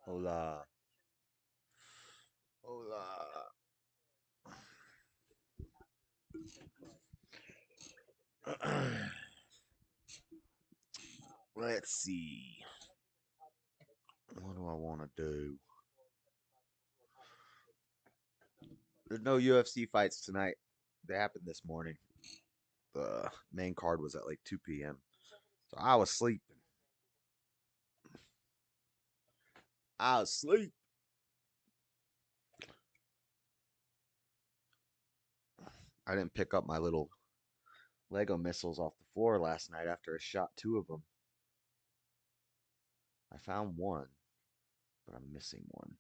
Hola. Hola. Let's see. What do I want to do? There's no UFC fights tonight. They happened this morning. The main card was at like 2 p.m. So I was sleeping. I was asleep. I didn't pick up my little Lego missiles off the floor last night after I shot two of them. I found one, but I'm missing one.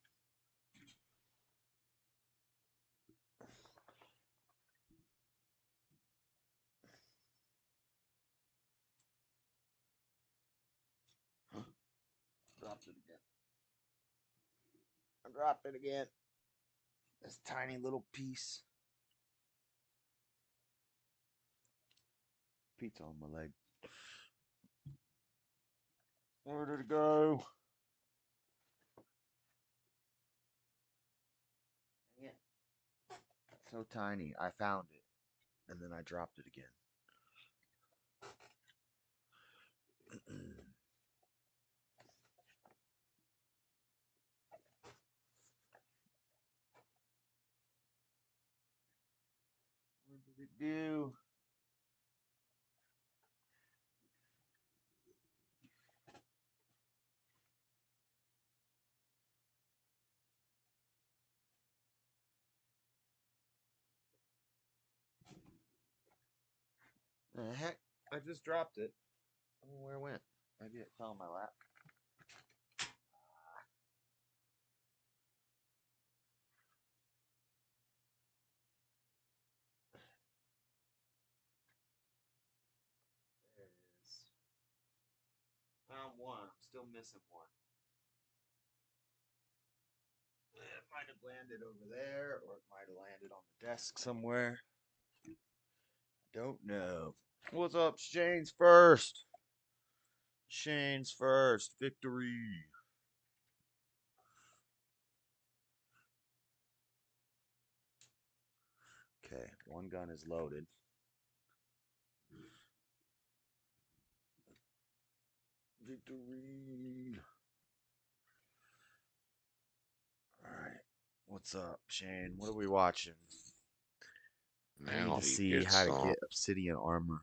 Dropped it again. I dropped it again. This tiny little piece. Pizza on my leg. Where did it go? Yeah. So tiny. I found it. And then I dropped it again. What did it do? The heck? I just dropped it. I don't know where it went. Maybe it fell in my lap. There it is. Found one. I'm still missing one. It might have landed over there, or it might have landed on the desk somewhere. Don't know. What's up? Shane's first. Shane's first. Victory. Okay, one gun is loaded. Victory. Alright. What's up, Shane? What are we watching? I need Now to he see gets how to on. get obsidian armor.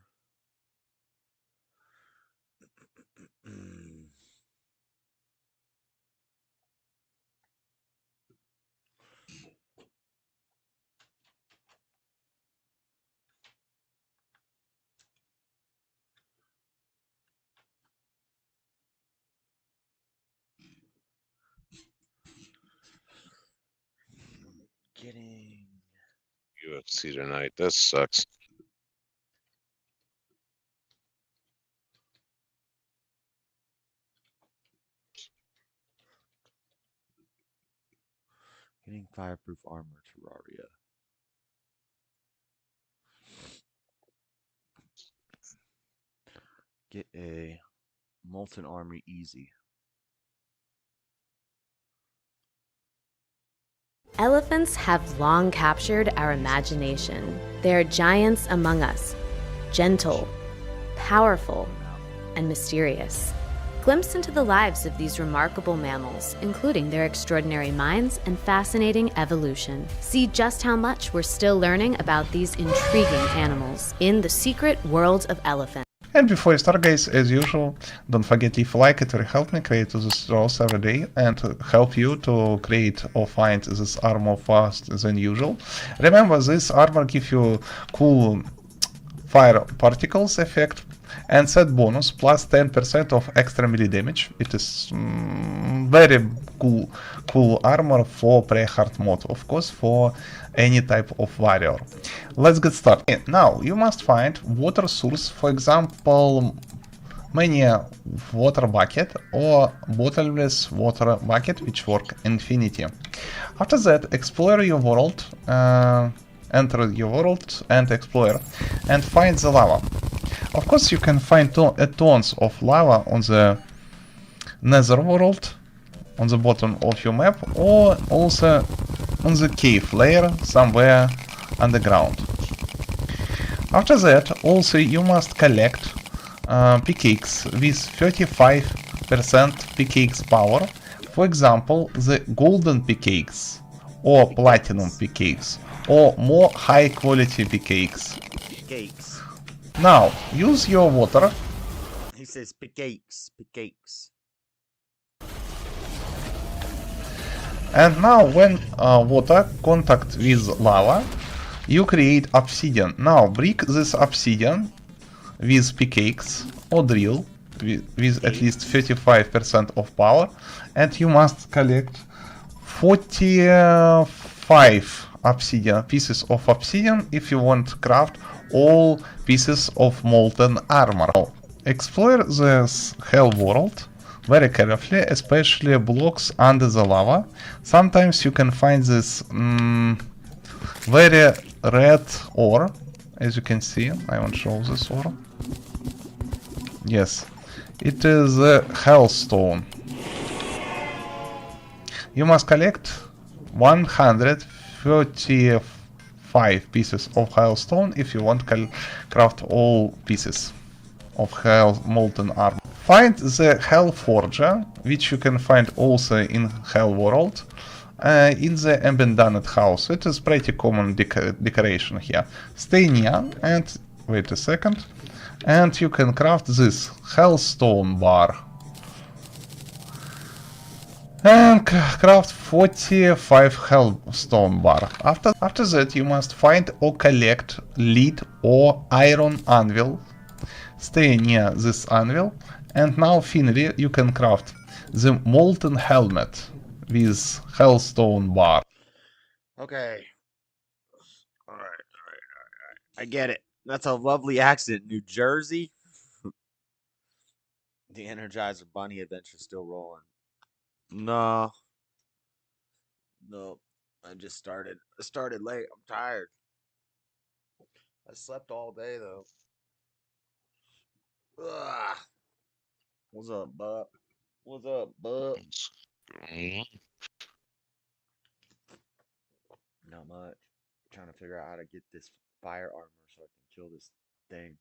Getting UFC tonight. That sucks. fireproof armor, Terraria. Get a molten army easy. Elephants have long captured our imagination. They are giants among us, gentle, powerful, and mysterious. Glimpse into the lives of these remarkable mammals, including their extraordinary minds and fascinating evolution. See just how much we're still learning about these intriguing animals in The Secret World of Elephants. And before you start, guys, as usual, don't forget to leave a like. It will help me create this rolls every day and help you to create or find this armor fast than usual. Remember, this armor gives you cool fire particles effect and set bonus plus 10% of extra melee damage. It is very cool armor for pre-hard mode, of course, for any type of warrior. Let's get started. Now you must find water source, for example many water bucket or bottomless water bucket which work infinity. After that, explore your world, enter your world and explore and find the lava. Of course you can find tons of lava on the nether world on the bottom of your map, or also on the cave layer somewhere underground. After that, also you must collect pickaxe with 35% pickaxe power. For example, the golden pickaxe or platinum pickaxe or more high quality pickaxe. Pickaxe. Now, use your water. He says pickaxe. Pickaxe. And now when water contact with lava, you create obsidian. Now break this obsidian with pickaxe or drill with at least 35% of power, and you must collect 45 obsidian pieces of obsidian if you want to craft all pieces of molten armor. Now, explore this hell world very carefully, especially blocks under the lava. Sometimes you can find this very red ore, as you can see. I want to show this ore. Yes, it is a hellstone. You must collect 135 pieces of hellstone if you want to craft all pieces of hell molten armor. Find the hell forger, which you can find also in hell world, in the abandoned house. It is pretty common decoration here. Stay near and wait a second, and you can craft this hellstone bar. And craft 45 hellstone bar. After that you must find or collect lead or iron anvil. Stay near this anvil, and now finally you can craft the molten helmet with hellstone bar. Okay. All right. I get it. That's a lovely accent, New Jersey. The Energizer Bunny adventure still rolling. No. I just started. I started late. I'm tired. I slept all day though. Ugh. What's up, bub? What's up, bub? Not much. Trying to figure out how to get this fire armor so I can kill this thing.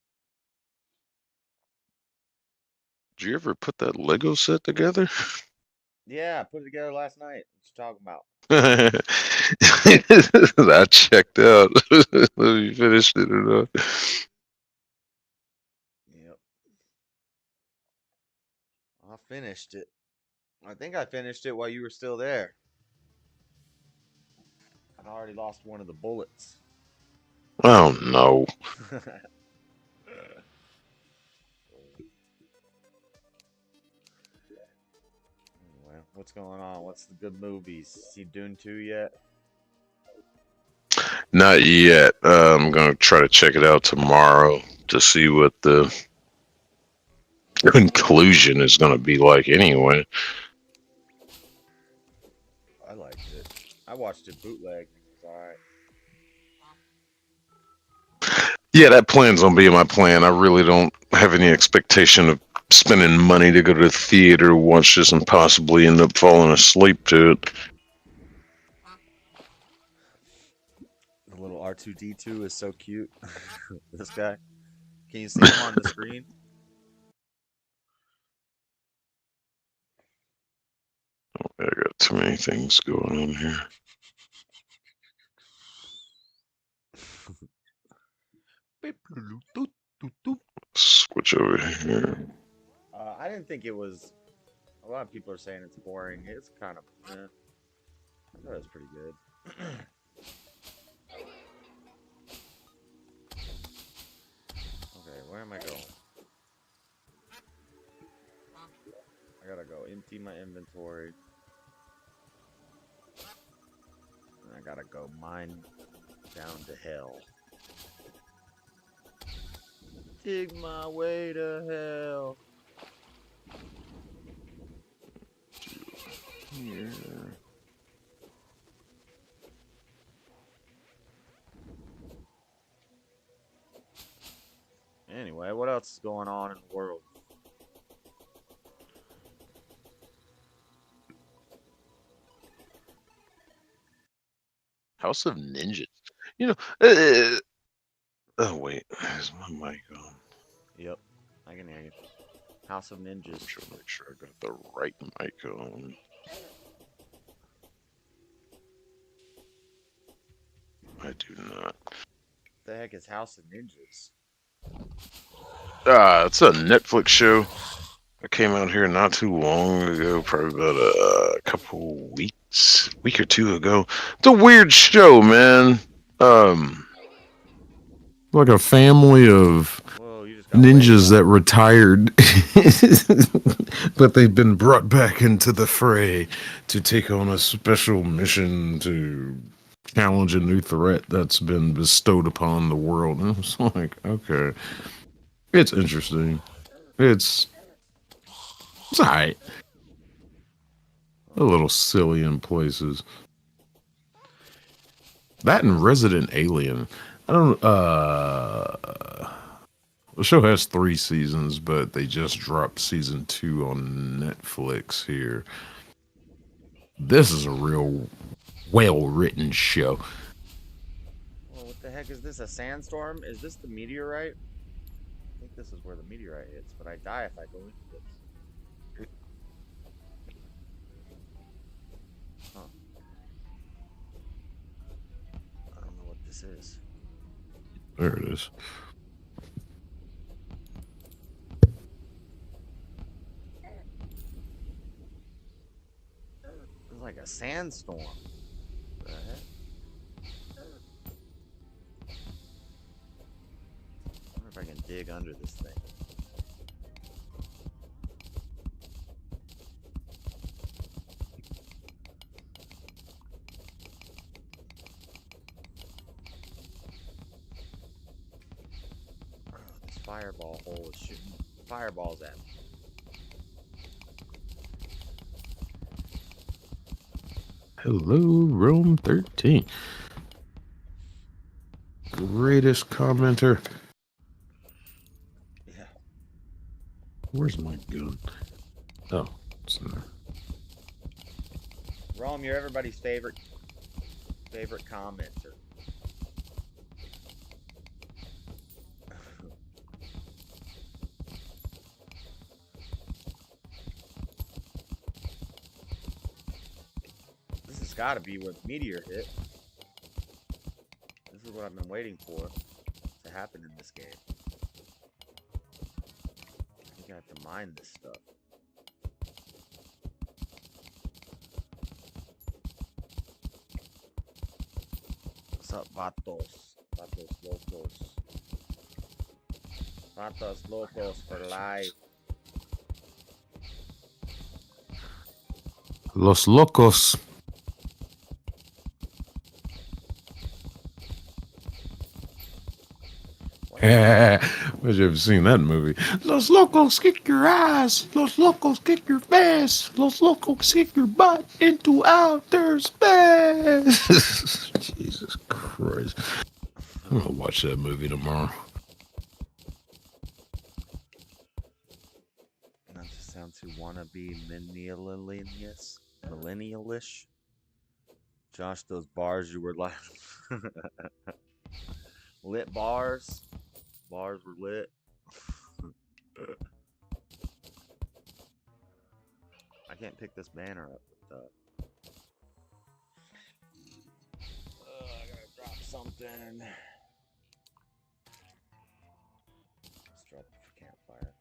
Did you ever put that Lego set together? Yeah, I put it together last night. What you talking about? I checked out. If you finished it or not. Yep. I finished it. I think I finished it while you were still there. I'd already lost one of the bullets. Oh no. Anyway, what's going on? What's the good movies? See Dune 2 yet? Not yet. I'm gonna try to check it out tomorrow to see what the conclusion is gonna be like anyway. I liked it. I watched it bootleg. It's alright. Yeah, that plan's on being my plan. I really don't have any expectation of spending money to go to the theater once this and possibly end up falling asleep to it. The little R2D2 is so cute. This guy. Can you see him on the screen? I got too many things going on here. Switch over here. I didn't think it was. A lot of people are saying it's boring. It's kind of. I thought it was pretty good. Okay, where am I going? I gotta go empty my inventory. And I gotta go mine down to hell. Dig my way to hell. Here. Anyway, what else is going on in the world? House of Ninjas. You know, oh wait, is my mic on? Yep, I can hear you. House of I'm Ninjas. trying to make sure I got the right mic on. I do not. The heck is House of Ninjas? It's a Netflix show. It came out here not too long ago, probably about a couple week or two ago. It's a weird show, man. Like a family of Whoa, you just got way ninjas loud. that retired, but they've been brought back into the fray to take on a special mission to challenge a new threat that's been bestowed upon the world. And it's like, okay, it's interesting. It's alright. A little silly in places. That and Resident Alien. I don't. The show has 3 seasons, but they just dropped season 2 on Netflix here. This is a real well-written show. Well, what the heck is this? A sandstorm? Is this the meteorite? I think this is where the meteorite hits, but I die if I go into this. Huh. I don't know what this is. There it is. It's like a sandstorm. What the heck? I wonder if I can dig under this thing. Oh, this fireball hole is shooting fireballs at me. Hello, Rome 13. Greatest commenter. Yeah. Where's my gun? Oh, it's in there. Rome, you're everybody's favorite commenter. This has got to be where the meteor hit. This is what I've been waiting for to happen in this game. I think I have to mine this stuff. What's up, vatos? Vatos locos. Vatos locos for life. Los Locos. Wish you've seen that movie. Los Locos kick your ass. Los Locos kick your face. Los Locos kick your butt into outer space. Jesus Christ. I'm gonna watch that movie tomorrow. Not to sound too wannabe millennialish. Josh, those bars you were like lit bars. Bars were lit. I can't pick this banner up with I gotta drop something. Let's drop the campfire.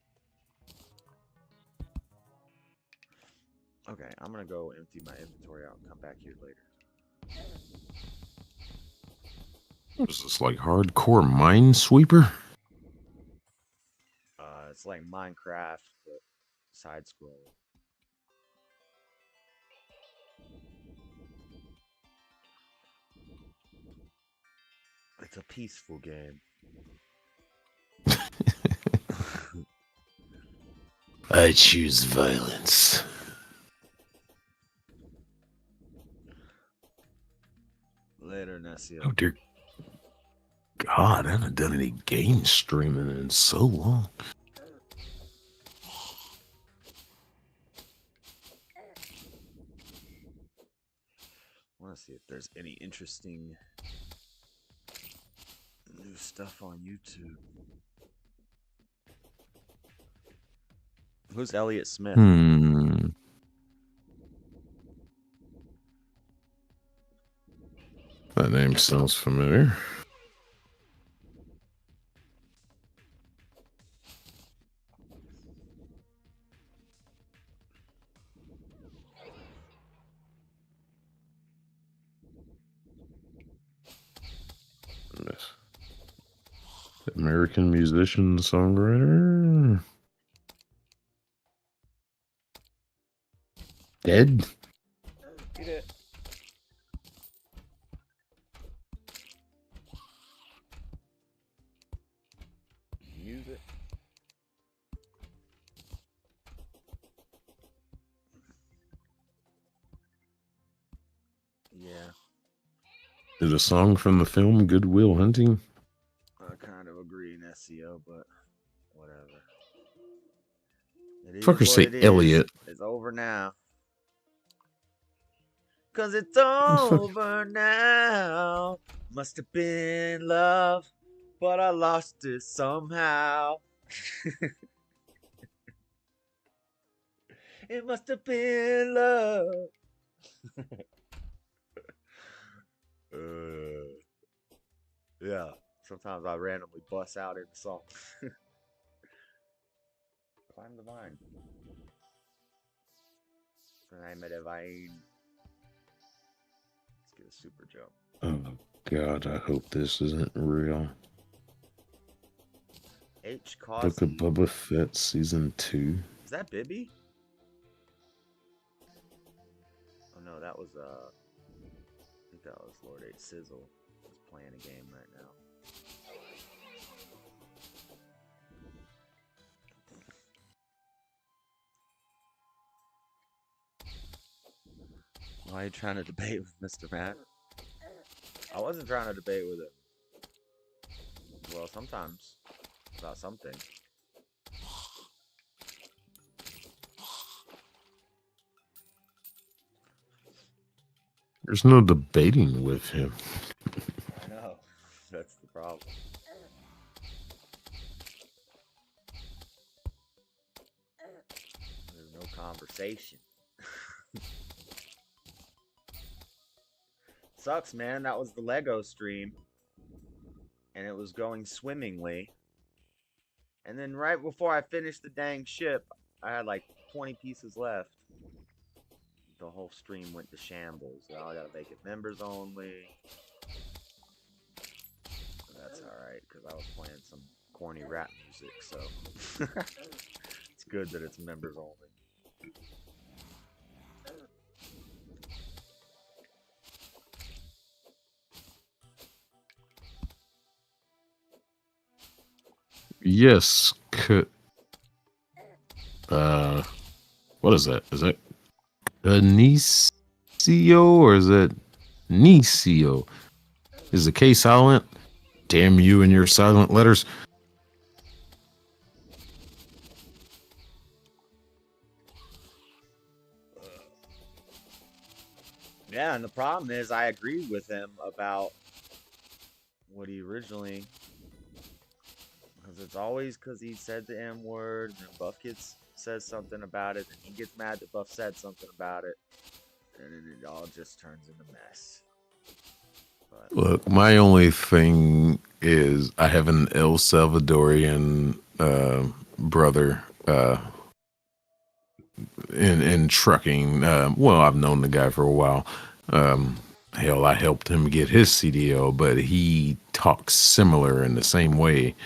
Okay, I'm gonna go empty my inventory out and come back here later. What is this, like hardcore Minesweeper? It's like Minecraft, but side scroll. It's a peaceful game. I choose violence. Later, Nessia. Oh dear God, I haven't done any game streaming in so long. want to see if there's any interesting new stuff on YouTube. Who's Elliott Smith? That name sounds familiar. American musician, songwriter. Dead? Get it. Music. Yeah. Is a song from the film Good Will Hunting? I kind of agree in SEO, but whatever. It is Fucker what say it is. Elliot. It's over now. 'Cause it's over now. Must have been love, but I lost it somehow. It must have been love. Yeah. Sometimes I randomly bust out in the song. Climb the vine. Climb the vine. Let's get a super jump. Oh God, I hope this isn't real. H. Book of Causey. Boba Fett season 2. Is that Bibby? Oh no, that was I think that was Lord H. Sizzle. He's playing a game right now. Why are you trying to debate with Mr. Matt? I wasn't trying to debate with him. Well, sometimes. About something. There's no debating with him. I know. That's the problem. There's no conversation. Sucks, man. That was the Lego stream. And it was going swimmingly. And then right before I finished the dang ship, I had like 20 pieces left. The whole stream went to shambles. Now I gotta make it members only. But that's alright, because I was playing some corny rap music, so it's good that it's members only. Yes, what is that? Is that Anicio or is that Nicio? Is the K silent? Damn you and your silent letters. Yeah, and the problem is I agreed with him about what he originally... Because it's always because he said the M word, and then Buff says something about it, and he gets mad that Buff said something about it, and then it all just turns into mess. But, Look, my only thing is I have an El Salvadorian brother in trucking. Well, I've known the guy for a while. Hell, I helped him get his CDL, but he talks similar in the same way.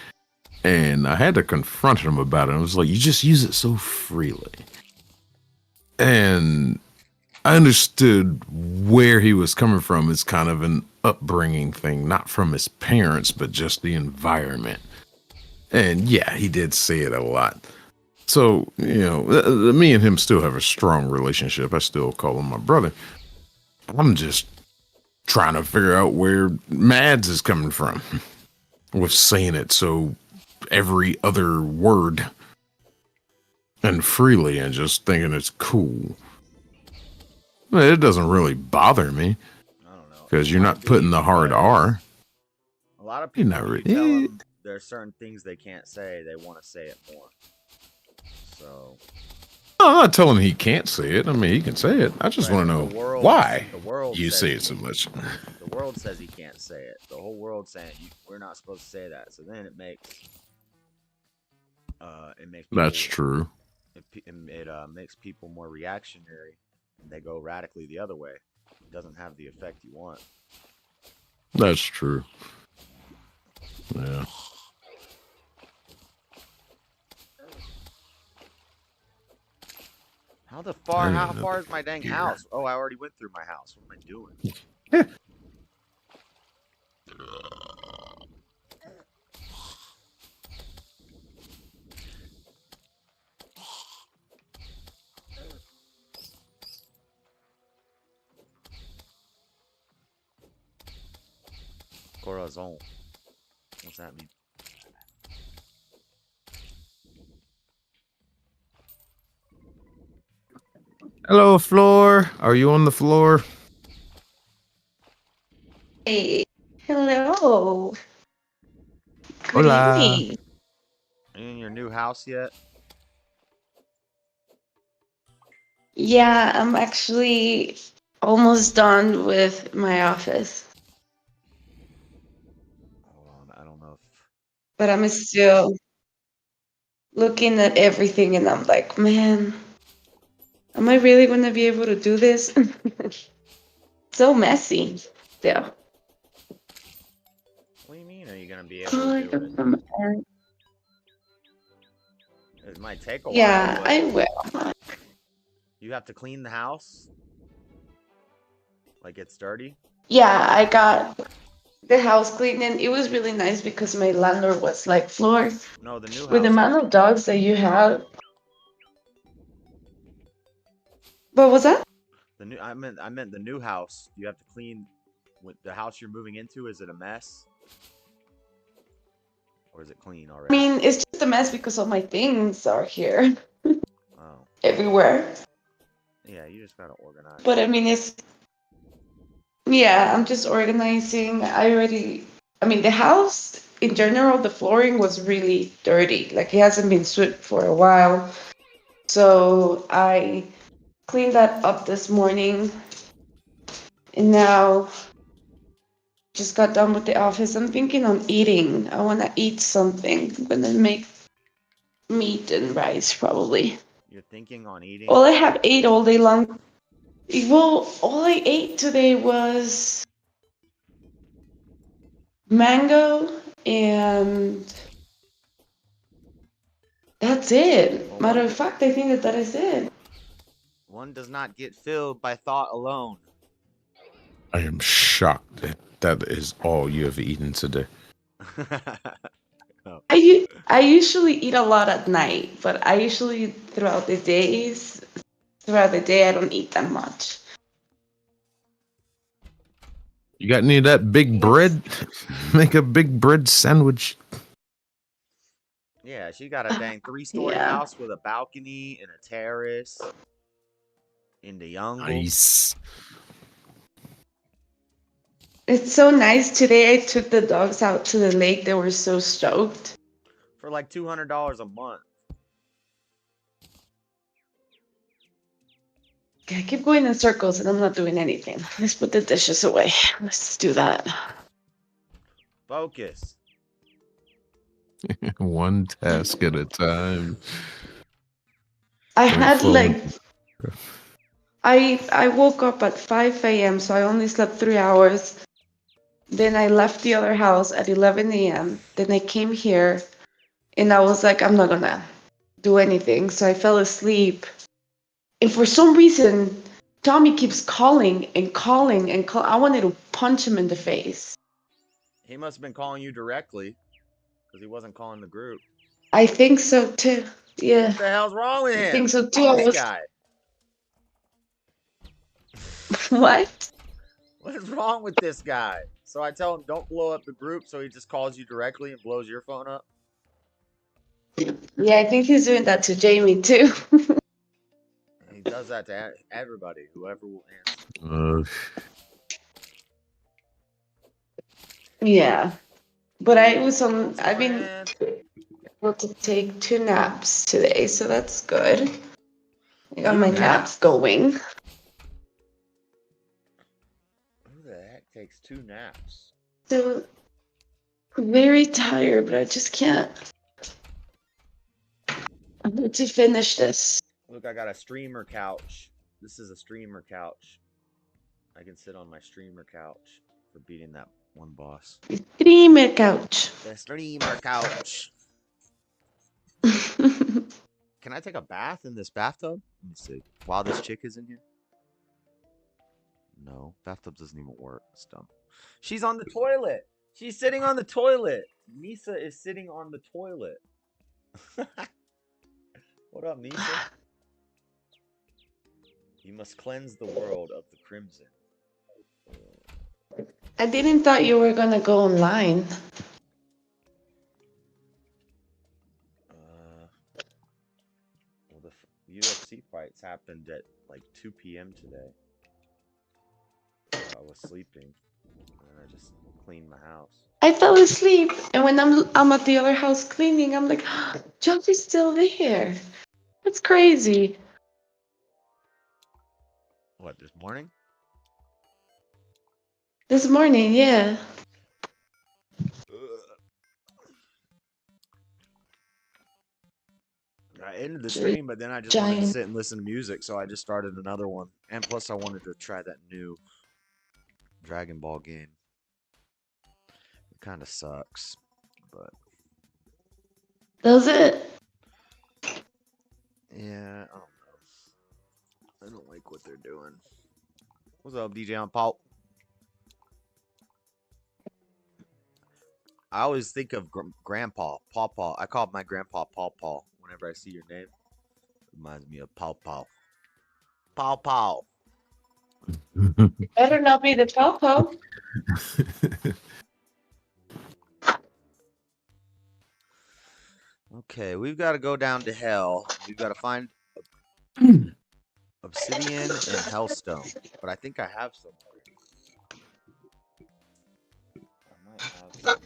And I had to confront him about it. I was like, you just use it so freely. And I understood where he was coming from. It's kind of an upbringing thing, not from his parents, but just the environment. And yeah, he did say it a lot. So, you know, me and him still have a strong relationship. I still call him my brother. I'm just trying to figure out where Mads is coming from with saying it so every other word and freely and just thinking it's cool. It doesn't really bother me. Because you're not putting the hard R. A lot of You're people, not when you tell really. them there's certain things they can't say, they want to say it more. So. No, I'm not telling him he can't say it. I mean, he can say it. I just want to know why The world you says say he it so can't. much. The world says he can't say it. The whole world's saying we're not supposed to say that. So then it makes people, That's true. It makes people more reactionary, and they go radically the other way. It doesn't have the effect you want. That's true. Yeah. How far is my dang house? Oh, I already went through my house. What am I doing? Corazon. What's that mean? Hello, floor. Are you on the floor? Hey, hello. Good Hola. evening. Are you in your new house yet? Yeah, I'm actually almost done with my office, Hold on, I don't know if but I'm still looking at everything and I'm like, man, am I really going to be able to do this? So messy still. What do you mean? Are you gonna be able Oh, I to do got it? some errands. It might take a while. Yeah, But I will. you have to clean the house. Like it's dirty. Yeah, I got the house cleaned and it was really nice because my landlord was like, Floor, No, the new with the house. amount of dogs that you have. What was that? I meant the new house. You have to clean. With the house you're moving into, is it a mess? Or is it clean I already? mean, it's just a mess because all my things are here Oh. everywhere. Yeah, you just gotta organize. But I mean, yeah, I'm just organizing. I mean, the house in general, the flooring was really dirty. Like it hasn't been swept for a while. So I cleaned that up this morning. And now just got done with the office. I'm thinking on eating. I want to eat something. I'm going to make meat and rice probably. You're thinking on eating? All I have ate all day long. Well, all I ate today was mango and that's it. Well, Matter of fact, I think that is it. one does not get filled by thought alone. I am shocked that that is all you have eaten today. Oh. I usually eat a lot at night, but I usually throughout the day I don't eat that much. You got any of that big bread? Make a big bread sandwich. Yeah, she got a dang 3-story Yeah. house with a balcony and a terrace in the jungle. Nice. It's so nice. Today I took the dogs out to the lake. They were so stoked. For like $200 a month. I keep going in circles and I'm not doing anything. Let's put the dishes away. Let's do that. Focus. One task at a time. I Don't had fall like into- I woke up at 5 a.m. so I only slept 3 hours. Then I left the other house at 11 a.m. Then I came here and I was like, I'm not gonna do anything. So I fell asleep. And for some reason, Tommy keeps calling and calling and call. I wanted to punch him in the face. He must have been calling you directly because he wasn't calling the group. I think so too. Yeah, What the hell's wrong with him? I think so too. This guy. What? What is wrong with this guy? So I tell him don't blow up the group, so he just calls you directly and blows your phone up. Yeah, I think he's doing that to Jamie too. And he does that to everybody, whoever will answer. Yeah. But I've been Brand. able to take 2 naps today, so that's good. I got 2 my naps naps? going. Who the heck takes 2 naps? So very tired, but I just can't. I need to finish this. Look, I got a streamer couch. This is a streamer couch. I can sit on my streamer couch for beating that one boss. Streamer couch. The streamer couch. I Can I take a bath in this bathtub? Let me see. While this chick is in here? No, bathtub doesn't even work. It's dumb. She's on the toilet. She's sitting on the toilet. Nisa is sitting on the toilet. What up, Nisa? You must cleanse the world of the crimson. didn't thought you were gonna go online. Well, the UFC fights happened at like 2 p.m. today. I was sleeping, and I just cleaned my house. I fell asleep, and when I'm at the other house cleaning, I'm like, Joffrey's still there. That's crazy. What, this morning? This morning, yeah. I ended the stream, but then I just wanted to Giant. sit and listen to music, so I just started another one. And plus, I wanted to try that new Dragon Ball game. It kind of sucks, but Does it? yeah, I don't know. I don't like what they're doing. What's up, DJ on Paul? I always think of Grandpa, Paw Paw. I call my grandpa Paw Paw whenever I see your name. Reminds me of Paw Paw. Paw Paw. Better not be the Popo. Okay, we've got to go down to hell. We've got to find obsidian and hellstone. But I think I have some. I might have some.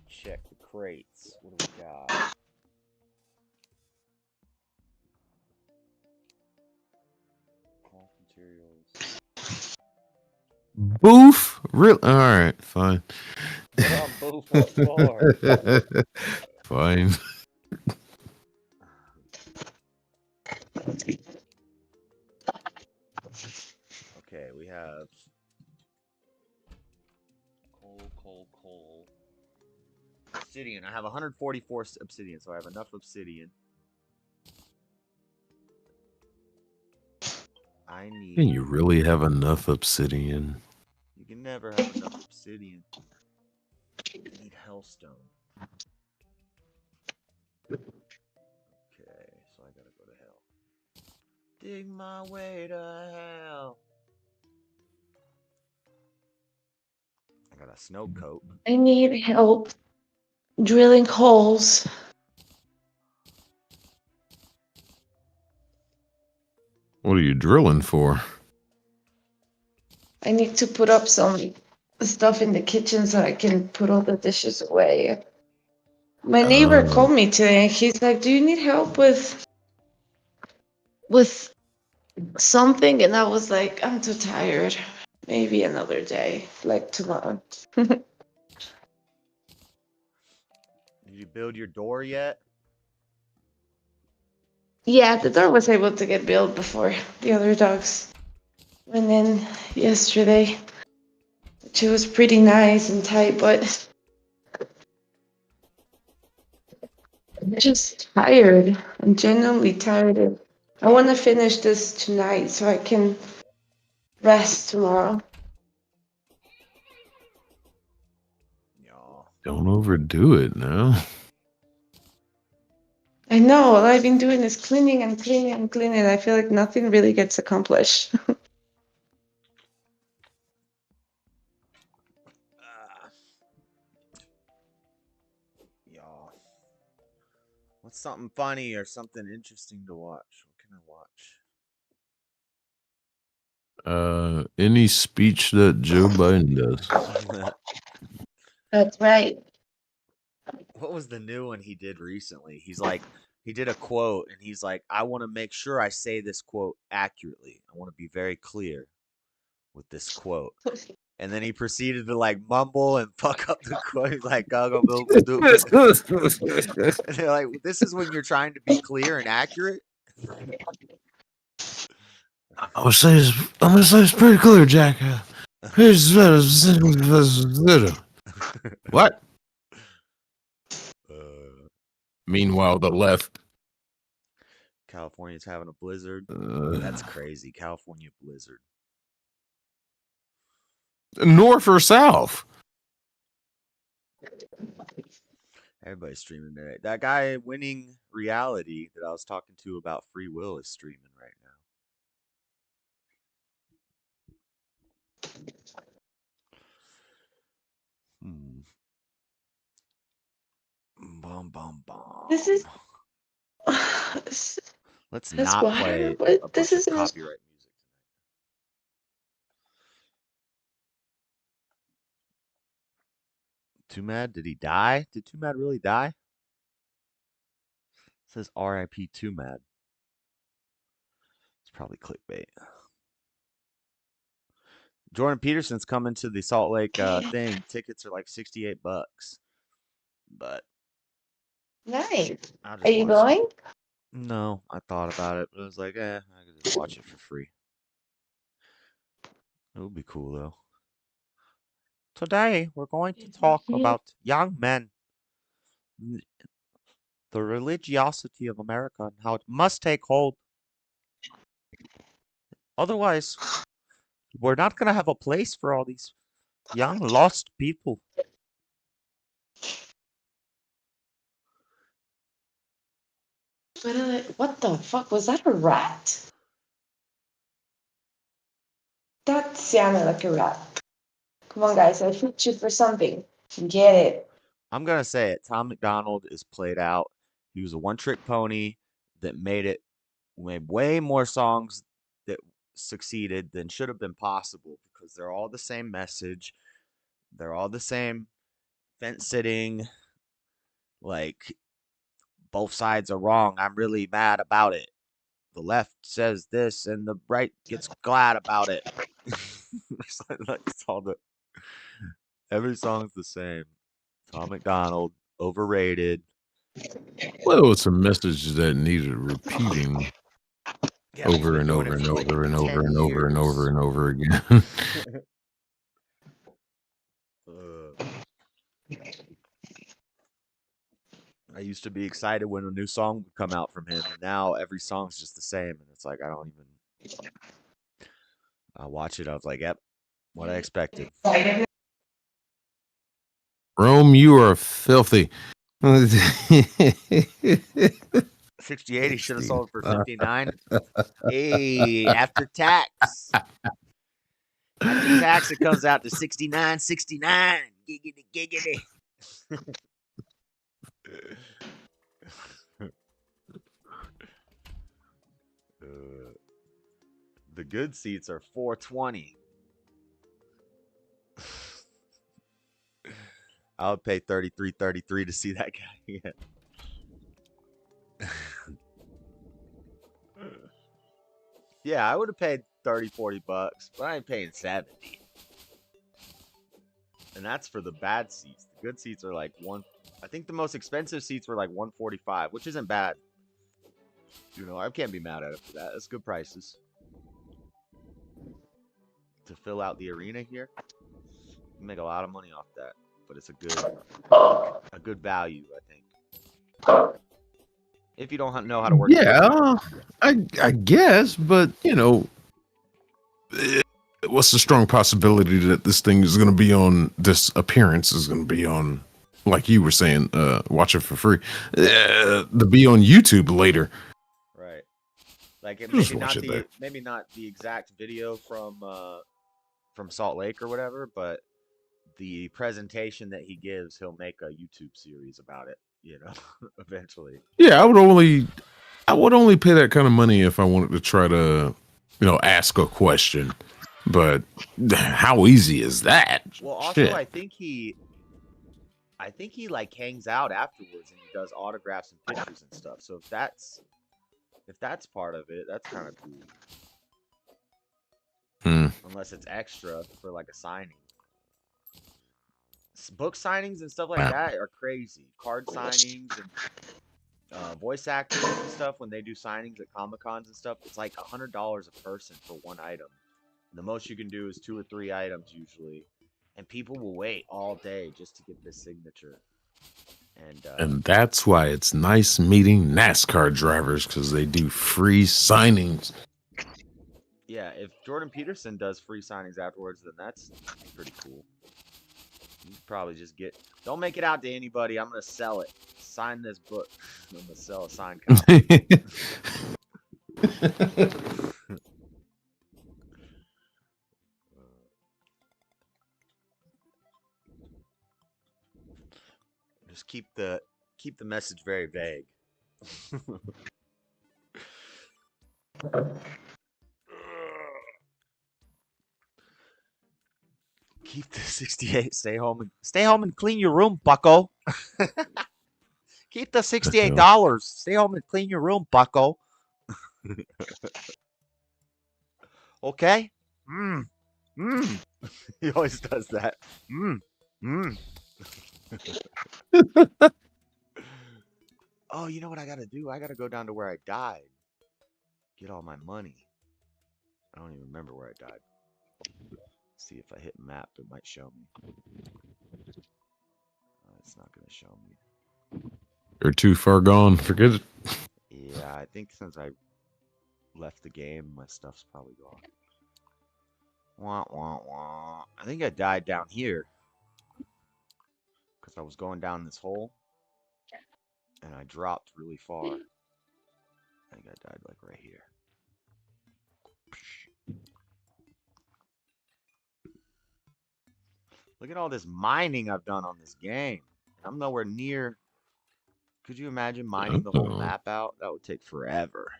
Check the crates. What do we got? Cloth materials. Boof? Real? All right, fine. What up, Boof? What for? Fine. Okay, we have coal. Obsidian. I have 144 obsidian, so I have enough obsidian. I need. Can you really have enough obsidian? You can never have enough obsidian. I need hellstone. Okay, so I gotta go to hell. Dig my way to hell. I got a snow coat. I need help drilling holes. What are you drilling for? I need to put up some stuff in the kitchen so I can put all the dishes away. My neighbor called me today and he's like, "Do you need help with something?" And I was like, "I'm too tired. Maybe another day, like tomorrow." Did you build your door yet? Yeah, the door was able to get built before the other dogs went in yesterday, which was pretty nice and tight, but I'm just tired. I'm genuinely tired. I want to finish this tonight so I can rest tomorrow. Y'all. Don't overdo it now. I know, all I've been doing is cleaning and cleaning and cleaning. I feel like nothing really gets accomplished. What's something funny or something interesting to watch? What can I watch? Any speech that Joe Biden does. That's right. What was the new one he did recently? He's like, he did a quote and he's like, I want to make sure I say this quote accurately. I want to be very clear with this quote. And then he proceeded to like mumble and fuck up the quote. He's like, go, go, go, and they're like, this is when you're trying to be clear and accurate. I'm gonna say it's pretty clear, Jack. What? Meanwhile, the left. California's having a blizzard. That's crazy. California blizzard. North or south? Everybody's streaming today. That guy winning reality that I was talking to about free will is streaming right now. Bum bum bum. This is Let's this not water. play a What? bunch This of is copyright music tonight. Too Mad? Did he die? Did Too Mad really die? It says R.I.P. Too Mad. It's probably clickbait. Jordan Peterson's coming to the Salt Lake thing. Tickets are like $68. But nice. I'll just Are you watch it. going? No, I thought about it, but I was like, I could just watch it for free. It would be cool though. Today we're going to talk about young men, the religiosity of America, and how it must take hold. Otherwise, we're not going to have a place for all these young lost people. What the fuck? Was that a rat? That sounded like a rat. Come on, guys. I hit you for something. Get it. I'm going to say it. Tom McDonald is played out. He was a one-trick pony that made way more songs that succeeded than should have been possible because they're all the same message. They're all the same fence sitting. Like, both sides are wrong. I'm really mad about it. The left says this and the right gets glad about it. It's all every song's the same. Tom McDonald, overrated. Well, it's a message that needed repeating Yeah, he's over been and doing over it and for like over and over 10 and over and over years. and over again. I used to be excited when a new song would come out from him, and now every song's just the same, and it's like I don't even. I watch it. I was like, "Yep, what I expected." Rome, you are filthy. 68, he should have sold for 59. Hey, after tax. After tax, it comes out to 69.69. Giggity, giggity. The good seats are 420. I would pay 33.33 to see that guy. Yeah. Yeah, I would have paid 30-40 bucks, but I ain't paying 70. And that's for the bad seats. The good seats are like I think the most expensive seats were like 145, which isn't bad. You know, I can't be mad at it for that. That's good prices. To fill out the arena here, you make a lot of money off that. But it's a good value, I think. If you don't know how to work. Yeah, I guess, but you know, what's the strong possibility that this thing is going to be on? This appearance is going to be on, like you were saying, watch it for free. To be on YouTube later. Right. Like maybe not the exact video from Salt Lake or whatever, but the presentation that he gives, he'll make a YouTube series about it. eventually. Yeah, I would only pay that kind of money if I wanted to try to, ask a question. But how easy is that? Well, also Shit. I think he like hangs out afterwards and he does autographs and pictures and stuff. So if that's part of it, that's kind of cool. Unless it's extra for like a signing. Book signings and stuff like that are crazy. Card signings and voice actors and stuff, when they do signings at Comic Cons and stuff, it's like $100 a person for one item. And the most you can do is 2 or 3 items usually. And people will wait all day just to get this signature. And that's why it's nice meeting NASCAR drivers, because they do free signings. Yeah, if Jordan Peterson does free signings afterwards, then that's pretty cool. You probably just don't make it out to anybody. I'm going to sell it. Sign this book. I'm going to sell a signed copy. Just keep the message very vague. Keep the 68. Stay home and clean your room, bucko. Keep the $68. Stay home and clean your room, bucko. Okay? He always does that. Oh, you know what I gotta do? I gotta go down to where I died. Get all my money. I don't even remember where I died. See if I hit map, it might show me. It's not gonna show me. You're too far gone. Forget it. Yeah, I think since I left the game, my stuff's probably gone. Wah, wah, wah. I think I died down here. Because I was going down this hole. And I dropped really far. I think I died like right here. Look at all this mining I've done on this game. I'm nowhere near. Could you imagine mining the whole map out? That would take forever.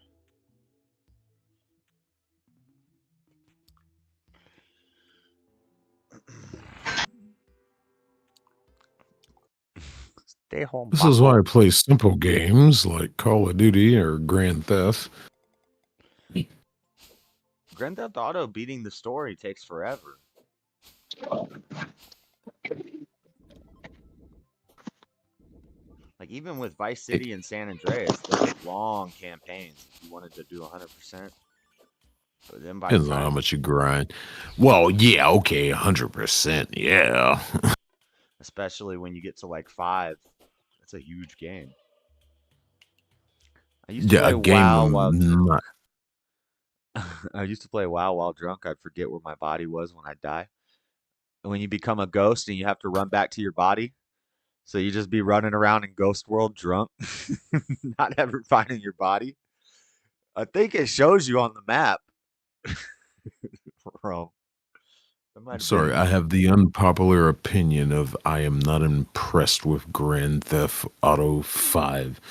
Stay home. This is why I play simple games like Call of Duty or Grand Theft. Grand Theft Auto beating the story takes forever. Like even with Vice City and San Andreas, those long campaigns if you wanted to do 100%. But then by Depends on how much you grind. Well, yeah, okay, 100%, yeah. Especially when you get to like 5. That's a huge game. I used to play WoW while drunk. I used to play WoW while drunk. I'd forget where my body was when I die. And when you become a ghost and you have to run back to your body, so you just be running around in Ghost World drunk, not ever finding your body. I think it shows you on the map. Bro. Sorry, I have the unpopular opinion of I am not impressed with Grand Theft Auto 5.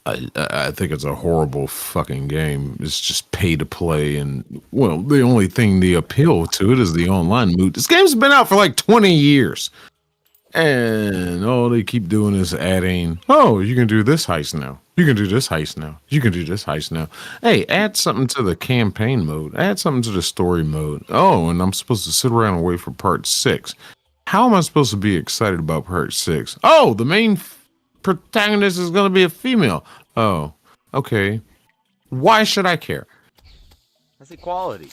I think it's a horrible fucking game. It's just pay to play, and well, the only thing the appeal to it is the online mood. This game's been out for like 20 years. And all they keep doing is adding, oh, you can do this heist now. You can do this heist now. You can do this heist now. Hey, add something to the campaign mode. Add something to the story mode. Oh, and I'm supposed to sit around and wait for part 6. How am I supposed to be excited about part 6? Oh, the main protagonist is going to be a female. Oh, okay. Why should I care? That's equality.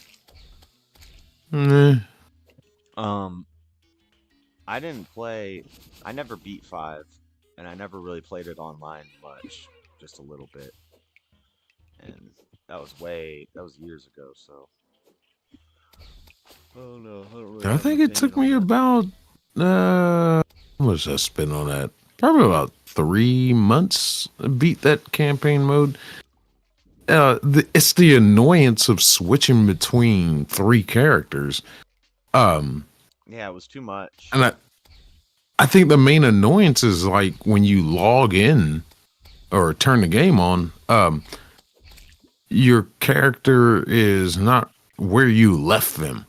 Nah. I never beat 5, and I never really played it online much, just a little bit. And that was years ago, so. Oh no, I don't really I think it took me about, how much did I spend on that? Probably about 3 months to beat that campaign mode. It's the annoyance of switching between 3 characters. Yeah, it was too much. And I think the main annoyance is like when you log in or turn the game on, your character is not where you left them,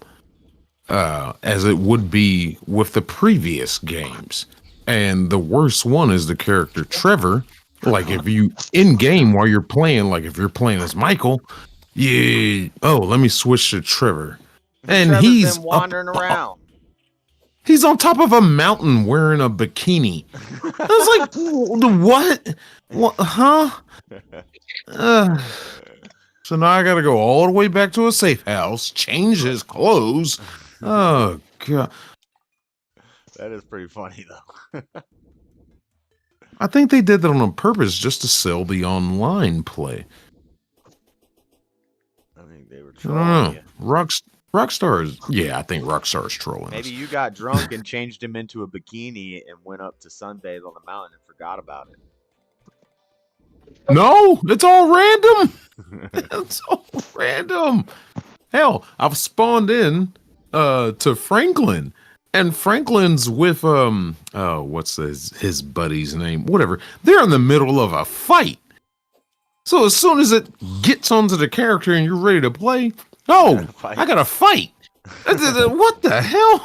as it would be with the previous games. And the worst one is the character Trevor. Like if you in game while you're playing, like if you're playing as Michael, let me switch to Trevor. And Trevor's he's been wandering around. He's on top of a mountain wearing a bikini. I was like, what? What? Huh? So now I got to go all the way back to a safe house, change his clothes. Oh, God. That is pretty funny, though. I think they did that on purpose just to sell the online play. I think they were I don't know. trolling you. Rockstar is, yeah, I think Rockstar is trolling Maybe us. you got drunk and changed him into a bikini and went up to sunbathe on the mountain and forgot about it. No, it's all random. It's all random. Hell, I've spawned in to Franklin, and Franklin's with what's his buddy's name? Whatever. They're in the middle of a fight. So as soon as it gets onto the character and you're ready to play, I gotta fight. What the hell?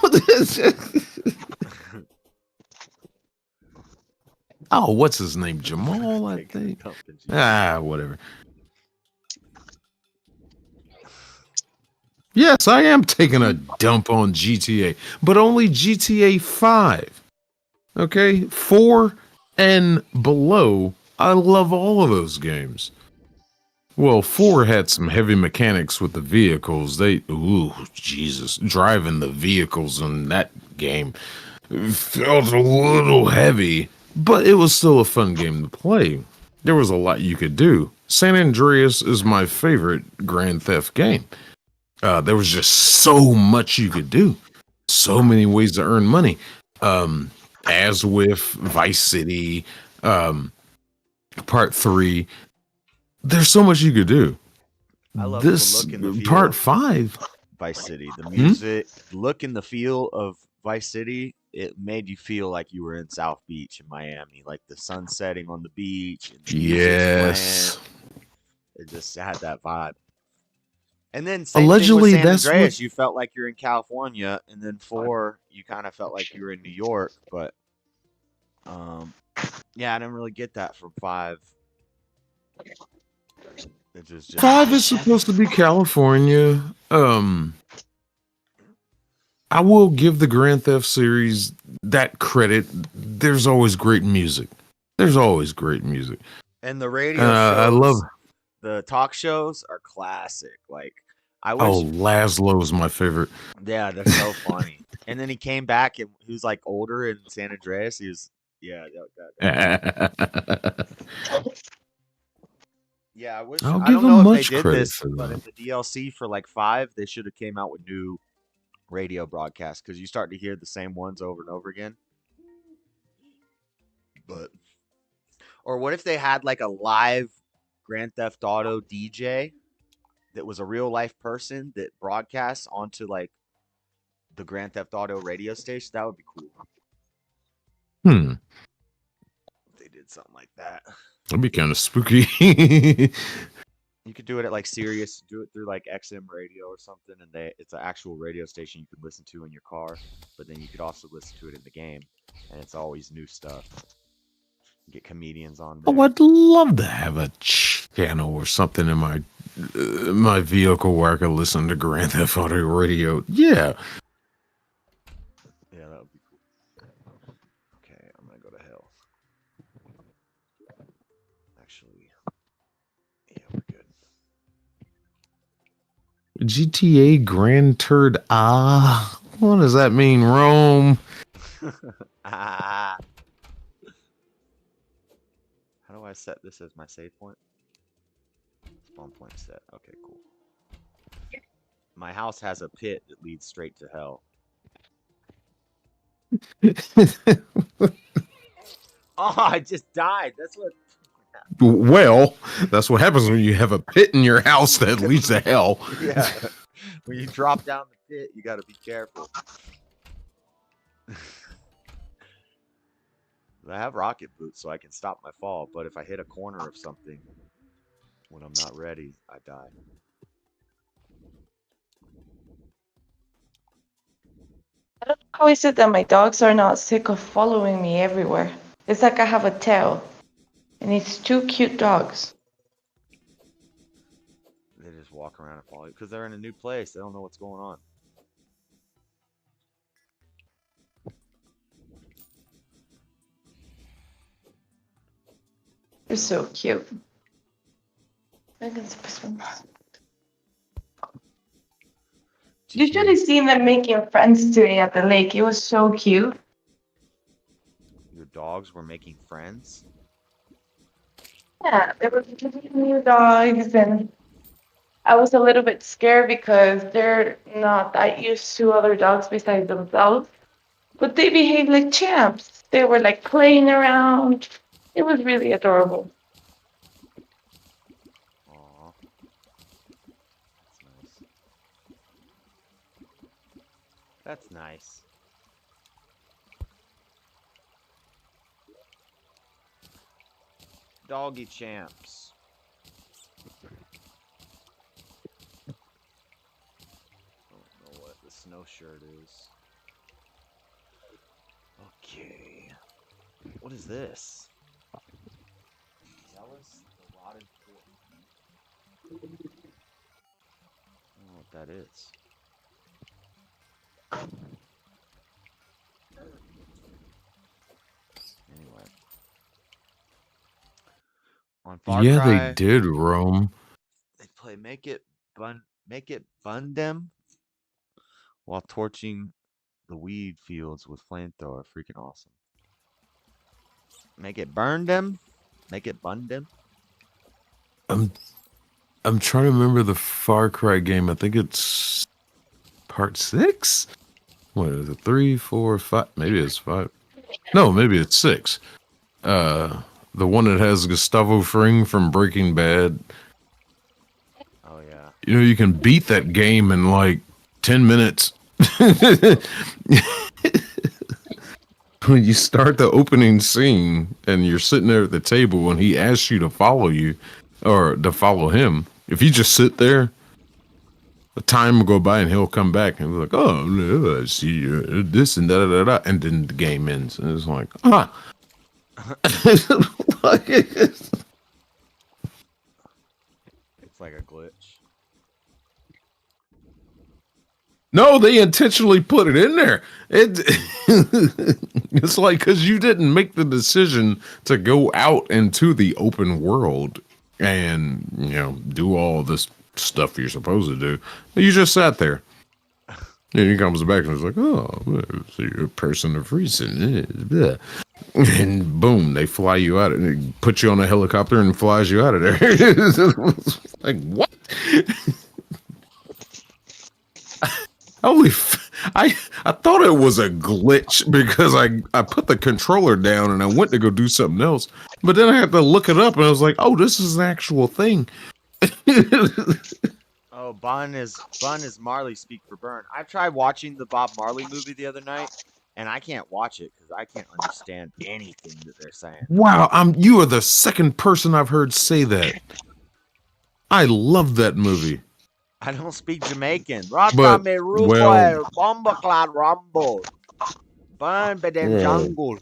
Oh, what's his name? Jamal, I think. Whatever. Yes, I am taking a dump on GTA, but only GTA 5. Okay? 4 and below, I love all of those games. Well, 4 had some heavy mechanics with the vehicles. Jesus. Driving the vehicles in that game felt a little heavy, but it was still a fun game to play. There was a lot you could do. San Andreas is my favorite Grand Theft game. There was just so much you could do. So many ways to earn money. As with Vice City, Part 3, there's so much you could do. I love this the look and the feel Part of 5. Vice City. The music, look and the feel of Vice City, it made you feel like you were in South Beach in Miami, like the sun setting on the beach. And the Yes. playing. It just had that vibe. And then same Allegedly, thing with that's San Andreas, what... you felt like you're in California, and then 4, you kind of felt like you were in New York. But yeah, I didn't really get that from 5. It just 5 is supposed to be California. I will give the Grand Theft series that credit. There's always great music. And the radio shows, I love the talk shows are classic. Like I wish. Oh, Laszlo's my favorite. Yeah, they're so funny. And then he came back and he was like older in San Andreas. He was Yeah, I wish. I'll I give don't him know if much they did credit this, for but that. in the DLC for like 5, they should have came out with new radio broadcasts because you start to hear the same ones over and over again. But or what if they had like a live Grand Theft Auto DJ that was a real life person that broadcasts onto like the Grand Theft Auto radio station? That would be cool. If they did something like that. That'd be kind of spooky. You could do it at like Sirius, do it through like XM radio or something, and it's an actual radio station you could listen to in your car, but then you could also listen to it in the game, and it's always new stuff. You get comedians on there. Oh, I'd love to have a channel or something in my vehicle where I could listen to Grand Theft Auto radio. Yeah. Yeah, that would be cool. Okay, I'm gonna go to hell. Actually, yeah, we're good. GTA Grand Turd. What does that mean, Rome? How do I set this as my save point? Spawn point set. Okay, cool. My house has a pit that leads straight to hell. Oh, I just died. That's what. Well, that's what happens when you have a pit in your house that leads to hell. Yeah. When you drop down the pit, you got to be careful. But I have rocket boots, so I can stop my fall. But if I hit a corner of something when I'm not ready, I die. I don't know how is it that my dogs are not sick of following me everywhere. It's like I have a tail, and it's two cute dogs. They just walk around and follow you because they're in a new place. They don't know what's going on. They're so cute. You should have seen them making friends today at the lake. It was so cute. Your dogs were making friends? Yeah, there were new dogs, and I was a little bit scared because they're not that used to other dogs besides themselves. But they behaved like champs. They were like playing around. It was really adorable. Aw. That's nice. That's nice. Doggy champs. I don't know what the snow shirt is. Okay. What is this? Jealous? The rotted fork. I don't know what that is. Anyway. On Far Yeah, Cry, they did, Rome. they play Make It Bun Them while torching the weed fields with flamethrower. Freaking awesome. Make it burn them? Make it bun them? I'm trying to remember the Far Cry game. I think it's part 6. What is it? 3, 4, 5? Maybe it's 5. No, maybe it's 6. The one that has Gustavo Fring from Breaking Bad. Oh yeah. You know, you can beat that game in like 10 minutes. When you start the opening scene and you're sitting there at the table and he asks you to follow you or to follow him, if you just sit there, the time will go by and he'll come back and be like, oh, I see this and da da da, and then the game ends. And it's like, It's like a glitch. No, they intentionally put it in there. It's like because you didn't make the decision to go out into the open world and, you know, do all this stuff you're supposed to do. You just sat there. And he comes back and is like, oh, so you're a person of reason. And boom, they fly you out and they put you on a helicopter and flies you out of there. Like, what? I thought it was a glitch because I put the controller down and I went to go do something else, but then I had to look it up and I was like, oh, this is an actual thing. Oh, Bun is Marley speak for burn. I've tried watching the Bob Marley movie the other night, and I can't watch it because I can't understand anything that they're saying. Wow, you are the second person I've heard say that. I love that movie. I don't speak Jamaican. Rata But, me rupo well- bomba clad rumble. Bun bedem Yeah. jungle.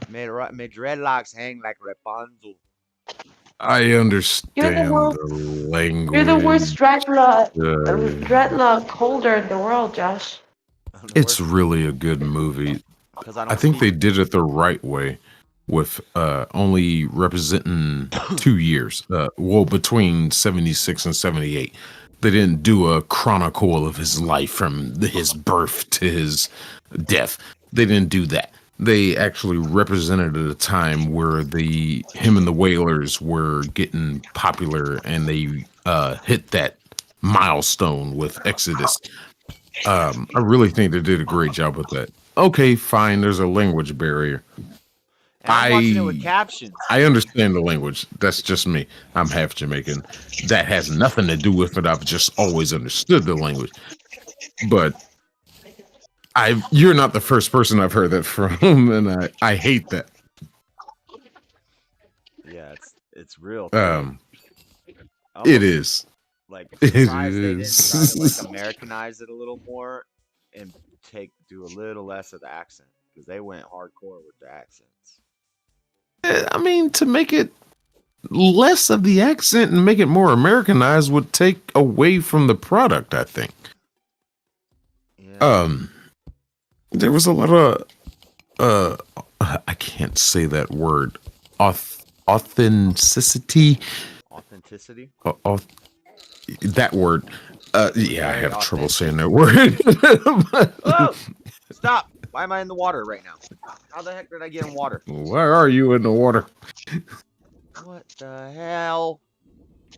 Me dreadlocks hang like Rapunzel. I understand worst- the language. You're the worst dreadlock holder in the world, Josh. It's really a good movie. Because I I think they did it the right way with only representing 2 years. Well, between 76 and 78. They didn't do a chronicle of his life from his birth to his death. They didn't do that. They actually represented at a time where him and the Wailers were getting popular and they hit that milestone with Exodus. I really think they did a great job with that. Okay, fine. There's a language barrier. And I'm watching it with captions. I understand the language. That's just me. I'm half Jamaican. That has nothing to do with it. I've just always understood the language. But You're not the first person I've heard that from, and I hate that. Yeah, it's real. It is. Like It surprised they didn't try to like is. Americanize it a little more and do a little less of the accent because they went hardcore with the accents. I mean, to make it less of the accent and make it more Americanized would take away from the product, I think. Yeah. There was a lot of I can't say that word. Authenticity. Authenticity. That word. Yeah, I Very have trouble authentic. saying that word. Oh, stop! Why am I in the water right now? How the heck did I get in water? Where are you in the water? What the hell?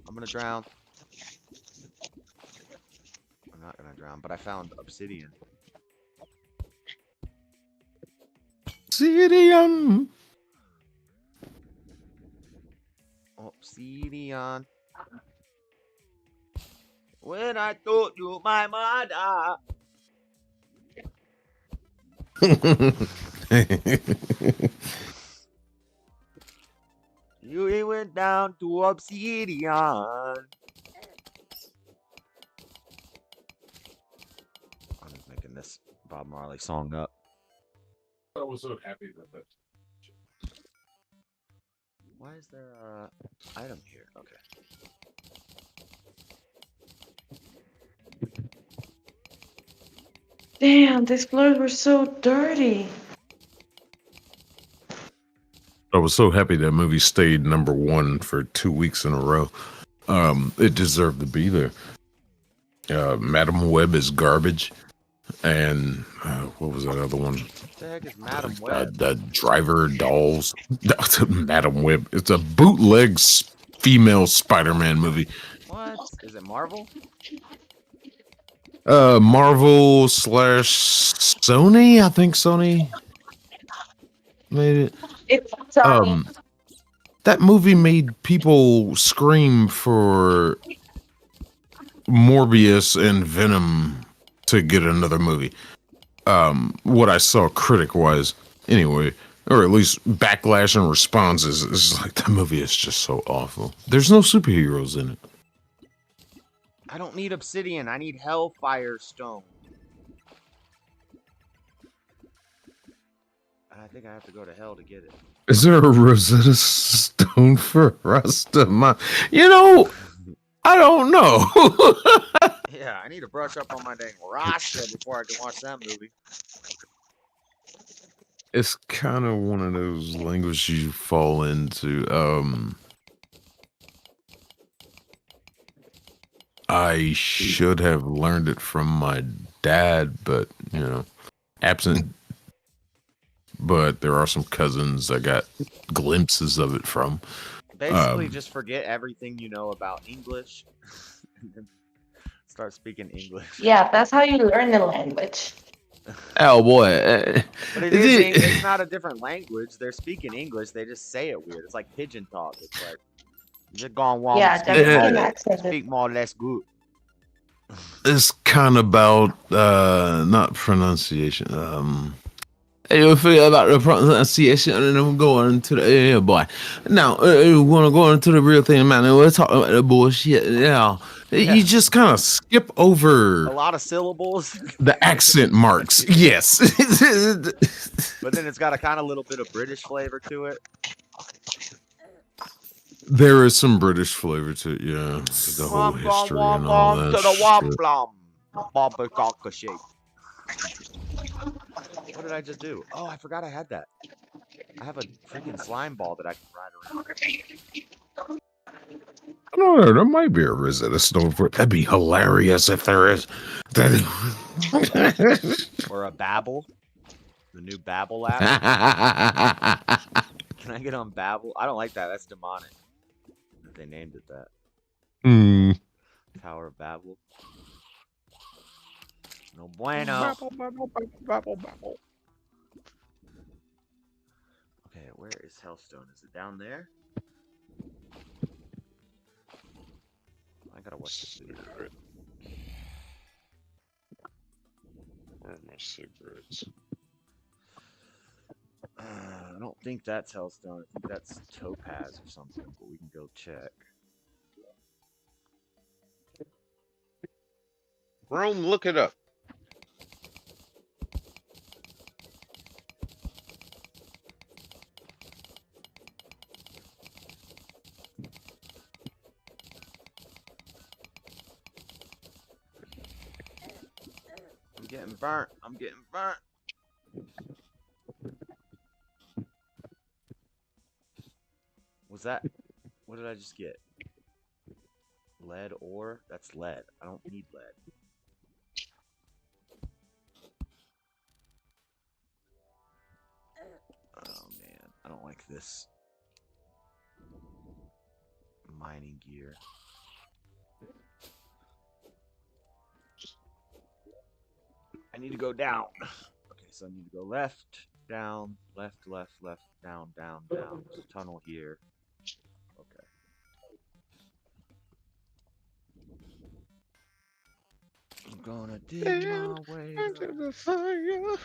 I'm gonna drown. I'm not gonna drown, but I found obsidian. Obsidian. Obsidian. When I told you my mother. You went down to obsidian. I'm just making this Bob Marley song up. I was so happy that. Why is there a item here? Okay. Damn, these floors were so dirty. I was so happy that movie stayed #1 for 2 weeks in a row. It deserved to be there. Madam Web is garbage, and what was that other one? What the heck is Madam Web? The Driver Dolls. Madam Web. It's a bootleg female Spider-Man movie. What? Is it Marvel? Marvel / Sony. I think Sony made it. It's Sony. That movie made people scream for Morbius and Venom to get another movie. What I saw critic-wise, anyway, or at least backlash and responses, is like, the movie is just so awful. There's no superheroes in it. I don't need obsidian. I need hellfire stone. I think I have to go to hell to get it. Is there a Rosetta Stone for us to mine? You know, I don't know. Yeah, I need to brush up on my dang Rasta before I can watch that movie. It's kind of one of those languages you fall into. I should have learned it from my dad, but, you know, absent. But there are some cousins I got glimpses of it from. Basically, just forget everything you know about English and then start speaking English. Yeah, that's how you learn the language. Oh boy! But it's not a different language. They're speaking English. They just say it weird. It's like pigeon talk. It's like you're going one. Yeah, definitely. Speak more or less good. It's kind of about not pronunciation. You forget about the pronunciation, and then we're going to the boy. Now we're gonna go into the real thing, man. And we're talking about the bullshit. Yeah. You just kind of skip over a lot of syllables. The accent marks. Yes. But then it's got a kind of little bit of British flavor to it. There is some British flavor to it, yeah. The whole history and all that. To the womblom. Bobby shape. What did I just do? Oh, I forgot I had that. I have a freaking slime ball that I can ride around. I don't know. There might be a Rosetta Stone for it. That'd be hilarious if there is. Or a Babbel. The new Babbel app. Can I get on Babbel? I don't like that. That's demonic. They named it that. Tower of Babel. No bueno. Babble. Okay, where is Hellstone? Is it down there? I gotta watch this video. Where are my cigarettes? I don't think that's hellstone. I think that's topaz or something, but we can go check. Rome, look it up. I'm getting burnt. I'm getting burnt. Was that? What did I just get? Lead ore? That's lead. I don't need lead. Oh man, I don't like this mining gear. I need to go down. Okay, so I need to go left, down, left, left, left, down, down, down. There's a tunnel here. Okay. I'm gonna dig my way into the fire.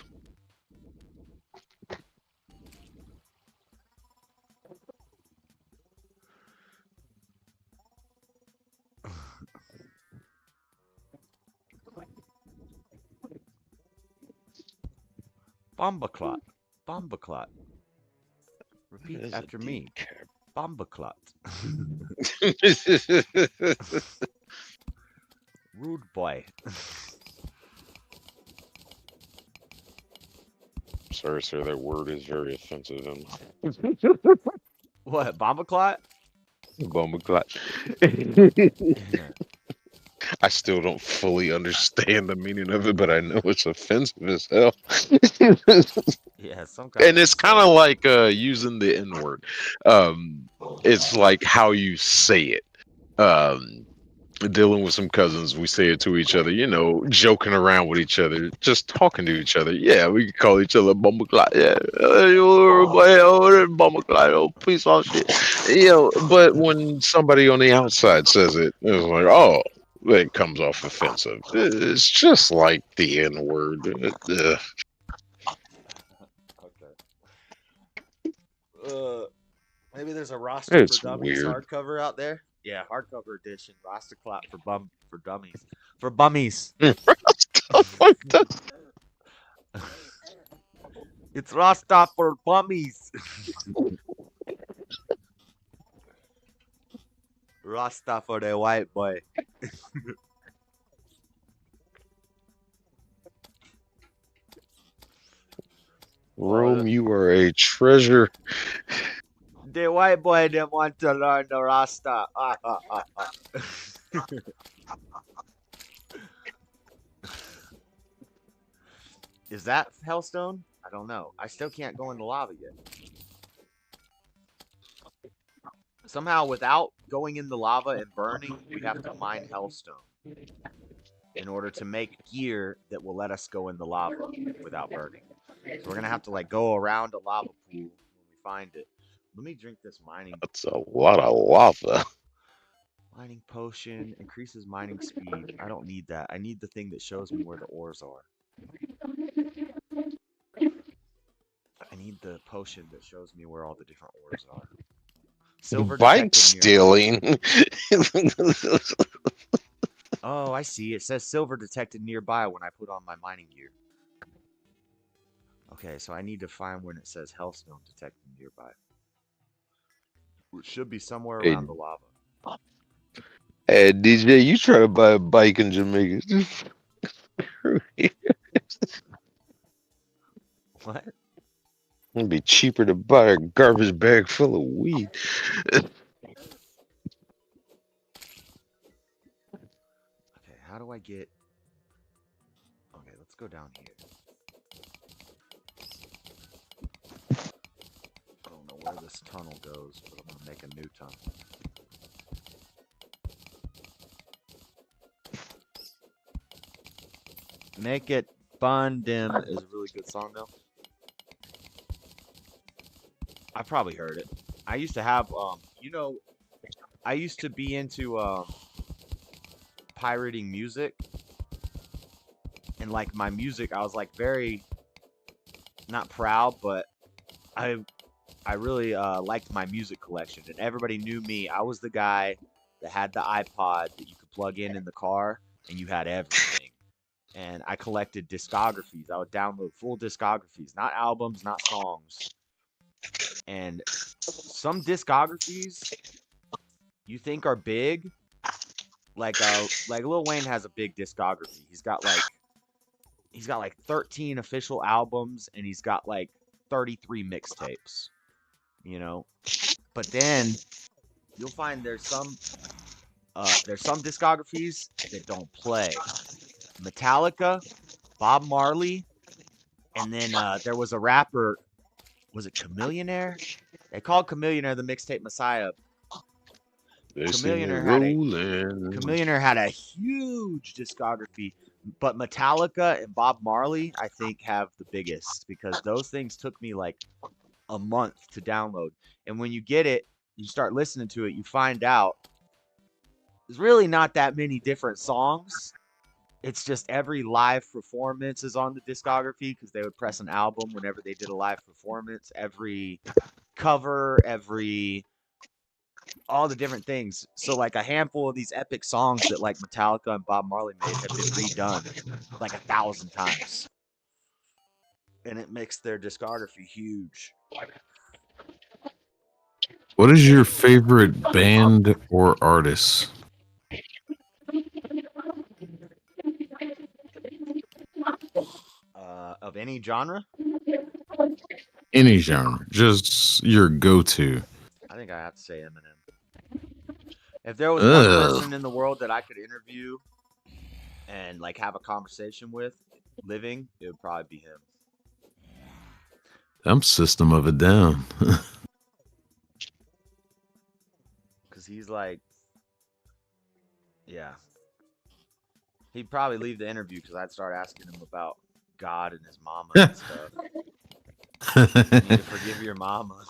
Bombaclot. Bombaclot. Repeat after me. Bombaclot. Rude boy. Sorry, sir, that word is very offensive. What? Bombaclot? Bombaclot. I still don't fully understand the meaning of it, but I know it's offensive as hell. Yeah, some kind And it's kind of like using the N word. It's like how you say it. Dealing with some cousins, we say it to each other, you know, joking around with each other, just talking to each other. Yeah, we can call each other bumbleclot. Yeah, bumbleclot, oh, piece of shit. You know, but when somebody on the outside says it, it's like, oh, it comes off offensive. It's just like the N word. Okay. Maybe there's a roster It's for dummies weird. hardcover out there. Yeah, hardcover edition, roster clot for dummies, for bummies. Stuff like that. It's roster for bummies. Rasta for the white boy. Rome, you are a treasure. The white boy didn't want to learn the Rasta. Is that hellstone? I don't know. I still can't go in the lava yet. Somehow, without going in the lava and burning, we have to mine hellstone in order to make gear that will let us go in the lava without burning. So we're gonna have to like go around a lava pool when we find it. Let me drink this mining. That's a lot of lava. Mining potion increases mining speed. I don't need that. I need the thing that shows me where the ores are. I need the potion that shows me where all the different ores are. Silver Bike detected nearby. stealing. Oh, I see. It says silver detected nearby when I put on my mining gear. Okay, so I need to find when it says hellstone detected nearby. Which should be somewhere around the lava. Hey, DJ, you try to buy a bike in Jamaica. What? It'd be cheaper to buy a garbage bag full of weed. Okay, how do I get... Okay, let's go down here. I don't know where this tunnel goes, but I'm gonna make a new tunnel. Make It Fun Dim is a really good song though. I probably heard it. I used to have you know, I used to be into pirating music, and like my music, I was like very not proud, but I really liked my music collection, and everybody knew me. I was the guy that had the iPod that you could plug in the car, and you had everything. And I collected discographies. I would download full discographies, not albums, not songs. And some discographies you think are big, like Lil Wayne has a big discography. He's got like 13 official albums, and he's got like 33 mixtapes, you know. But then you'll find there's some discographies that don't play. Metallica, Bob Marley, and then there was a rapper, was it Chameleonaire? They called Chameleonaire the mixtape messiah. Chameleonaire had a huge discography, but Metallica and Bob Marley, I think, have the biggest, because those things took me like a month to download. And when you get it, you start listening to it, you find out there's really not that many different songs. It's just every live performance is on the discography, because they would press an album whenever they did a live performance. Every cover, all the different things. So like a handful of these epic songs that like Metallica and Bob Marley made have been redone like 1,000 times. And it makes their discography huge. What is your favorite band or artist? Of any genre? Any genre, just your go-to. I think I have to say Eminem. If there was one person in the world that I could interview and like have a conversation with, living, it would probably be him. I'm System of a Down. Because he's like, yeah. He'd probably leave the interview because I'd start asking him about God and his mama and stuff. You need to forgive your mama.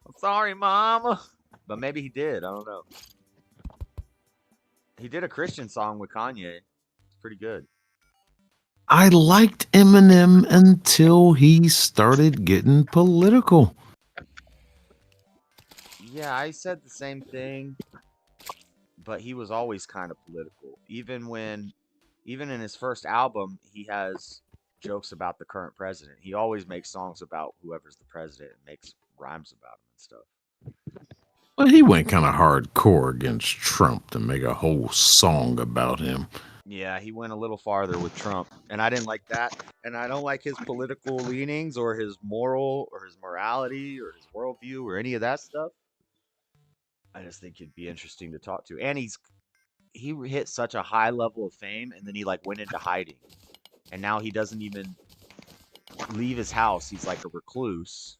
I'm sorry, mama. But maybe he did. I don't know. He did a Christian song with Kanye. It's pretty good. I liked Eminem until he started getting political. Yeah, I said the same thing. But he was always kind of political. Even in his first album, he has jokes about the current president. He always makes songs about whoever's the president and makes rhymes about him and stuff. Well, he went kind of hardcore against Trump to make a whole song about him. Yeah, he went a little farther with Trump, and I didn't like that. And I don't like his political leanings or his moral or his morality or his worldview or any of that stuff. I just think he'd be interesting to talk to. And he hit such a high level of fame, and then he like went into hiding. And now he doesn't even leave his house. He's like a recluse.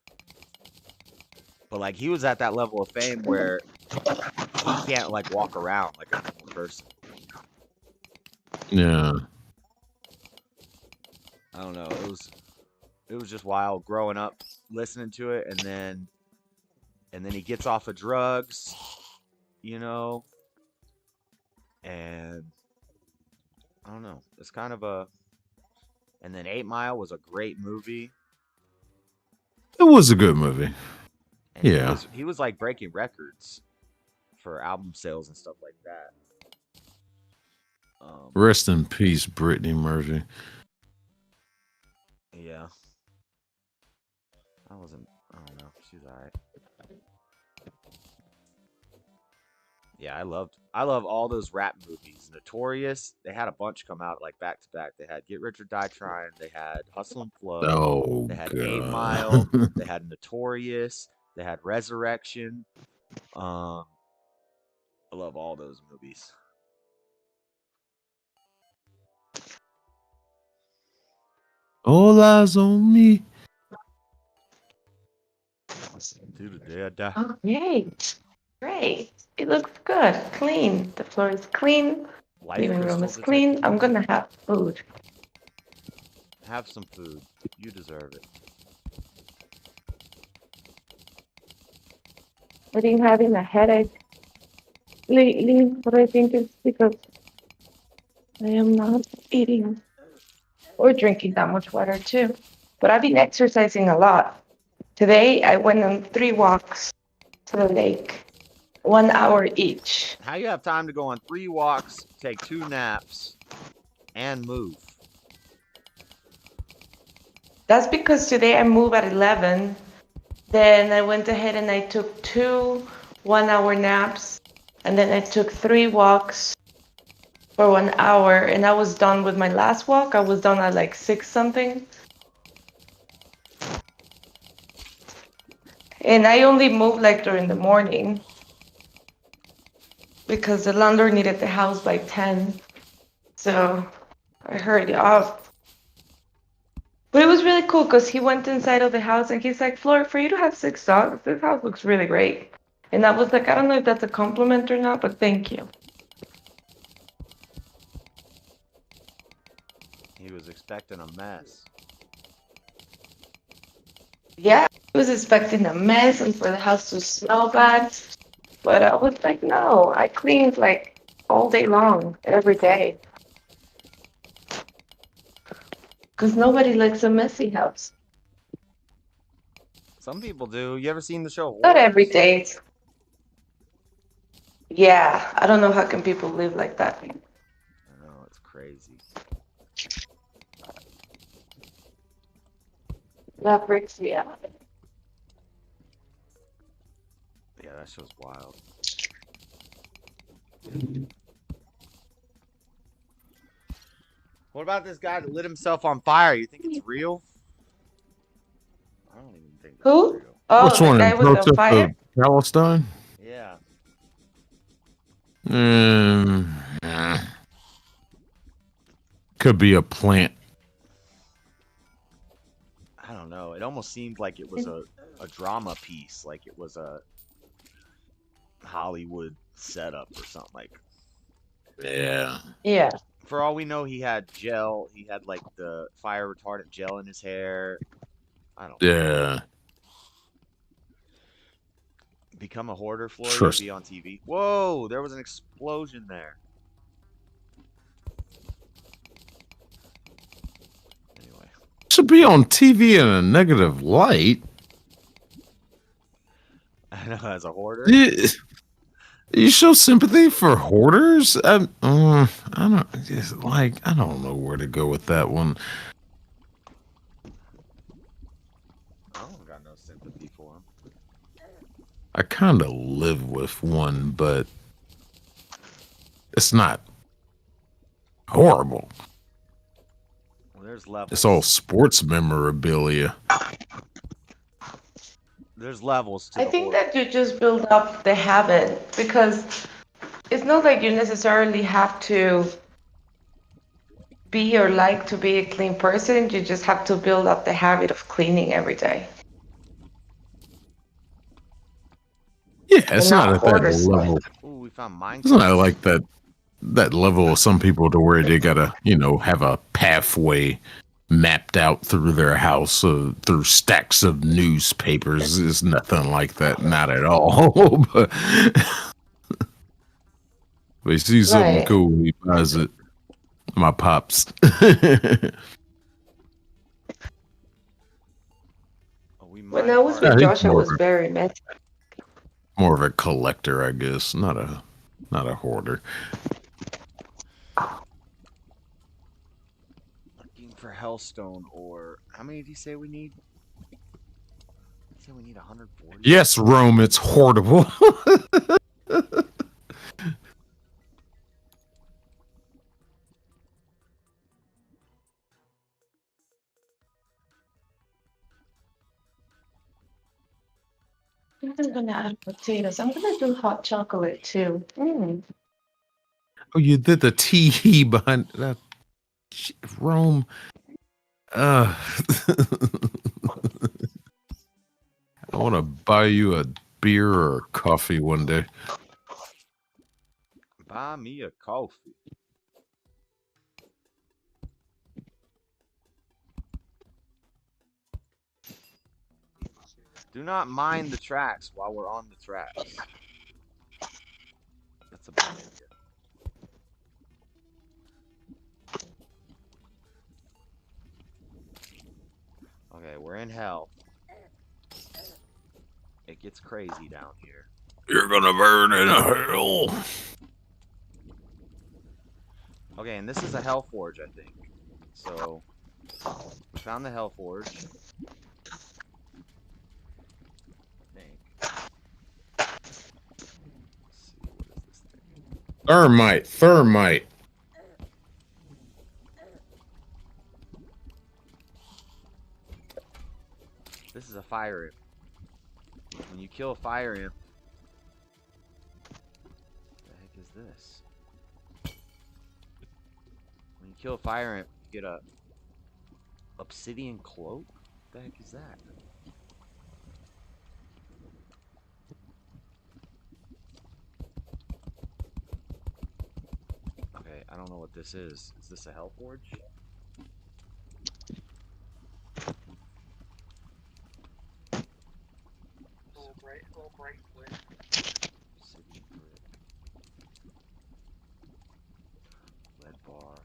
But like he was at that level of fame where he can't like walk around like a normal person. Yeah. I don't know. It was just wild growing up listening to it, and then he gets off of drugs, you know. And I don't know. It's kind of a. And then 8 Mile was a great movie. It was a good movie. And yeah. He was like breaking records for album sales and stuff like that. Rest in peace, Brittany Murphy. Yeah. I don't know. She's alright. Yeah, I love all those rap movies. Notorious, they had a bunch come out like back to back. They had Get Rich or Die Trying, they had Hustle and Flow, they had 8 Mile, they had Notorious, they had Resurrection. I love all those movies. All eyes on me. To the day I die. Oh, great. Great. It looks good. Clean. The floor is clean. Living room is clean. I'm going to have food. Have some food. You deserve it. I've been having a headache lately, but I think it's because I am not eating or drinking that much water too. But I've been exercising a lot. Today I went on 3 walks to the lake, 1 hour each. How you have time to go on 3 walks, take 2 naps, and move? That's because today I moved at 11. Then I went ahead and I took 2 1-hour naps. And then I took 3 walks for 1 hour. And I was done with my last walk. I was done at like 6 something. And I only moved like during the morning because the landlord needed the house by 10. So I hurried up. But it was really cool because he went inside of the house and he's like, Flor, for you to have 6 dogs, this house looks really great. And I was like, I don't know if that's a compliment or not, but thank you. He was expecting a mess. Yeah, I was expecting a mess and for the house to smell bad. But I was like, no, I cleaned like all day long, every day. Because nobody likes a messy house. Some people do. You ever seen the show Not every Hoarders? day. Yeah, I don't know how can people live like that. I know, it's crazy. That freaks me out. Yeah, that show's wild. What about this guy that lit himself on fire? You think it's real? I don't even think it's Who? real. Oh, Which the one? guy In with the protest fire? of Palestine? Yeah. Eh. Could be a plant. I don't know. It almost seemed like it was a drama piece, like it was a Hollywood setup or something. Like, Yeah. Yeah. for all we know, he had gel. He had like the fire retardant gel in his hair. I don't know. Yeah. Become a hoarder, Flory, Trust. be on TV. Whoa, there was an explosion there. Anyway. Should be on TV in a negative light. I know, as a hoarder. You show sympathy for hoarders? I don't just like. I don't know where to go with that one. I don't got no sympathy for him. I kind of live with one, but it's not horrible. Well, there's levels. It's all sports memorabilia. There's levels to I the think hoard. that you just build up the habit because it's not like you necessarily have to be or like to be a clean person. You just have to build up the habit of cleaning every day. Yeah, it's And not not at that hoarder level. stuff. Ooh, we found It's not Minecraft. like that level of some people to where they gotta, have a pathway mapped out through their house through stacks of newspapers. It's nothing like that, not at all. but he sees something Right. cool, he buys it. My pops. Oh, we When mined I was part of with He's Josh, I was very messy. more of a collector, I guess, not a hoarder. looking for Hellstone ore. How many do you say we need? You say we need 140? Yes, Rome, it's hoardable. I think I'm gonna add potatoes. I'm gonna do hot chocolate too. Oh, you did the tea behind that. Rome. I want to buy you a beer or a coffee one day. Buy me a coffee. Do not mind the tracks while we're on the tracks. That's a bad idea. We're in hell. It gets crazy down here. You're gonna burn in hell. Okay, and this is a hell forge, I think. So, found the hell forge. I think. Let's see, what is this thing? Thermite. This is a fire imp. When you kill a fire imp, what the heck is this? When you kill a fire imp, you get a obsidian cloak? What the heck is that? Okay, I don't know what this is. Is this a hell forge? Obsidian brick. Lead bar.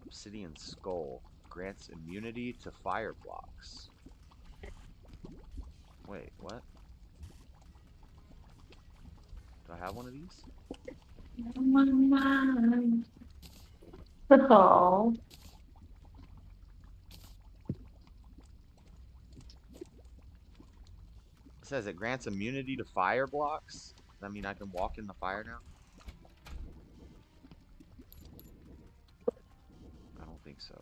Obsidian skull. Grants immunity to fire blocks. Wait, what? Do I have one of these? Oh. It says it grants immunity to fire blocks. Does that mean I can walk in the fire now? I don't think so.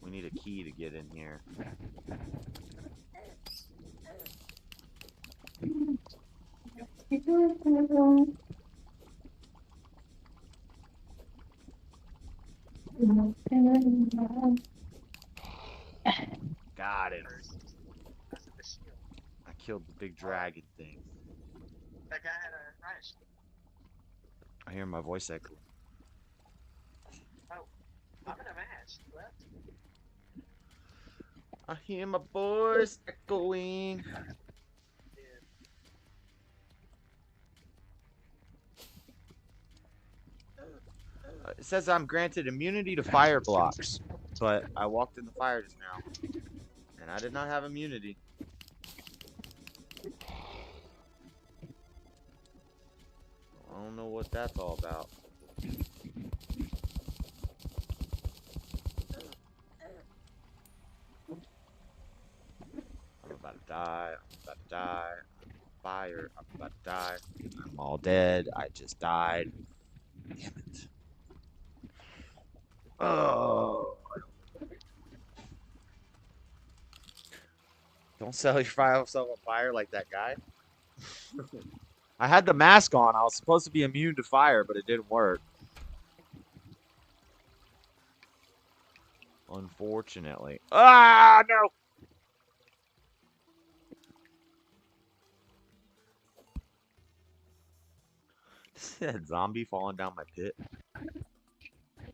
We need a key to get in here. Got him. I killed the big dragon thing. That guy had a nice. I hear my voice echo. Oh, I'm in a match. What? I hear my voice echoing. It says I'm granted immunity to fire blocks, but I walked in the fire just now, and I did not have immunity. I don't know what that's all about. I'm about to die. I'm about to die. I'm on fire. I'm about to die. I'm all dead. I just died. Damn it. Oh. Don't sell yourself on fire like that guy. I had the mask on. I was supposed to be immune to fire, but it didn't work. Unfortunately. Ah, no! Said zombie falling down my pit.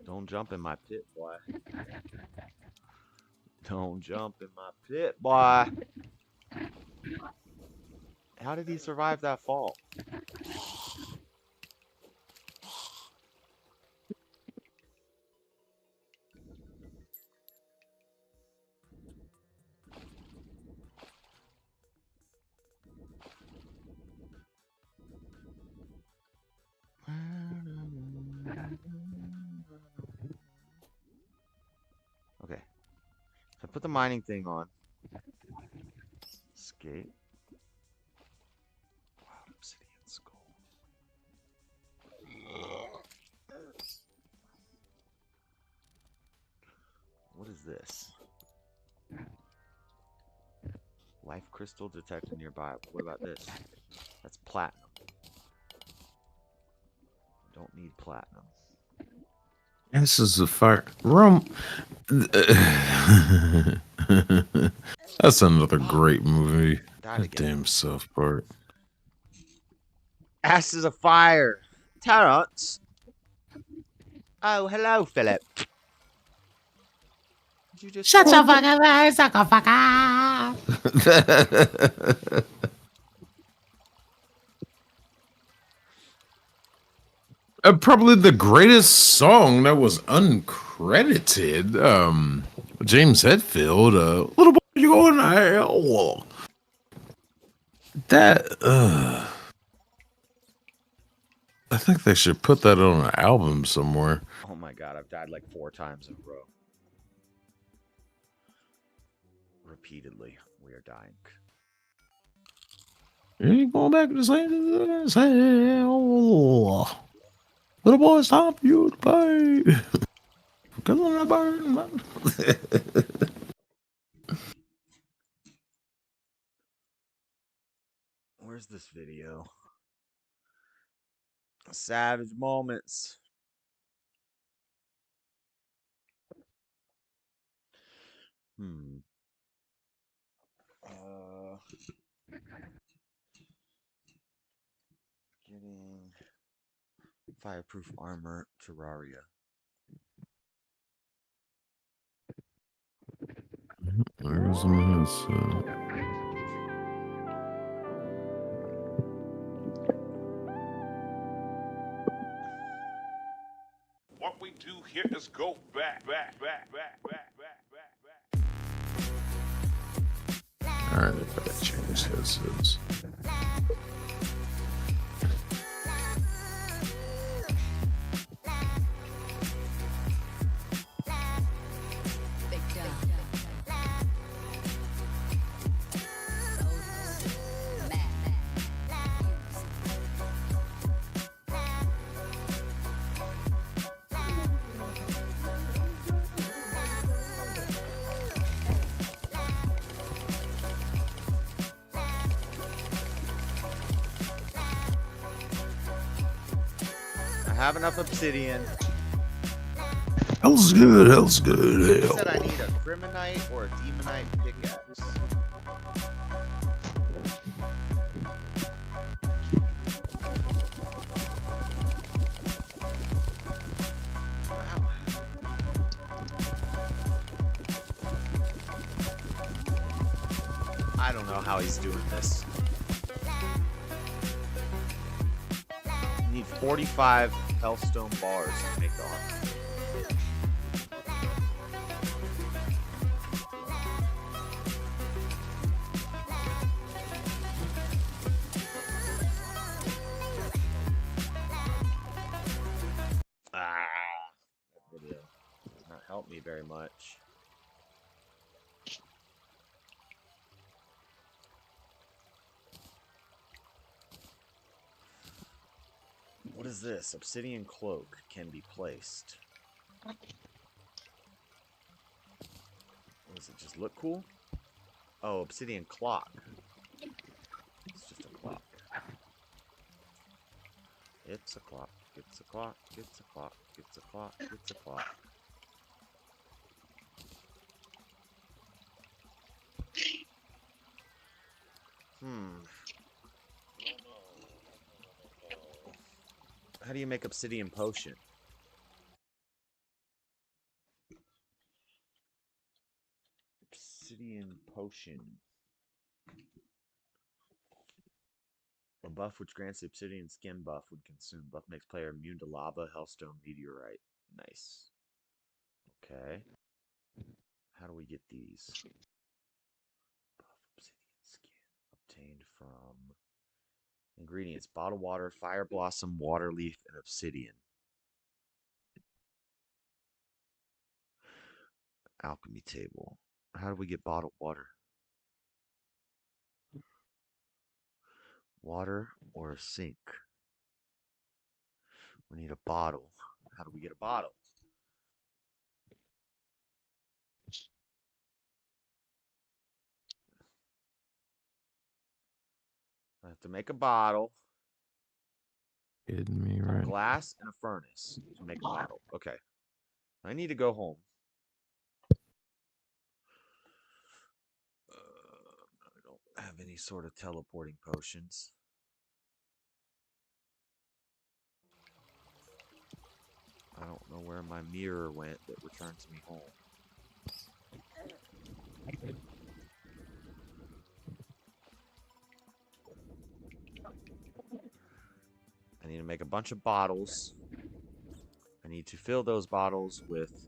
Don't jump in my pit, boy. Don't jump in my pit, boy. How did he survive that fall? Okay. So I put the mining thing on. Escape. Wow, obsidian skull. What is this? Life crystal detected nearby. What about this? That's platinum. Don't need platinum. This is a fire. Rum. That's another great movie. Died That again. damn South Park. Asses of fire. Terrence. Oh, hello, Philip. Did you just Shut your fucking mouth, sucker fucker. Probably the greatest song that was uncredited. James Hetfield, "Little Boy, You Going to Hell." That, I think they should put that on an album somewhere. Oh my god, I've died like 4 times in a row. Repeatedly, we are dying. You ain't going back to the same hell. Little boy, it's time for you to pay. Come on, burn. Where's this video? Savage moments. Getting fireproof armor Terraria. Where's my What we do here is go back. Alright, I gotta change this. I have enough obsidian. Hell's good. You said I need a criminite or a demonite pickaxe. I don't know how he's doing this. You need 45 hellstone bars to make the armor. That video does not help me very much. What is this? Obsidian cloak can be placed. What does it just look cool? Oh, obsidian clock. It's just a clock. It's a clock. It's a clock. It's a clock. It's a clock. It's a clock. How do you make obsidian potion? Obsidian potion. A buff which grants the obsidian skin buff when consumed. Buff makes player immune to lava, hellstone, meteorite. Nice. Okay. How do we get these? Buff obsidian skin. Obtained from ingredients. Bottled water, fire blossom, water leaf, and obsidian. Alchemy table. How do we get bottled water? Water or a sink? We need a bottle. How do we get a bottle? I have to make a bottle. Kidding me, right? Glass and a furnace to make a bottle. Okay. I need to go home. I don't have any sort of teleporting potions. I don't know where my mirror went that returns me home. I need to make a bunch of bottles. I need to fill those bottles with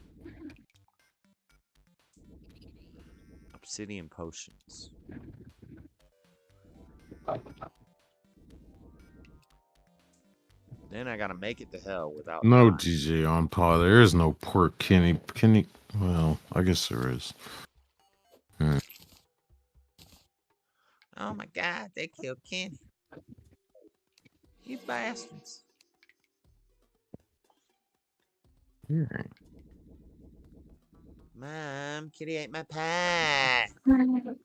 obsidian potions. Then I gotta make it to hell without No dying. DJ on par. There is no pork Kenny. Kenny. Well, I guess there is. Oh my god, they killed Kenny. You bastards. Yeah. Mom, Kitty ate my pie. Mom,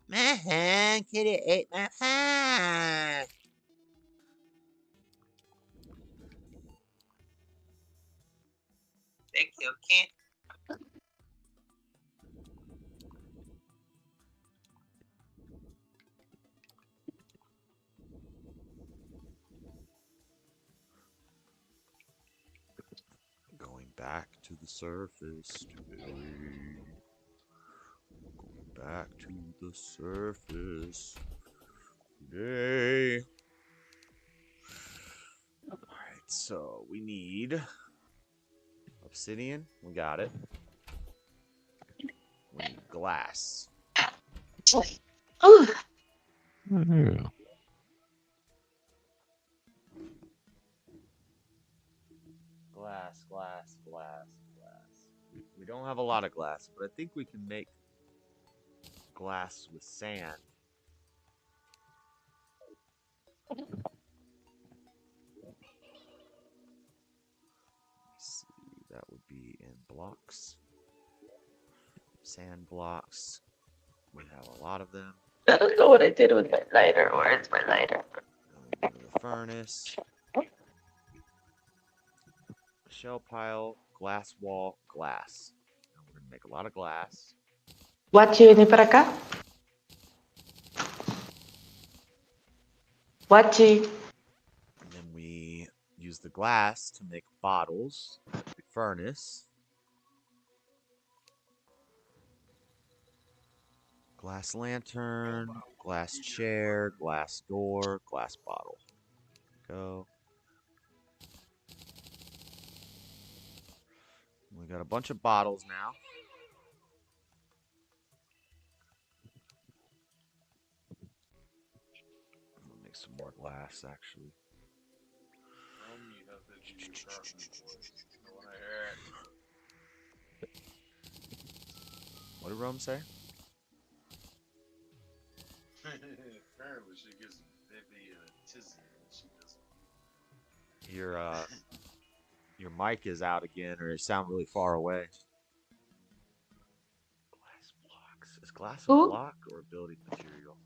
Kitty ate my pie. They killed Kenny. Going back to the surface today. Going back to the surface today. Alright, so we need obsidian. We got it. We need glass. Oh, Yeah. Glass, glass, glass, glass. We don't have a lot of glass, but I think we can make glass with sand. Let's see, that would be in blocks. Sand blocks. We have a lot of them. I don't know what I did with my lighter. Where's my lighter? Then we go to the furnace. Shell pile, glass wall, glass. Now we're gonna make a lot of glass. Guachi, vení para acá. Guachi. And then we use the glass to make bottles. Furnace. Glass lantern, glass chair, glass door, glass bottle. Go. We got a bunch of bottles now. We'll make some more glass, actually. What did Rome say? Apparently she gets Vivi and a tizzy and she doesn't. Your mic is out again, or you sound really far away. Glass blocks. Is glass a Who? block or a building material?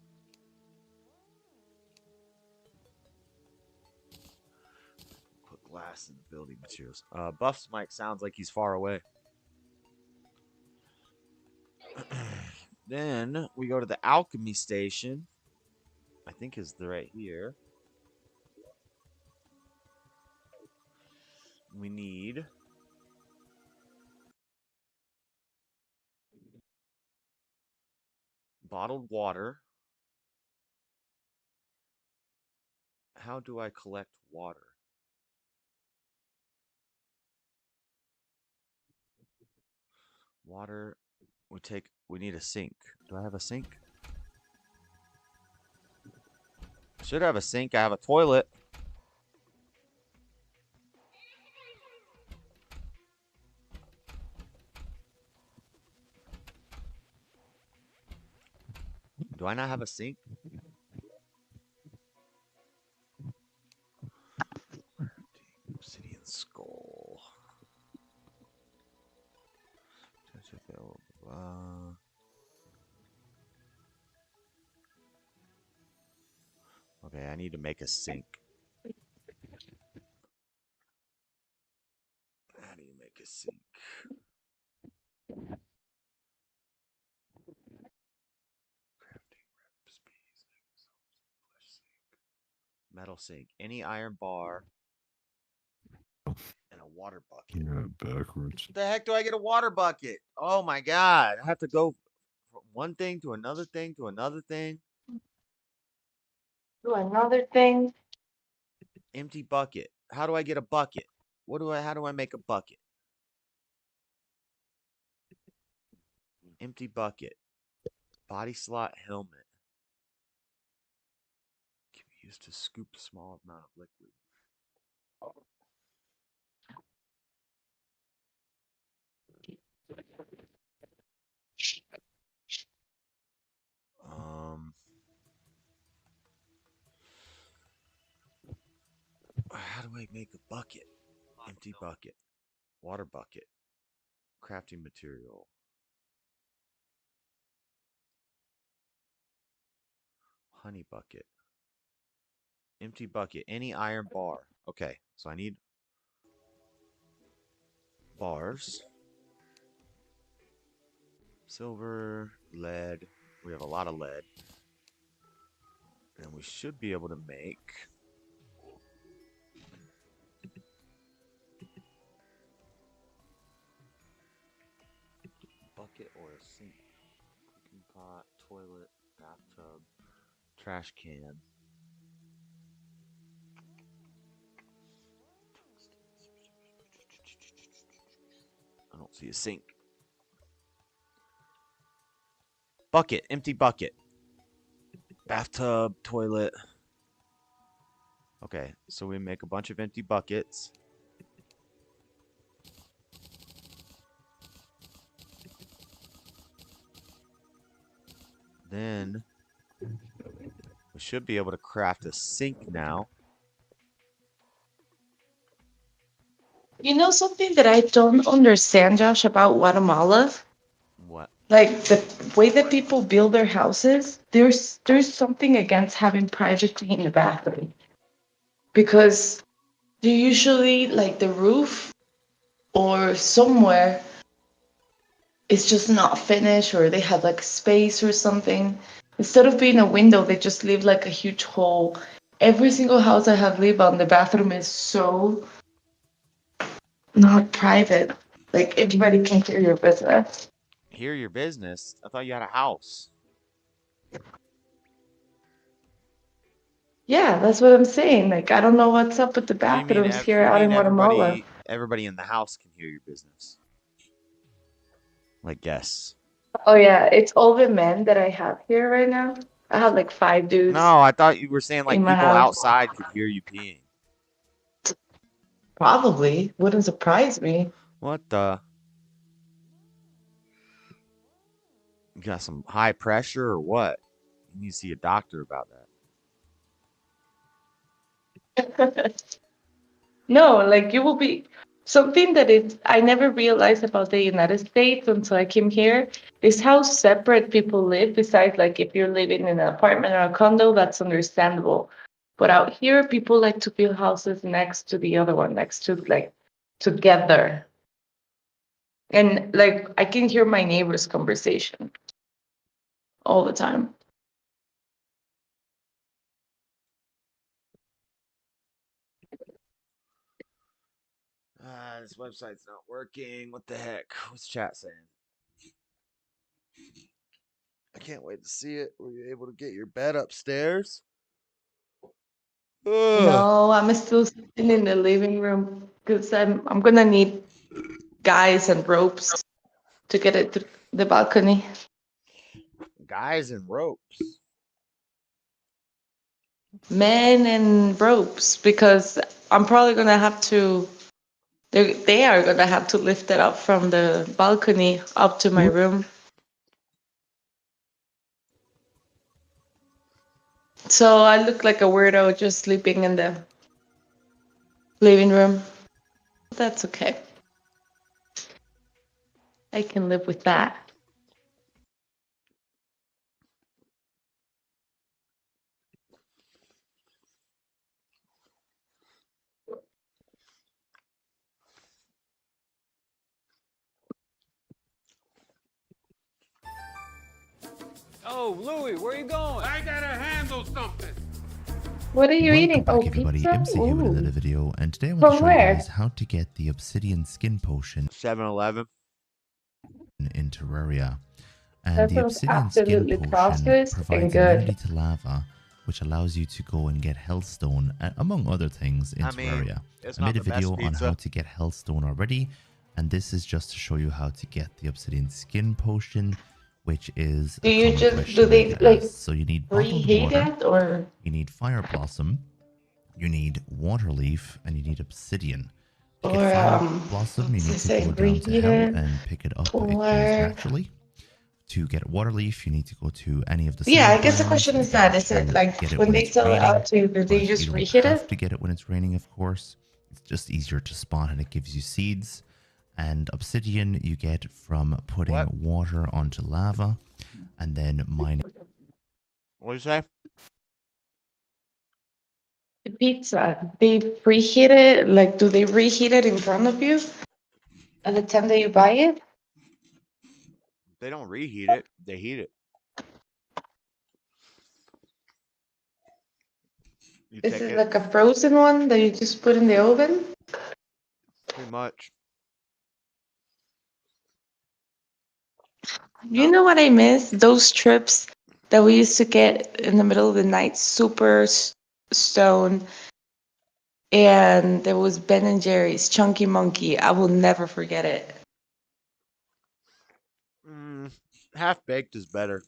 Put glass in the building materials. Buff's mic sounds like he's far away. Then we go to the alchemy station. I think is right here. We need bottled water. How do I collect water? Water. We need a sink. Do I have a sink? I should have a sink. I have a toilet. Do I not have a sink? Obsidian skull. Okay, I need to make a sink. How do you make a sink? Crafting recipes. Metal sink. Any iron bar. And a water bucket. Yeah, backwards. What the heck do I get a water bucket? Oh my god. I have to go from one thing to another thing to another thing. Do another thing. Empty bucket. How do I get a bucket? How do I make a bucket? Empty bucket. Body slot helmet. Can be used to scoop a small amount of liquid. How do I make a bucket? Empty bucket. Water bucket. Crafting material. Honey bucket. Empty bucket. Any iron bar. Okay, so I need bars. Silver, lead. We have a lot of lead. And we should be able to make bucket or a sink. Cooking pot, toilet, bathtub, trash can. I don't see a sink. Bucket, empty bucket. Bathtub, toilet. Okay, so we make a bunch of empty buckets. Then we should be able to craft a sink now. You know something that I don't understand, Josh, about Guatemala? What? Like the way that people build their houses, there's something against having privacy in the bathroom. Because you usually like the roof or somewhere it's just not finished or they have like space or something. Instead of being a window, they just leave like a huge hole. Every single house I have lived on, the bathroom is so not private. Like everybody can hear your business. Hear your business? I thought you had a house. Yeah, that's what I'm saying. Like I don't know what's up with the bathrooms here out in Guatemala. Everybody in the house can hear your business. Like guests. Oh yeah, it's all the men that I have here right now. I have like 5 dudes. No, I thought you were saying like in my people house. outside could hear you peeing. Probably. Wouldn't surprise me. What the? You got some high pressure or what? You need to see a doctor about that. No, like you will be something that is I never realized about the United States until I came here is how separate people live. Besides, like if you're living in an apartment or a condo, that's understandable. But out here, people like to build houses next to the other one, next to like together. And like I can hear my neighbor's conversation all the time. This website's not working. What the heck? What's chat saying? I can't wait to see it. Were you able to get your bed upstairs? Ugh. No, I'm still sitting in the living room because I'm gonna need guys and ropes to get it to the balcony. Guys and ropes. Men and ropes because I'm probably gonna have to. They are gonna have to lift it up from the balcony up to my room. So I look like a weirdo just sleeping in the living room. That's okay. I can live with that. Oh, Louie, where are you going? I gotta handle something. What are you eating? Welcome Oh, back, everybody. pizza? MC here with another Ooh. video, and today I want From to show where? you guys how to get the obsidian skin potion 7-Eleven. in Terraria. And That the sounds obsidian skin absolutely potion processed and provides good. immunity to lava, which allows you to go and get Hellstone, among other things, in Terraria. I made a video on how to get Hellstone already, and this is just to show you how to get the Obsidian Skin Potion, which is Do you just do they like so you need bottled reheat water, it or you need Fire Blossom, you need Water Leaf, and you need Obsidian. To get Fire Blossom, you need to go down to Hell and pick it up. It grows naturally. To get Water Leaf, you need to go to any of the I guess the question is that is it like when they sell it out to you, do they just reheat You don't have it? to get it when it's raining, of course. It's just easier to spawn, and it gives you seeds. And Obsidian you get from putting water onto lava and then mining. What do you say? The pizza, they preheat it, like do they reheat it in front of you at the time that you buy it? They don't reheat it. They heat it. Is it like a frozen one that you just put in the oven? Pretty much. You know what I miss? Those trips that we used to get in the middle of the night, super stoned, and there was Ben and Jerry's Chunky Monkey. I will never forget it. Half baked is better.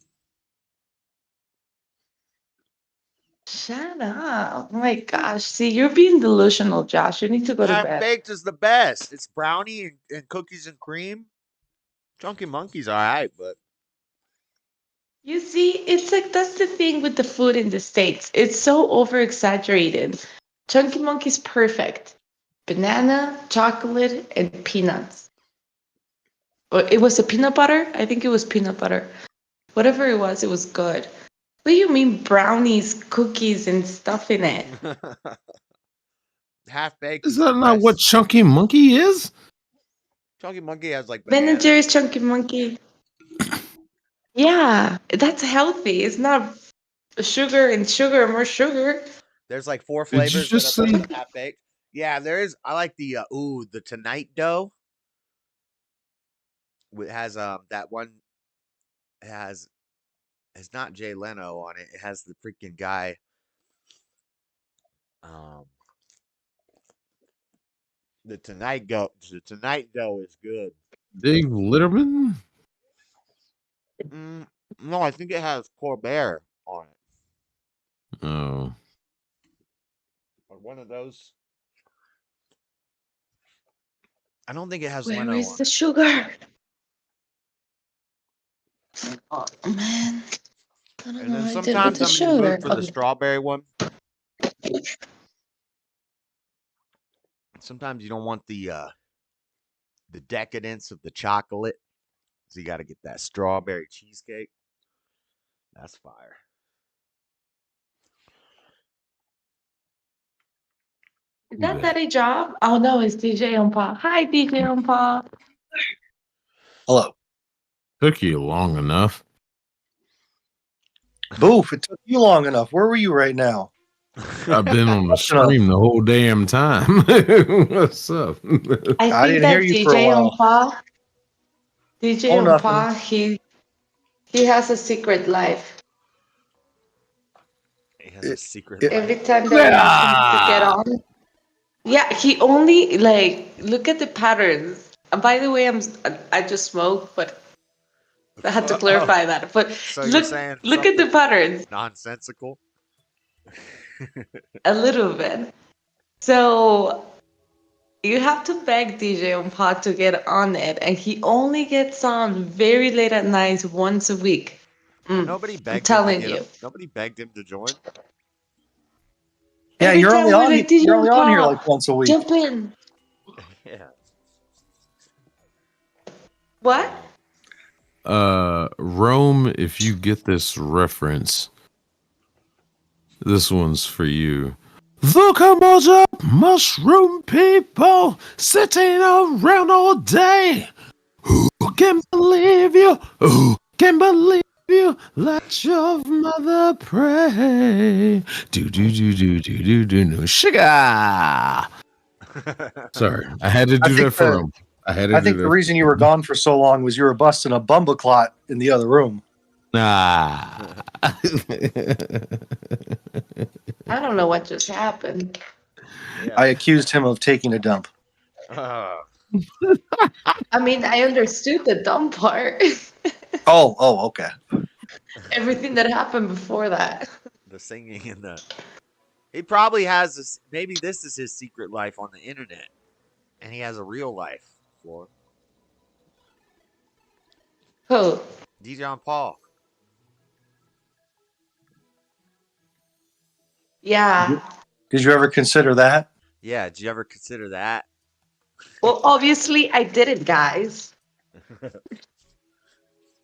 Shut up. Oh my gosh. See, you're being delusional, Josh. You need to go to Half bed. baked is the best. It's brownie and cookies and cream. Chunky Monkey's all right, but You see, it's like that's the thing with the food in the States. It's so over exaggerated. Chunky Monkey's perfect. Banana, chocolate, and peanuts. Or it was a peanut butter? I think it was peanut butter. Whatever it was good. What do you mean brownies, cookies, and stuff in it? half baked Is that not what Chunky Monkey is? Chunky Monkey has like Ben banana. and Jerry's Chunky Monkey. Yeah, that's healthy. It's not sugar and more sugar. There's like 4 Did you flavors just that are say- both half baked. Yeah, there is. I like the the Tonight dough. It has that one has it's not Jay Leno on it. It has the freaking guy. The Tonight dough is good. Dave Litterman? No, I think it has Colbert on it. Oh. Or one of those. I don't think it has Where Leno is on the it. sugar? Oh man. I don't And know then what I did with sometimes the I'm in the mood sugar. for the strawberry one. Sometimes you don't want the decadence of the chocolate. So you got to get that strawberry cheesecake. That's fire. Is that a job? Oh no, it's DJ on Paul. Hi, DJ on Paul. Hello. Took you long enough. Boof, it took you long enough. Where were you right now? I've been on the stream the whole damn time. What's up? I think didn't that hear you for a DJ on while. Paul. DJ Oh, on nothing. Paul, he has a secret life. He has a secret Every life. time that I ask him to get on. Yeah, he only look at the patterns. By the way, I just smoke, but I had to clarify that. But So you're saying look at the patterns. nonsensical? A little bit. So you have to beg DJ on Pod to get on it, and he only gets on very late at night once a week. Nobody begged I'm telling him to you. Nobody begged him to join. Yeah, Every you're time only we're on. like, DJ You're only on here Paul, like once a week. jump in. Yeah. What? Rome, if you get this reference, this one's for you. Look at bunch of mushroom people sitting around all day. Who can believe you? Who can believe you? Let your mother pray. Do no sugar. Sorry, I had to do that for Rome. I think the reason you were gone for so long was you were busting a bumbleclot in the other room. Ah. I don't know what just happened. Yeah. I accused him of taking a dump. I mean, I understood the dumb part. Oh, okay. Everything that happened before that. The singing and the. He probably has this. Maybe this is his secret life on the internet, and he has a real life. Floor. Who? DJ Paul. Yeah. Did you ever consider that? Yeah. Did you ever consider that? Well, obviously I didn't, guys.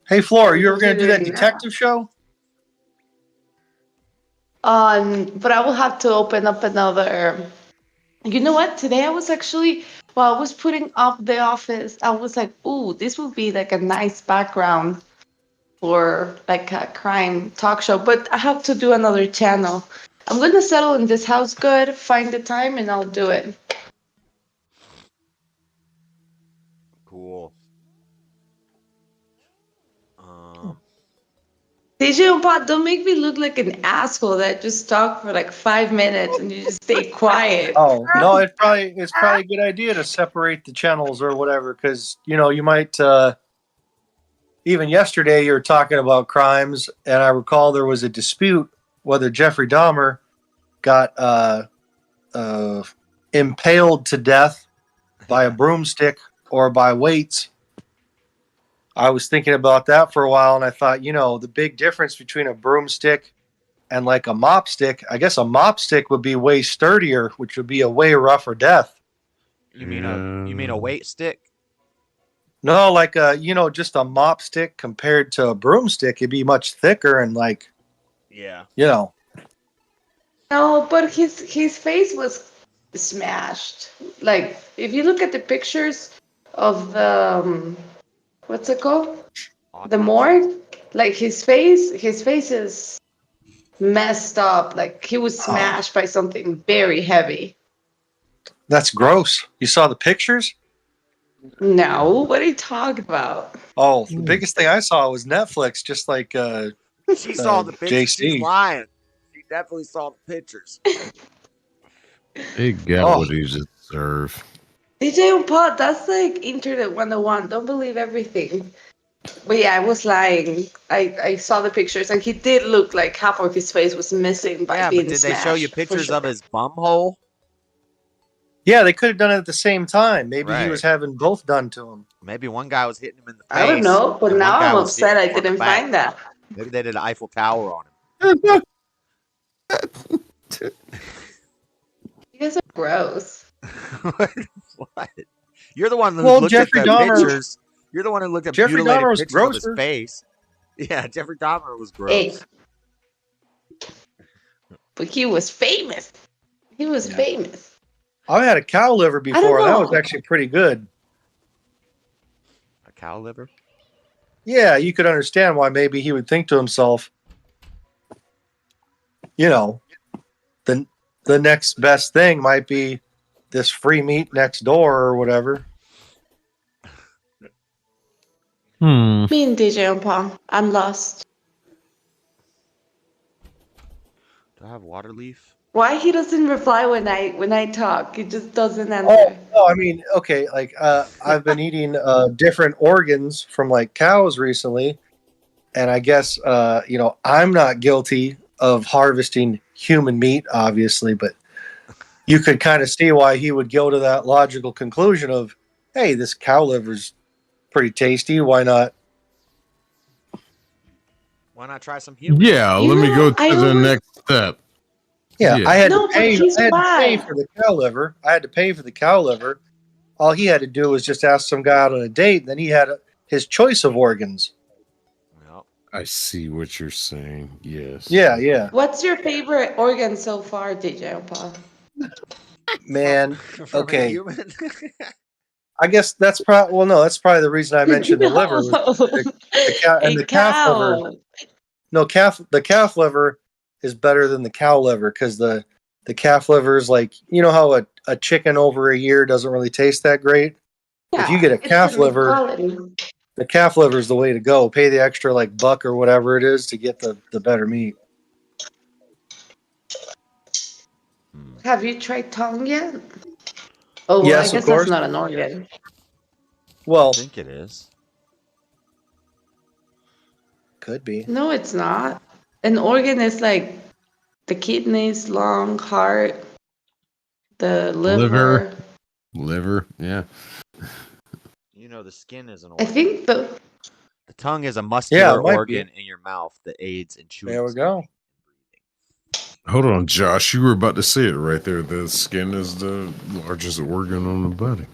Hey, Floor, are you ever going to do that Considering detective show? But I will have to open up another. You know what? Today I was actually, while I was putting up the office, I was like, ooh, this would be like a nice background for like a crime talk show. But I have to do another channel. I'm gonna settle in this house good, find the time, and I'll do it. Cool. DJ and Pot, don't make me look like an asshole that just talked for like 5 minutes and you just stay quiet. Oh no, it's probably a good idea to separate the channels or whatever, because you might. Even yesterday, you were talking about crimes, and I recall there was a dispute whether Jeffrey Dahmer got impaled to death by a broomstick or by weights. I was thinking about that for a while, and I thought, the big difference between a broomstick and like a mop stick, I guess a mop stick would be way sturdier, which would be a way rougher death. You mean a weight stick? No, like just a mop stick compared to a broomstick, it'd be much thicker and like, yeah, No, but his face was smashed. Like if you look at the pictures of the what's it called? The morgue. Like his face is messed up. Like he was smashed by something very heavy. That's gross. You saw the pictures? No, what are you talking about? Oh, the biggest thing I saw was Netflix, just like she saw the pictures. JC. She's lying. She definitely saw the pictures. He got what he deserved. DJ and Pot, that's like Internet 101. Don't believe everything. But yeah, I was lying. I saw the pictures, and he did look like half of his face was missing by being smashed. Did they show you pictures of his bum hole? Yeah, they could have done it at the same time. Maybe he was having both done to him. Maybe one guy was hitting him in the face. I don't know, but now I'm upset I didn't find that. Maybe they did an Eiffel Tower on him. You guys are gross. What? You're the one who looked Jeffrey at the Dahmer, pictures. You're the one who looked at Jeffrey mutilated Dahmer was pictures of his grosser. face. Yeah, Jeffrey Dahmer was gross. Hey. But he was famous. He was famous. I had a cow liver before, and that was actually pretty good. A cow liver? Yeah, you could understand why maybe he would think to himself, the next best thing might be this free meat next door or whatever. Me and DJ and Pong. I'm lost. Do I have water leaf? Why he doesn't reply when I talk? He just doesn't answer. Oh, I mean, okay, like I've been eating different organs from like cows recently, and I guess I'm not guilty of harvesting human meat, obviously, but you could kind of see why he would go to that logical conclusion of, hey, this cow liver's pretty tasty. Why not? Why not try some human? Yeah, let me go to the next step. Yeah, I had to pay. He's I had to pay fine. for the cow liver. I had to pay for the cow liver. All he had to do was just ask some guy out on a date. And then he had his choice of organs. I see what you're saying. Yes. Yeah. What's your favorite organ so far, DJ and Pong? Man, okay. Human? I guess that's probably that's probably the reason I mentioned the liver. Was the calf liver. No, the calf liver is better than the cow liver because the calf liver is like, how a chicken over a year doesn't really taste that great. Yeah, if you get a calf liver, The calf liver is the way to go. Pay the extra like buck or whatever it is to get the better meat. Have you tried tongue yet? Oh, well, Yes, I of guess that's course. not an organ. Well, I think it is. Could be. No, it's not. An organ is like the kidneys, lung, heart, the liver. Liver, yeah. You know, the skin is an I organ. think the The tongue is a muscular might be. organ in your mouth that aids in chewing. There we go. Hold on, Josh. You were about to say it right there. The skin is the largest organ on the body.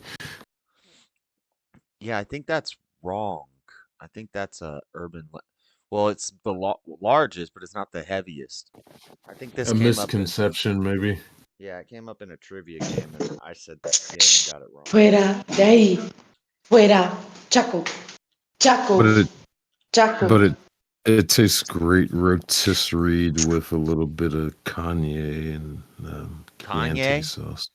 Yeah, I think that's wrong. I think that's a urban. Well, it's the largest, but it's not the heaviest. I think this A came misconception, maybe. Yeah, it came up in a trivia game, and I said skin and got it wrong. fuera de ahí, fuera, Chaco, Chaco, Chaco. But it tastes great rotisserie with a little bit of Kanye and Chianti sauce.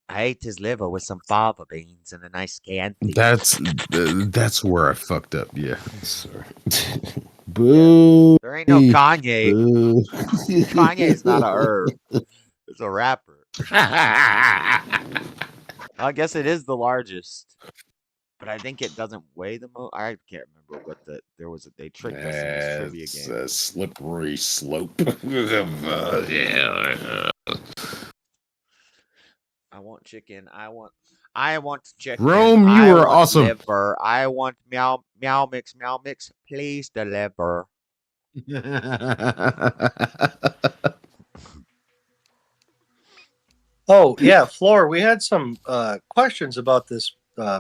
I ate his liver with some fava beans and a nice Chianti. That's where I fucked up. Yeah, sorry. Boo. There ain't no Kanye. Boo. Kanye is not a herb. It's a rapper. I guess it is the largest, but I think it doesn't weigh the most. I can't remember what they tricked us in this trivia It's game. a slippery slope. Yeah. I want chicken. I want chicken. Rome, you I were want awesome. Liver. I want meow mix. Please deliver. Oh yeah, Floor. We had some questions about this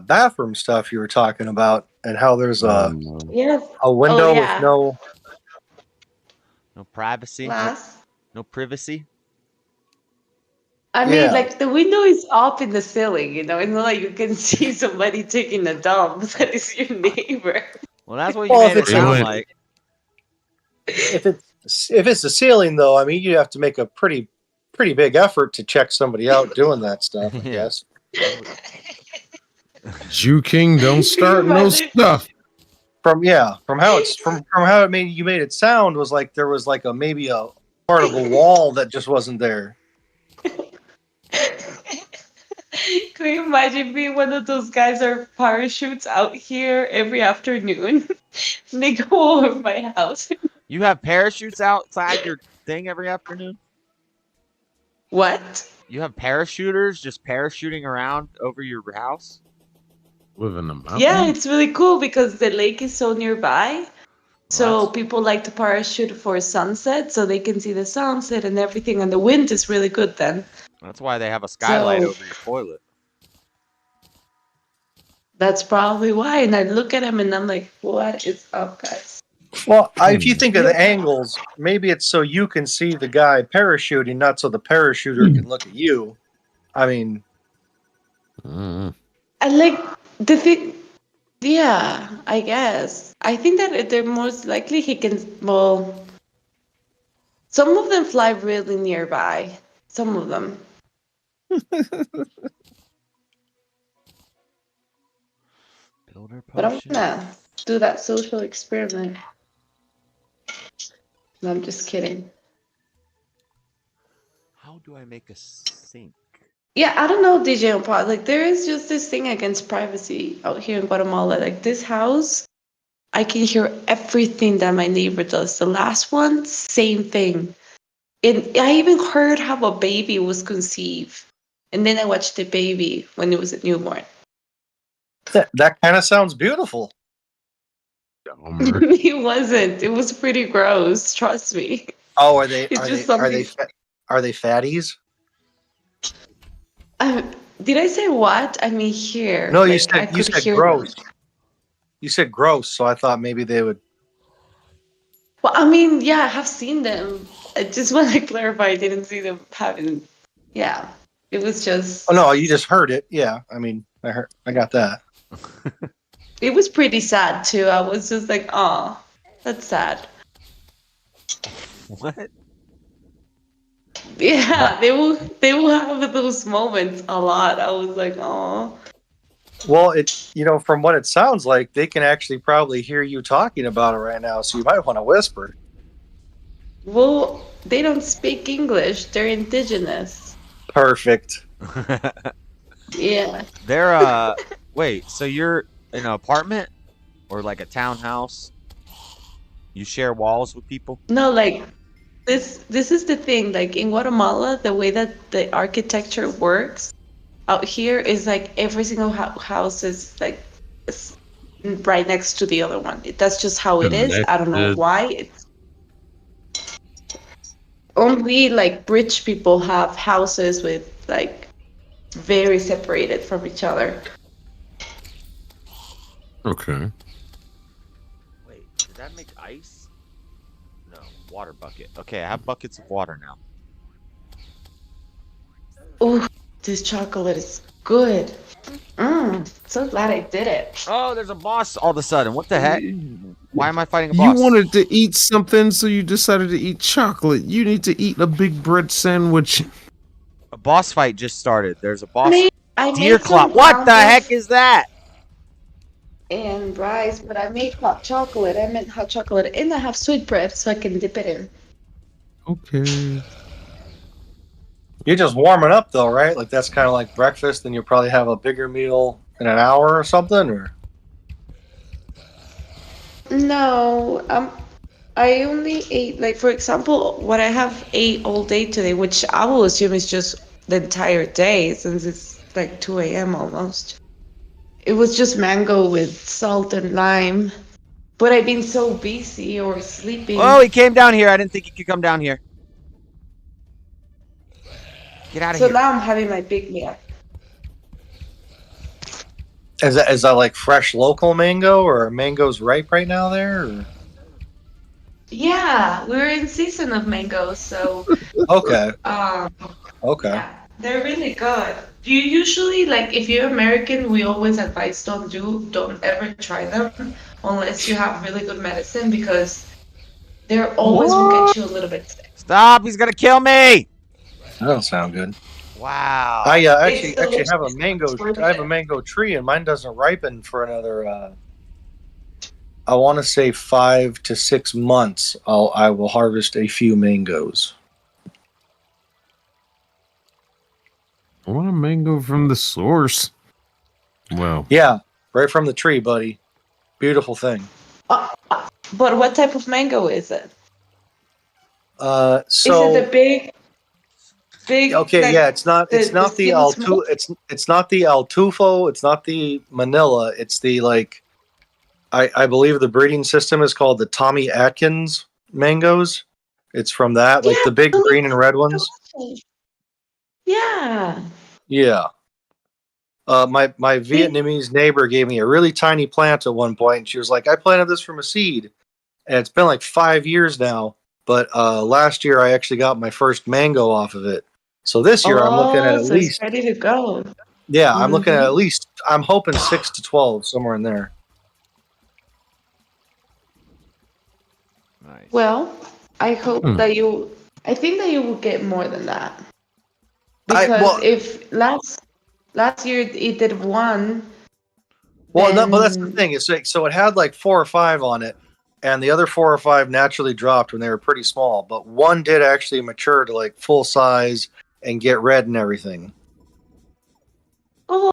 bathroom stuff you were talking about, and how there's a window with no privacy. Glass. No privacy. I mean, like the window is up in the ceiling, you know. It's not like you can see somebody taking a dump. That is your neighbor. Well, that's what you made it sound like. If it's the ceiling, though, I mean, you have to make a pretty big effort to check somebody out doing that stuff. I guess. Jew King, don't start no stuff. From how it made you made it sound was like there was like maybe a part of a wall that just wasn't there. Can you imagine being one of those guys that are parachutes out here every afternoon? They go over my house. You have parachutes outside your thing every afternoon? What? You have parachuters just parachuting around over your house? Living the mountain? Yeah, it's really cool because the lake is so nearby. So people like to parachute for sunset so they can see the sunset and everything. And the wind is really good then. That's why they have a skylight So- over your toilet. That's probably why. And I look at him and I'm like, what is up, guys? Well, if you think of the angles, maybe it's so you can see the guy parachuting, not so the parachuter can look at you. I mean, I like the thing. Yeah, I guess. I think that they're most likely he can. Well, some of them fly really nearby. Some of them. But I'm gonna do that social experiment. No, I'm just kidding. How do I make a sink? Yeah, I don't know, DJ and Pod. Like, there is just this thing against privacy out here in Guatemala. Like, this house, I can hear everything that my neighbor does. The last one, same thing. And I even heard how a baby was conceived. And then I watched the baby when it was a newborn. that kind of sounds beautiful. It wasn't. It was pretty gross. Trust me. Oh, are they It's just are they fatties? Did I say what? I mean, here. No, you Like, I said you could said hear gross. You said gross, so I thought maybe they would. Well, I mean, yeah, I have seen them. I just want to clarify, I didn't see them having. Yeah, it was just. Oh no, you just heard it. Yeah, I mean, I got that. It was pretty sad too. I was just like, oh, that's sad. What? Yeah, they will have those moments a lot. I was like, oh. Well, from what it sounds like, they can actually probably hear you talking about it right now, so you might want to whisper. Well, they don't speak English. They're indigenous. Perfect. Yeah. They're wait, so you're in an apartment or like a townhouse? You share walls with people? No, like this is the thing. Like in Guatemala, the way that the architecture works out here is like every single house is like right next to the other one. That's just how it is. I don't know why. It's only like rich people have houses with like very separated from each other. Okay. Wait, did that make ice? No, water bucket. Okay, I have buckets of water now. Ooh, this chocolate is good. So glad I did it. Oh, there's a boss all of a sudden. What the heck? Why am I fighting a boss? You wanted to eat something, so you decided to eat chocolate. You need to eat a big bread sandwich. A boss fight just started. There's a boss. I Deer made claw. some What the heck is that? And rice, but I made hot chocolate. I made hot chocolate, and I have sweet bread, so I can dip it in. Okay. You're just warming up, though, right? Like that's kind of like breakfast, and you'll probably have a bigger meal in an hour or something, or. No, I only ate, like, for example, what I have ate all day today, which I will assume is just the entire day since it's like 2 a.m. almost. It was just mango with salt and lime. But I've been so busy or sleeping. Oh, he came down here. I didn't think he could come down here. Get out of here. So now I'm having my big meal. Is that like fresh local mango, or mangoes ripe right now there? Or? Yeah, we're in season of mangoes, so Okay. Okay. Yeah, they're really good. You usually, like, if you're American, we always advise don't ever try them unless you have really good medicine, because they're always will get you a little bit sick. Stop! He's gonna kill me. That don't sound good. Wow. I actually have a mango. I have a mango tree, and mine doesn't ripen for another. I want to say 5 to 6 months. I will harvest a few mangoes. I want a mango from the source. Well. Yeah, right from the tree, buddy. Beautiful thing. But what type of mango is it? So is it the big? Okay, like, yeah, it's not the Altufo. It's not the Altufo. It's not the Manila. It's the like. I believe the breeding system is called the Tommy Atkins mangoes. It's from that, like the big green and red ones. Yeah. Yeah. My Vietnamese neighbor gave me a really tiny plant at one point, and she was like, "I planted this from a seed," and it's been like 5 years now. But last year, I actually got my first mango off of it. So this year, I'm looking at so least. It's ready to go. Yeah, I'm looking at least. I'm hoping 6 to 12, somewhere in there. Nice. Well, I hope that you. I think that you will get more than that. Because if last year it did one. Well, no, but that's the thing. It's like, so it had like 4 or 5 on it, and the other 4 or 5 naturally dropped when they were pretty small. But one did actually mature to like full size and get red and everything. Oh.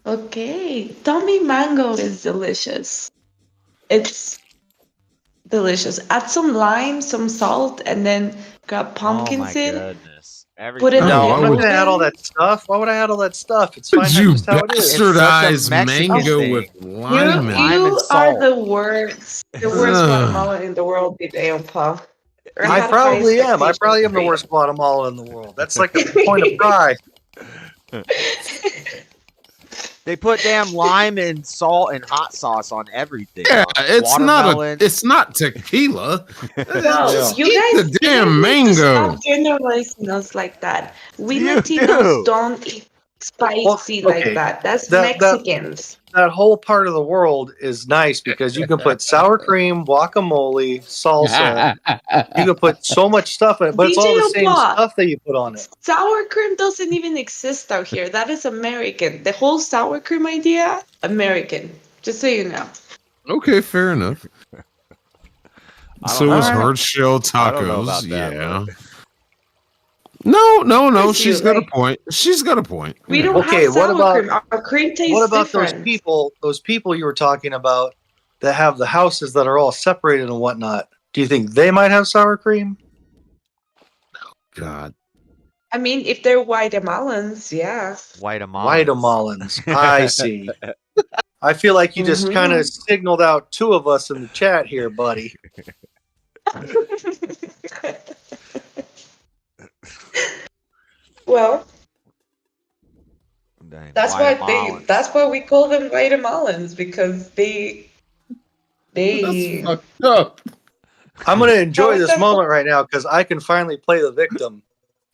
Okay, Tommy mango is delicious. It's delicious. Add some lime, some salt, and then grab pumpkins in. Oh my goodness! Put it No, why would I add all that stuff? Why would I add all that stuff? It's fine. You That's how it is. bastardized mango with lime. You are the worst. The worst Guatemalan in the world, Pal. I probably am. I probably am the worst Guatemalan in the world. That's like a point of pride. They put damn lime and salt and hot sauce on everything. Yeah, it's not tequila. No, you guys, the damn mango. Stop generalizing us like that. We Latinos don't eat spicy like that. That's Mexicans. that whole part of the world is nice because you can put sour cream, guacamole, salsa. You can put so much stuff in it, but it's all the same stuff that you put on it. Sour cream doesn't even exist out here. That is American. The whole sour cream idea, American. Just so you know. Okay, fair enough. So is hard shell tacos. Yeah. No. She's got a point. She's got a point. We don't have sour cream. Our cream tastes what about different. those people you were talking about that have the houses that are all separated and whatnot? Do you think they might have sour cream? God. I mean, if they're Guatemalans, yeah. Guatemalans. I see. I feel like you just kind of signaled out two of us in the chat here, buddy. Well, Dang, that's why we call them Guatemalans, because they That's fucked up. I'm gonna enjoy this moment right now because I can finally play the victim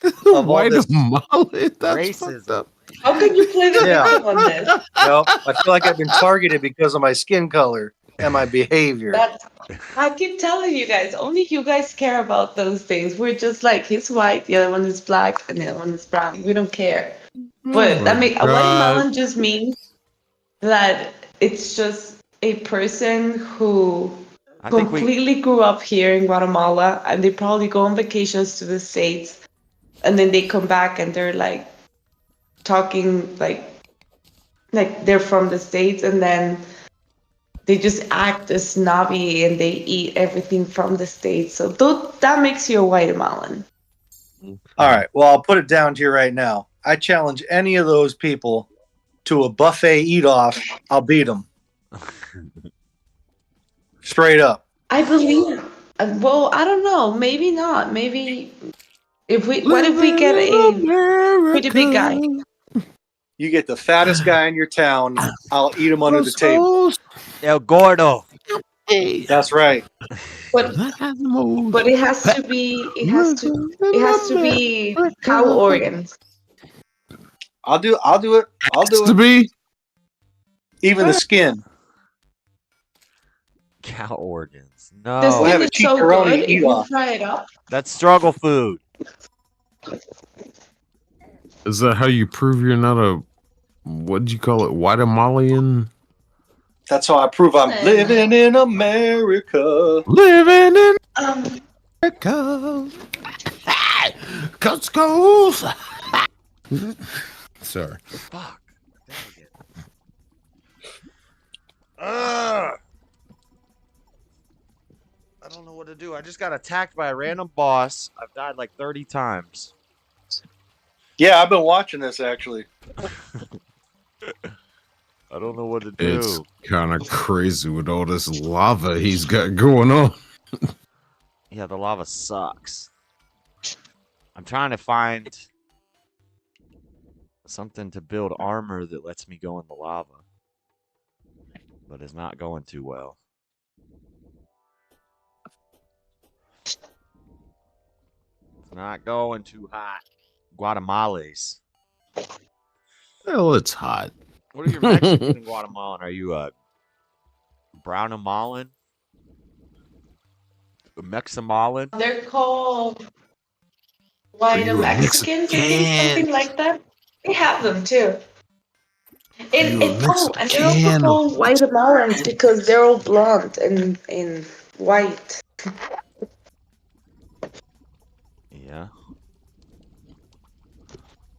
of all this racism. How can you play the victim on this? Well, I feel like I've been targeted because of my skin color and my behavior. I keep telling you guys, only you guys care about those things. We're just like, he's white, the other one is black, and the other one is brown. We don't care. But a Guatemalan just means that it's just a person who completely grew up here in Guatemala, and they probably go on vacations to the States, and then they come back and they're like talking like they're from the States, and then they just act as snobby and they eat everything from the States. So that makes you a Guatemalan. All right. Well, I'll put it down to you right now. I challenge any of those people to a buffet eat-off. I'll beat them. Straight up. I believe. Well, I don't know. Maybe not. Maybe what if we get a pretty big guy? You get the fattest guy in your town. I'll eat him under the table. El Gordo. That's right. But it has to be. It has to be cow organs. I'll do it. I'll do it. To be even the skin. Cow organs. The No. skin is so good if you fry it up. That's struggle food. Is that how you prove you're not a, what'd you call it, Guatemalan? That's how I prove I'm living in America. Living in America. Costco's. Sorry. Fuck. I don't know what to do. I just got attacked by a random boss. I've died like 30 times. Yeah, I've been watching this actually. I don't know what to do. It's kind of crazy with all this lava he's got going on. Yeah, the lava sucks. I'm trying to find something to build armor that lets me go in the lava. But it's not going too well. It's not going too hot. Guatemalans. Well, it's hot. What are your Mexican and Guatemalan? Are you a Brownamalan? A Meximalan? They're called white Mexicans, I think, something like that. They have them too. And they're also called Guatemalans because they're all blonde and white. Yeah.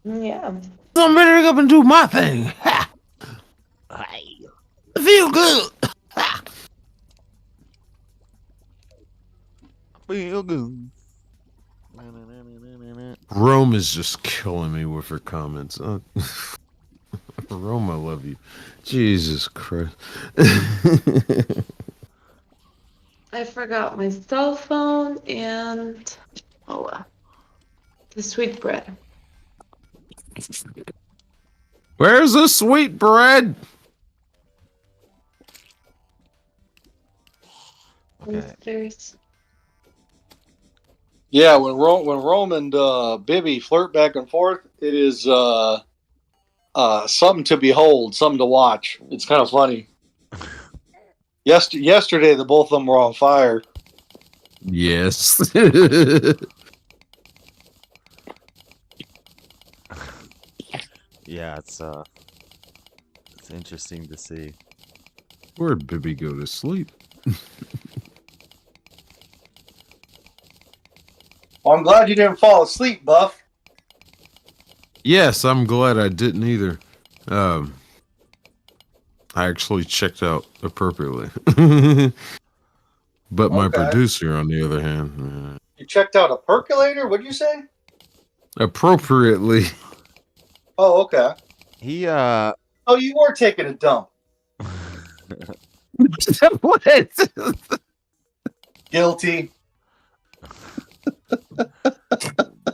Yeah. So I'm better up and do my thing. Ha! I feel good. Ha! Feel good. Rome is just killing me with her comments. Rome, I love you. Jesus Christ. I forgot my cell phone and the sweet bread. Where's the sweet bread? Okay. Yeah, when Rome and Bibby flirt back and forth, it is something to behold, something to watch. It's kind of funny. Yesterday, the both of them were on fire. Yes. Yeah, it's interesting to see. Where'd Bibby go to sleep? Well, I'm glad you didn't fall asleep, Buff. Yes, I'm glad I didn't either. I actually checked out appropriately. But my Okay. producer, on the other hand, You checked out a percolator? What'd you say? appropriately. Oh, okay. He Oh, you were taking a dump. What? Guilty.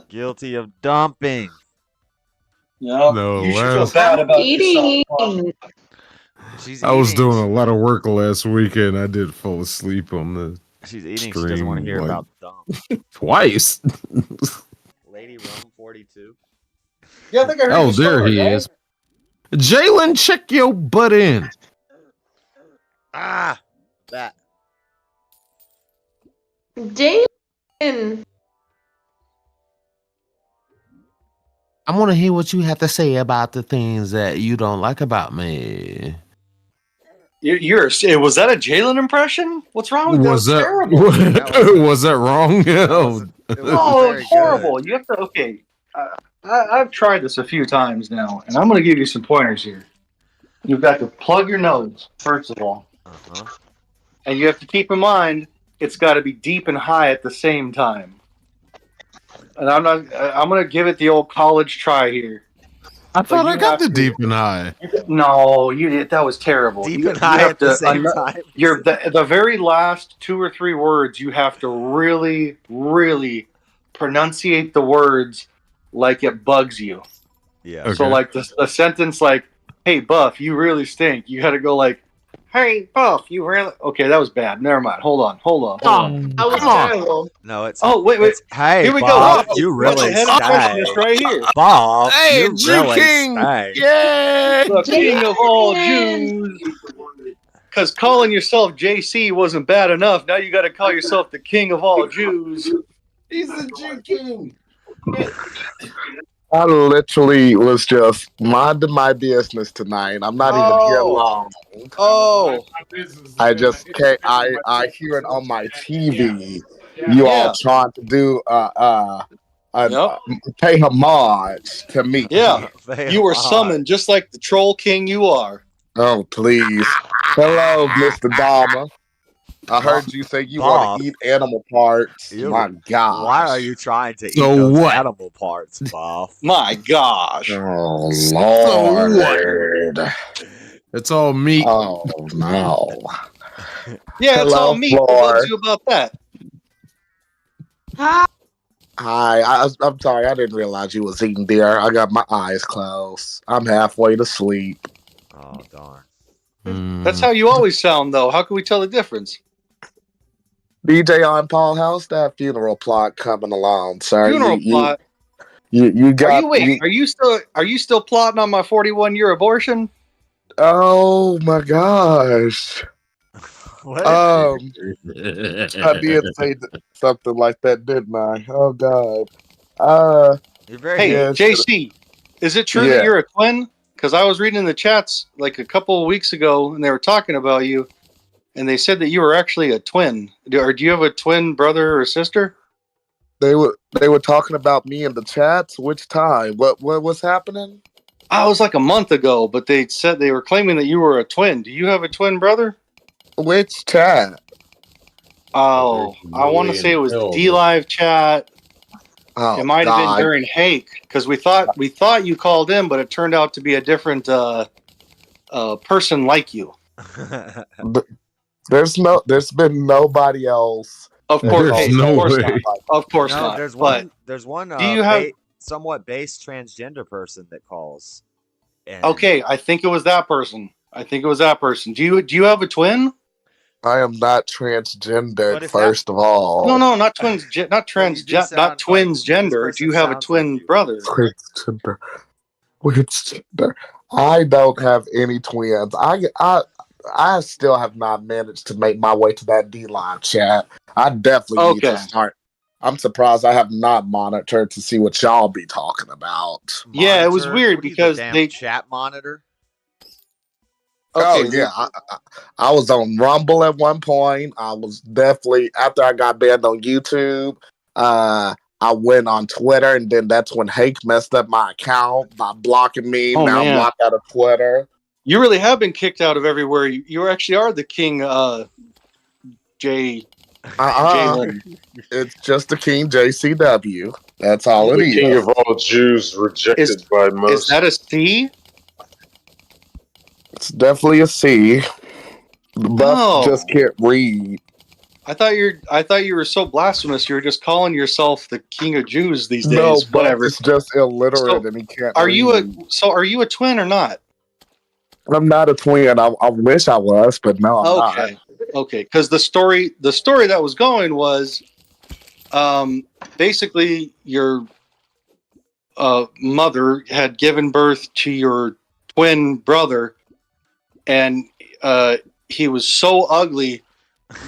guilty of dumping. No, No, you should feel last- bad about Eating. yourself. She's I was eating. doing a lot of work last weekend. I did fall asleep on the She's eating. She doesn't want to stream, hear like, about dump. twice. Lady Rome 42. Yeah, I think I heard Oh, you there snore, he right? is. Jalen, check your butt in. Ah, that. Jalen. I want to hear what you have to say about the things that you don't like about me. Was that a Jalen impression? What's wrong with that? Was that Terrible. was that wrong? Oh, it's horrible. You have to. Okay, I've tried this a few times now, and I'm going to give you some pointers here. You've got to plug your nose first of all, and you have to keep in mind it's got to be deep and high at the same time. And I'm going to give it the old college try here. I thought I got the to- deep and high. No, that was terrible. Deep and high at the same time. The very last 2 or 3 words, you have to really, really pronunciate the words like it bugs you. Yeah. Okay. So like the sentence like, "Hey Buff, you really stink." You got to go like, "Hey Buff, you really." Okay, that was bad. Never mind. Hold on. That was terrible. No, it's. Oh wait. It's, hey, Here we Bob, go. you Watch really the head of freshness stank. right here. Bob, Hey, you Jew really King! stank. Yay! The king of all Jews. Because calling yourself JC wasn't bad enough. Now you got to call yourself the king of all Jews. He's the Jew King. I literally was just minding my business tonight. I'm not even here long. Oh, I just can't. I hear it on my TV. You all trying to do pay homage to me. yeah. They You were are. summoned just like the troll king you are. Oh please. Hello, Mr. Dahmer. I heard you say you want to eat animal parts. You- My God. Why are you trying to eat So those what? animal parts, Bob? My gosh. Oh Lord. It's all meat. Oh no. Yeah, it's Hello, all me. What Floor. bugs you about that? Hi. Hi, I'm sorry. I didn't realize you was eating deer. I got my eyes closed. I'm halfway to sleep. Oh darn. That's how you always sound, though. How can we tell the difference? DJ on Paul, how's that funeral plot coming along, sir? Funeral plot. You got. Are you still plotting on my 41-year abortion? Oh my gosh. What? I did say something like that, didn't I? Oh God. You're very. Hey, Yeah, JC, is it true that you're a twin? Because I was reading in the chats like a couple of weeks ago, and they were talking about you, and they said that you were actually a twin. Do you have a twin brother or sister? They were talking about me in the chats. Which time? What was happening? I was like a month ago, but they said they were claiming that you were a twin. Do you have a twin brother? Which chat? Oh, I want to say it was the D-Live chat. Oh, it might have God. been during Hake because we thought you called in, but it turned out to be a different person like you. There's been nobody else. Of course, There's no way. Of course No, not. there's But one. There's one. do you have? Somewhat base transgender person that calls? And Okay, I think it was that person. Do you have a twin? I am not transgendered. But if First of all, No, not twins. Not But you do sound not twins like- gender. this Do you person have a sounds twin like you. brother? Transgender. Which I don't have any twins. I still have not managed to make my way to that D Live chat. I definitely need to start. I'm surprised I have not monitored to see what y'all be talking about. Yeah, it was weird What are you, because the damn they chat monitor. Oh yeah, I was on Rumble at one point. I was definitely after I got banned on YouTube. I went on Twitter, and then that's when Hake messed up my account by blocking me. Oh, Now I'm man. locked out of Twitter. You really have been kicked out of everywhere. You actually are the king, Jalen. It's just the King JCW. That's all The it is. king of all Jews, rejected by most. Is that a C? It's definitely a C. The buff just can't read. I thought you were so blasphemous. You were just calling yourself the king of Jews these days. No, but whatever. it's just illiterate, and he can't. Are read. you a twin or not? I'm not a twin. I wish I was, but no, I'm not. Okay. Because the story that was going was, basically your mother had given birth to your twin brother, and he was so ugly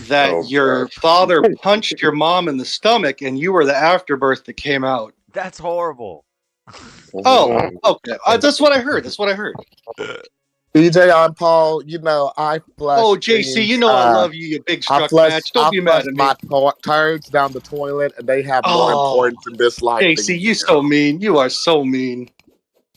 that your father punched your mom in the stomach, and you were the afterbirth that came out. That's horrible. Oh, okay. That's what I heard. DJ on Paul, I flushed. Oh, JC, you know I love you, you big struck match. Don't be mad at me. I flushed my turds down the toilet, and they have more importance in this life. JC, you so mean. You are so mean.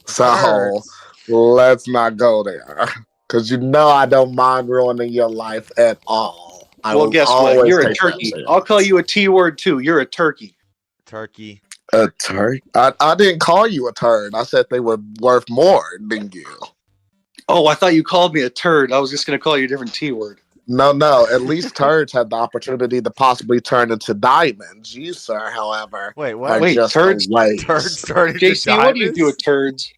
So let's not go there, because I don't mind ruining your life at all. Well, guess what? You're a turkey. I'll call you a T word too. You're a turkey. Turkey. A turkey? I didn't call you a turd. I said they were worth more than you. Oh, I thought you called me a turd. I was just going to call you a different T word. No. At least turds have the opportunity to possibly turn into diamonds. You, sir, however, wait, what? Wait, turds turn into JC, diamonds? what do you do with turds?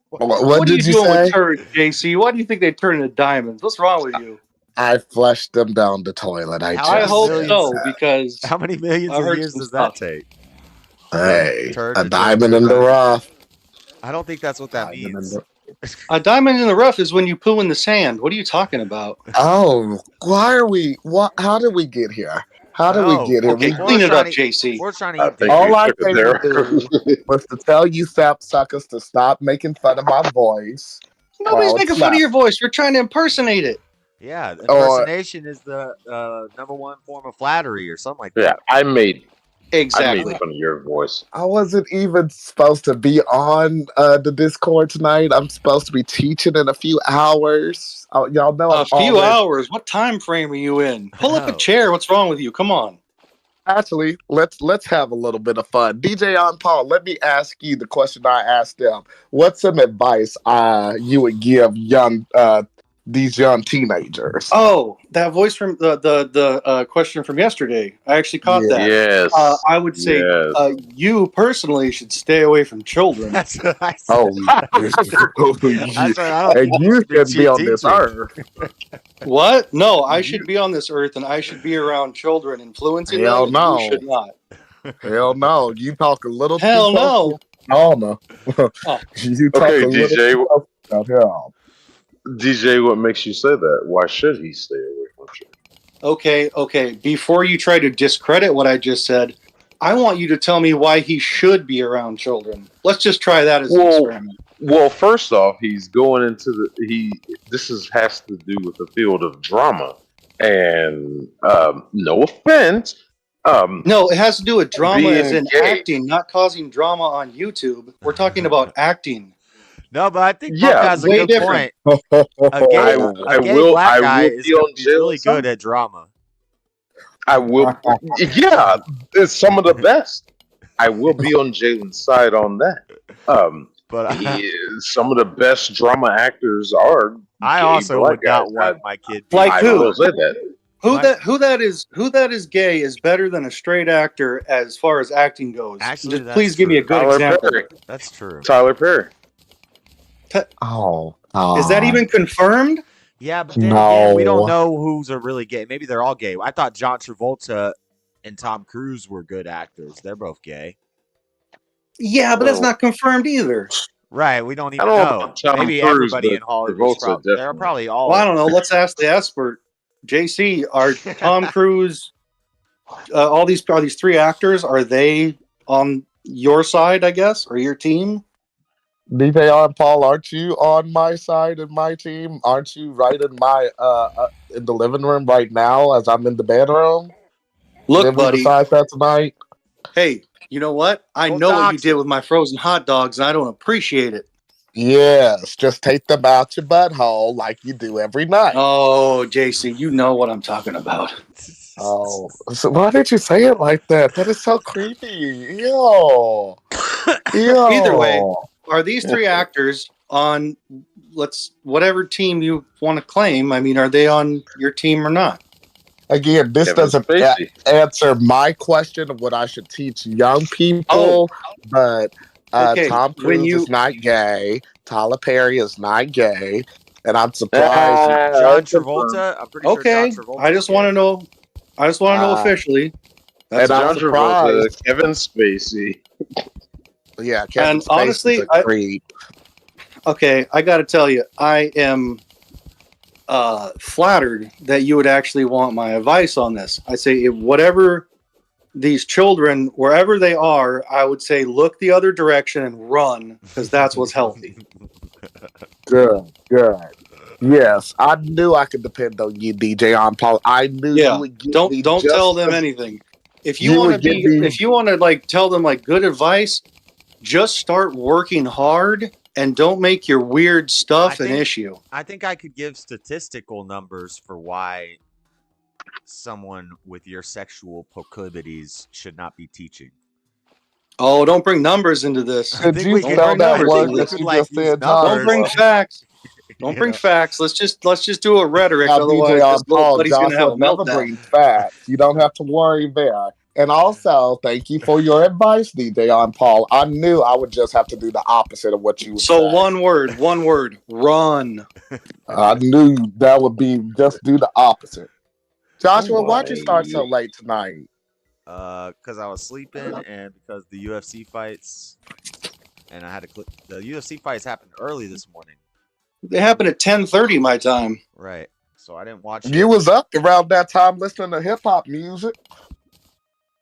What are you did you doing say? with turds, JC? Why do you think they turn into diamonds? What's wrong with you? I flushed them down the toilet. I hope so, because how many millions of years does that take? Hey, a diamond in the rough. I don't think that's what that means. A diamond in the rough is when you poo in the sand. What are you talking about? Oh, why are we? How did we get here? Okay, clean it up, JC. We're trying to eat. All I came to do was to tell you sap suckers to stop making fun of my voice. Nobody's making fun of your voice. You're trying to impersonate it. Yeah, impersonation is the number one form of flattery or something like that. Yeah, I made Exactly. fun of your voice. I wasn't even supposed to be on the Discord tonight. I'm supposed to be teaching in a few hours. Y'all know a few hours. What time frame are you in? Pull up a chair. What's wrong with you? Come on. Actually, let's have a little bit of fun. DJ on Paul, let me ask you the question I asked them. What's some advice you would give these young teenagers? Oh, that voice from the question from yesterday. I actually caught that. Yes. I would say you personally should stay away from children. That's what I said. Oh, and you should be on this earth. What? No, I should be on this earth, and I should be around children, influencing Hell them. no. You should not. Hell no. You talk a little. Hell no. Oh no. You talk Okay, a DJ. little. DJ, what makes you say that? Why should he stay away from children? Okay. Before you try to discredit what I just said, I want you to tell me why he should be around children. Let's just try that as an experiment. Well, first off, he's going into has to do with the field of drama, and no offense. No, it has to do with drama as in gay. acting, not causing drama on YouTube. We're talking about acting. No, but I think Buck has a way good different. point. A gay black guy is really good at drama. I will. Yeah, it's some of the best. I will be on Jalen's side on that. But some of the best drama actors are. I also would not want my kid. Like who? I will say that. Who that is gay is better than a straight actor as far as acting goes. Actually, just please give me a good Tyler example. Perry. That's true. Tyler Perry. Is that even confirmed? Yeah, but then again, we don't know who's really gay. Maybe they're all gay. I thought John Travolta and Tom Cruise were good actors. They're both gay. Yeah, but that's not confirmed either. Right, we don't I even don't know know. about Tom Maybe Cruise, everybody but in Hollywood's Travolta they're definitely. probably all. Well, I don't know. Let's ask the expert. JC, are Tom Cruise, all these are these three actors? Are they on your side? I guess, or your team? DJ and Paul, aren't you on my side and my team? Aren't you right in my in the living room right now as I'm in the bedroom? Look, Did we buddy. decide that tonight? Hey, you know what? I Go know what you dox did it. with my frozen hot dogs, and I don't appreciate it. Yes, just take them out your butthole like you do every night. Oh, JC, you know what I'm talking about. Oh, so why did you say it like that? That is so creepy. Ew. Ew. Either way, are these three actors on whatever team you want to claim? I mean, are they on your team or not? Again, this Kevin doesn't Spacey. answer my question of what I should teach young people, but Okay, Tom when Cruise you is not gay. Tyler Perry is not gay. And I'm surprised. John Travolta. I'm pretty sure okay, John Travolta. I just want to know. I just want to know officially. That's and I'm John Travolta, surprised. Kevin Spacey. Yeah, Kevin And Spacey's honestly, a creep. Okay, I got to tell you, I am flattered that you would actually want my advice on this. I say, whatever these children, wherever they are, I would say look the other direction and run, because that's what's healthy. Good. Yes, I knew I could depend on you, DJ on Paul. I knew you would give me don't just tell them the- anything. If you want to if you want to like tell them like good advice, just start working hard and don't make your weird stuff an issue. I think I could give statistical numbers for why someone with your sexual proclivities should not be teaching. Oh, don't bring numbers into this. Could you spell that word that you just said, Don't bring facts. Don't bring facts. Let's just do a rhetoric. Now, Otherwise, DJ this little Paul, buddy's gonna have a Joshua never meltdown. brings facts. You don't have to worry there. And also, thank you for your advice, DJ on Paul. I knew I would just have to do the opposite of what you would So say. one word, run. I knew that would be just do the opposite. Joshua, why'd you start so late tonight? Because I was sleeping and because the UFC fights, and I had to click. The UFC fights happened early this morning. They happened at 10:30 my time. Right. So I didn't watch. You was up around that time listening to hip hop music.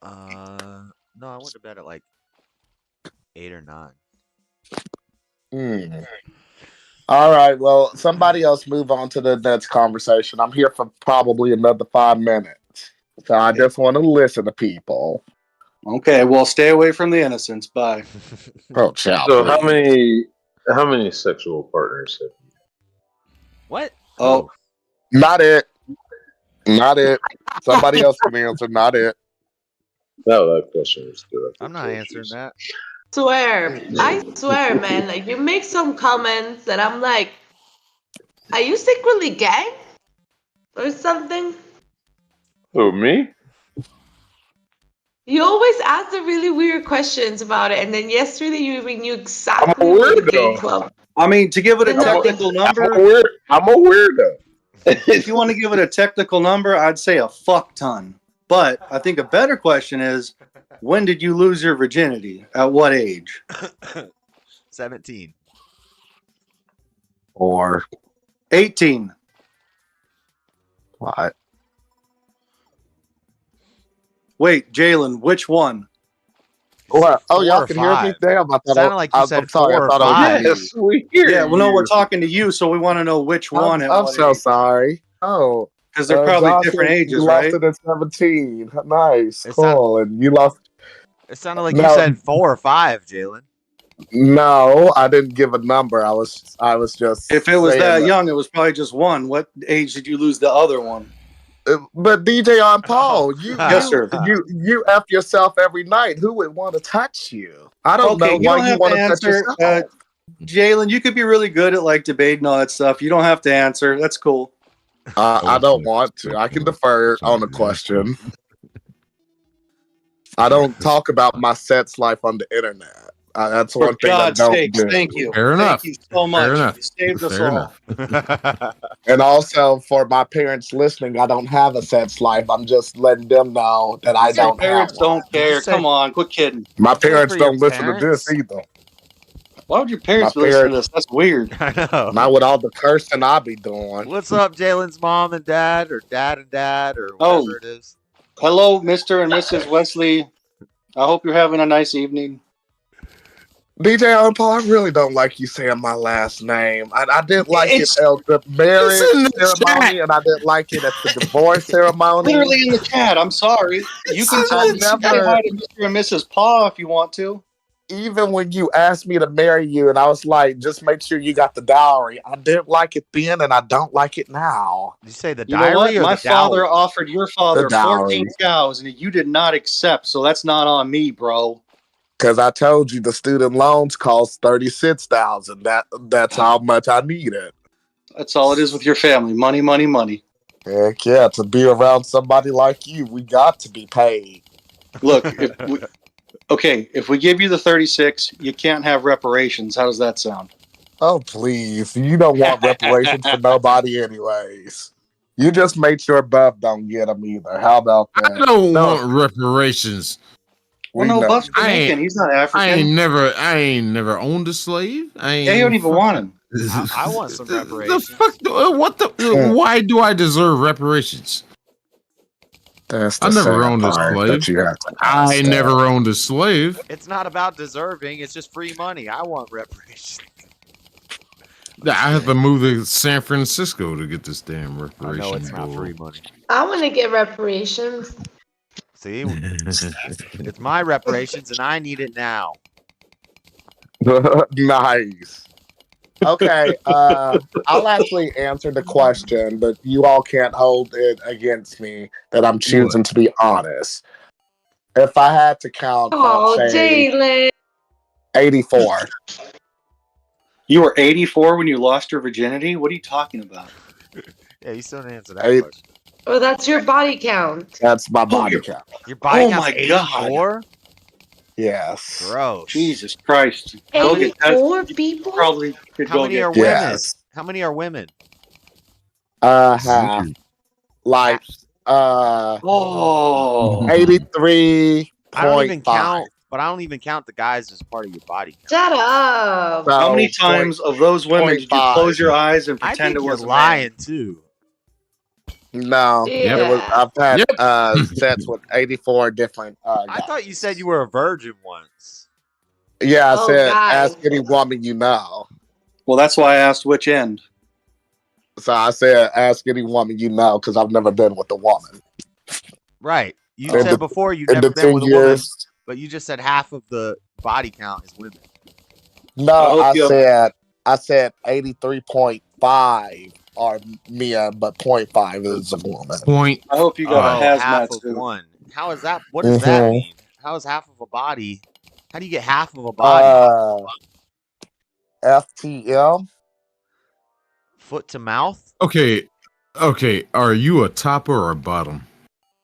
No, I went to bed at like 8 or 9. All right, well, somebody else move on to the next conversation. I'm here for probably another 5 minutes. So I just want to listen to people. Okay, well, stay away from the innocents. Bye. Oh, ciao. So how many sexual partners have you? What? Oh, not it. Somebody else can answer. Not it. No, that question was good. I'm not answering that. I swear, man. Like you make some comments that I'm like, are you secretly gay or something? Who, me? You always ask the really weird questions about it, and then yesterday you even knew exactly what the gay club. I mean, to give it a technical number, I'm a weirdo. if you want to give it a technical number, I'd say a fuck ton. But I think a better question is, when did you lose your virginity? At what age? 17. Or 18. What? Wait, Jalen, which one? What? Oh, 4 y'all or can hear me? 5. Damn, I thought Sounded like you said I'm sorry, 4 or I thought 5. it was Yes, we hear Yeah, well, no, you. we're talking to you, so we want to know which one. I'm so sorry. Oh. Because they're probably Joshua, different ages, you right? lost it at 17. Nice. It's Cool. And you lost. It sounded like you said 4 or 5, Jalen. No, I didn't give a number. I was just. If it was saying that young, it was probably just one. What age did you lose the other one? But DJ on Paul, Yes, sir. You F yourself every night. Who would want to touch you? I don't know you why don't you have want to to touch answer. yourself. Jalen, you could be really good at like debating all that stuff. You don't have to answer. That's cool. I don't want to. I can defer on the question. I don't talk about my sex life on the internet. That's For one thing I God's don't sakes, do. thank you. Fair enough. Thank you so much. Fair enough. You saved us Fair all. enough. And also, for my parents listening, I don't have a sex life. I'm just letting them know that I Your don't have parents one. don't care. Come on, quit kidding. My parents for your don't listen to this parents? either. Why would your parents listen to this? That's weird. I know. Not with all the cursing I be doing. What's up, Jalen's mom and dad, or dad and dad, or whatever it is? Hello, Mr. and Mrs. Wesley. I hope you're having a nice evening. DJ Paul, I really don't like you saying my last name. I didn't like it at the marriage ceremony, and I didn't like it at the divorce ceremony. Literally in the chat. I'm sorry. You can tell me say hi to Mr. and Mrs. Paul if you want to. Even when you asked me to marry you, and I was like, just make sure you got the dowry. I didn't like it then, and I don't like it now. Did you say the You know what? diary or My the dowry? father offered your father The dowry. 14 cows, and you did not accept, so that's not on me, bro. Because I told you the student loans cost $36,000. That's how much I needed. That's all it is with your family. Money, money, money. Heck yeah, to be around somebody like you, we got to be paid. Look, if we give you the 36, you can't have reparations. How does that sound? Oh, please. You don't want reparations for nobody anyways. You just made sure Buff don't get them either. How about that? I don't want reparations. Well, no, Buff's Jamaican. He's not African. I ain't never owned a slave. You don't even want him. I want some reparations. The fuck? Why do I deserve reparations? That's I never owned a slave. I never owned a slave. It's not about deserving. It's just free money. I want reparations. I have to move to San Francisco to get this damn reparation. I know it's not free money. I want to get reparations. See, it's my reparations, and I need it now. Nice. Okay, I'll actually answer the question, but you all can't hold it against me that I'm choosing to be honest. If I had to count, I'd say Jalen. 84. You were 84 when you lost your virginity? What are you talking about? Yeah, you still didn't answer that question. Oh, that's your body count. That's my body count. Your body Oh count's my 84? Yes. Gross. Jesus Christ. 84 people? Probably could How go many get are that. women? How many are women? Half. Like, Oh. 83.5. I don't even count, but I don't even count the guys as part of your body count. Shut up. So, How many times of those women did you 0.5. close your eyes and I pretend think it you're was lying too. No, Yeah. it was, I've had sets with 84 different I guys. thought you said you were a virgin once. Yeah, I Oh, said, guys. ask any woman you know. Well, that's why I asked which end. So I said, ask any woman you know, because I've never been with a woman. Right. You In said the- before you've in never the been 10 with a woman, years. but you just said half of the body count is women. No, I hope I said 83.5 are men, but 0.5 is a woman. I hope you got a half hazmat of suit. one. How is that? What does that Mhm. mean? How is half of a body? How do you get half of a body? FTM. Foot to mouth? Okay. Are you a top or a bottom?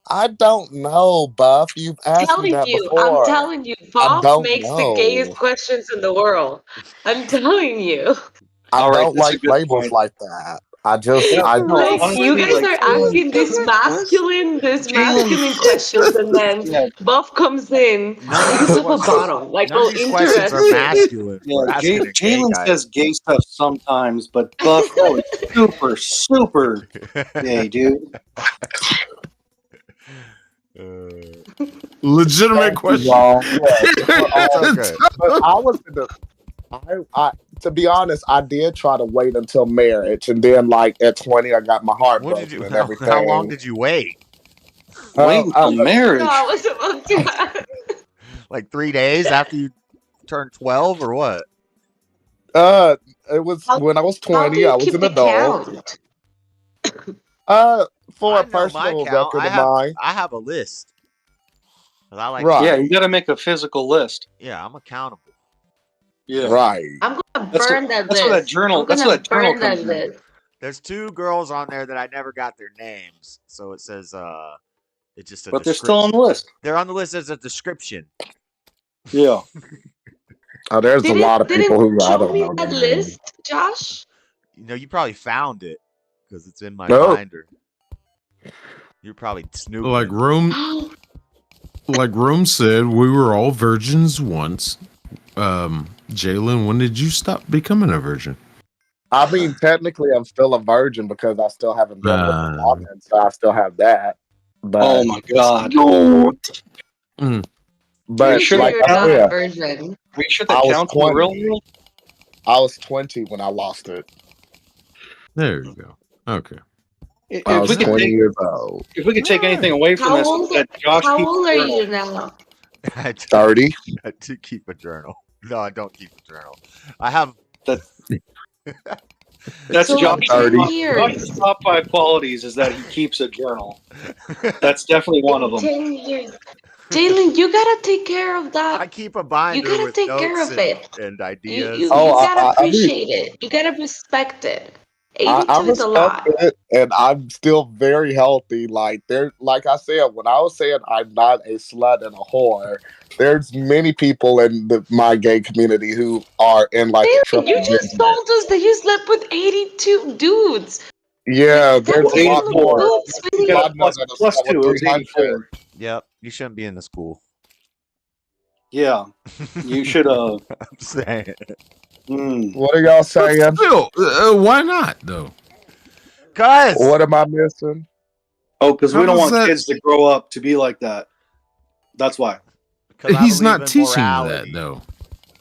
I don't know, Buff. You've asked me that before. I'm telling you, I Bob don't makes know. the gayest questions in the world. I'm telling you. I All right, don't that's a like good labels point. like that. I just, Yeah, I no, Like honestly, you guys like, are asking these masculine questions, and then Yeah. Buff comes in None of with these a bottom. Like, none of oh, these questions are interesting. masculine. Yeah, We're asking a gay Jalen guy. says gay stuff sometimes, but Buff, that was super, super gay, dude. Legitimate question. Y'all. Yeah, okay. but I was in the. I to be honest, I did try to wait until marriage, and then like at 20, I got my heart What broken did you? and How, everything. how long did you wait? Wait until marriage. No, I was about to. Like 3 days after you turned 12, or what? It was when I was How do 20. you I was keep an the adult. count? For I a know my personal count. record of mine. I have a list. 'Cause I like. Right. Yeah, you got to make a physical list. Yeah, I'm accountable. Yeah. Right. I'm gonna That's burn what- that that's list. what that journal- I'm that's gonna what that journal burn that comes in. list. There's 2 girls on there that I never got their names, so it says it's just a. But they're still on the list. They're on the list as a description. Yeah. Oh, there's a lot of people who I show don't me know. that their list, names. Josh. You know, you probably found it because it's in my No. binder. You're probably snooping. Like Rome said, we were all virgins once. Jalen, when did you stop becoming a virgin? I mean, technically, I'm still a virgin because I still haven't been with a woman, so I still have that. But, oh my god! But Sure like you're I not a said, virgin. Are you sure I that was counts in the 20. real world? I was 20 when I lost it. There you go. Okay. I If was we could 20 take, years old. if we could take anything away from How this, old? that Josh How keeps old a are journal. you now? I do- 30. I do keep a journal. No, I don't keep a journal. I have. That's So Josh's 30. Josh's top 5 qualities is that he keeps a journal. That's definitely one of them. 10 years. Jalen, you gotta take care of that. I keep a You binder gotta with take care notes of it. and You ideas. you, Oh, you gotta I mean, appreciate it. You gotta respect it. I 82 is a respect lot. it, and I'm still very healthy. Like like I said, when I was saying I'm not a slut and a whore, there's many people in my gay community who are in like a Jalen, triple you just digit. told us that you slept with 82 dudes. Yeah, there's That's a a lot lot of more. dudes, You really. got I know that I've plus slept 2, with it was 300. 84. Yep, you shouldn't be in the school. Yeah, you should. I'm saying. What are y'all saying? Still, why not though? Cuz What am I missing? Oh, because we How don't does want that- kids to grow up to be like that. That's why. He's not teaching that though.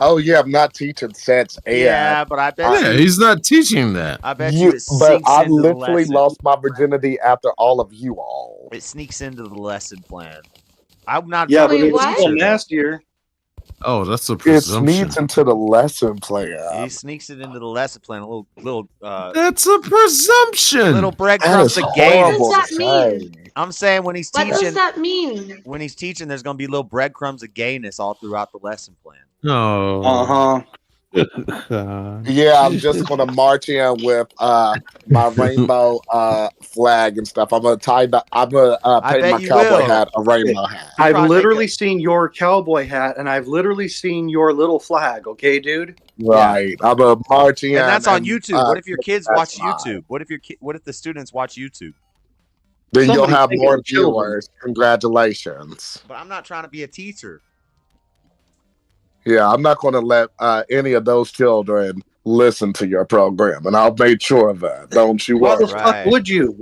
Oh yeah, I'm not teaching sex. Yeah, but I bet Yeah, you. he's not teaching that. I bet you it But sinks I into the literally lesson. lost my virginity after all of you all. It sneaks into the lesson plan. I'm not. Yeah, trying but to be a it's teacher, still though. nastier. Oh, that's a It presumption. sneaks into the lesson plan. He sneaks it into the lesson plan. A little. That's a presumption. Little breadcrumbs That of is gayness. What does that mean? I'm saying when he's What teaching. does that mean? When he's teaching, there's gonna be little breadcrumbs of gayness all throughout the lesson plan. No. Uh-huh. Yeah, I'm just gonna march in with my rainbow flag and stuff. I'm gonna paint my cowboy hat a rainbow hat. I've literally seen your cowboy hat, and I've literally seen your little flag. Okay, dude. Right. I'm a march in, And that's on YouTube. What if your kids watch that's fine. YouTube? What if the students watch YouTube? Then you'll Somebody's have thinking more of children. viewers. Congratulations. But I'm not trying to be a teacher. Yeah, I'm not going to let any of those children listen to your program, and I'll make sure of that. Don't you Why worry. the fuck would you?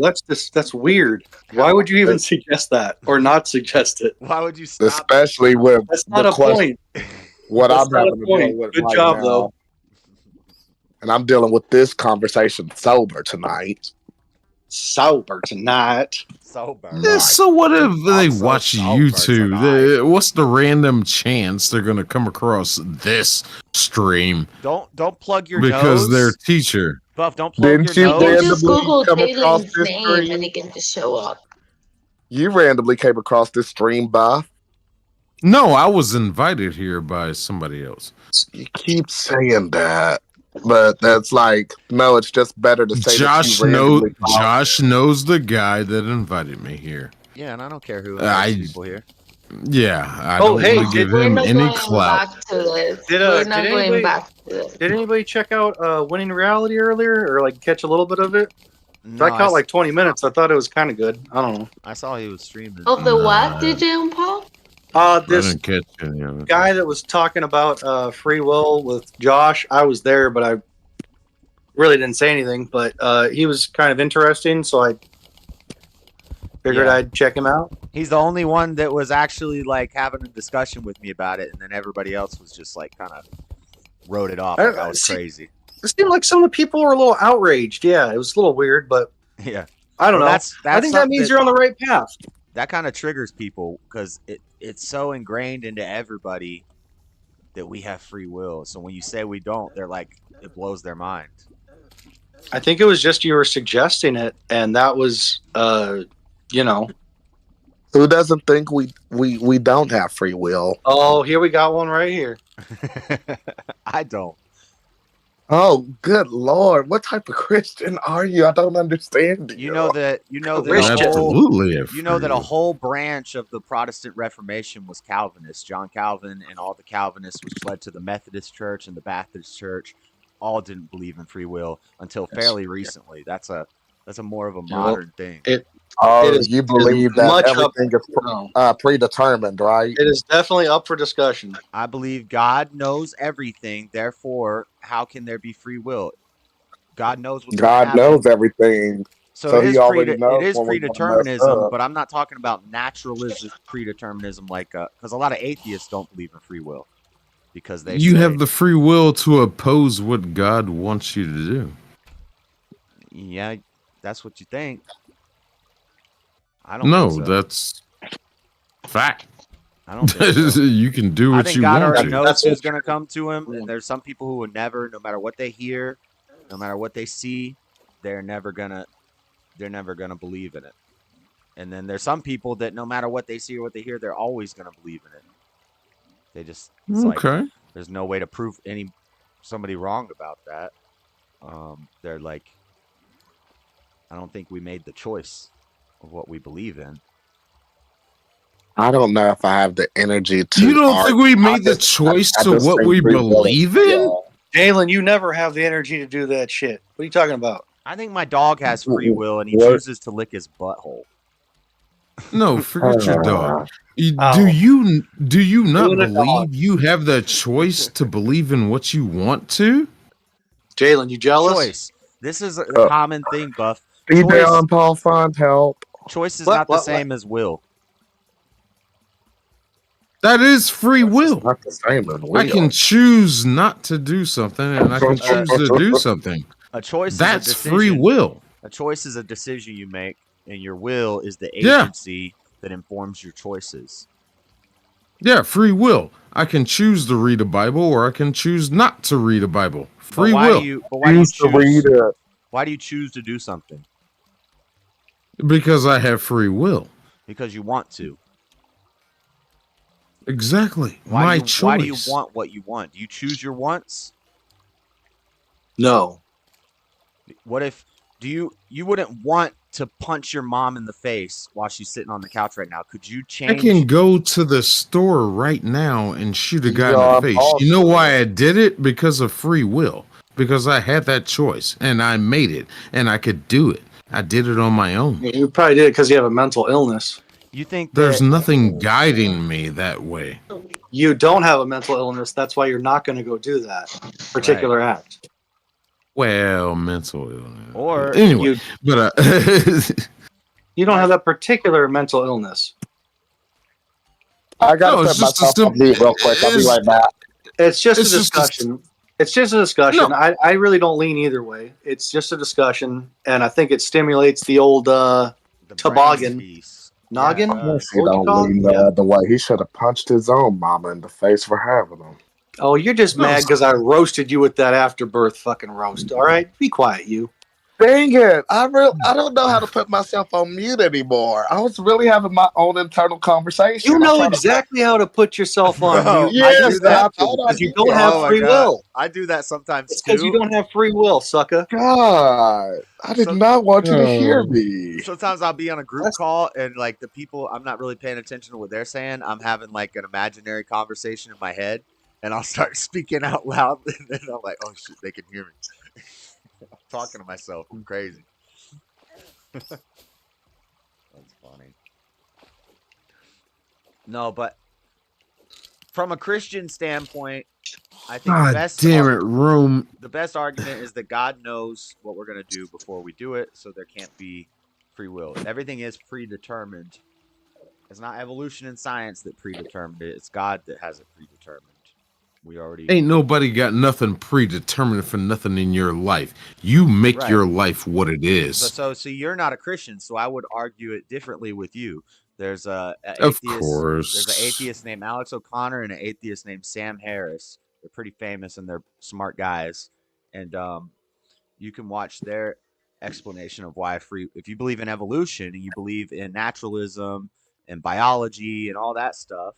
That's weird. Why would you even suggest that or not suggest it? Why would you stop? Especially with That's not the a question, point. what That's I'm not a having to deal point. with Good right job, now. though. And I'm dealing with this conversation sober tonight. Sober tonight. Sober. Yeah, so what if they so watch sober YouTube? tonight. What's the random chance they're going to come across this stream Don't plug your because nose. their teacher? Buff, don't plug Didn't your you nose. You can just randomly Google come across Jalen's this name stream? and it can just show up. You randomly came across this stream, Buff. No, I was invited here by somebody else. You keep saying that, but that's like, no, it's just better to say Josh that you randomly found Josh knows the guy that invited me here. Yeah, and I don't care who I- invites people here. Yeah, I Oh, don't hey, want to give We're him not any going clout. back to this. Did, We're did not anybody- going back to this. Did anybody check out Winning Reality earlier, or like catch a little bit of it? No, I caught like 20 minutes. I thought it was kind of good. I don't know. I saw he was streaming. Of the what, DJ and Paul? I This didn't catch any of it. guy that was talking about free will with Josh, I was there, but I really didn't say anything. But he was kind of interesting, so I figured Yeah. I'd check him out. He's the only one that was actually like having a discussion with me about it, and then everybody else was just like kind of wrote it off. Like I was See- crazy. It seemed like some of the people were a little outraged. Yeah, it was a little weird, but Yeah, I don't Well, know. that's I think that something means you're on the right path. That kind of triggers people because it's so ingrained into everybody that we have free will. So when you say we don't, they're like, it blows their mind. I think it was just you were suggesting it, and that was, you know. Who doesn't think we don't have free will? Oh, here we got one right here. I don't. Oh, good Lord. What type of Christian are you? I don't understand You know that a Christian. whole, Absolutely have you know that a free will. whole branch of the Protestant Reformation was Calvinist. John Calvin and all the Calvinists, which led to the Methodist Church and the Baptist Church, all didn't believe in free will until fairly recently. That's a That's a more of a modern thing. You believe that everything is predetermined, right? It is definitely up for discussion. I believe God knows everything. Therefore, how can there be free will? God knows what's going to God happen. knows everything. So it he is already knows when we're gonna mess predeterminism, up. but I'm not talking about naturalistic predeterminism, like because a lot of atheists don't believe in free will because they You say, have the free will to oppose what God wants you to do. yeah, that's what you think. I don't think No, so. that's fact. I don't think so. You can do I what think you God want already to. knows who's going to come to him. And there's some people who will never, no matter what they hear, no matter what they see, they're never gonna believe in it. And then there's some people that no matter what they see or what they hear, they're always gonna believe in it. They just it's like Okay. there's no way to prove somebody wrong about that. They're like, I don't think we made the choice of what we believe in. I don't know if I have the energy to. You don't think we made the I choice to just what think we free will is believe in? real. Jalen, you never have the energy to do that shit. What are you talking about? I think my dog has free will and he What? chooses to lick his butthole. No, forget your dog. Do Oh. you not Doing a believe dog. you have the choice to believe in what you want to? Jalen, you jealous? Choice. This is a common thing, Buff. DJ on Paul Font, help. Choice is not the same as will. That is free will. Not the same as will. I can choose not to do something, and I can choose to do something. A choice That's is a decision. free will. A choice is a decision you make, and your will is the Yeah. agency that informs your choices. Yeah, free will. I can choose to read a Bible, or I can choose not to read a Bible. Free why will. do you choose? Why do you choose to do something? Because I have free will. Because you want to. Exactly. Why do you choice. want what you want? Do you choose your wants? No. What if you wouldn't want to punch your mom in the face while she's sitting on the couch right now? Could you change? I can go to the store right now and shoot a guy in Yeah, the face. You know why I did it? Because of free will. Because I had that choice and I made it and I could do it. I did it on my own. You probably did it because you have a mental illness. You think there's nothing guiding me that way? You don't have a mental illness. That's why you're not going to go do that particular act. Well, mental illness. Or anyway, but you don't have that particular mental illness. I gotta put myself on mute real quick. I'll be right back. It's just a discussion. It's just a discussion. No. I really don't lean either way. It's just a discussion, and I think it stimulates the old toboggan. Noggin? He don't lean the way. He should have punched his own mama in the face for having him. Oh, you're just mad because I roasted you with that afterbirth fucking roast. All right, be quiet, you. Dang it! I don't know how to put myself on mute anymore. I was really having my own internal conversation. You know exactly how to put yourself on mute. Yes, because you don't have free will. I do that sometimes it's because you don't have free will, sucker. God, I did not want you to hear me. Sometimes I'll be on a group call and like the people, I'm not really paying attention to what they're saying. I'm having like an imaginary conversation in my head, and I'll start speaking out loud, and then I'm like, oh shit, they can hear me. I'm talking to myself. I'm crazy. That's funny. No, but from a Christian standpoint, I think the best argument is that God knows what we're going to do before we do it, so there can't be free will. Everything is predetermined. It's not evolution and science that predetermined it. It's God that has it predetermined. We already ain't nobody got nothing predetermined for nothing in your life. You make your life what it is. So you're not a Christian, so I would argue it differently with you. There's an atheist named Alex O'Connor and an atheist named Sam Harris. They're pretty famous and they're smart guys. And you can watch their explanation of why if you believe in evolution and you believe in naturalism and biology and all that stuff,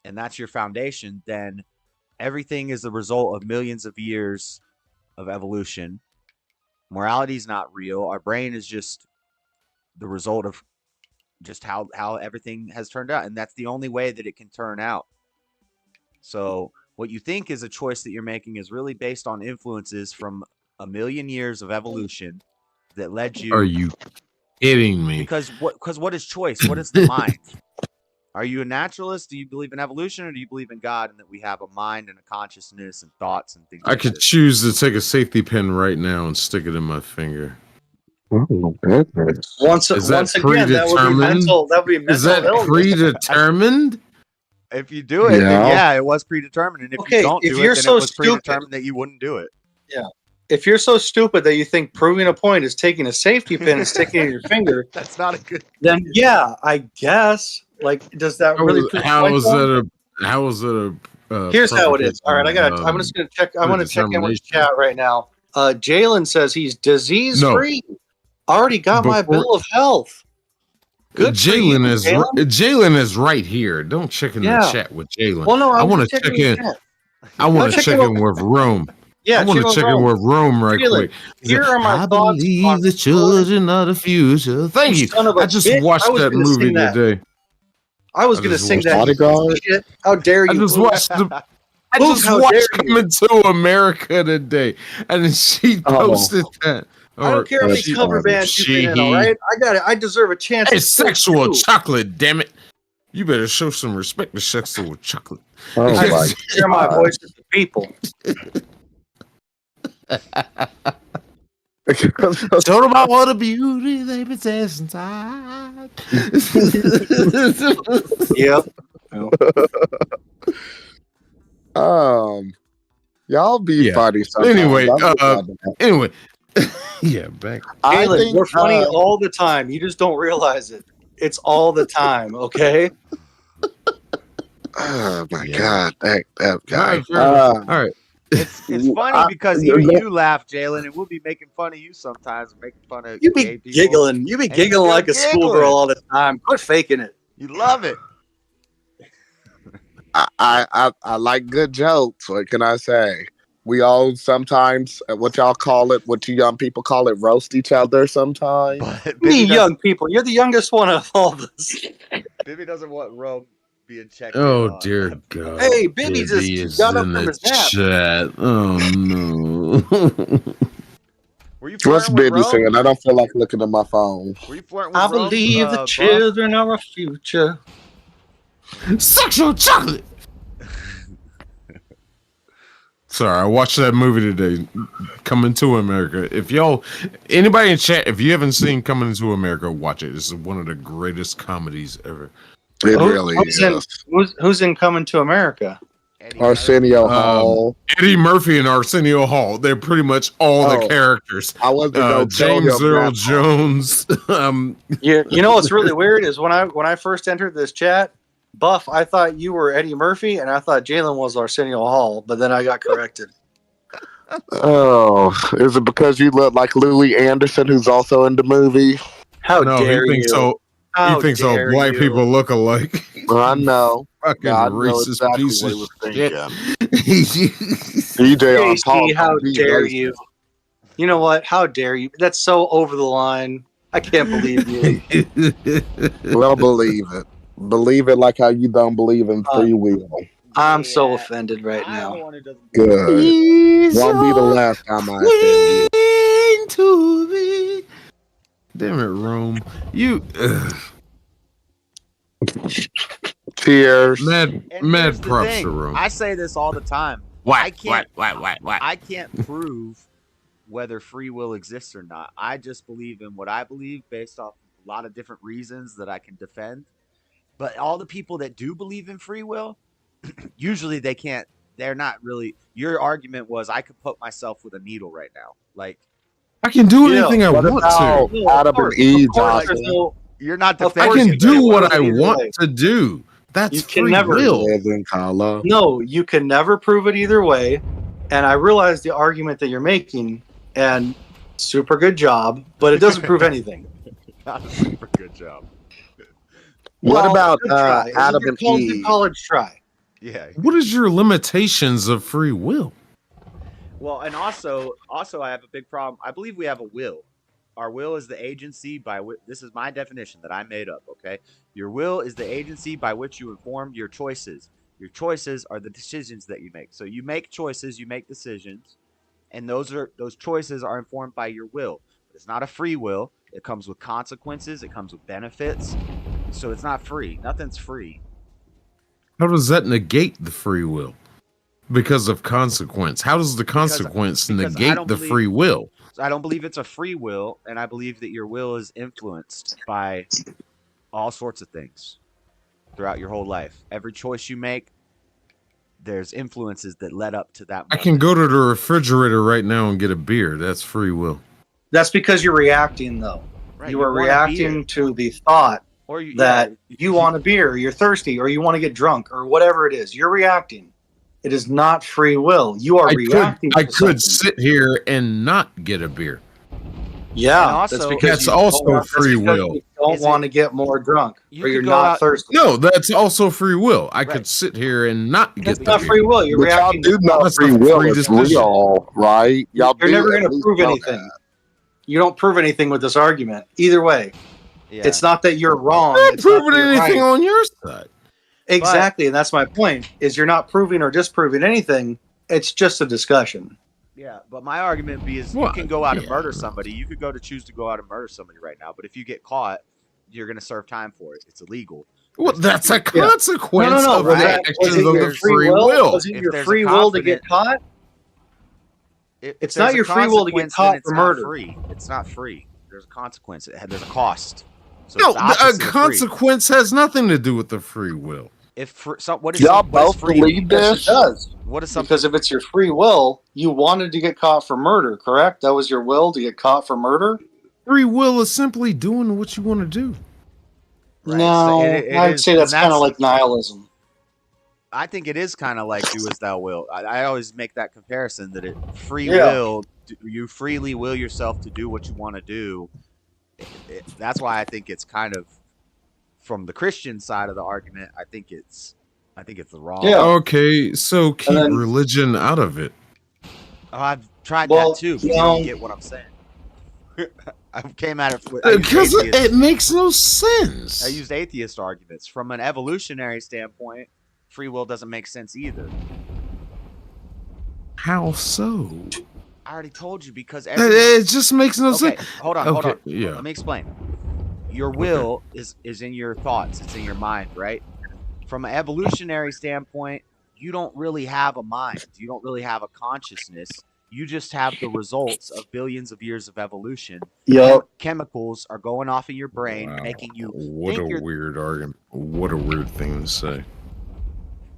and that's your foundation, then everything is the result of millions of years of evolution. Morality is not real. Our brain is just the result of just how everything has turned out. And that's the only way that it can turn out. So what you think is a choice that you're making is really based on influences from a million years of evolution that led you. Are you kidding me? Because what is choice? What is the mind? Are you a naturalist? Do you believe in evolution, or do you believe in God and that we have a mind and a consciousness and thoughts and things I like could this? choose to take a safety pin right now and stick it in my finger. Oh, goodness. Once Is that again, that would be mental. That would be mental Is that illness. predetermined? If you do it, then yeah, it was predetermined. And if you don't do it, then it was predetermined that you wouldn't do it. Yeah. If you're so stupid that you think proving a point is taking a safety pin and sticking it in your finger, that's not a good. Then yeah, I guess. Like, does that really? How is it a? Here's how it is. All right, I'm just gonna check. I want to check in with the chat right now. Jalen says he's disease free. Already got my bill of health. Good. Jalen is Jalen is right here. Don't check in the chat with Jalen. Well, no, I want to check in. I want to check in with Rome. Yeah, I want to check in with Rome right quick. Here are my I thoughts. believe the children of the future. Thank you. I just watched that movie today. I was going to sing that. Shit. How dare you? I just watched Coming to America today, and she posted that. I don't care how many cover bands you've been in, all right? I got it. I deserve a chance. It's sexual chocolate, damn it. You better show some respect to sexual chocolate. Oh my share my voice with the people. Talk about what a beauty they possess inside. Yep. Y'all be funny sometimes. Anyway, yeah, back. Jalen, we're funny all the time. You just don't realize it. It's all the time, okay? Oh my God, that guy. All right. It's funny because even you laugh, Jalen, and we'll be making fun of you sometimes, making fun of you be giggling. You be giggling like a schoolgirl all the time. Quit faking it. You love it. I like good jokes. What can I say? We all sometimes, what y'all call it, what you young people call it, roast each other sometimes. Me young people, you're the youngest one of all of us. Bibby doesn't want Rome being checked. Oh dear God! Hey, Bibby just got up from his nap. Chat. Oh no! Were you What's Bibby saying? I don't feel like looking at my phone. Were you flirting with I believe the children are our future. Sexual chocolate. Sorry, I watched that movie today, Coming to America. If anybody in chat, if you haven't seen Coming to America, watch it. This is one of the greatest comedies ever. It really is. Who's in Coming to America? Arsenio Hall. Eddie Murphy and Arsenio Hall. They're pretty much all the characters. I was James Earl Jones. You know what's really weird is when I first entered this chat, Buff, I thought you were Eddie Murphy, and I thought Jalen was Arsenio Hall, but then I got corrected. Oh, is it because you look like Louis Anderson, who's also in the movie? How dare you? He thinks all black people look alike. I know. Fucking God racist exactly piece what of he was shit. DJ JC, how dare you? You know what? How dare you? That's so over the line. I can't believe you. Well, believe it. Believe it like how you don't believe in free will. I'm so offended right now. Good. Won't be the last time I offend you. Damn it, Rome. You. Cheers. Mad props to Rome. I say this all the time. What? I can't prove whether free will exists or not. I just believe in what I believe based off a lot of different reasons that I can defend. But all the people that do believe in free will, usually they're not really. Your argument was I could put myself with a needle right now. Like, I can do anything I want to. Adam and Eve, you're not I can do what I want to do. That's free will. No, you can never prove it either way. And I realize the argument that you're making, and super good job, but it doesn't prove anything. Not a super good job. What about Adam and Eve? College try. Yeah. What is your limitations of free will? Well, and also I have a big problem. I believe we have a will. Our will is the agency by which, this is my definition that I made up, okay? Your will is the agency by which you inform your choices. Your choices are the decisions that you make. So you make choices, you make decisions, and those choices are informed by your will. It's not a free will. It comes with consequences. It comes with benefits. So it's not free. Nothing's free. How does that negate the free will? Because of consequence. How does the consequence negate the free will? I don't believe it's a free will, and I believe that your will is influenced by all sorts of things throughout your whole life. Every choice you make, there's influences that led up to that moment. I can go to the refrigerator right now and get a beer. That's free will. That's because you're reacting, though. Right, you are reacting to the thought that you want a beer, you're thirsty, or you want to get drunk, or whatever it is. You're reacting. It is not free will. You are reacting. I could sit here and not get a beer. Yeah, that's also free will. You don't want to get more drunk, or you're not thirsty. No, that's also free will. I could sit here and not get. It's not free will. You're But y'all reacting. do know free will is real, right? Y'all You're do never at going to least prove know anything. that. You don't prove anything with this argument. Either way, it's not that you're wrong. I'm not it's not proving that you're anything right. on your side. Exactly, and that's my point. Is you're not proving or disproving anything. It's just a discussion. Yeah, but my argument is you can go out and murder somebody. You could choose to go out and murder somebody right now. But if you get caught, you're going to serve time for it. It's illegal. Well, that's a consequence No, of the actions of the free will. Was it your free will to get caught? It's not your free will to get caught for murder. It's not free. There's a consequence. There's a cost. So No, it's the opposite a of free. consequence has nothing to do with the free will. What is Y'all what is both free? believe Yes, this? it does. What is something? Because if it's your free will, you wanted to get caught for murder, correct? That was your will to get caught for murder? Free will is simply doing what you want to do. Right, No, so it I'd is- say that's and kind of like nihilism. I think it is kind of like do as thou wilt. I always make that comparison that free Yeah. will, you freely will yourself to do what you want to do. That's why I think it's kind of from the Christian side of the argument. I think it's the wrong. Okay, so keep religion out of it. Oh, I've tried Well, that too. But you you know- don't get what I'm saying. I came at it Because it makes no sense. I used atheist arguments. From an evolutionary standpoint, free will doesn't make sense either. How so? I already told you because It just makes no sense. Hold on. Yeah. Let me explain. Your will is in your thoughts. It's in your mind, right? From an evolutionary standpoint, you don't really have a mind. You don't really have a consciousness. You just have the results of billions of years of evolution. Yep. Chemicals are going off in your brain, making you What think a you're weird argument. What a weird thing to say.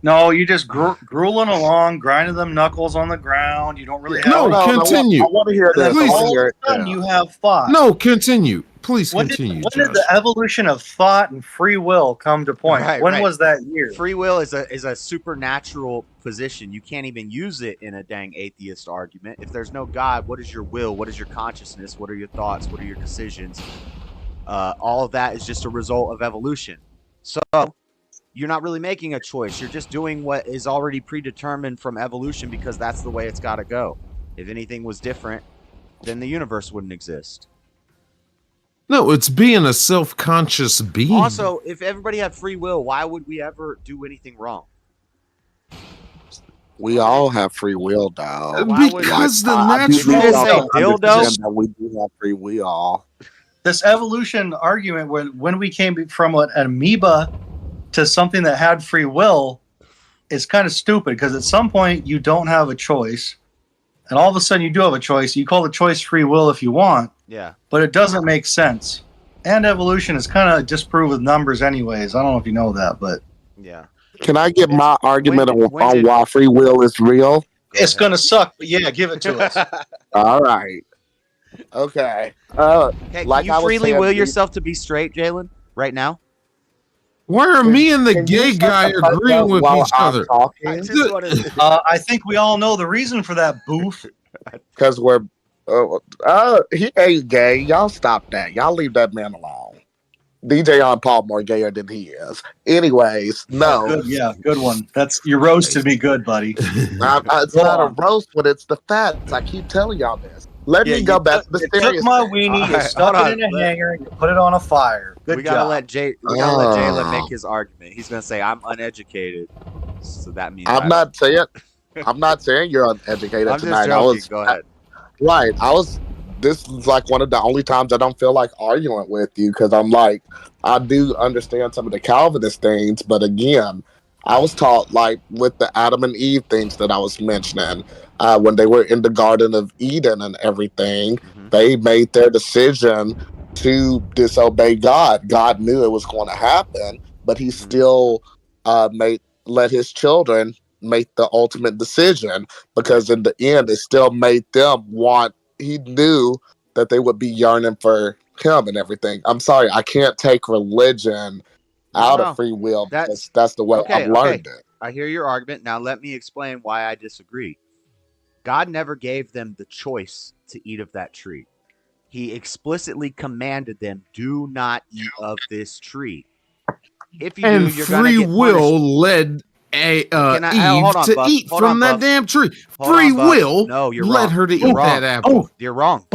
No, you just grueling along, grinding them knuckles on the ground. You don't really have Continue. I want to hear And then this. I wanna all hear of it. a sudden you have thought. No, continue. Please When continue. did the evolution of thought and free will come to point? Right, when right. was that year? Free will is a supernatural position. You can't even use it in a dang atheist argument. If there's no God, what is your will? What is your consciousness? What are your thoughts? What are your decisions? All of that is just a result of evolution. So you're not really making a choice. You're just doing what is already predetermined from evolution because that's the way it's got to go. If anything was different, then the universe wouldn't exist. No, it's being a self-conscious being. Also, if everybody had free will, why would we ever do anything wrong? We all have free will, dog. Because the I do natural- need Did you y'all say to dildo? understand that we do have free will. This evolution argument, when we came from an amoeba to something that had free will, is kind of stupid because at some point you don't have a choice, and all of a sudden you do have a choice. You call the choice free will if you want, Yeah. but it doesn't make sense. And evolution is kind of disproved with numbers, anyways. I don't know if you know that, but yeah. Can I get my argument on did- why free will is real? it's gonna suck. But yeah, give it to us. All right. Okay. Hey, like can I you was freely saying, will dude- yourself to be straight, Jalen, right now? Why are me and the Can you gay shut guy the fuck agreeing up with while each I'm other? talking? I think we all know the reason for that, boof. Because we're he ain't gay. Y'all stop that. Y'all leave that man alone. DJ on Paul more gayer than he is. Anyways, no. Good, yeah, good one. That's you roasted me good, buddy. It's Go not on. a roast, but it's the facts. I keep telling y'all this. Let Yeah, me go you back took- to the you serious took my thing. weenie, you Alright, stuck hold it in on. a hanger, and you put it on a fire. Good we gotta job. let Jalen make his argument. He's gonna say I'm uneducated, so that means I'm not saying you're uneducated I'm tonight. just joking. Go ahead. Right. I was this is like one of the only times I don't feel like arguing with you, because I'm like, I do understand some of the Calvinist things, but again, I was taught, like with the Adam and Eve things that I was mentioning, when they were in the Garden of Eden and everything, they made their decision to disobey God. God knew it was going to happen, but he still let his children make the ultimate decision, because in the end, it still made them want. He knew that they would be yearning for him and everything. I'm sorry, I can't take religion out of free will, because that's the way I've learned it. I hear your argument. Now let me explain why I disagree. God never gave them the choice to eat of that tree. He explicitly commanded them, do not eat of this tree. If you do, you're going to get punished. Free will led Eve to eat from that damn tree. Free will led her to eat that apple. You're wrong.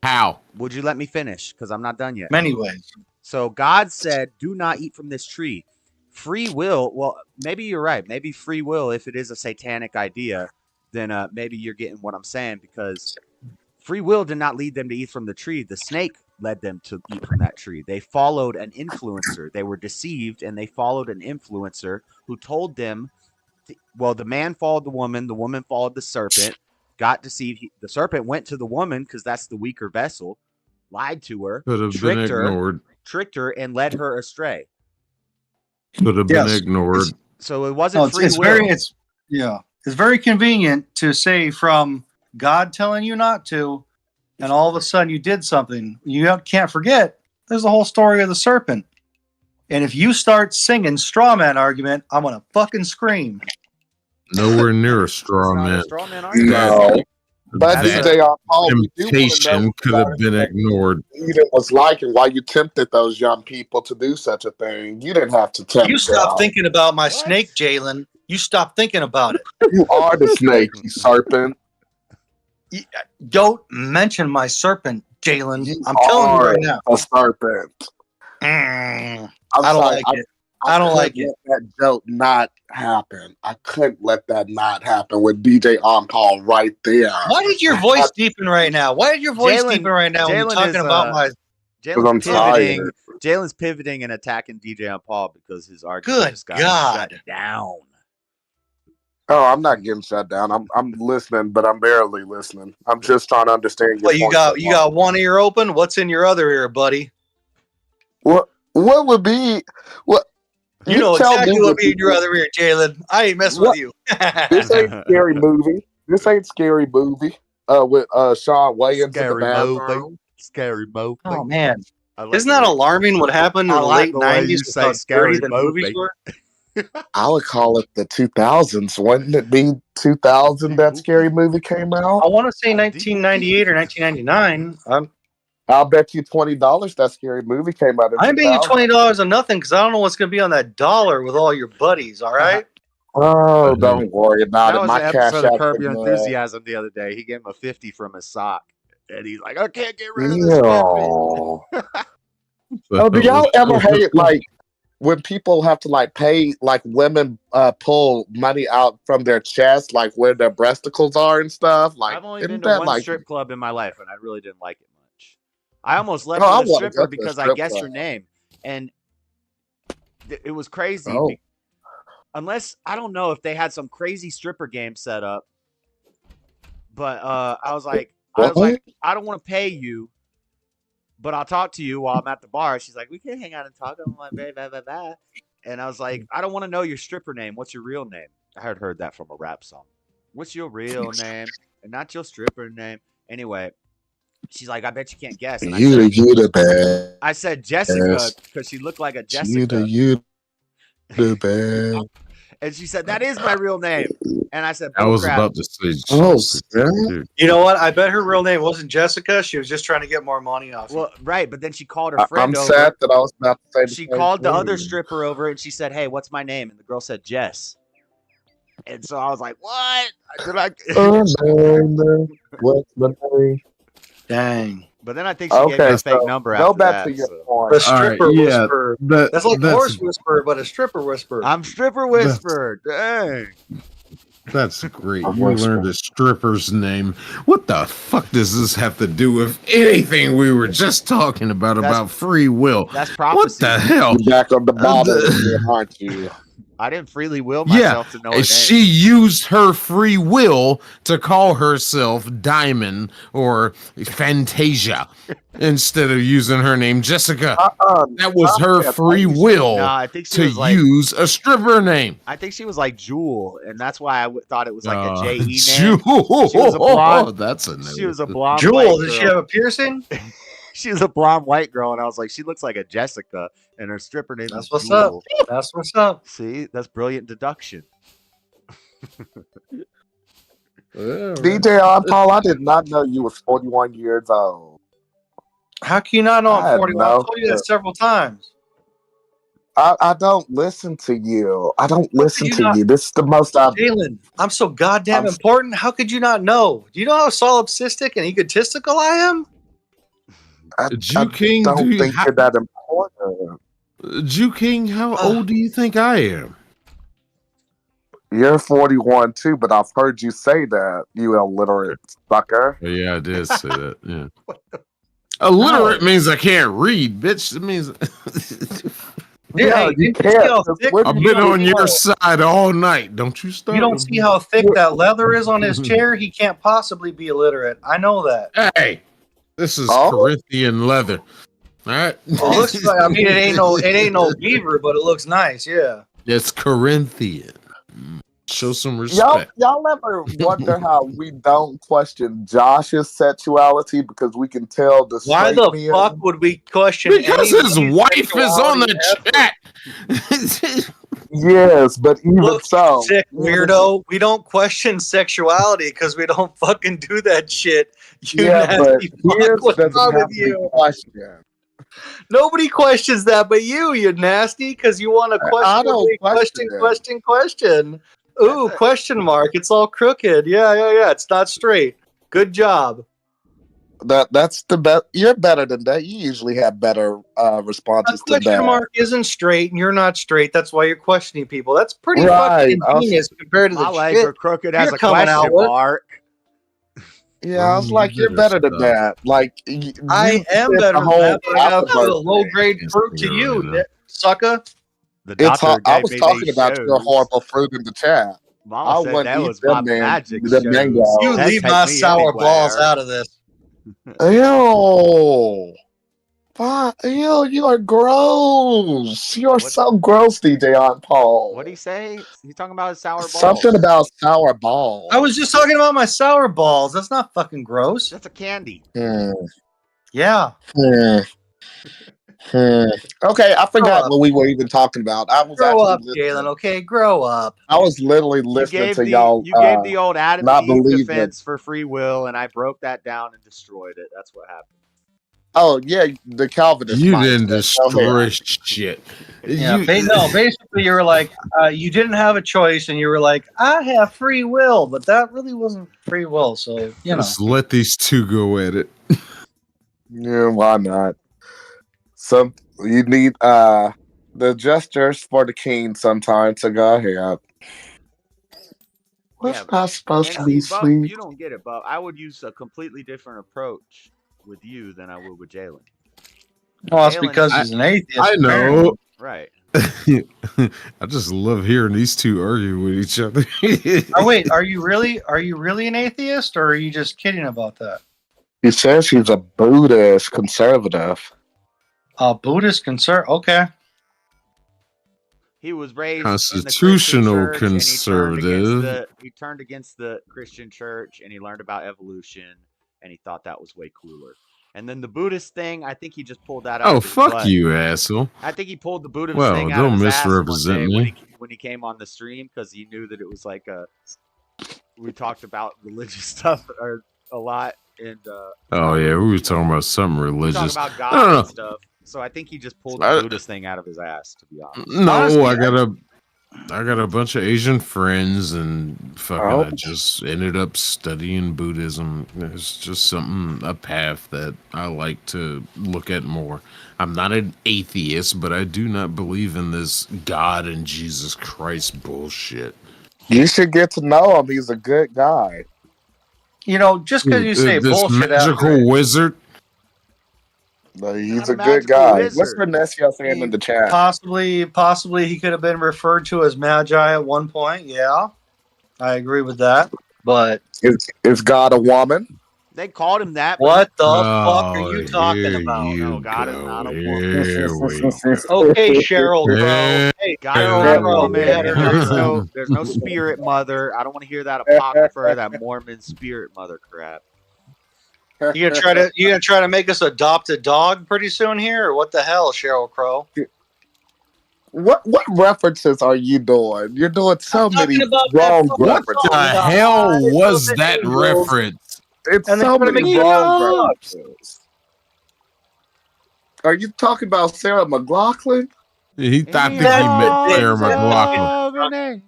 How? Would you let me finish? Because I'm not done yet. Many ways. So God said, do not eat from this tree. Free will, well, maybe you're right. Maybe free will, if it is a satanic idea, then maybe you're getting what I'm saying, because free will did not lead them to eat from the tree. The snake led them to eat from that tree. They followed an influencer. They were deceived, and they followed an influencer who told them, the man followed the woman followed the serpent, got deceived. The serpent went to the woman because that's the weaker vessel, lied to her, tricked her, and led her astray. Could have been ignored. So it wasn't free will. It's very convenient to say from God telling you not to, and all of a sudden you did something. You can't forget, there's the whole story of the serpent. And if you start singing straw man argument, I'm going to fucking scream. Nowhere near a straw man. No. But DJ temptation could have been ignored. Eden was like, and why you tempted those young people to do such a thing. You didn't have to tempt them. You stop thinking about my snake, Jalen. You stop thinking about it. You are the snake, you serpent. Don't mention my serpent, Jalen. I'm telling you right now. A serpent. I don't like it. I don't like it. Let that joke not happen. I couldn't let that not happen with DJ on call right there. Why did your voice deepen right now? When you're talking about my... Jalen's pivoting and attacking DJ on Paul because his argument just got shut down. Oh, I'm not getting shut down. I'm listening, but I'm barely listening. I'm just trying to understand your point. You got one ear open? What's in your other ear, buddy? What would be what? You know exactly what would be in your other ear, Jalen. I ain't messing with you. This ain't Scary Movie. This ain't Scary Movie. With Sean Wayans in the bathroom. Scary Movie. Oh man, isn't that alarming? What happened in the late '90s? How scary the movies were. I would call it the 2000s. Wouldn't it be 2000 that Scary Movie came out? I want to say 1998 or 1999. I'll bet you $20 that Scary Movie came out. I'm betting you $20 on nothing because I don't know what's going to be on that dollar with all your buddies. All right. Oh, don't worry about it. My Cashapp of Curb Your Enthusiasm the other day. He gave him a 50 from his sock, and he's like, "I can't get rid of this 50." Oh, do y'all ever hate when people have to pay women pull money out from their chest, where their breasticles are and stuff? I've only been to one strip club in my life, and I really didn't like it much. I almost left with a stripper because I guessed her name, and it was crazy. Unless I don't know if they had some crazy stripper game set up, but I was like, I don't want to pay you, but I'll talk to you while I'm at the bar. She's like, we can hang out and talk. I'm like, blah, blah, blah. And I was like, I don't want to know your stripper name. What's your real name? I had heard that from a rap song. What's your real name and not your stripper name? Anyway. She's like, I bet you can't guess. And I said Jessica because she looked like a Jessica. You the bad. And she said, that is my real name. And I said, I was about to say, you know what? I bet her real name wasn't Jessica. She was just trying to get more money off. Well, right. But then she called her friend over. I'm sad that I was about to say she called the other stripper over and she said, hey, what's my name? And the girl said, Jess. And so I was like, what? What's my name? Dang. But then I think she gave me a fake number after that. Go back to your point. A stripper whisperer. That's like horse whisperer, but a stripper whisperer. I'm stripper whisperer. Dang. That's great. You learned a stripper's name. What the fuck does this have to do with anything we were just talking about free will? That's prophecy. What the hell? You're back on the bottle again, aren't you? I didn't freely will myself to know her name. She used her free will to call herself Diamond or Fantasia instead of using her name Jessica. That was her free will to use a stripper name. I think she was like Jewel, and that's why I thought it was like a J-E name. Jewel. She was a blonde. That's a name. She was a blonde. Jewel, did she have a piercing? She was a blonde white girl, and I was like, she looks like a Jessica, and her stripper name is what's Jewel. up. That's what's up. See, that's brilliant deduction. DJ Paul, I did not know you was 41 years old. How can you not know I'm 41? I've No told you that several times. I don't listen to you. I don't listen to you. This is the most Jalen, I'm so goddamn important. How could you not know? Do you know how solipsistic and egotistical I am? Jew King, don't think you're that important. Jew King, how old do you think I am? You're 41 too, but I've heard you say that, you illiterate sucker. Yeah, I did say that. Yeah. Illiterate means I can't read, bitch. It means you can't. I've been on your side all night. Don't you start? You don't see how thick that leather is on his chair? He can't possibly be illiterate. I know that. Hey, this is Corinthian leather. All right. Well, it looks like, I mean, it ain't no beaver, but it looks nice. Yeah. It's Corinthian. Show some respect. Y'all ever wonder how we don't question Josh's sexuality because we can tell the Why the fuck would we question? Because his wife is on the chat. Yes, but even so, sick weirdo. We don't question sexuality because we don't fucking do that shit. You nasty fuck. What's wrong with you? Nobody questions that, but you nasty, because you want to question. Ooh, question mark. It's all crooked. Yeah. It's not straight. Good job. That's the best. You're better than that. You usually have better responses to that. Question mark isn't straight, and you're not straight. That's why you're questioning people. That's pretty fucking ingenious compared to the My legs shit are crooked you're as a coming out question with. mark. Yeah, I was like, you're better than that. Like, I am better than that, but I got the low grade fruit to you, sucker. I was talking about your horrible fruit in the chat. Mama said that was my magic show. You leave my sour balls out of this. Ew. Ew, you are gross. You are so gross, DJ Aunt Paul. What'd he say? He's talking about his sour balls. Something about sour balls. I was just talking about my sour balls. That's not fucking gross. That's a candy. Yeah. Okay, I forgot what we were even talking about. I was grow up, Jalen. Okay, grow up. I was literally listening to y'all. You gave the old Adam and Eve defense for free will, and I broke that down and destroyed it. That's what happened. Oh yeah, the Calvinist. You didn't destroy shit. Yeah, basically you were like, you didn't have a choice, and you were like, I have free will, but that really wasn't free will. So you know, just let these two go at it. Yeah, why not? You need the gestures for the king sometime to go ahead. What's not supposed to be sleep? You don't get it, Bob. I would use a completely different approach with you than I would with Jalen. Well, that's because he's an atheist. I know. Right. I just love hearing these two argue with each other. Oh wait, are you really an atheist, or are you just kidding about that? He says he's a Buddhist conservative. A Buddhist conservative. Okay. He was raised constitutional in the conservative. He turned against the Christian church, and he learned about evolution, and he thought that was way cooler. And then the Buddhist thing, I think he just pulled that out. Oh, of his fuck butt. you, asshole! I think he pulled the Buddhist Well, thing out don't of his misrepresent ass me. one day when he came on the stream, because he knew that it was like we talked about religious stuff a lot, and oh yeah, we were talking about something religious. we talked about God and stuff. So I think he just pulled the Buddhist thing out of his ass, to be honest. No, Honestly, I got a bunch of Asian friends, and fucking I just ended up studying Buddhism. It's just a path that I like to look at more. I'm not an atheist, but I do not believe in this God and Jesus Christ bullshit. You should get to know him. He's a good guy. You know, just because you say this bullshit magical after it. wizard. No, he's a a good magical guy. wizard. What's Renessia saying in the chat? Possibly he could have been referred to as Magi at one point. Yeah, I agree with that. But is God a woman? They called him that. What the fuck are you talking about? No, God is not a woman. Here we go. Okay, Cheryl Crow. Hey, God is Cheryl not a Crow. woman. There's no spirit mother. I don't want to hear that apocrypha, that Mormon spirit mother crap. You gonna try to make us adopt a dog pretty soon here, or what the hell, Cheryl Crow? What references are you doing? You're doing so many wrong What references. the hell was that reference? It's so many wrong references. Are you talking about Sarah McLachlan? I think he meant Sarah McLachlan.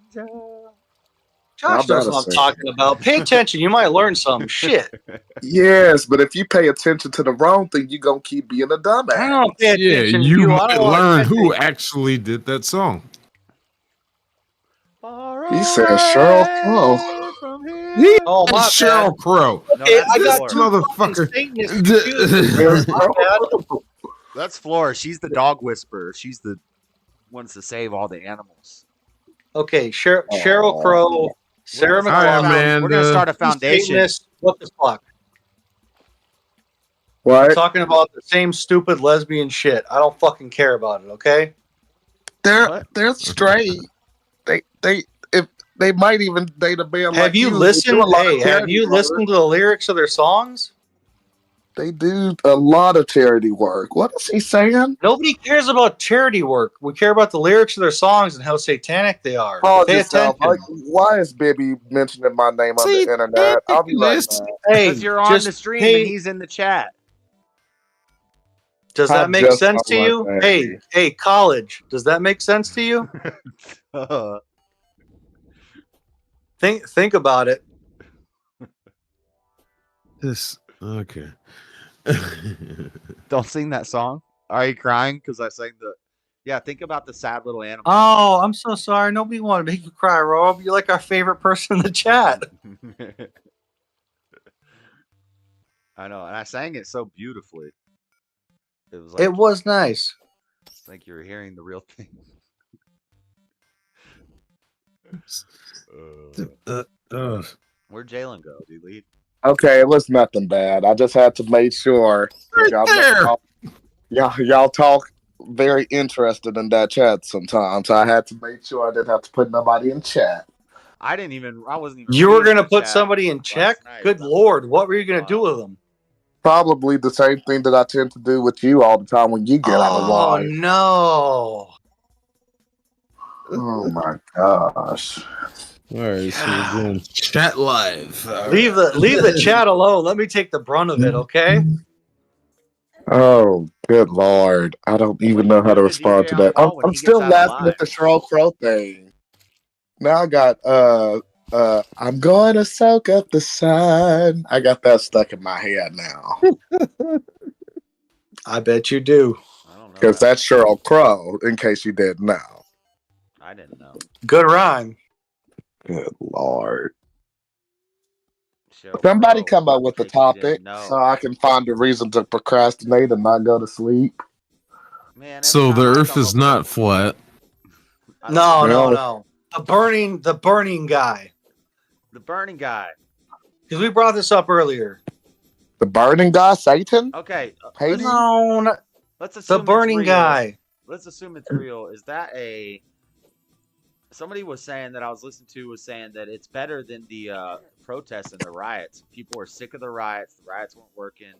Josh knows what I'm talking about. Pay attention. You might learn some shit. Yes, but if you pay attention to the wrong thing, you're going to keep being a dumbass. I don't pay attention Yeah, to you you. I might don't want learn to who actually did that song. He said Cheryl Crow. He Oh, my Cheryl Crow. No, Hey, I that's got Flora. two motherfuckers. Satanists confused. My bad. That's Flora. She's the dog whisperer. She's the wants to save all the animals. Okay, Cheryl Crow, Sarah McLachlan. We're gonna start a foundation. Satanists, what the fuck? What? We're talking about the same stupid lesbian shit. I don't fucking care about it. Okay. They're straight. They might even date a band. Have like you They listened? do a lot of Hey, have charity you work. listened to the lyrics of their songs? They do a lot of charity work. What is he saying? Nobody cares about charity work. We care about the lyrics of their songs and how satanic they are. Pause Pay yourself. attention. Why is Bibby mentioning my name on the internet? I'll be right back. Hey, Because you're on the stream and he's in the chat. Does that make sense to you? Hey, college. Does that make sense to you? Think about it. This okay. Don't sing that song. Are you crying because I sang the? Yeah, think about the sad little animal. Oh, I'm so sorry. Nobody wanted to make you cry, Rob. You're like our favorite person in the chat. I know, and I sang it so beautifully. It was. It was nice. It's like you were hearing the real thing. Where'd Jalen go? Did he leave? Okay, it was nothing bad. I just had to make sure y'all talk very interested in that chat sometimes. I had to make sure I didn't have to put nobody in chat. I wasn't even. You were gonna put somebody in check? Good lord, what were you gonna do with them? Probably the same thing that I tend to do with you all the time when you get out of line. Oh no! Oh my gosh! All right, so we're doing chat live. Leave the chat alone. Let me take the brunt of it, okay? Oh, good lord! I don't even know how to respond to that. I'm still laughing at the Cheryl Crow thing. Now I got I'm going to soak up the sun. I got that stuck in my head now. I bet you do. Because that's Cheryl Crow, in case you didn't know. I didn't know. Good rhyme. Good lord. Somebody come up with a topic so I can find a reason to procrastinate and not go to sleep. Man, so the Earth is not flat. No. The burning guy. The burning guy. Because we brought this up earlier. The burning guy, Satan? Okay. No, let's assume the burning it's real. guy. Let's assume it's real. Is that somebody was saying that I was listening to was saying that it's better than the protests and the riots. People are sick of the riots. The riots weren't working.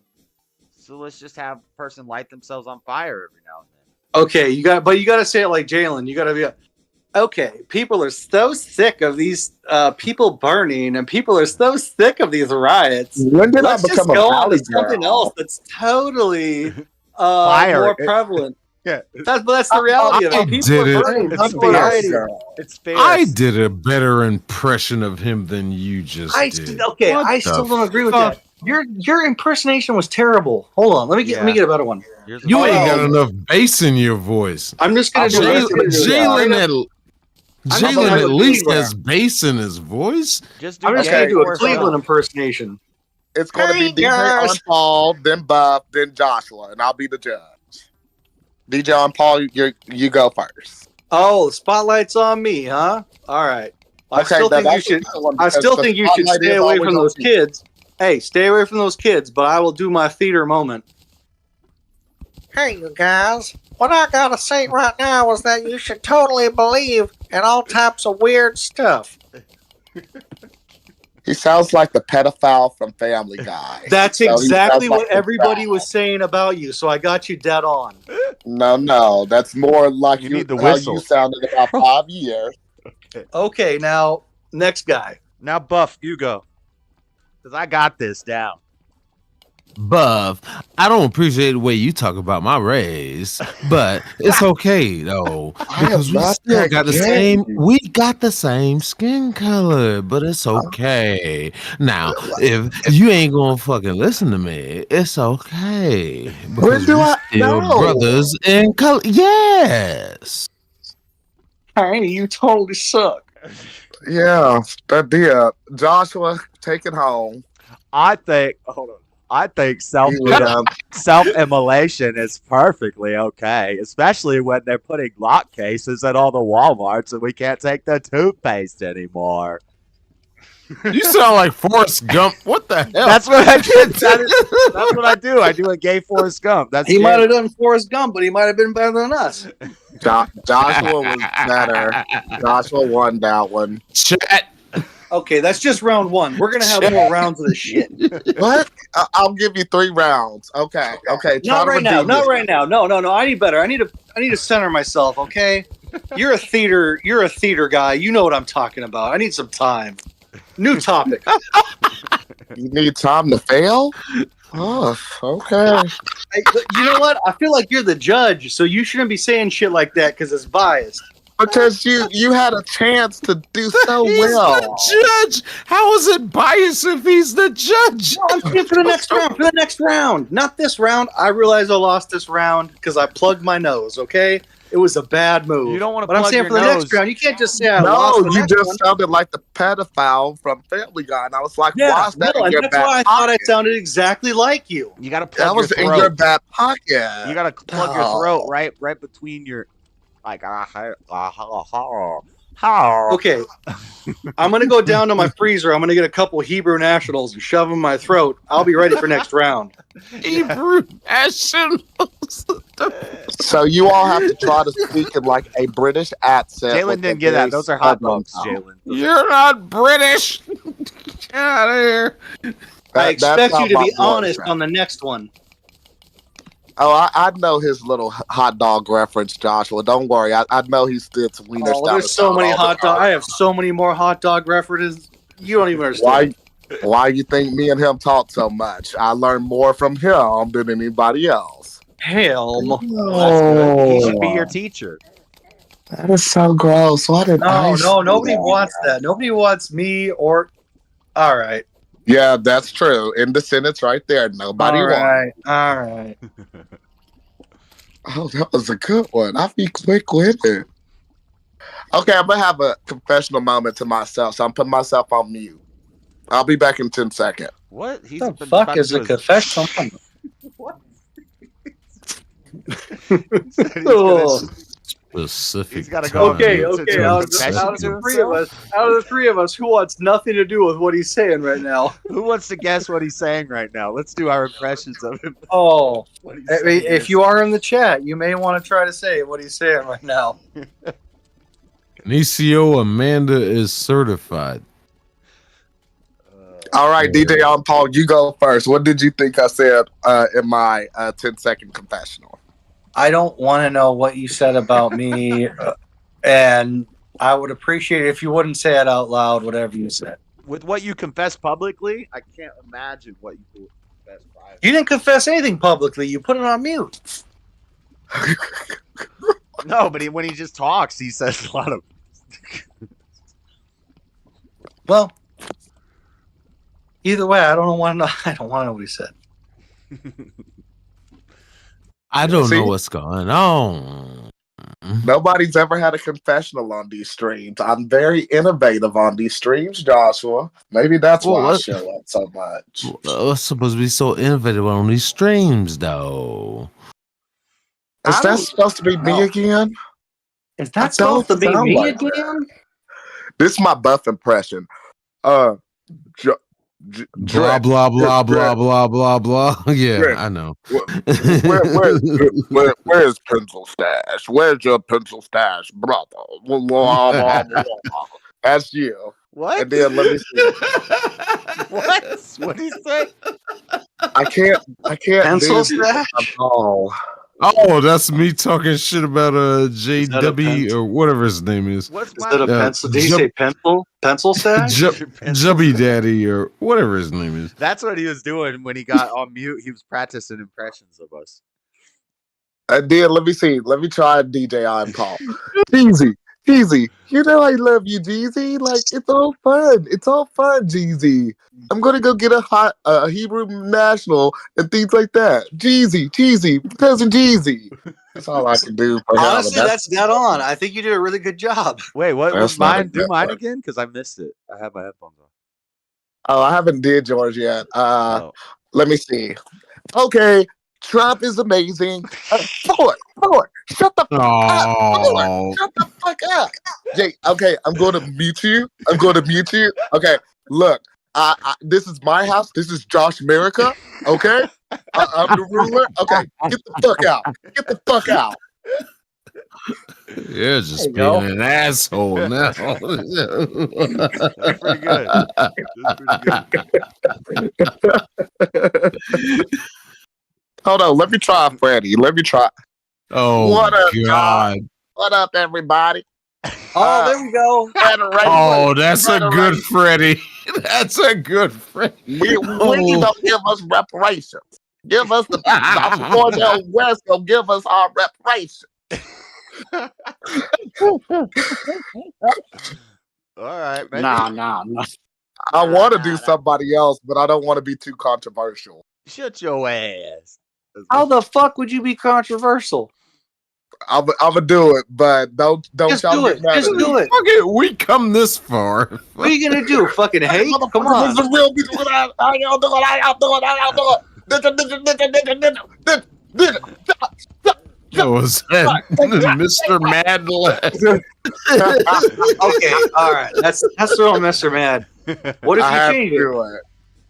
So let's just have a person light themselves on fire every now and then. Okay, you got to say it like Jalen. You got to be okay. People are so sick of these people burning, and people are so sick of these riots. When did Let's I become just a go on valley to something girl? else that's totally Fire. more prevalent. Yeah, that's the reality of it. People are burning. People are rioting. It's fair. I did a better impression of him than you just did. Okay, What I the still don't agree with fuck? that. Your impersonation was terrible. Hold on, let me get a better one. You ain't got enough bass in your voice. I'm just gonna do it. Jalen had Jalen at least has bass in his voice. Just do I'm just gay gonna do a Forrest Cleveland Gump. impersonation. It's going to be DJ guys. on Paul, then Buff, then Joshua, and I'll be the judge. DJ on Paul, you go first. Oh, the spotlight's on me, huh? All right. I Okay, still now think you that's a should. good one, I because still the think you should spotlight stay is away always from on those you. kids. Hey, stay away from those kids. But I will do my theater moment. Hey, you guys. What I gotta say right now is that you should totally believe in all types of weird stuff. He sounds like the pedophile from Family Guy. That's So he exactly sounds what like the everybody child. was saying about you. So I got you dead on. No, that's more like You need the how whistle. you sounded about 5 years. Okay, now next guy. Now, Buff, you go. Because I got this down. Buff, I don't appreciate the way you talk about my race, but it's okay though because we still got the same. We got the same skin color, but it's okay. Now, if you ain't gonna fucking listen to me, it's okay because do we I still know? brothers in color. Yes. Hey, you totally suck. Yeah, that did. Joshua, take it home. I think, hold on. I think He would, self-immolation is perfectly okay, especially when they're putting lock cases at all the Walmarts and we can't take the toothpaste anymore. You sound like Forrest Gump. What the hell? That's what I did. That's what I do. I do a gay Forrest Gump. That's He gay. might have done Forrest Gump, but he might have been better than us. Joshua was better. Joshua won that one. Chat. Okay, that's just round one. We're gonna have more rounds of this shit. What? I'll give you 3 rounds. Okay. Not right now. Not right now. No. I need better. I need to center myself. Okay. You're a theater guy. You know what I'm talking about. I need some time. New topic. You need time to fail? Oh, okay. You know what? I feel like you're the judge, so you shouldn't be saying shit like that because it's biased. Because you had a chance to do so He's well. the judge. How is it biased if he's the judge? No, I'm saying for the next round. For the next round, not this round. I realize I lost this round because I plugged my nose. Okay, it was a bad move. You don't want to But I'm plug saying your for the nose. next round, you can't just say I lost. No, the you next just one. sounded like the pedophile from Family Guy, and I was like, Yeah, why is that in and your that's back why I pocket? thought I sounded exactly like you. You got to plug That was your in throat. your back pocket. You got to plug your throat right between your like Okay, I'm gonna go down to my freezer. I'm gonna get a couple Hebrew Nationals and shove them in my throat. I'll be ready for next round. Hebrew Nationals. So you all have to try to speak in like a British accent. Jalen didn't get that. Those are hot dogs, Jalen. You're not British. Get out of here. I expect you to be honest on the next one. Oh, I know his little hot dog reference, Joshua. Don't worry. I know he stood to Wiener Oh, there's so many hot dog. I have so many more hot dog references. You don't even understand. Why you think me and him talk so much? I learned more from him than anybody else. Hell, Well, that's good. He should be your teacher. That is so gross. Why did I say nobody that? wants that. Nobody wants me or. All right. Yeah, that's true. In the sentence right there, nobody wants. All right. Oh, that was a good one. I'll be quick with it. Okay, I'm gonna have a confessional moment to myself, so I'm putting myself on mute. I'll be back in 10 seconds. What? He's the fuck is a confessional moment? What? Specific. He's gotta go. Okay. Out of the three of us, who wants nothing to do with what he's saying right now? Who wants to guess what he's saying right now? Let's do our impressions of him. Oh, What he's I mean, saying if is- you are in the chat, you may want to try to say what he's saying right now. Nicio Amanda is certified. All right, DJ on Paul, you go first. What did you think I said in my 10-second confessional? I don't want to know what you said about me, and I would appreciate it if you wouldn't say it out loud, whatever you said. With what you confess publicly, I can't imagine what you confess privately. You didn't confess anything publicly. You put it on mute. No, but when he just talks, he says a lot of. Well, either way, I don't want to know. I don't want to know what he said. I don't know what's going on. Nobody's ever had a confessional on these streams. I'm very innovative on these streams, Joshua. Maybe that's why I show up so much. What's supposed to be so innovative on these streams, though? Is that supposed to be me again? Is that supposed to be me again? This is my buff impression. Blah blah blah blah blah blah blah. Yeah, I know. Where's pencil stash? Where's your pencil stash, brother? That's you. What? And then let me see. What? What did he say? I can't. Pencil stash? Oh, that's me talking shit about JW or whatever his name is. What's that a pencil? Did he say pencil? Pencil stash? Jubby Daddy or whatever his name is. That's what he was doing when he got on mute. He was practicing impressions of us. And then let me see. Let me try DJ I'm Paul. Jeezy, you know I love you, Jeezy. Like it's all fun. It's all fun, Jeezy. I'm gonna go get a Hebrew national and things like that. Jeezy, cousin Jeezy. That's all I can do. For Honestly, that's dead on. I think you did a really good job. Wait, what was mine? Do mine again? Because I missed it. I have my headphones on. Oh, I haven't did yours yet. Let me see. Okay. Trump is amazing. Ford, shut the fuck up. Ford, shut the fuck up. Jay, okay, I'm going to mute you. Okay, look, this is my house. This is Josh America. Okay, I'm the ruler. Okay, get the fuck out. Get the fuck out. You're just being an asshole now. That's pretty good. Hold on, let me try Freddie. Oh, what up, God. What up, everybody? Oh, there we go. Oh, that's a good Freddie. That's a good Freddie. We don't give us reparations. Give us the Cornell West will give us our reparations. All right, maybe. Nah. I want to do somebody else, but I don't want to be too controversial. Shut your ass. How the fuck would you be controversial? I'm gonna do it, but don't just y'all do get it. mad Just at me. do it. Okay, we come this far. What are you gonna do? Fucking hate? Come on. This is real people. How y'all doing? What was that? Mr. Mad Lad. Okay, all right. That's the real Mr. Mad. What if you change it?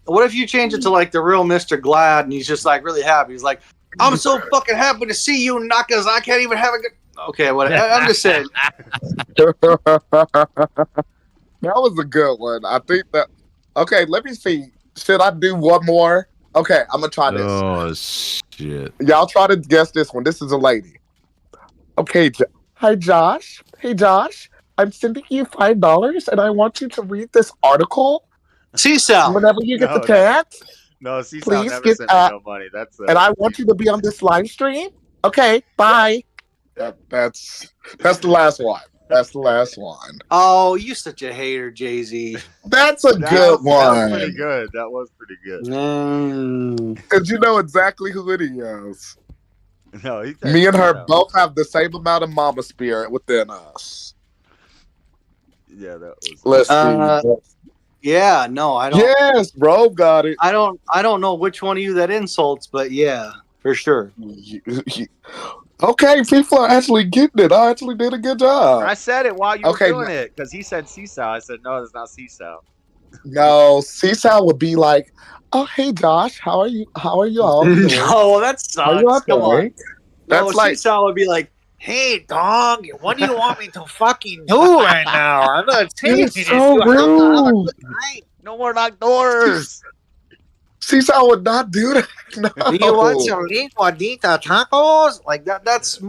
What if you change it to like the real Mr. Glad and he's just like really happy? He's like, I'm so fucking happy to see you, Knuckles. I can't even have a good. Okay, what? I'm just saying. That was a good one. I think that. Okay, let me see. Should I do one more? Okay, I'm gonna try this. Oh shit! Y'all try to guess this one. This is a lady. Okay, hi Josh. Hey Josh, I'm sending you $5, and I want you to read this article. Seesaw. Whenever you get the chance. No, Seesaw please never get sent me no money. That's and I want you to be on this live stream. Okay, bye. That's the last one. That's the last one. Oh, you such a hater, Jay-Z. That's a good one. That was pretty good. That was pretty good. Because you know exactly who it is. No, me and her both have the same amount of mama spirit within us. Yeah, that was. Let's see. Yeah, no, I don't. Yes, bro, got it. I don't know which one of you that insults, but yeah, for sure. Okay, people are actually getting it. I actually did a good job. I said it while you were doing it because he said Seesaw. I said no, it's not Seesaw. No, Seesaw would be like, "Oh, hey Josh, how are you? How are you all doing?" No, that sucks. Come on. That's no, like Seesaw would be like, "Hey, dog, what do you want me to fucking do right now? I'm not taking it's so rude. No more locked doors. Seesaw would not do that. No. Do you want some linguadita tacos? Like that? That's.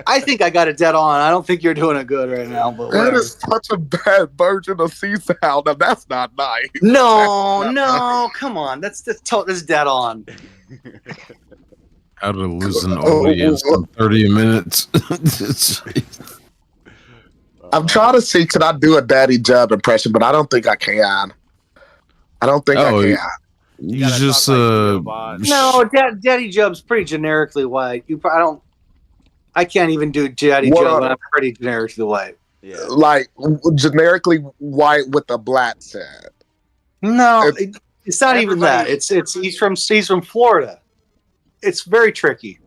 I think I got it dead on. I don't think you're doing it good right now. But that is such a bad version of Seesaw. Now that's not nice. No, come on. That's dead on. How to lose an audience in 30 minutes. I'm trying to see, could I do a Daddy Jub impression, but I don't think I can. I don't think I can. You just No, Daddy Jub's pretty generically white. I can't even do Daddy What Joe, are- and I'm pretty generically white. Yeah. Like generically white with a black set. No, it's not even that. Everybody- He's from Florida. It's very tricky.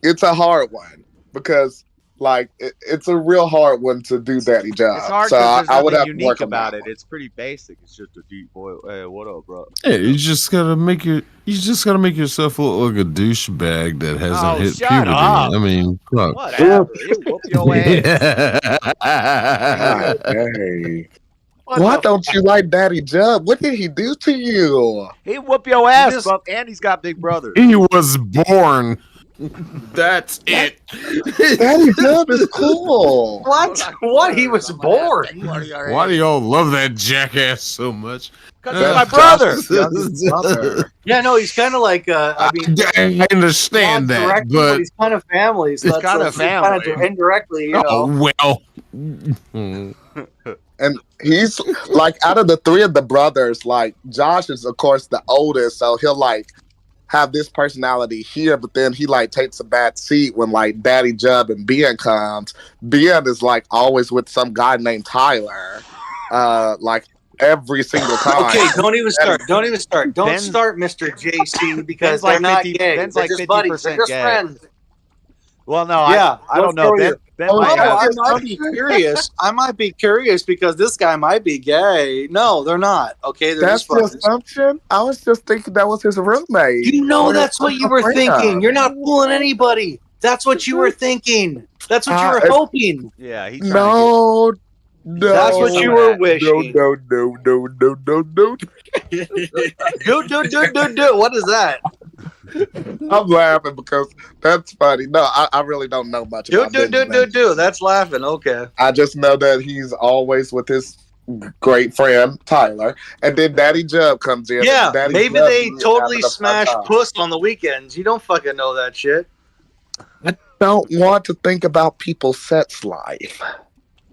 It's a hard one because like it's a real hard one to do Daddy Job. It's hard so because I there's would nothing have to work unique on about that it. one. It's pretty basic. It's just a deep boy. Hey, what up, bro? Yeah, you just gotta make yourself look like a douchebag that hasn't Oh, hit shut puberty. up. I mean, fuck. Whatever. He'll whoop your ass. God dang. Why don't you like Daddy Job? What did he do to you? He whoop your ass, Buck, and he's got big brothers. He was born. That's it. Daddy Job is cool. What? What? He was born. Why do y'all love that jackass so much? Because he's my brother. Yeah, no, he's kind of like. I mean, I understand not that, directly, but he's kind of family. So It's that's kinda that's kind family. of indirectly, you know. oh well. And he's like out of the three of the brothers, like Josh is of course the oldest, so he'll like have this personality here, but then he like takes a bad seat when like Daddy Jub and Ben comes. Ben is like always with some guy named Tyler. Like every single time. Okay, don't even start. Don't even start. Don't Ben's- start, Mr. JC, because Ben's they're like not 50 gay. Ben's They're like just buddies. They're 50% just gay. friends. Well, no, Yeah, I don't let's know. go here. Ben Oh, might no, have. I might be curious. I might be curious because this guy might be gay. No, they're not. Okay, they're That's just the friends. assumption. I was just thinking that was his roommate. You know Or that's what his you were friend. thinking. You're not fooling anybody. That's what you were thinking. That's what you were hoping. Yeah, he's No, no. That's what you were wishing. No. Do. What is that? I'm laughing because that's funny. No, I really don't know much about Benjamin. Do. That's laughing. Okay. I just know that he's always with his great friend Tyler, and then Daddy Jub comes in. Yeah, and Daddy maybe Jub they is totally having a fun smash time. puss on the weekends. You don't fucking know that shit. I don't want to think about people's sex life.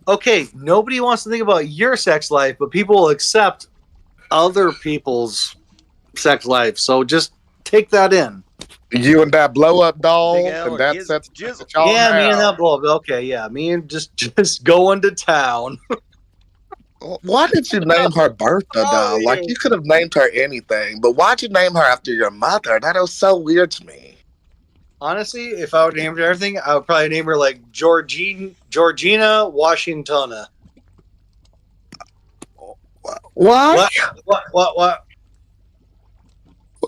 Okay, nobody wants to think about your sex life, but people will accept other people's sex life. So just take that in. You and that blow up doll, Big L and or that Giz- sex Jizzle. that y'all Yeah, me and have. that blow. Okay, yeah, me and just going to town. Why did you name her Bertha, though? Like, you could have named her anything, but why'd you name her after your mother? That was so weird to me. Honestly, if I would name her everything, I would probably name her like Georgina Washingtona. Why? What?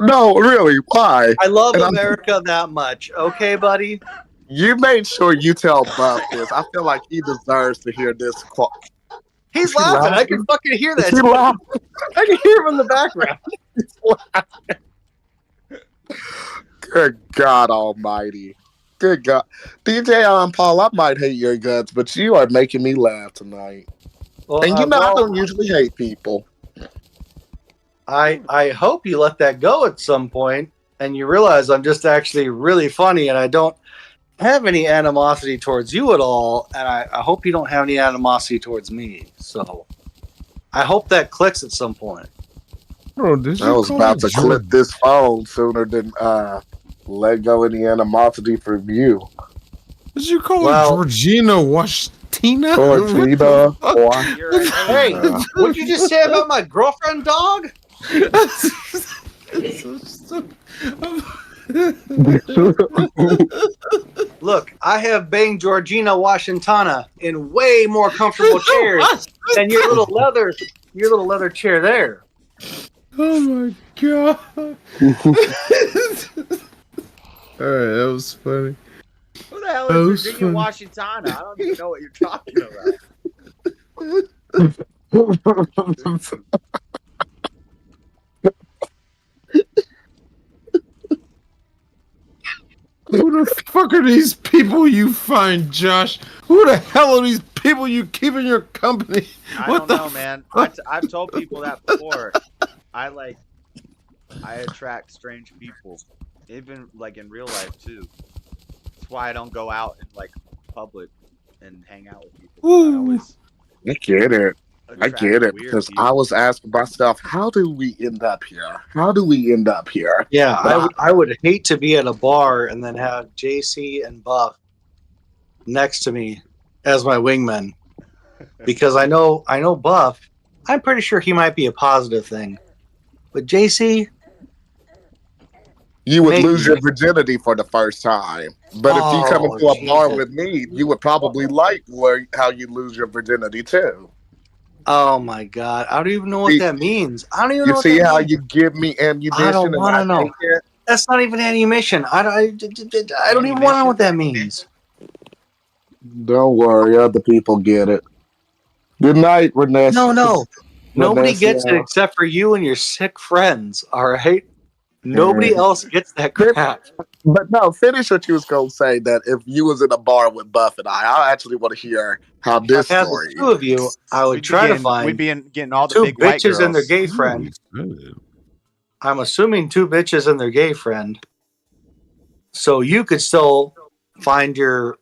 No, really, why? I love And I'm- America that much. Okay, buddy? You made sure you tell Buff this. I feel like he deserves to hear this quote. He's Is he laughing. I laughing? can fucking hear that. Is he laughing? I can hear him in the background. Good God Almighty. Good God. DJ Paul, I might hate your guts, but you are making me laugh tonight. Well, And you know, I well, don't usually hate people. I hope you let that go at some point and you realize I'm just actually really funny and I don't have any animosity towards you at all. And I hope you don't have any animosity towards me. So I hope that clicks at some point. Bro, did I you was call about her to clip this phone sooner than let go any animosity from you. Did you call Well- her Georgina Washingtina? Georgina, Hey, what'd you just say about my girlfriend, dog? Look, I have banged Georgina Washingtona in way more comfortable chairs than your little leather chair there. Oh my god. Alright, that was funny. Who the hell That is was Virginia funny. Washington? I don't even know what you're talking about. Who the fuck are these people you find, Josh? Who the hell are these people you keep in your company? I What don't the know, man. I've told people that before. I attract strange people, even like in real life too. That's why I don't go out in like public and hang out with people. I always I get it. I attract get it. weird Because people. I was asking myself, how do we end up here? How do we end up here? Yeah, I would hate to be at a bar and then have JC and Buff next to me as my wingman because I know Buff. I'm pretty sure he might be a positive thing, but JC, you would lose your maybe. virginity for the first time. But if you come into a bar Jesus. with me, you would probably like how you lose your virginity too. Oh my God, I don't even know what that means. I don't even know You what see that how means. you give me ammunition I don't and want I to know. take it? That's not even ammunition. I don't even want to know what that means. Don't worry, other people get it. Good night, Renee. No. Nobody gets it Vanessa. except for you and your sick friends. All right. Nobody else gets that crap. But no, finish what you was gonna say. That if you was in a bar with Buff and I actually want to hear how If I this had the story. two of you, I would try to find We'd be getting all the two big white bitches and their girls. gay friend. I'm assuming two bitches and their gay friend. So you could still find your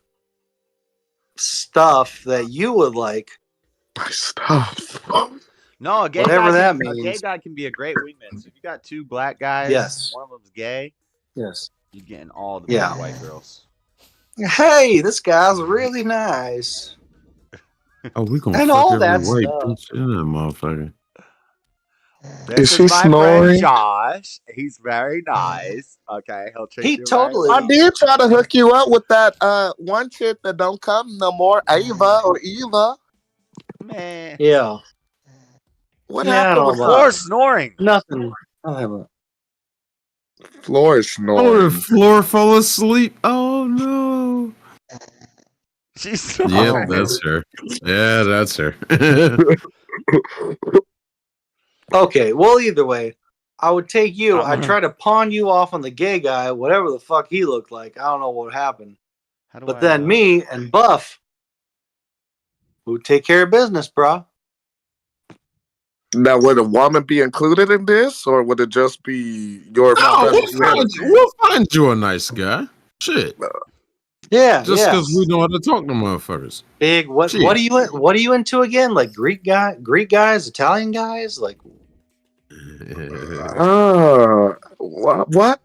stuff that you would like. My stuff. No, a gay Whatever guy that can, means. A gay guy can be a great wingman. So if you got two black guys, Yes. one of them's gay. Yes. You're getting all the Yeah. big white girls. Hey, this guy's really nice. Oh, we gonna And fuck all every that white stuff. bitch in that motherfucker. This is my friend Josh. He's very nice. Okay, he'll treat you very I well. did try to hook you up with that one chick that don't come no more, Ava or Eva. Man. Yeah. What Yeah, I happened don't with know her? about Floor snoring. nothing. I haven't. Floor is Oh, snoring. the floor fall asleep. Oh no. She's snoring. Yep, that's her. Yeah, that's her. Okay, well, either way, I would take you. I'd try to pawn you off on the gay guy, whatever the fuck he looked like. I don't know what happened. But then me and Buff would take care of business, bro. Now, would a woman be included in this, or would it just be your? No, we'll find you a nice guy. Shit. Yeah, Just yeah. because we know how to talk to motherfuckers. Big. What Shit. are you into again? Like Greek guys, Italian guys, like. What?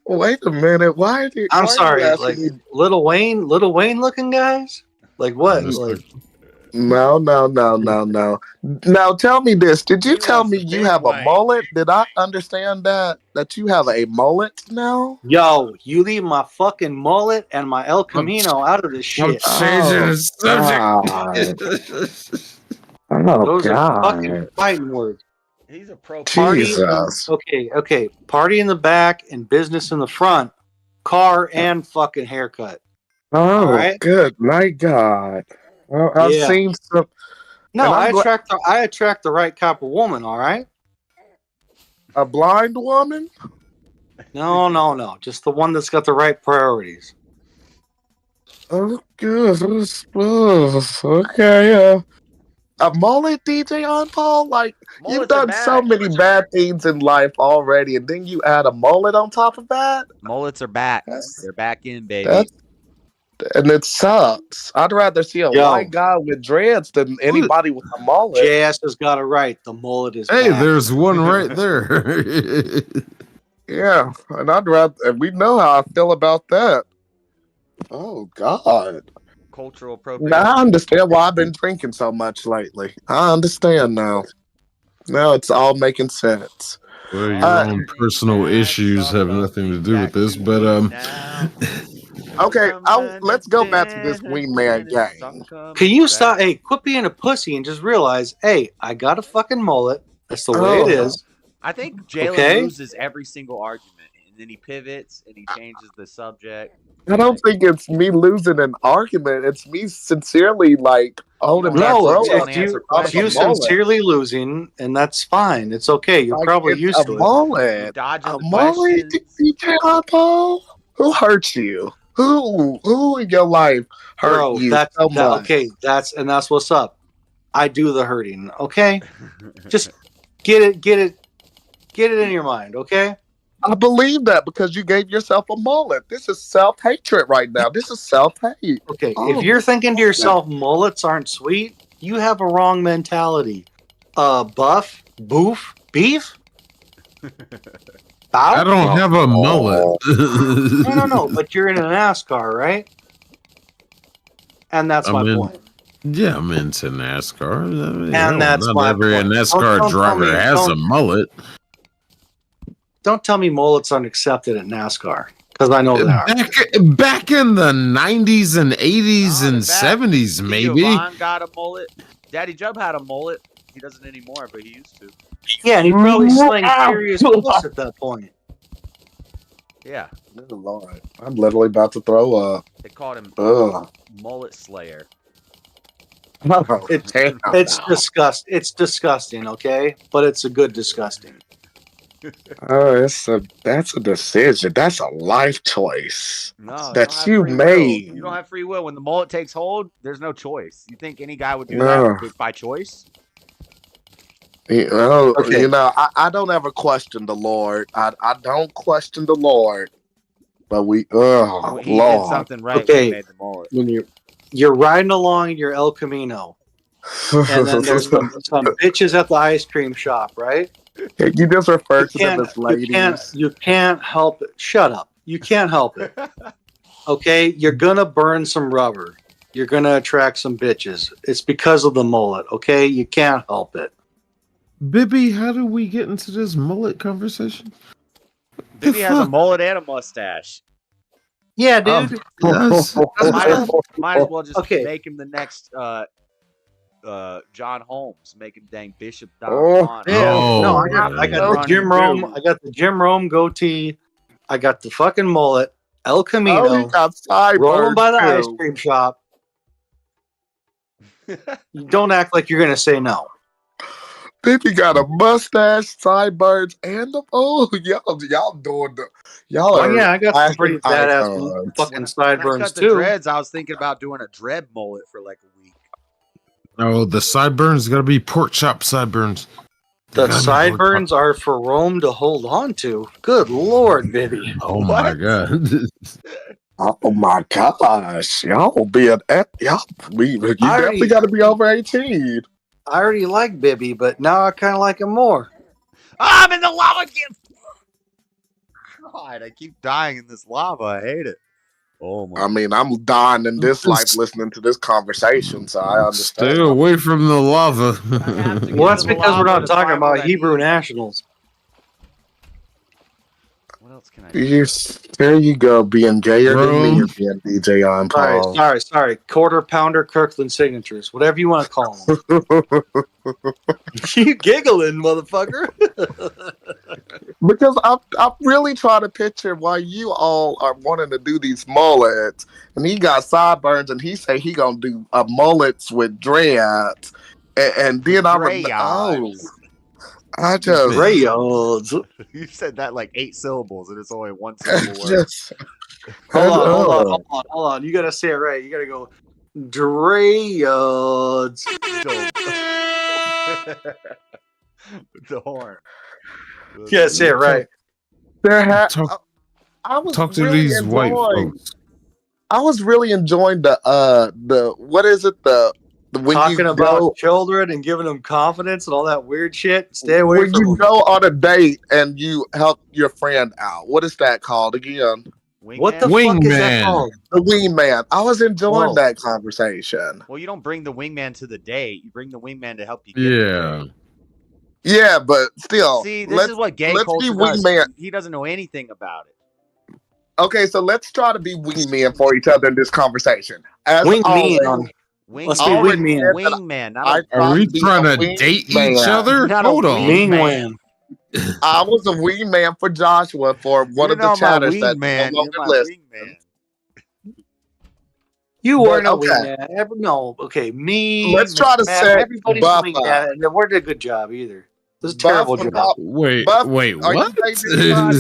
Wait a minute. Why did? I'm why sorry, you like asking me? Lil Wayne looking guys. Like what? Like No. Now tell me this. Did you tell me you have a mullet? Did I understand that you have a mullet now? yo, you leave my fucking mullet and my El Camino out of this shit. I'm changing the subject. Those are fucking fighting words. He's a pro. Jesus. Okay. Party in the back and business in the front. Car and fucking haircut. Oh, right? good. My God. Well, I've seen some. No, and I attract the right type of woman. All right. A blind woman? No. Just the one that's got the right priorities. Oh, good. Okay. A mullet, DJ on Paul? Like, you've done so many bad things in life already, and then you add a mullet on top of that? Mullets are back. They're back in, baby. And it sucks. I'd rather see a white guy with dreads than anybody with a mullet. JS has got it right. The mullet is Hey, back. there's one right there. Yeah, and and we know how I feel about that. Oh, God. Cultural appropriation. Now I understand why I've been drinking so much lately. I understand now. Now it's all making sense. Well, your own personal issues have nothing to do with this, but okay, let's go back to this wingman game. Can you stop? Hey, quit being a pussy and just realize, hey, I got a fucking mullet. That's the way it is. I think Jalen loses every single argument, and then he pivots and he changes the subject. I don't think it's me losing an argument. It's me sincerely holding my throat. It's you sincerely losing, and that's fine. It's okay. You're probably used to it. A mullet, DJ Paul? Who hurt you? Who in your life hurt you so much? Okay, that's what's up. I do the hurting. Okay, just get it in your mind. Okay. I believe that because you gave yourself a mullet. This is self-hatred right now. This is self-hate. Okay, if you're thinking to yourself mullets aren't sweet, you have a wrong mentality. Buff, boof, beef? I don't have a mullet. No, but you're in a NASCAR, right? And that's my point. Yeah, I'm into NASCAR. I mean, And that's not my every point. NASCAR Don't tell driver me- has a don't- mullet. Don't tell me mullets aren't accepted at NASCAR, because I know they are. Back in the 90s and 80s and 70s, maybe. Vaughn got a mullet. Daddy Jub had a mullet. He doesn't anymore, but he used to. Yeah, and he probably slang serious bullets at that point. Yeah. Good Lord. I'm literally about to throw up. They called him Ugh. Mullet Slayer. It's disgust. It's disgusting, okay? But it's a good disgusting. Oh, that's a decision. That's a life choice No, that you you don't have free will. made. You don't have free will. When the mullet takes hold, there's no choice. You think any guy would do No. that by choice? You know, Okay. I don't ever question the Lord. I don't question the Lord. But He Lord. did something right when he made the mullet. When you're riding along in your El Camino, and then there's some bitches at the ice cream shop, right? You just refer to them as ladies. You can't help it. Shut up. You can't help it. Okay? You're going to burn some rubber. You're going to attract some bitches. It's because of the mullet, okay? You can't help it. Bibby, how do we get into this mullet conversation? Bibby has a mullet and a mustache. Yeah, dude. Might as well just Okay. make him the next John Holmes. Make him dang Bishop Don Juan. No, I got the Jim Rome. I got the Jim Rome goatee. I got the fucking mullet. El Camino. Oh, you got sideburns, rolling by the too. ice cream shop. You don't act like you're gonna say no. Baby got a mustache, sideburns, and y'all doing the y'all. Oh are yeah, I got some pretty fashion badass icons. fucking When I sideburns cut the too. dreads, I was thinking about doing a dread mullet for like a week. Oh, the sideburns got to be pork chop sideburns. The sideburns are for Rome to hold on to. Good lord, baby. Oh my god. Oh my gosh, y'all being y'all. You definitely got to be over 18. I already like Bibby, but now I kind of like him more. I'm in the lava again. God, I keep dying in this lava. I hate it. Oh my. I mean, I'm dying in this life listening to this conversation, so I understand. Stay away from the lava. Well, that's because we're not talking about Hebrew nationals. What else can I Yes, there you go, being gayer than me and being DJ on Paul. Sorry. Quarter pounder Kirkland signatures, whatever you want to call them. You giggling, motherfucker. Because I'm really trying to picture why you all are wanting to do these mullets, and he got sideburns, and he say he gonna do mullets with dreads, and then I just crayons. You said that like 8 syllables, and it's only 1 syllable word. just Hold on. You gotta say it right. You gotta go Drayons. The horn. Yeah, say it right. I was Talk to really these white enjoying- folks. I was really enjoying the what is it when Talking you about go, children and giving them confidence and all that weird shit. Stay away when from you them. go on a date and you help your friend out. What is that called again? What the fuck is that called? The wingman. I was enjoying Whoa. that conversation. Well, you don't bring the wingman to the date. You bring the wingman to help you get the date. Yeah, but still. See, this is what gay culture does. wingman. He doesn't know anything about it. Okay, so let's try to be wingmen for each other in this conversation. As Wing always, man. Let's be always wingman. said that Wingman, not I a Are we to be trying a to date wingman. each other? Not a Hold on. Wingman. I was a wingman for Joshua for one of the chatters that wingman. no You're longer my listen. wingman. You But, weren't a okay. wingman. No, okay. Me. Let's try to Matt, set everybody's Buff a wingman, and they weren't a good job either. This is a terrible Buff, job. Wait, Buff, wait, are you what? dating anybody?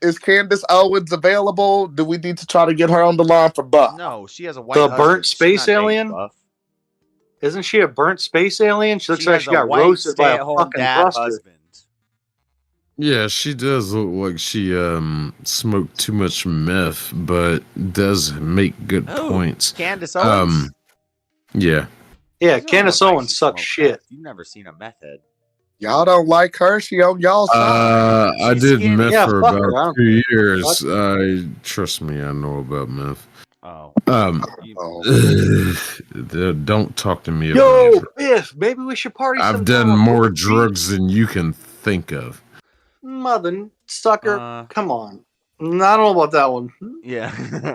Is Candace Owens available? Do we need to try to get her on the line for Buff? No, she has a white The husband. burnt She's space not dating alien? Buff. Isn't she a burnt space alien? She looks She like has she a got white roasted by a stay-at-home fucking dad thruster. husband. Yeah, she does look like she smoked too much meth, but does make good Ooh, points. Candace Owens. Yeah. Yeah, You don't Candace look like Owens she sucks smoked shit. meth. You've never seen a meth head. Y'all don't like her? She on y'all side. I She's did skinny. meth Yeah, for fuck her. I about don't 2 care. years. Trust me, I know about meth. Oh. Don't talk to me about Yo, drugs. Biff, maybe we should party I've sometime. done more drugs than you can think of. Mother sucker, come on. I don't know about that one. Yeah.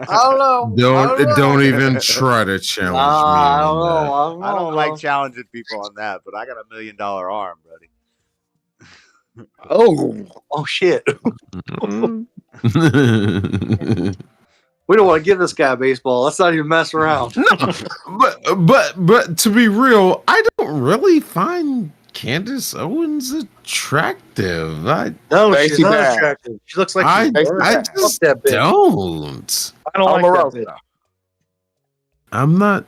I don't know. Don't even try to challenge me I don't on know. that. I don't like bro. challenging people on that, but I got $1 million arm, buddy. Oh shit. We don't want to give this guy baseball. Let's not even mess around. But to be real, I don't really find Candace Owens attractive. No, she's not attractive. She looks like she's burned. I Fuck just that bitch. don't. I don't like that bitch. I'm not.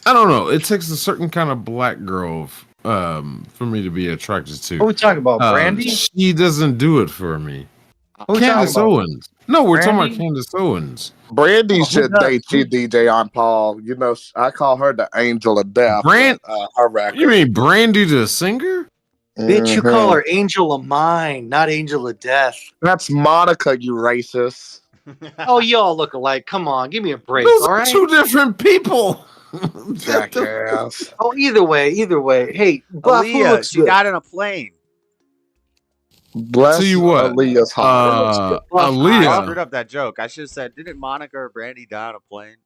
I don't know. It takes a certain kind of black girl for me to be attracted to. What are we talking about, Brandy? She doesn't do it for me. What are we Candace talking about? Owens. No, we're talking Brandy? about Candace Owens. Brandy should date you, DJ on Paul. You know, I call her the angel of death. Her record. You mean Brandy the singer? Bitch, you call her Angel of Mine, not Angel of Death. That's Monica, you racist. Oh, y'all look alike. Come on, give me a break, Those all are right? two different people. Jackass. Oh, either way. Hey, Buff, who Aaliyah, looks she good? died in a plane. Bless Tell you what, Aaliyah's heart. I Aaliyah. screwed up that joke. I should have said, didn't Monica or Brandy die on a plane?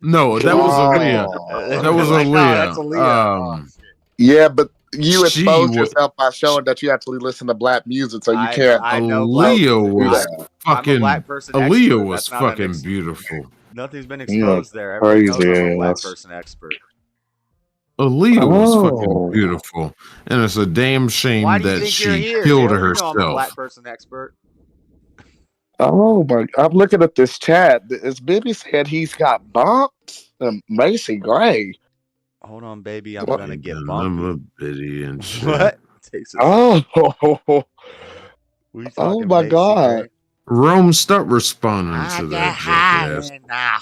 No, that was Aaliyah. That was Like, no, Aaliyah. that's Aaliyah. Yeah, but you She exposed was- yourself by showing that you actually listen to black music, so you can't. I know black Aaliyah music. was I'm a fucking. black person Aaliyah expert. was That's not an fucking beautiful. Nothing's been exposed there. Everybody knows I'm a black person expert. Aaliyah was fucking beautiful, and it's a damn shame Why do you that think you're she here? killed Dale? You know I'm a black herself. person expert. Oh my! I'm looking at this chat. Is Bibby said he's got bumped? Macy Gray. Hold on, baby. I'm What? gonna get I'm bumped. a bitty and shit. What? Takes a Oh, We oh talking my Macy God! Gray? Rome, start responding to that jackass.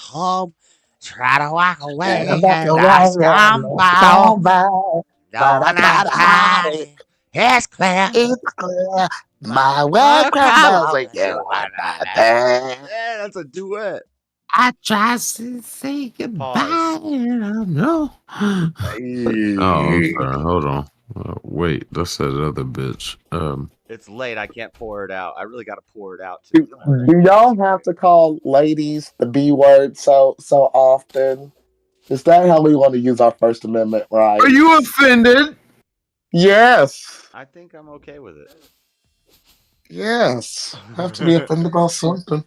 home, try to walk away, And I and I stumble. but I gotta hide it. It's clear. It's clear. My world crumbles with you and my bed. Yeah, that's a duet. I try to say goodbye. No. Oh, I'm sorry. Hold on. Wait, that's that other bitch. It's late. I can't pour it out. I really got to pour it out too. Do y'all have to call ladies the B word so often? Is that how we want to use our First Amendment right? Are you offended? Yes. I think I'm okay with it. Yes. Have to be offended about something.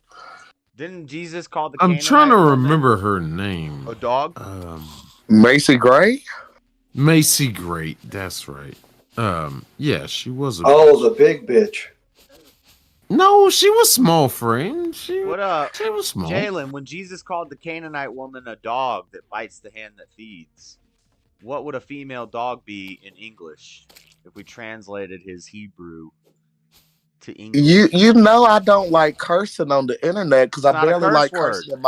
Didn't Jesus call the I'm Canaanite trying to woman remember her name. a dog? Macy Gray? Macy Great. That's right. Yeah, she was. Oh, the big bitch. No, she was small frame. She What up, She was small. Jalen? When Jesus called the Canaanite woman a dog that bites the hand that feeds, what would a female dog be in English if we translated his Hebrew to English? You know I don't like cursing on the internet because I not a barely curse like word. cursing in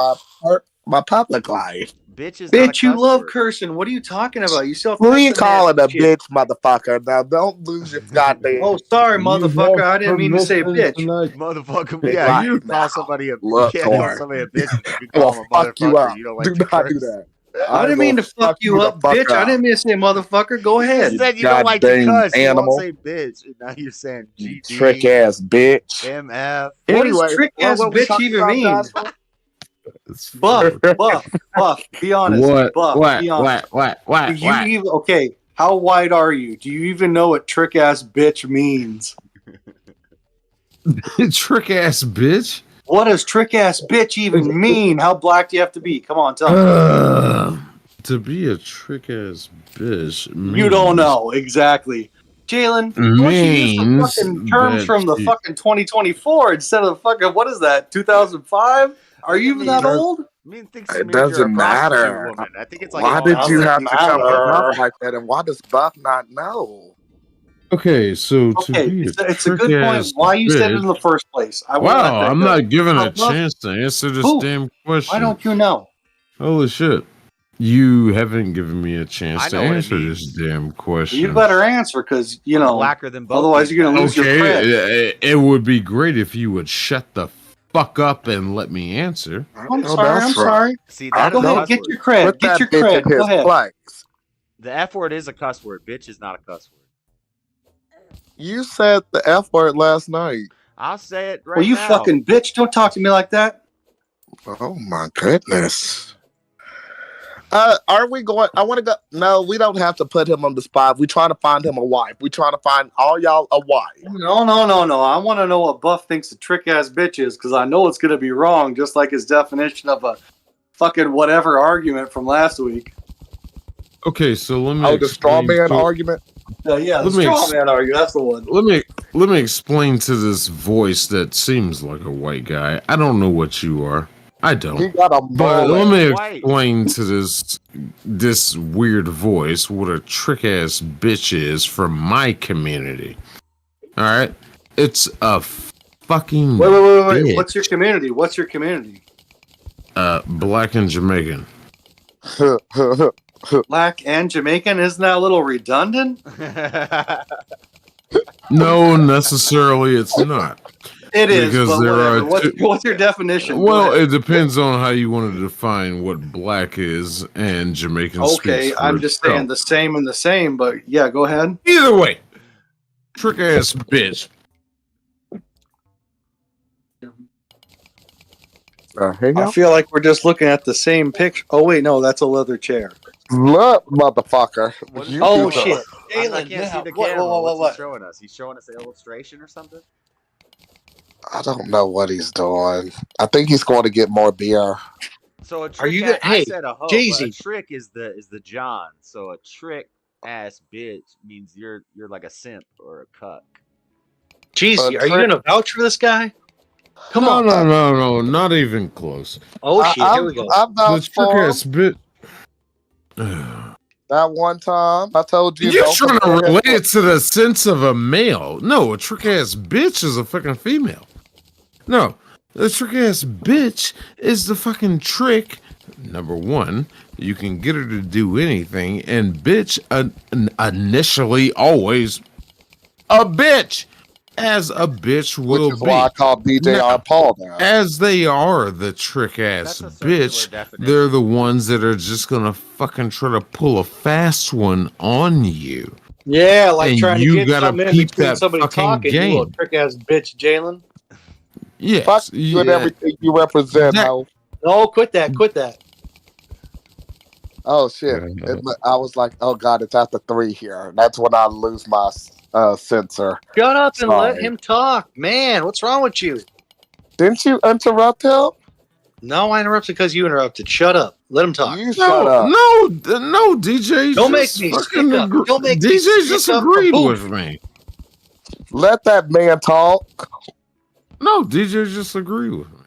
my public life. Bitch is not a Bitch, you cuss love word. cursing. What are you talking about? You still Who you calling a bitch, motherfucker? Now don't lose your goddamn. Oh, sorry, motherfucker. I didn't mean to say bitch. Motherfucker, yeah, you call somebody a Look, you can't call Tor. somebody a bitch. You can I'm call gonna them a fuck you motherfucker. up. You don't like Do to not do curse. that. I didn't mean to fuck you up, bitch. I didn't mean to say motherfucker. Go ahead. You said you don't like to goddamn cuss. You animal. won't say bitch. And now you're saying You GD, trick ass bitch. MF. What Anyway, does trick ass what we bitch talking even about, mean? Joshua? Buff. Be honest. What? Buff. What? Be honest. What? Do you even okay? How wide are you? Do you even know what trick ass bitch means? Trick ass bitch. What does trick ass bitch even mean? How black do you have to be? Come on, tell me. To be a trick ass bitch. You don't know exactly. Jalen, why don't you use the Means fucking terms that from the you- fucking 2024 instead of fucking, what is that, 2005? Are you even that old? It doesn't matter. Woman. I think it's like Why did you have to come for matter. Buff like that? And why does Buff not know? Okay, so to Okay, be it's a good point. trick-ass Why you said it bitch- in the first place? I won't let Wow, that I'm go. not given How a Buff- chance to answer this Who? damn question. Why don't you know? Holy shit. You haven't given me a chance I to know what it answer this damn question. You better answer because, you know, Blacker than both otherwise these you're going to lose your cred. It would be great if you would shut the fuck up and let me answer. I'm sorry. I'm sorry. See, that Go is a ahead. cuss Get word. your cred. Put Get that your bitch cred. in Go his ahead. place. The F word is a cuss word. Bitch is not a cuss word. You said the F word last night. I'll say it right Well, you now. fucking bitch. Don't talk to me like that. Oh my goodness. Are we going? I want to go. No, we don't have to put him on the spot. We're trying to find him a wife. We're trying to find all y'all a wife. No. I want to know what Buff thinks a trick ass bitch is because I know it's going to be wrong, just like his definition of a fucking whatever argument from last week. Okay, so let me the straw explain. man argument. Yeah, the straw man argument. That's the one. Let me explain to this voice that seems like a white guy. I don't know what you are. I don't. He got a But mullet. let me explain to this weird voice what a trick ass bitch is from my community. All right, it's a fucking Wait. bitch. What's your community? Black and Jamaican. Black and Jamaican? Isn't that a little redundant? No, necessarily it's not. It is, because but there whatever. are What's your definition? Well, it depends on how you want to define what black is and Jamaican speaks Okay, for I'm just itself. saying the same and the same, but yeah, go ahead. Either way, trick ass bitch. I feel like we're just looking at the same picture. Oh wait, no, that's a leather chair. Look, motherfucker. Oh shit. I can't see the camera. What's he showing us? He's showing us an illustration or something? I don't know what he's doing. I think he's going to get more beer. So a trick Are you I said a hoe, but a Jay-Z. trick is the John. So a trick ass bitch means you're like a simp or a cuck. Jeezy, are you gonna vouch for this guy? Come on. No, not even close. Oh shit, here we go. I The vouched trick for him ass bitch. that one time. I told you. You're don't trying to compare him relate with- it to the sense of a male. No, a trick ass bitch is a fucking female. No, the trick ass bitch is the fucking trick. Number one, you can get her to do anything, and bitch initially always a bitch, as a bitch will Which is be. why I call DJ Now, Paul that. as they are the trick ass bitch, they're the ones that are just gonna fucking try to pull a fast one on you. Yeah, like And trying to you get gotta something in peep between that somebody fucking talking, you game. little trick ass bitch, Jalen. Yes, Fuck you and everything you represent, ho. No, quit that. Oh shit! I was like, oh god, it's after 3 here. That's when I lose my sensor. Shut up and let Sorry. him talk. Man, what's wrong with you? Didn't you interrupt him? No, I interrupted because you interrupted. Shut up. Let him talk. You shut up. No, DJ. Don't make me stick up. Don't make me DJ stick just up for agreed boom. with me. Let that man talk. No, DJ just agreed with me.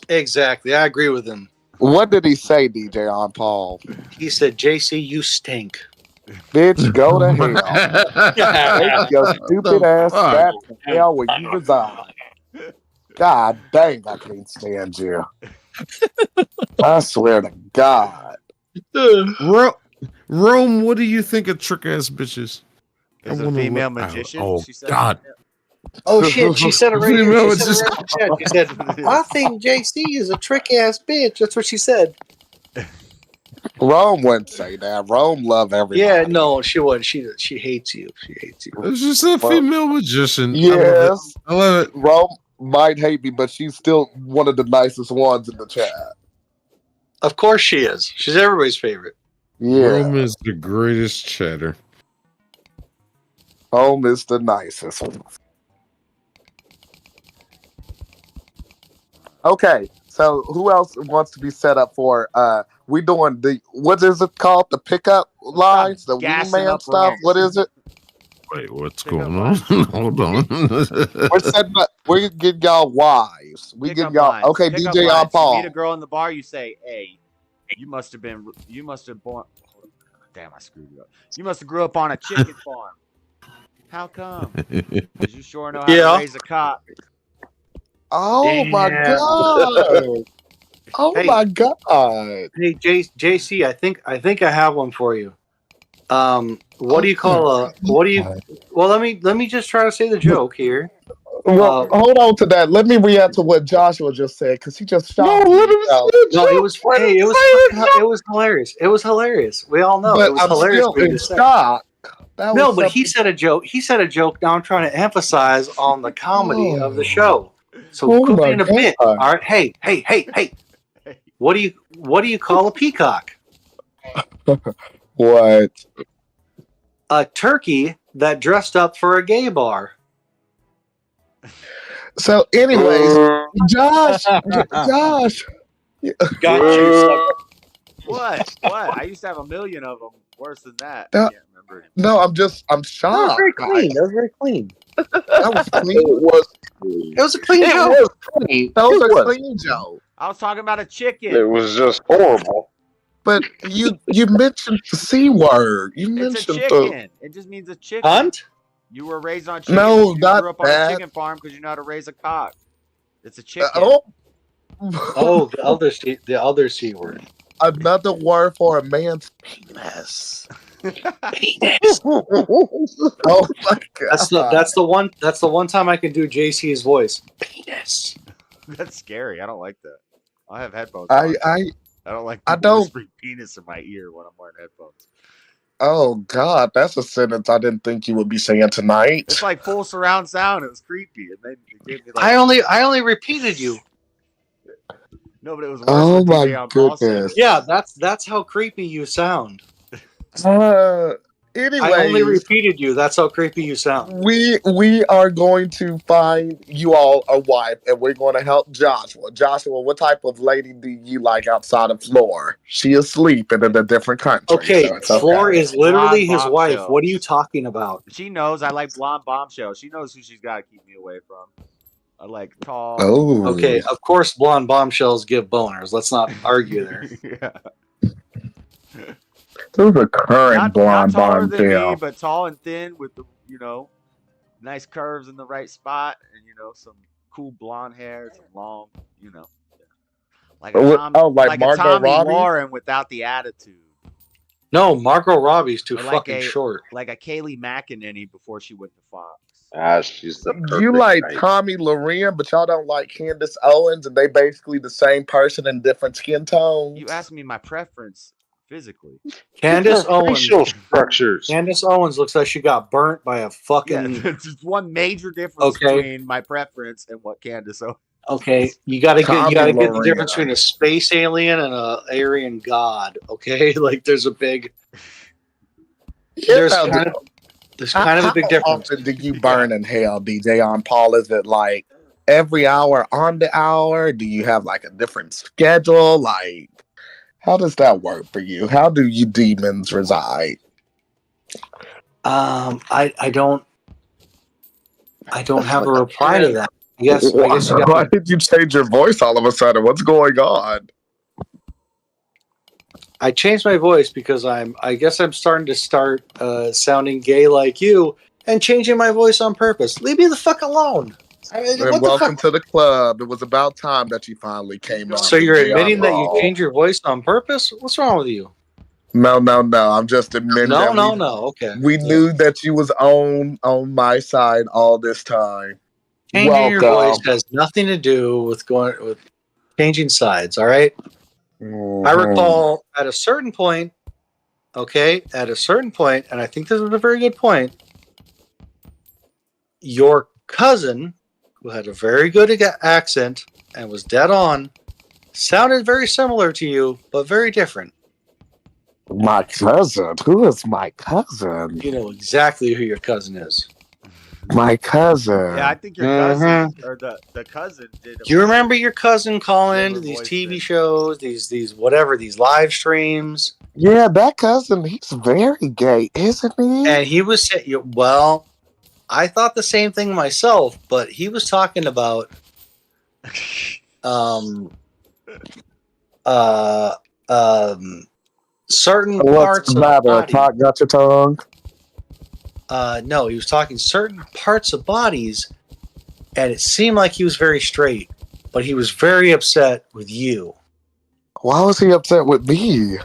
Exactly. I agree with him. What did he say, DJ on Paul? He said, JC, you stink. Bitch, go to hell. Take your stupid ass back to hell where you reside. God dang, I can't stand you. I swear to God. Rome, what do you think of trick ass bitches? Is a female magician? Oh, She said God. Oh shit, she said it right here. Female She said it right in the chat. She said, I think JC is a trick ass bitch. That's what she said. Rome wouldn't say that. Rome love everybody. Yeah, no, she wouldn't. She hates you. She hates you. It's just a female magician. Yes. I love it. Rome might hate me, but she's still one of the nicest ones in the chat. Of course she is. She's everybody's favorite. Yeah. Rome is the greatest chatter. Rome is the nicest. Okay, so who else wants to be set up for? We doing the what is it called? The pickup lines, the wingman stuff. What is it? Wait, what's going on? Hold on. We're setting up. We're getting y'all wives. We Pickup get y'all. lines. Okay, Pickup DJ on lines. You Paul. meet a girl in the bar, you say, "Hey, you must have born. Damn, I screwed you up. You must have grew up on a chicken farm. How come? Because you sure know how to raise a cock." Oh my god! Oh my god! Hey, JC, I think I have one for you. What do you call a? What do you? Well, let me just try to say the joke here. Well, hold on to that. Let me react to what Joshua just said because he just No, shot me. let him So, No, it was. Hey, it was hilarious. It was hilarious. We all know it but was I'm hilarious still for you in to say. shock. That No, was but he something. said a joke. He said a joke. Now I'm trying to emphasize on the comedy of the Oh, show. So oh quit my being a bitch. God. All right. Hey. What do you call a peacock? What? A turkey that dressed up for a gay bar. So, anyways, Josh, Josh. Got you, sucker. What? I used to have a million of them. Worse than that. I That, can't remember anymore. no, I'm That was shocked. very clean. That was very clean. That was It clean. was. It was a clean It joke. was clean. That was It a was. clean joke. I was talking about a chicken. It was just horrible. But you mentioned the C word. You It's a mentioned the chicken. It just means a chicken. Hunt? You were raised on chickens. no, You not grew up on a that. chicken farm because you know how to raise a cock. It's a chicken. Oh, Oh, the other C word. another word for a man's penis. Penis. Oh my God. That's the one time I can do JC's voice. Penis. That's scary. I don't like that. I'll have headphones I on. I I don't like I people don't. whispering penis in my ear when I'm wearing headphones. Oh God, that's a sentence I didn't think you would be saying tonight. It's like full surround sound. It was creepy. It gave me like. I only repeated you. No, but it was worse Oh when my DJ on Paul said goodness. it. Yeah, that's how creepy you sound. I only Anyways, repeated you. That's how creepy you sound. we are going to find you all a wife, and we're going to help Joshua. Joshua, what type of lady do you like outside of Floor? She is asleep and in a different country, Okay, so it's okay. Floor is literally Blonde his wife. bombshells. What are you talking about? She knows I like blonde bombshells. She knows who she's got to keep me away from. I like tall. Oh, Okay, of course blonde bombshells give boners. Let's not argue there. Yeah. Who's a current Not blonde taller than me, bombshell? but tall and thin with the nice curves in the right spot, and some cool blonde hair, some long, yeah. like a Tom, Like like a Margot Tommy Robbie? Lauren without the attitude, No, Margot Robbie's too or fucking short. like a Kaylee McEnany before she went to Fox. She's the perfect You like type. Tommy Loren, but y'all don't like Candace Owens, and they basically the same person in different skin tones. You asked me my preference physically. Candace Owens. Facial structures. Candace Owens looks like she got burnt by a fucking. Yeah, there's just one major difference between my preference and what Candace Owens. Okay, you gotta get Tommy the Loren. difference between a space alien and a Aryan god. Okay, like there's a big. There's kind of a big difference. How often do you burn in hell, DJ on Paul? Is it like every hour on the hour? Do you have like a different schedule? Like, how does that work for you? How do you demons reside? I don't have a reply to that. I guess you Why did you change your voice all of a sudden? What's going on? I changed my voice because I guess I'm starting to sounding gay like you and changing my voice on purpose. Leave me the fuck alone. And welcome to the club. It was about time that you finally came up. So you're admitting that you changed your voice on purpose? What's wrong with you? No. I'm just admitting. No. Okay. We knew that you was on my side all this time. Changing your voice has nothing to do with changing sides. All right. I recall at a certain point, and I think this was a very good point, your cousin, who had a very good accent and was dead on, sounded very similar to you, but very different. My cousin? Who is my cousin? You know exactly who your cousin is. My cousin. Yeah, I think your cousin or the cousin did. Do you remember your cousin calling into these TV shows, these live streams? Yeah, that cousin, he's very gay, isn't he? And he was saying, well, I thought the same thing myself, but he was talking about certain parts of the body. Talk got your tongue? No, he was talking certain parts of bodies, and it seemed like he was very straight, but he was very upset with you. Why was he upset with me?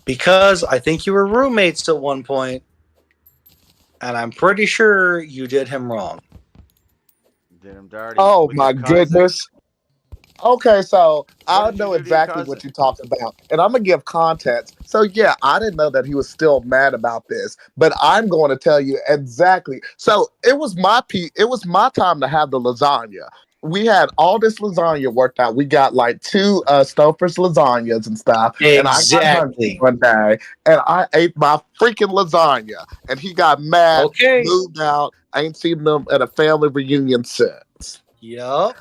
Because I think you were roommates at one point, and I'm pretty sure you did him wrong. Did him dirty Oh with your my cousin? goodness. Okay, so I did you know do to your exactly cousin? what you're talking about, and I'm gonna give context. So yeah, I didn't know that he was still mad about this, but I'm going to tell you exactly. So it was my time to have the lasagna. We had all this lasagna worked out. We got like 2 Stouffer's lasagnas and stuff, and I got hungry Exactly. one day, and I ate my freaking lasagna, and he got mad, Okay. moved out. I ain't seen them at a family reunion since. Yup.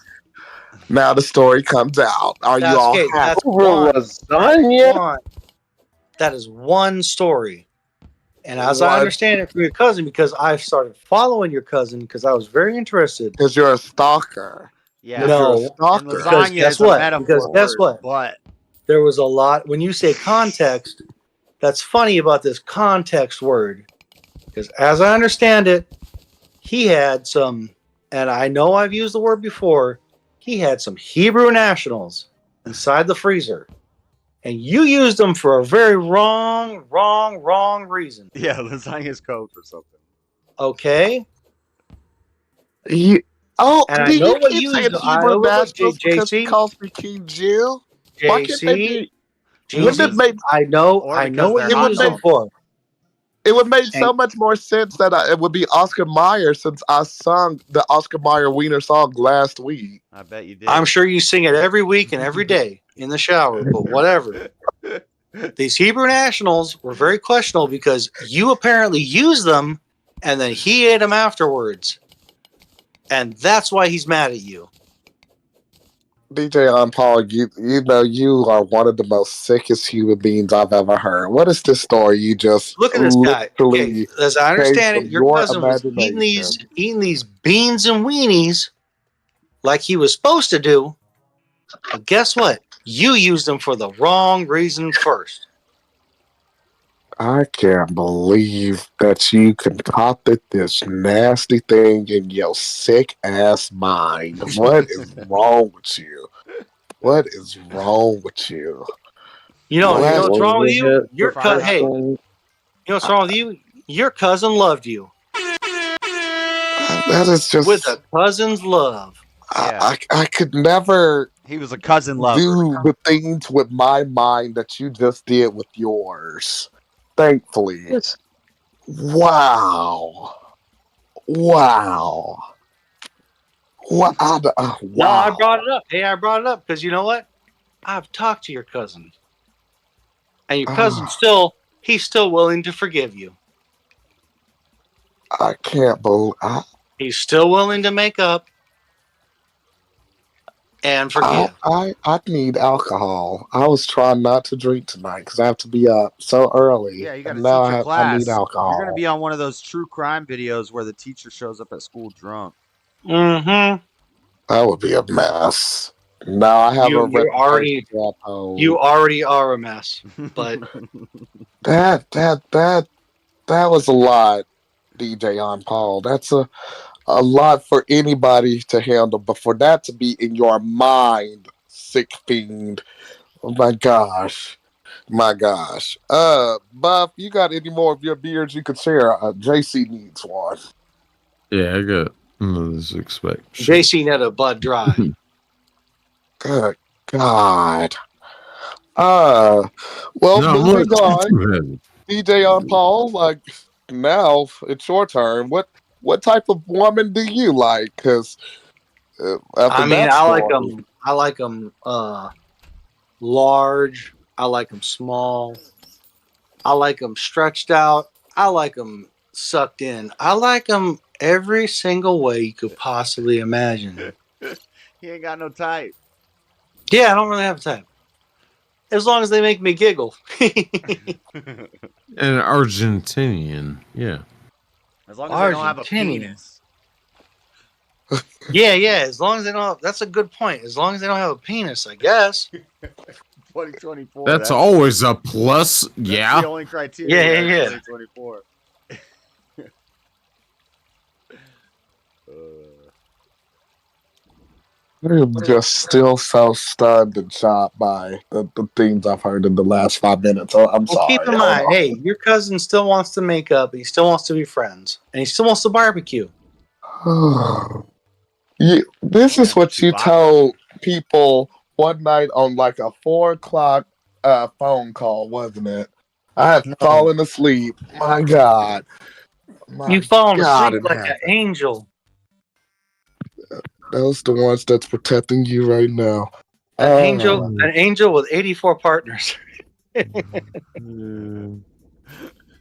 Now the story comes out. Are you all Sasuke, happy? that's Over one. lasagna? One. That is one story. And as I What? understand it from your cousin, because I started following your cousin because I was very interested. Because you're a stalker. Yeah. Because you're a No, And stalker. because lasagna guess is a what? Because metaphor guess for what? butt. There was a lot when you say context. That's funny about this context word, because as I understand it, he had some, and I know I've used the word before. He had some Hebrew nationals inside the freezer, and you used them for a very wrong reason. Yeah, lasagna is code for something. Okay. You, And I do know you what keep you saying use. I Hebrew overlook nationals because he JC. calls me King Jew? Why can't they JC. be? Wouldn't it JC. make I know Or because what they're you hot used them dogs. for. It would make And so much more sense that it would be Oscar Mayer since I sung the Oscar Mayer Wiener song last week. I bet you did. I'm sure you sing it every week and every day in the shower, but whatever. These Hebrew nationals were very questionable because you apparently used them and then he ate them afterwards. And that's why he's mad at you. DJ on Paul, you know you are one of the most sickest human beings I've ever heard. What is this story you just Look at this guy. Okay, literally as I came understand it, from your your cousin was eating imagination? these beans and weenies like he was supposed to do. But guess what? You used them for the wrong reason first. I can't believe that you concocted this nasty thing in your sick ass mind. What is wrong with you? What is wrong with you? You know What? what's wrong with you? Your Fired hey, up. you know what's wrong with you? Your cousin loved you. That is just With a cousin's love. Yeah. I could never He was a cousin lover. do the things with my mind that you just did with yours. Thankfully. Wow. Wow. Wow. No, Wow. I brought it up. Hey, I brought it up because you know what? I've talked to your cousin. And your cousin he's still willing to forgive you. I can't believe He's still willing to make up and forgive. I need alcohol. I was trying not to drink tonight because I have to be up so early. Yeah, you got to And now teach your I need class. alcohol. You're going to be on one of those true crime videos where the teacher shows up at school drunk. Mm-hmm. That would be a mess. No, I have a reputation to uphold. You already are a mess. But that was a lot, DJ on Paul. That's a lot for anybody to handle, but for that to be in your mind, sick fiend. Oh my gosh. My gosh. Buff, you got any more of your beers you could share? JC needs one. Yeah, I got another 6-pack. JC net a Bud Dry. Good God. Well, No, moving on. DJ on Paul, like now it's your turn. What type of woman do you like? Because I mean, I like them large. I like them small. I like them stretched out. I like them sucked in. I like them every single way you could possibly imagine. He ain't got no type. Yeah, I don't really have a type. As long as they make me giggle. An Argentinian, yeah. As long as they don't have a penis. Yeah. As long as they don't. That's a good point. As long as they don't have a penis, I guess. 2024. That's always a plus. Yeah. That's the only criteria. Yeah. 2024. I'm just still so stunned and shocked by the things I've heard in the last 5 minutes. I'm sorry. Keep in mind, hey, your cousin still wants to make up. He still wants to be friends, and he still wants to barbecue. You This is what you told people one night on like a 4 o'clock phone call, wasn't it? I had fallen asleep. My God. You fallen God asleep in like an heaven. angel. Those the ones that's protecting you right now. An angel with 84 partners. It's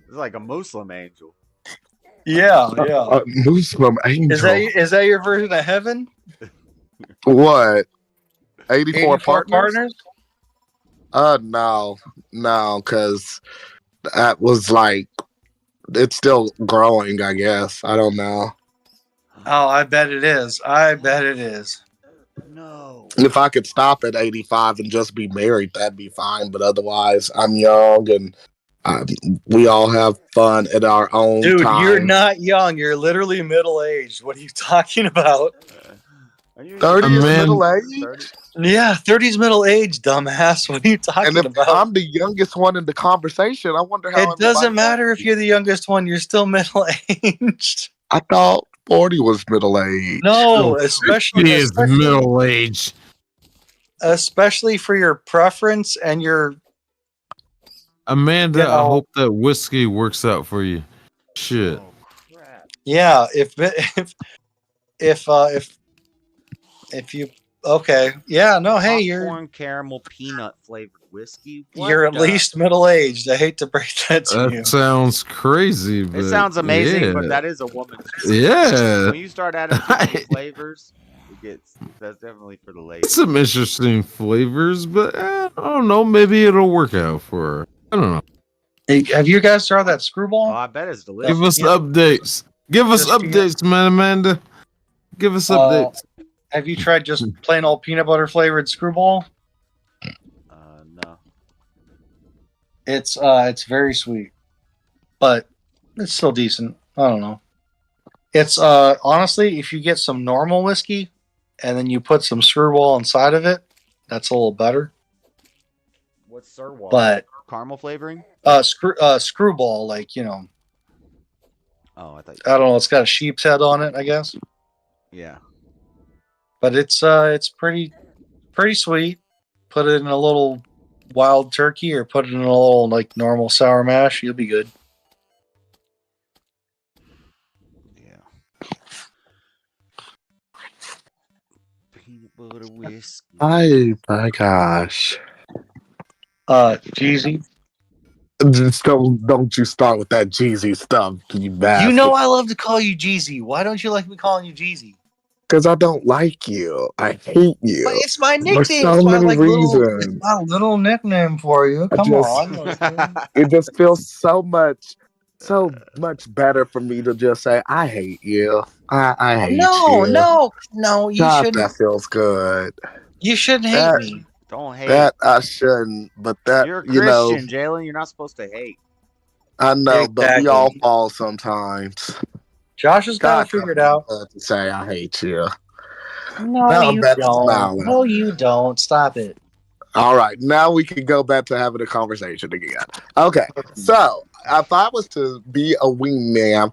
like a Muslim angel. Yeah. Muslim angel. Is that your version of heaven? What? 84 partners? No, because that was like, it's still growing, I guess. I don't know. Oh, I bet it is. No. If I could stop at 85 and just be married, that'd be fine. But otherwise, I'm young and we all have fun at our own Dude, time. you're not young. You're literally middle-aged. What are you talking about? 30 is middle age? Yeah, 30's middle age, dumbass. What are you talking And if about? I'm the youngest one in the conversation, I wonder how It doesn't matter if you're the youngest one. You're still middle-aged. I thought 40 was middle age. No, especially middle age. Especially for your preference and your. Amanda, I hope that whiskey works out for you. Shit. Yeah, if you okay, yeah, no, hey, Popcorn caramel peanut flavored whiskey. You're at least middle aged. I hate to break that to you. That sounds crazy. But It sounds amazing, yeah. but that is a woman's. Yeah. When you start adding too many flavors, that's definitely for the ladies. Some interesting flavors, but I don't know. Maybe it'll work out for her. I don't know. Hey, have you guys tried that screwball? Oh, I bet it's delicious. Give us updates. Give us updates, man, Amanda. Give us updates. Have you tried just plain old peanut butter flavored screwball? No. It's very sweet, but it's still decent. I don't know. It's honestly, if you get some normal whiskey and then you put some screwball inside of it, that's a little better. What's sirwall? But caramel flavoring? Screwball, like, you know. Oh, I thought. I don't know. It's got a sheep's head on it, I guess. Yeah. But it's pretty sweet. Put it in a little wild turkey or put it in a little like normal sour mash. You'll be good. Yeah. Peanut butter whiskey. Oh my gosh. Jeezy. Just don't you start with that Jeezy stuff, you bastard. You know I love to call you Jeezy. Why don't you like me calling you Jeezy? Because I don't like you. I hate you. But it's my nickname. For so it's many my, reasons. It's my little nickname for you. Come on. It just feels so much better for me to just say, I hate you. I hate you. No. You God, shouldn't. that feels good. You shouldn't hate me. Don't hate. That I shouldn't, but that, You're a you know. Christian, Jalen. You're not supposed to hate. I know, but we Exactly. all fall sometimes. Josh has got to figure it out. To say I hate you. No, Now I'm you back to don't. smiling. No, you don't. Stop it. All right, now we can go back to having a conversation again. Okay, so if I was to be a wingman,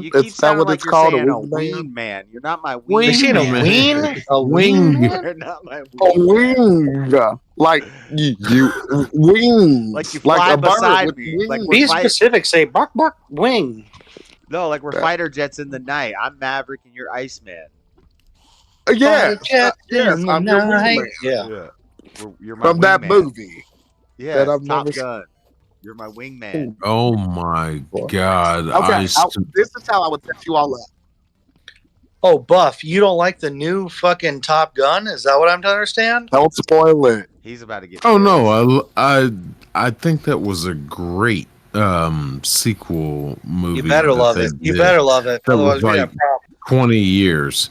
You keep is that sounding what like it's you're called? A saying a wingman? ween man. You're not my ween. Is she in a man. ween? A Wing. You're not my A ween. wing, like you wings, Like you fly a bird beside with me. wings. Like Be we're specific. Say bark, bark, wing. No, like we're fighter jets in the night. I'm Maverick and you're Iceman. Yes, Jet yes, in the I'm your night. wingman. Yeah. You're my From that wingman. movie. Yes, that I've Top never Gun. You're my wingman. Oh my God. Okay, this is how I would set you all up. Oh, Buff, you don't like the new fucking Top Gun? Is that what I'm to understand? Don't spoil it. He's about to get. Oh no, I think that was a great sequel movie. You better that love they it. You did. better love it. That Otherwise, was we're gonna like have problems. 20 years.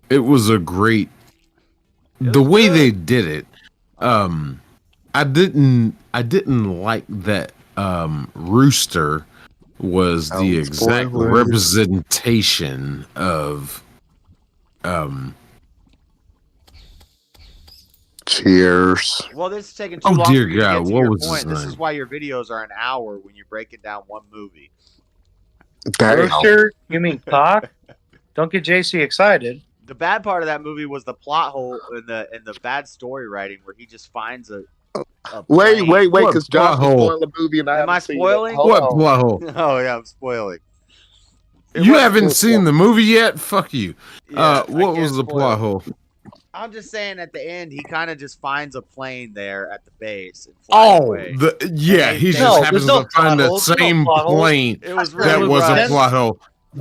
It was a great. The way they did it, I didn't like that. Rooster was the exact spoil it. representation of. Cheers. Well, this is taking too Oh, long dear for you to God, get to what your was his point. This name? is why your videos are an hour when you're breaking down one movie. Damn. Rooster? You mean cock? Don't get JC excited. The bad part of that movie was the plot hole in the bad story writing, where he just finds a Wait, plane. because Josh was spoiling the movie and I Am I haven't seen it. spoiling? Hold What on. plot hole? Oh yeah, I'm spoiling. You haven't seen the movie yet? Fuck you. Yeah, What was the plot hole? I'm just saying, at the end, he kind of just finds a plane there at the base and flies away. He just happens to find the same plane. It was that really was rushed. a plot hole.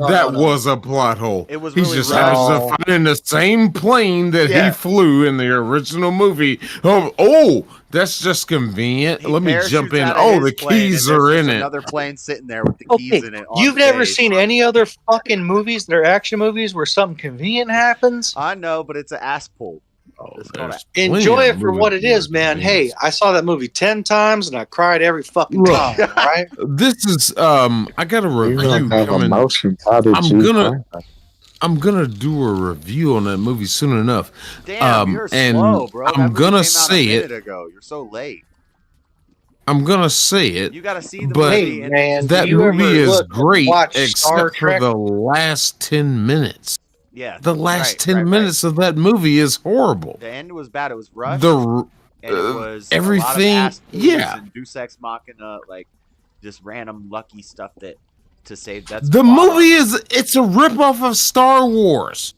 That was a plot hole. It was He really just rushed. happens to find the same plane that Yeah. he flew in the original movie. Oh, that's just convenient. Let me jump Parachutes in. out of Oh, his the plane, keys and there's are just in it. Another plane sitting there with the keys in it. You've never seen any other fucking movies that are action movies where something convenient happens? I know, but it's an ass pull. Enjoy it for what it is, man. Hey, I saw that movie 10 times and I cried every fucking time, all right? This is I got a review coming. I'm gonna do a review on that movie soon enough. Damn, you're and slow, bro. That I'm movie gonna came out say a it. minute ago. You're so late. I'm gonna say it. You gotta see the but movie. And then that movie is great, watch Star except for Trek? the last 10 minutes. Yeah, The last right, 10 right, minutes of that movie is horrible. The end was bad. It was rushed. The and it was everything, a lot of ass pulls yeah. and Deus Ex Machina, like just random lucky stuff to save. That's The plot. movie it's a ripoff of Star Wars.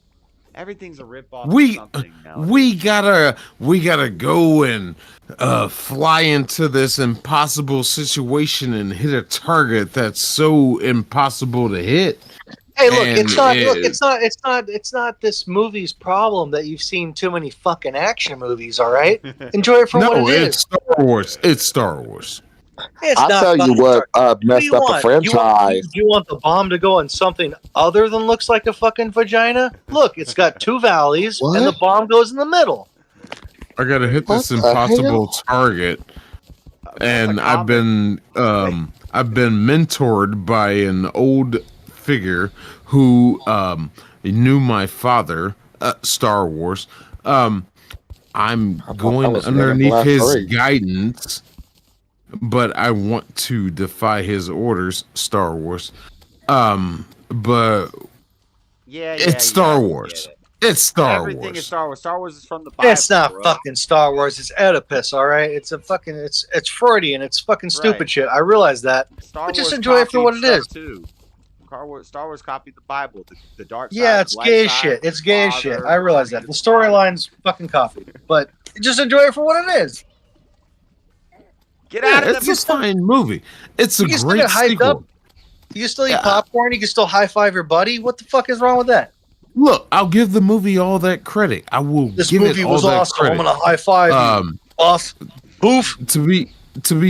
Everything's a ripoff of something now. We gotta go and fly into this impossible situation and hit a target that's so impossible to hit. Hey, look, And it's not this movie's problem that you've seen too many fucking action movies, all right? Enjoy it for what it it's is. Star Wars. It's Star Wars. It's I'll not tell you fucking what Star- do messed you up the want? franchise. Do you want the bomb to go on something other than looks like a fucking vagina? Look, it's got two valleys, and the bomb goes in the middle. I gotta hit this What the impossible hell? target, and I've been mentored by an old figure who knew my father, Star Wars. I'm going was underneath Black his 3. guidance, but I want to defy his orders, Star Wars. But it's Star Wars. It's Star Everything Wars. is Star Wars. Star Wars is from the Bible. It's not bro. fucking Star Wars. It's Oedipus, all right? It's a fucking it's Freudian. It's fucking stupid Right. shit. I realize that, Star but just Wars enjoy it for what copied it is. stuff, Too. Star Wars copied the Bible, the dark side. Yeah, the it's light gay side, shit. the It's gay father, shit. I realize that. The storyline's fucking copied, but just enjoy it for what it is. Get out of it's a fine movie. It's a You can still great get hyped sequel. up. You can still eat popcorn. You can still high five your buddy. What the fuck is wrong with that? Look, I'll give the movie all that credit. I will This give movie it all was that awesome. credit. I'm gonna high five you. Boss. Boof. To be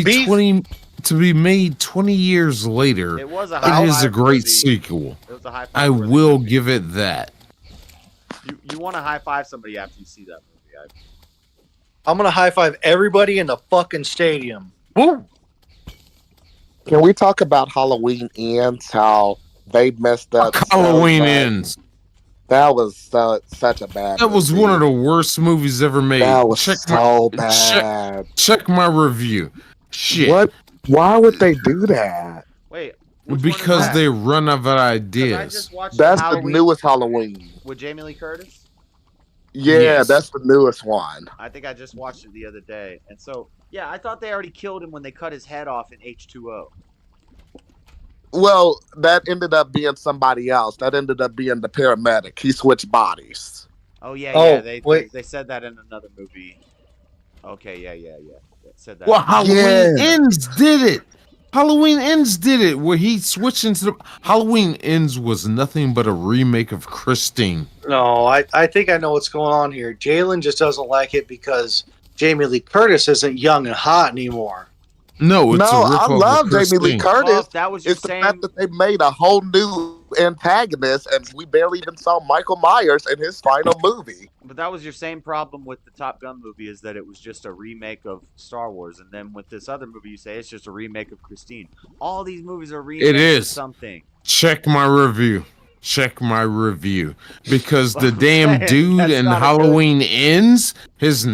Beef. 20 to be made 20 years later. It was a It high is a five great worthy- sequel. It was a high five I worthy will movie. give it that. You want to high five somebody after you see that movie? I'm gonna high five everybody in the fucking stadium. Woo! Can we talk about Halloween Ends? How they messed up. Halloween so bad? Ends. That was such a bad. That was movie. one of the worst movies ever made. That was check so my, bad. Check my review. Shit. What? Why would they do that? Wait. Because they run out of I ideas. just watched That's the Halloween newest Halloween. with Jamie Lee Curtis. Yeah, Yes. that's the newest one. I think I just watched it the other day, and so yeah, I thought they already killed him when they cut his head off in H2O. Well, that ended up being somebody else. That ended up being the paramedic. He switched bodies. Oh yeah, Oh, yeah. wait. They said that in another movie. Okay, yeah. They said that. Well, Halloween Yeah. Ends did it. Halloween Ends did it, where he switched into the Halloween Ends was nothing but a remake of Christine. No, I think I know what's going on here. Jalen just doesn't like it because Jamie Lee Curtis isn't young and hot anymore. No, it's No, a I ripoff of love Jamie Lee Christine. Curtis. Well, that was your It's the same. fact that they made a whole new antagonist, and we barely even saw Michael Myers in his final movie. But that was your same problem with the Top Gun movie, is that it was just a remake of Star Wars, and then with this other movie, you say it's just a remake of Christine. All these movies are remakes It is. of something. Check my review. Check my review. Because the I'm damn saying, dude that's in not a Halloween Ends, his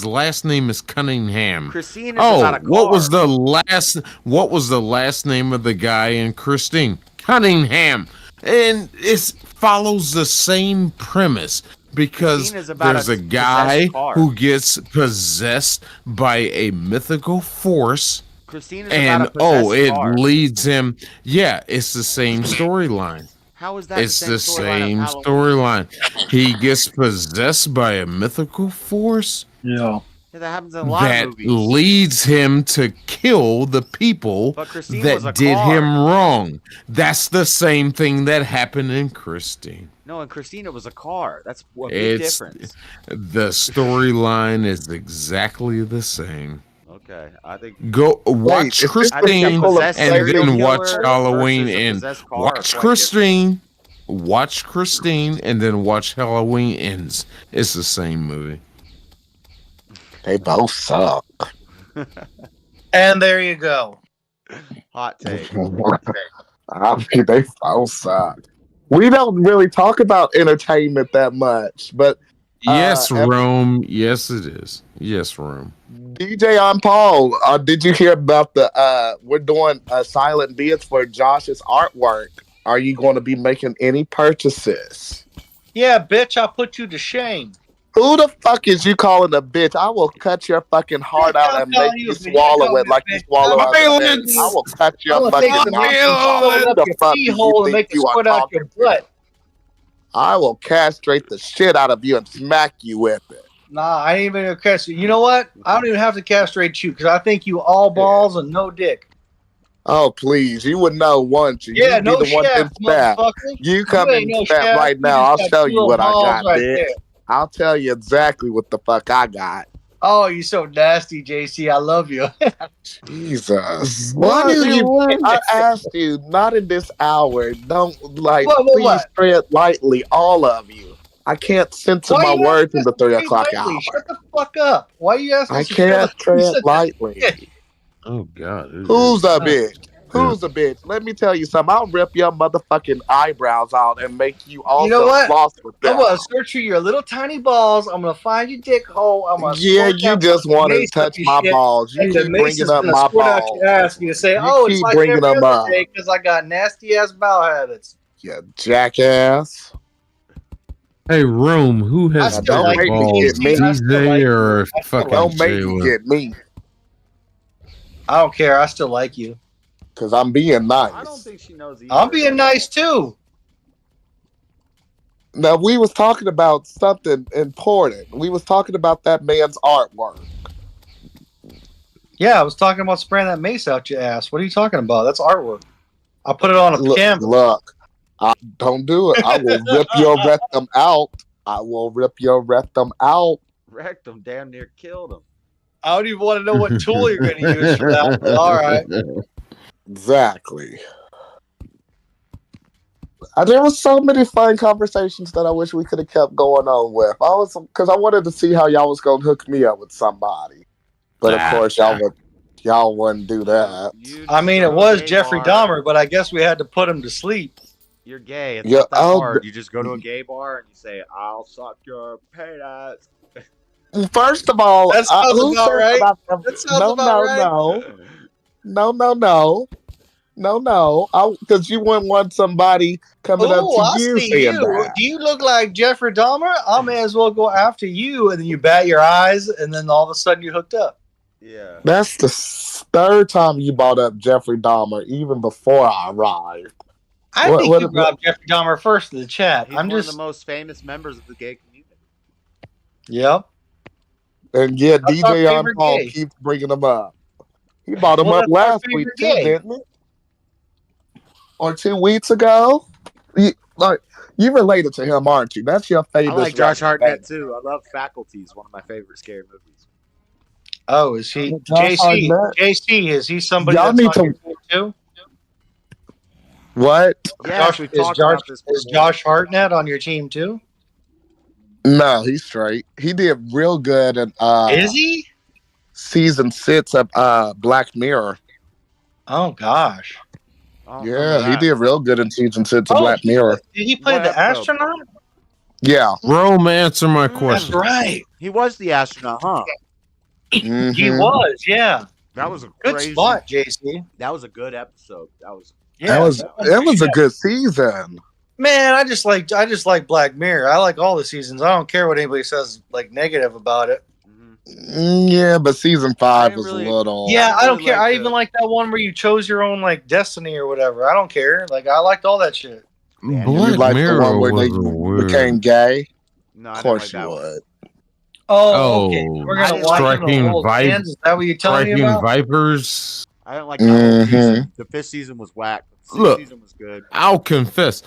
last name is Cunningham. Christine is about a car. what was the last name of the guy in Christine? Cunningham. And it follows the same premise because Christine is about there's a possessed guy car. who gets possessed by a mythical force. Christine is And about a possessed it car. leads him. Yeah, it's the same storyline. How is that It's the same Halloween? storyline. He gets possessed by a mythical force. Yeah. Yeah, that happens in a lot That of movies. leads him to kill the people But Christine was a that did car. him wrong. That's the same thing that happened in Christine. No, in Christine it was a car. That's a big It's difference. the storyline is exactly the same. Okay, I think Go watch is this the Christine sequel of and Serial then watch Killer Halloween versus a and possessed car are watch quite Christine. Watch Christine and then watch Halloween Ends. It's the same movie. They both suck. And there you go. Hot take. I mean, they both suck. We don't really talk about entertainment that much, but Yes, Rome. Yes, it is. Yes, Rome. DJ on Paul, did you hear about we're doing silent bids for Josh's artwork? Are you going to be making any purchases? Yeah, bitch, I'll put you to shame. Who the fuck is you calling a bitch? I will cut your fucking heart out and make you swallow it like you swallow other things. I will cut your fucking mouth. Who the fuck do you think you are talking to? I will castrate the shit out of you and smack you with it. Nah, I ain't even gonna castrate. You know what? I don't even have to castrate you because I think you all balls and no dick. Oh, please. You would know once. Yeah, You'd no be the one in shaft, spam. motherfucker. You come You in ain't no spam shaft. right You now. just I'll got show two you what I little got, balls right bitch. there. I'll tell you exactly what the fuck I got. Oh, you so nasty, JC. I love you. Jesus. Why do you? I asked you, not in this hour. Don't, please tread lightly, all of you. I can't censor my words in the 3 o'clock hour. Shut the fuck up. Why are you asking I us to can't tread lightly. Oh, God. Who's a bitch? Who's a bitch? Let me tell you something. I'll rip your motherfucking eyebrows out and make you also You know what? floss with them. I'm gonna search through your little tiny balls. I'm gonna find your dick hole. I'm gonna Yeah, you just want to touch my balls. You keep bringing up my balls. Your ass. You say, You "Oh, it's keep like bringing every them other up. day because I got nasty ass bowel habits." You jackass. Hey, Rome, who I has still bigger like you, balls, JC. I still DJ like you. or I still fucking Don't make me Jalen? get me, I don't care. I still like you. because I'm being nice. I don't think she knows either. I'm being nice too. Now, we was talking about something important. We was talking about that man's artwork. Yeah, I was talking about spraying that mace out your ass. What are you talking about? That's artwork. I'll put it on a canvas. Look, don't do it. I will rip your rectum out. I will rip your rectum out. Rectum damn near killed him. I don't even want to know what tool you're going to use for that. But all right. Exactly. There was so many fun conversations that I wish we could have kept going on with. Because I wanted to see how y'all was gonna hook me up with somebody, but of course y'all wouldn't do that. I mean, it was Jeffrey Dahmer, but I guess we had to put him to sleep. You're gay. It's Yeah, not that hard. You just go to a gay bar and you say, "I'll suck your penis." First of all, That sounds who about said right. about That sounds about right. No. Because you wouldn't want somebody coming up Oh, I to you see saying you. that. Do you look like Jeffrey Dahmer? I may as well go after you, and then you bat your eyes, and then all of a sudden you're hooked up. Yeah. That's the third time you brought up Jeffrey Dahmer, even before I arrived. I think you brought Jeffrey Dahmer first in the chat. He's one of the most famous members of the gay community. Yep. And yeah, That's our DJ on favorite Paul gay. keeps bringing them up. He brought them up that's our last week favorite too, gay. didn't he? Or 2 weeks ago. You related to him, aren't you? That's your I favorite. like Josh Hartnett too. I love Faculties, one of my favorite scary movies. Oh, is he Josh JC? Hartnett. JC, is he somebody Y'all that's need on to- your team too? What? Yes, we've talked about this Is before. Josh Hartnett on your team too? No, he's straight. He did real good in Is he? season 6 of Black Mirror. Oh gosh. Yeah, he did real good in season 6 of Black Mirror. Did he play the astronaut? Yeah. Rome, answer my That's question. right. He was the astronaut, huh? He Mhm. was, yeah. That was a Good crazy spot, JC. That was a good episode. That was Yeah, it was a good season. Man, I just like Black Mirror. I like all the seasons. I don't care what anybody says like negative about it. Yeah, but season 5 was a little. Yeah, I don't care. I even like that one where you chose your own like destiny or whatever. I don't care. Like I liked all that shit. You Black like the one Mirror where was they a weird. became gay? No, Of course you would. Oh, okay. We're gonna watch them Striking hold hands. Is that what you're telling me Striking about? Vipers. I didn't like the whole season. The 5th season was whack. The 6th Look, season was good. I'll confess.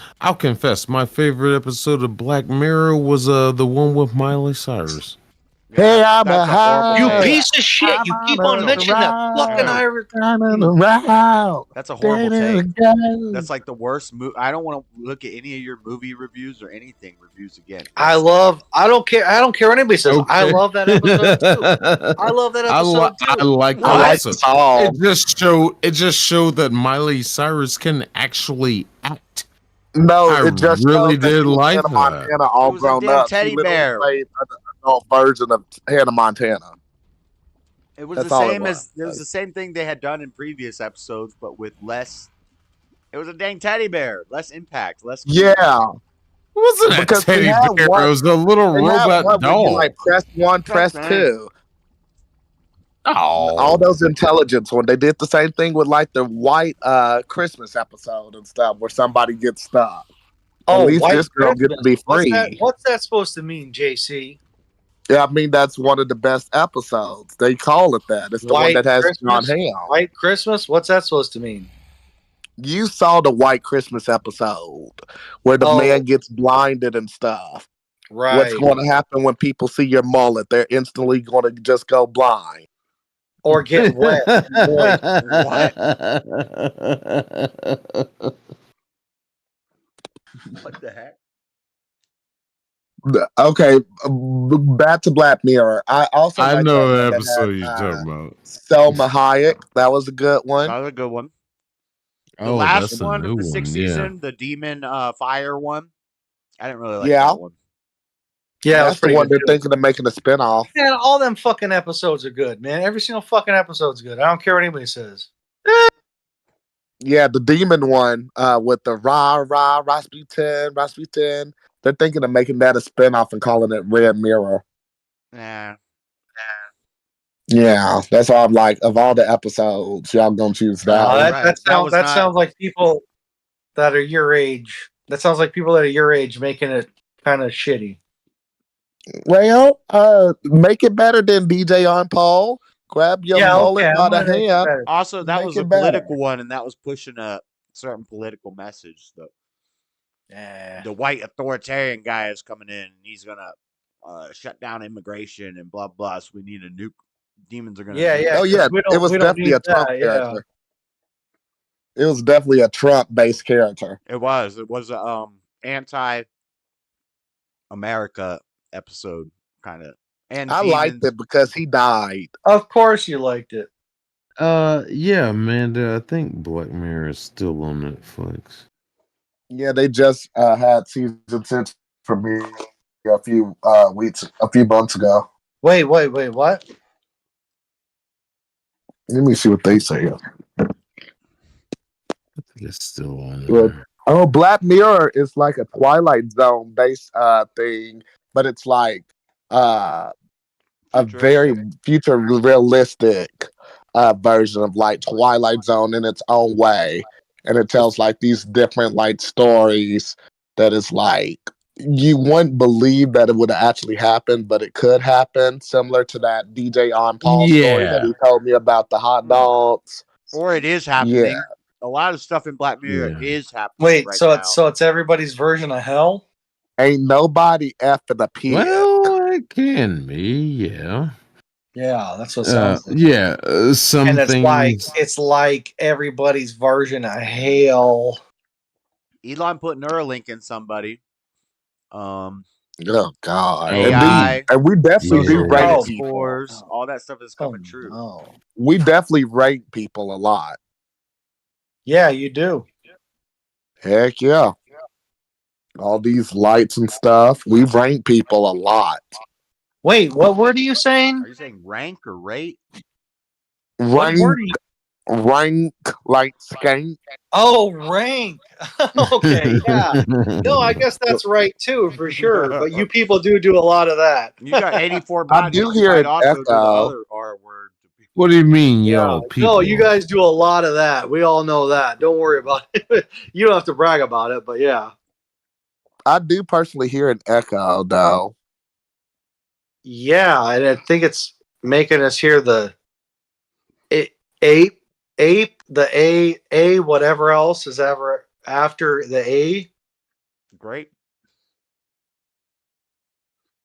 My favorite episode of Black Mirror was the one with Miley Cyrus. Hey, I'm a high. You piece of shit! You keep on mentioning that fucking Irish. That's a horrible take. That's like the worst movie. I don't want to look at any of your movie reviews or anything reviews again. I don't care what anybody says. Okay. I love that episode too. I love that episode too. I like the song. It just showed that Miley Cyrus can actually act. No, I it just really showed that did like Hannah that. Montana all grown up. Teddy She literally bear. played an adult version of Hannah Montana. It was That's the all it same was. it was the same thing they had done in previous episodes, but with less. It was a dang teddy bear, less impact, less. Yeah. It wasn't a Because teddy they had bear. one- It was a little they had robot one where you, doll. like press 1, press 2. Oh, all those intelligence when they did the same thing with like the white Christmas episode and stuff where somebody gets stuck. At least White this girl gets to be free. What's that supposed to mean, JC? Yeah, I mean that's one of the best episodes. They call it that. It's the one that has John Hamm. White Christmas? What's that supposed to mean? You saw the White Christmas episode where the man gets blinded and stuff. Right. What's going to happen when people see your mullet? They're instantly going to just go blind. Or get wet. What? What the heck? Okay, back to Black Mirror. I also I like know that the one that episode had, you're talking about. Selma Hayek. That was a good one. That was a good one. The Oh, last that's a one new of the one, 6th yeah. season, the demon fire one. I didn't really like Yeah. that one. Yeah, that's the one they're thinking of making a spinoff. Man, all them fucking episodes are good, man. Every single fucking episode's good. I don't care what anybody says. Yeah, the demon one with the Rasputin. They're thinking of making that a spinoff and calling it Red Mirror. Nah. Yeah, that's all I'm like. Of all the episodes, y'all gonna choose that. That sounds like people that are your age. That sounds like people that are your age making it kind of shitty. Well, make it better than DJ on Paul. Grab your mullet by the hand. Also, that Make was a it better. political one, and that was pushing a certain political message. The white authoritarian guy is coming in, and he's gonna shut down immigration and blah blah. So we need a nuke. Demons are gonna. Oh yeah, it was definitely a Trump character. It was definitely a Trump-based character. It was. It was a anti-America episode, kind of. And I liked it because he died. Of course, you liked it. Yeah, Amanda. I think Black Mirror is still on Netflix. Yeah, they just had season 6 premiere a few months ago. Wait, what? Let me see what they say. It's still on Good. Oh, Black Mirror is like a Twilight Zone based thing, but it's like a very future realistic version of like Twilight Zone in its own way, and it tells like these different like stories that is like you wouldn't believe that it would actually happen, but it could happen, similar to that DJ on Paul story that he told me about the hot dogs. Or it is happening. Yeah. A lot of stuff in Black Mirror is happening. Wait, right so now. it's everybody's version of hell? Ain't nobody effing a pig. Well, it can be, yeah. Yeah, that's what it sounds like. Yeah, some And it's things. like everybody's version of hell. Elon put Neuralink in somebody. Oh God! AI, and we definitely do rank people. scores, all that stuff is coming true. No. We definitely rank people a lot. Yeah, you do. Heck yeah! All these lights and stuff. We rank people a lot. Wait, what word are you saying? Are you saying rank or rate? What Rank. word are you? Rank like skank. Oh, rank. Okay, yeah. No, I guess that's right too, for sure. But you people do a lot of that. You got 84 I bodies. do You hear might an also do the echo. other R word. What do you mean, y'all people? No, you guys do a lot of that. We all know that. Don't worry about it. You don't have to brag about it, but yeah. I do personally hear an echo, though. Yeah, and I think it's making us hear the ape, the a, whatever else is ever after the A. Great.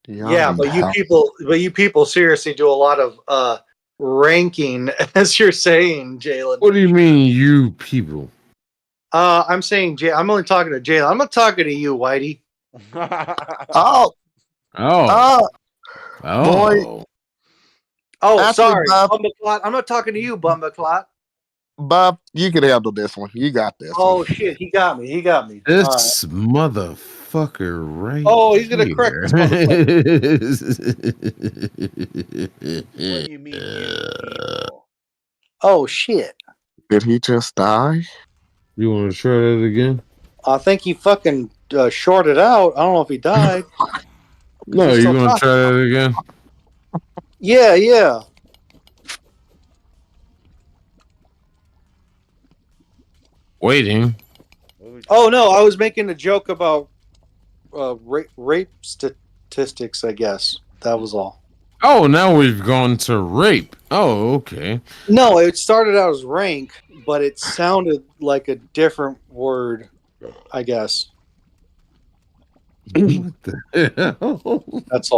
Yeah, but you people seriously do a lot of ranking, as you're saying, Jalen. What do you mean, you people? I'm saying I'm only talking to Jalen. I'm not talking to you, Whitey. Oh. Boy. Oh, Actually, sorry, Bob, Bumbaclot. I'm not talking to you, Bumbaclot. Bob, you can handle this one. You got this Oh one. shit, he got me. All right. This motherfucker right Oh, he's gonna correct this motherfucker. What do you mean, you people? Oh shit. Did he just die? You want to try that again? I think he fucking shorted out. I don't know if he died. No, you want to try that again? Yeah. Waiting. Oh no, I was making a joke about rape statistics. I guess that was all. Oh, now we've gone to rape. Oh, okay. No, it started out as rank, but it sounded like a different word. I guess. What the hell? That's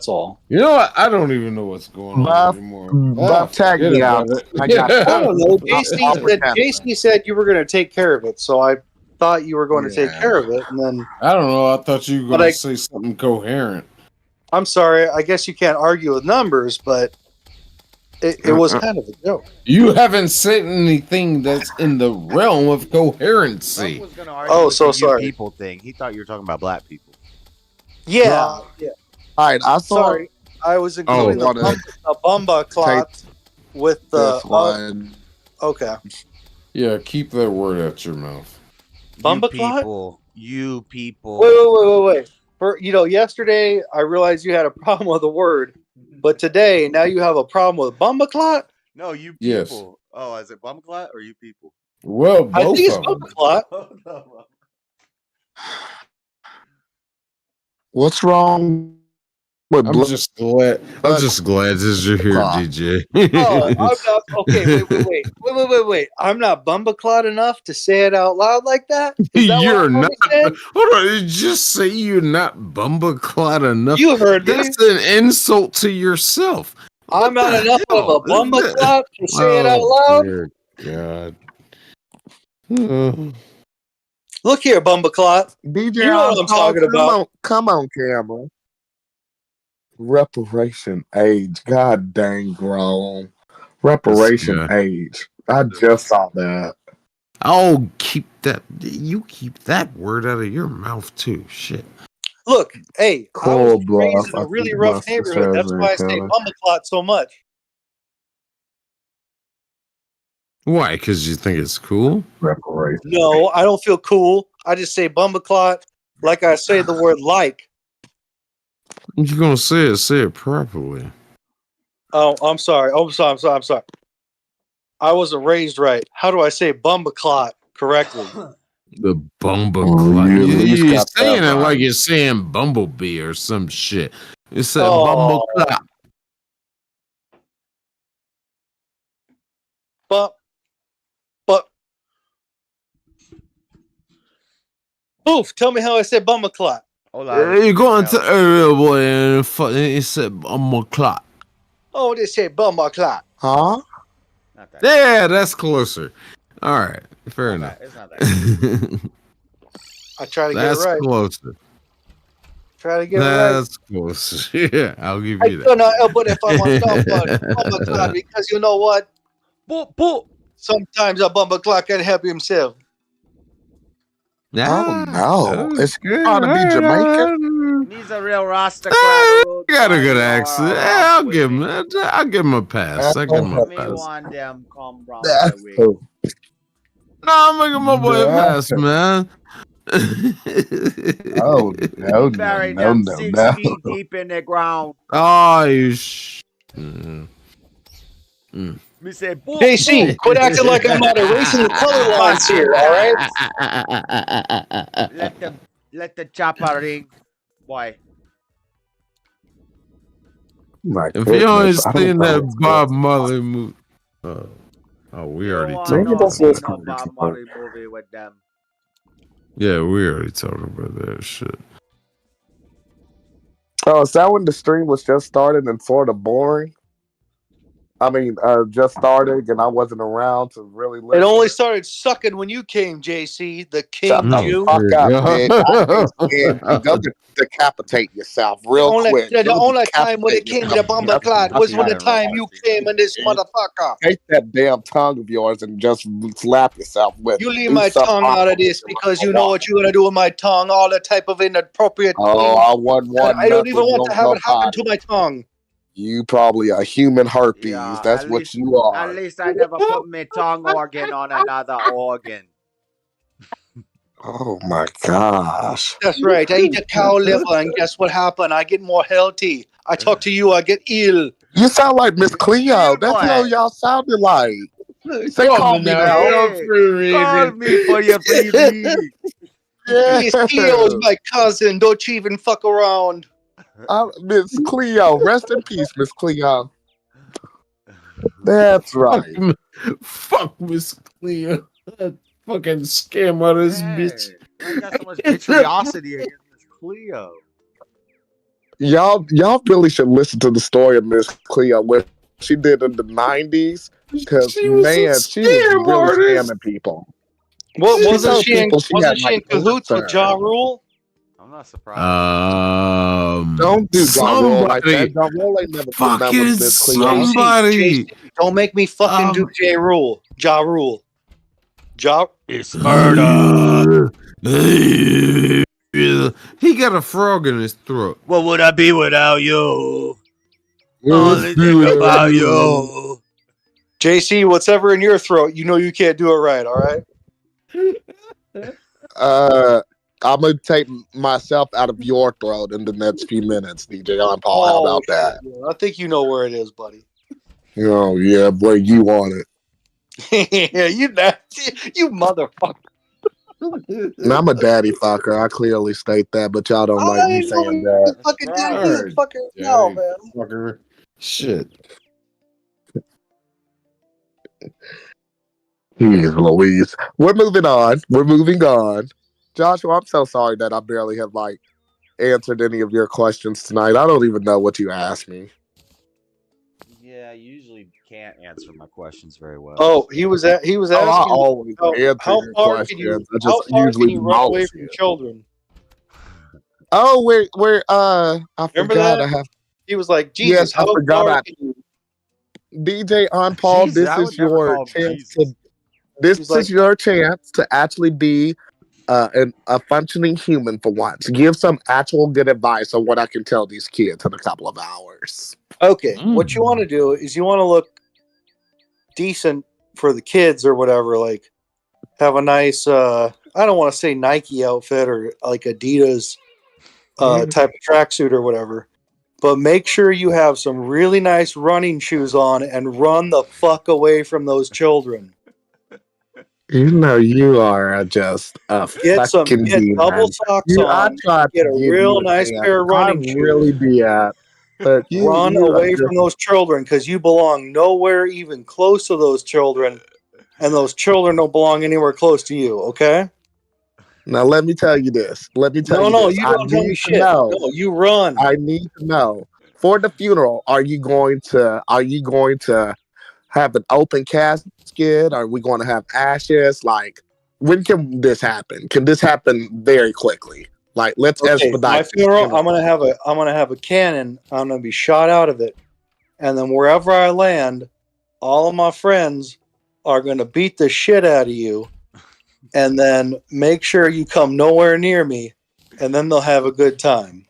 all. You know what? I don't even know what's going on anymore. Bob, tag forget me about out. it. I got I don't know. I'll pretend. JC said you were going to take care of it, so I thought you were going to take care of it, and then I don't know. I thought you were going to say something coherent. I'm sorry. I guess you can't argue with numbers, but it was kind of a joke. You haven't said anything that's in the realm of coherency. Was gonna argue Oh, with so the you sorry. people thing. He thought you were talking about black people. Yeah. All right, I saw. Sorry, I was including the bumba clot with the. This one. Okay. Yeah, keep that word out your mouth. Bumba clot? You people. Wait. Yesterday I realized you had a problem with a word, but today now you have a problem with bumba clot? No, you people. Yes. Oh, is it Bumclot or you people? Well, both I think it's of them. bumba clot. What's wrong with I'm just glad that you're here, DJ. Oh, I'm not. Okay, wait. I'm not bumbaclot enough to say it out loud like that? Is that You're what I'm not. understanding? Hold on. Did you just say you're not bumbaclot enough? You heard me. That's an insult to yourself. I'm not enough of a bumbaclot to say it out loud? Dear God. Look here, bumbaclot. DJ, You know what I'm talking about. Come on, camera. Reparation age. God dang grown. Reparation age. I just saw that. I'll keep that. You keep that word out of your mouth too. Shit. Look, hey, I was raised in a I really think rough Buster neighborhood. That's says why I it, say kinda. bumbaclot so much. Why? Because you think it's cool? Reparation. No, I don't feel cool. I just say bumbaclot like I say the word like. If you're gonna say it properly. Oh, I'm sorry. I'm sorry. I wasn't raised right. How do I say bumbaclot correctly? The bumbaclot. you at least You're got that saying it right. like you're saying bumblebee or some shit. You said Oh. bumbaclot. But Boof, tell me how I say bumbaclot. You're going to area boy and it said bumbaclot. Oh, they say bumbaclot. Huh? Yeah, that's closer. All right, fair enough. It's not that. I try to That's get it right. closer. Try to get it right. That's closer. Yeah, I'll give I you that. cannot help it if I want bumbaclot because you know what? Sometimes a bumbaclot can help himself. Oh no. It's trying to be Jamaican. He's a real Rastaclad. He got a good accent. Yeah, I'll give him a pass. I'll give him a Me pass. one them come round That's my way. cool. No, I'm making my boy a pass, man. Oh, no, He buried no, them no, 6 no. feet deep in the ground. Oh, you Me say, boom, JC, boom. quit acting like I'm not erasing the color lines here, all right? Let the chopper ring, boy. My If you only goodness, I don't seen know that what's Bob going Marley movie. We already I talked don't about see that. no Bob Marley movie with them. Yeah, we already talked about that shit. Oh, is that when the stream was just started and sort of boring? I mean, just started and I wasn't around to really It listen. only started sucking when you came, JC, the Shut King the Jew. fuck up, bitch. I can't stand you. Go decapitate yourself real quick. The Go only time when it decapitate came to yourself. Bumbleclad was when the time you came in this motherfucker. Take that damn tongue of yours and just slap yourself with You it. leave Do my something tongue out of awful this with because your you know what you're gonna do with my tongue, all the type of inappropriate Oh, things. I wouldn't want I don't even nothing want to on have your it happen body. to my tongue. You probably a human herpes. Yeah, That's at what least, you are. At least I never put my tongue organ on another organ. Oh my gosh. That's right. I eat a cow liver, and guess what happened? I get more healthy. I talk to you, I get ill. You sound like Miss Cleo. That's how y'all sounded like. Say, call me now. Call me for your freebie. Miss Cleo's my cousin. Don't you even fuck around. Miss Cleo. Rest in peace, Miss Cleo. That's right. Fuck Miss Cleo. That fucking scam out of this bitch. I got so much vitriosity against Miss Cleo. Y'all really should listen to the story of Miss Cleo, what she did in the 90s. Because, man, she was really scamming people. What wasn't told she in? people she Wasn't had, she in cahoots with cancer. Ja Rule? I'm not surprised. Don't do Ja Rule like that. somebody, Ja Rule ain't never did nothing fucking with Miss Cleo. somebody. Don't make me fucking do Ja Rule. Ja Rule. Ja. It's murder. He got a frog in his throat. What would I be without you? Only Only think about you. JC, what's ever in your throat, you know you can't do it right, all right? I'm gonna take myself out of your throat in the next few minutes, DJ on Paul. How about that? Yeah, I think you know where it is, buddy. Oh yeah, boy, you want it. Yeah, you motherfucker. And I'm a daddy fucker. I clearly state that, but y'all don't like me saying that. Fucking daddy fucker. No, man. Fucker. Shit. Jeez Louise. We're moving on. Joshua, I'm so sorry that I barely have answered any of your questions tonight. I don't even know what you asked me. Yeah, I usually can't answer my questions very well. Oh, he was asking. I always answer your questions. I just usually run away from bullshit. children? Oh, we're I Remember forgot that? I have. He was like, Jesus, Yes, I forgot. DJ on Paul, Jesus, I would never call him Jesus. This is your chance to actually be a functioning human for once. Give some actual good advice on what I can tell these kids in a couple of hours. Okay, what you want to do is you want to look decent for the kids or whatever. Like, have a nice, I don't want to say Nike outfit or like Adidas type of tracksuit or whatever. But make sure you have some really nice running shoes on and run the fuck away from those children. You know you are just a fucking demon. double socks on. Get a real nice pair of running shoes. Really be at, but run away from those children because you belong nowhere even close to those children, and those children don't belong anywhere close to you. Okay. Now let me tell you this. You don't tell me shit. No, you run. I need to know for the funeral. Are you going to have an open casket? Are we going to have ashes? Like, when can this happen? Can this happen very quickly? Like, let's expedite my funeral. I'm gonna have a cannon. I'm gonna be shot out of it, and then wherever I land, all of my friends are gonna beat the shit out of you, and then make sure you come nowhere near me, and then they'll have a good time.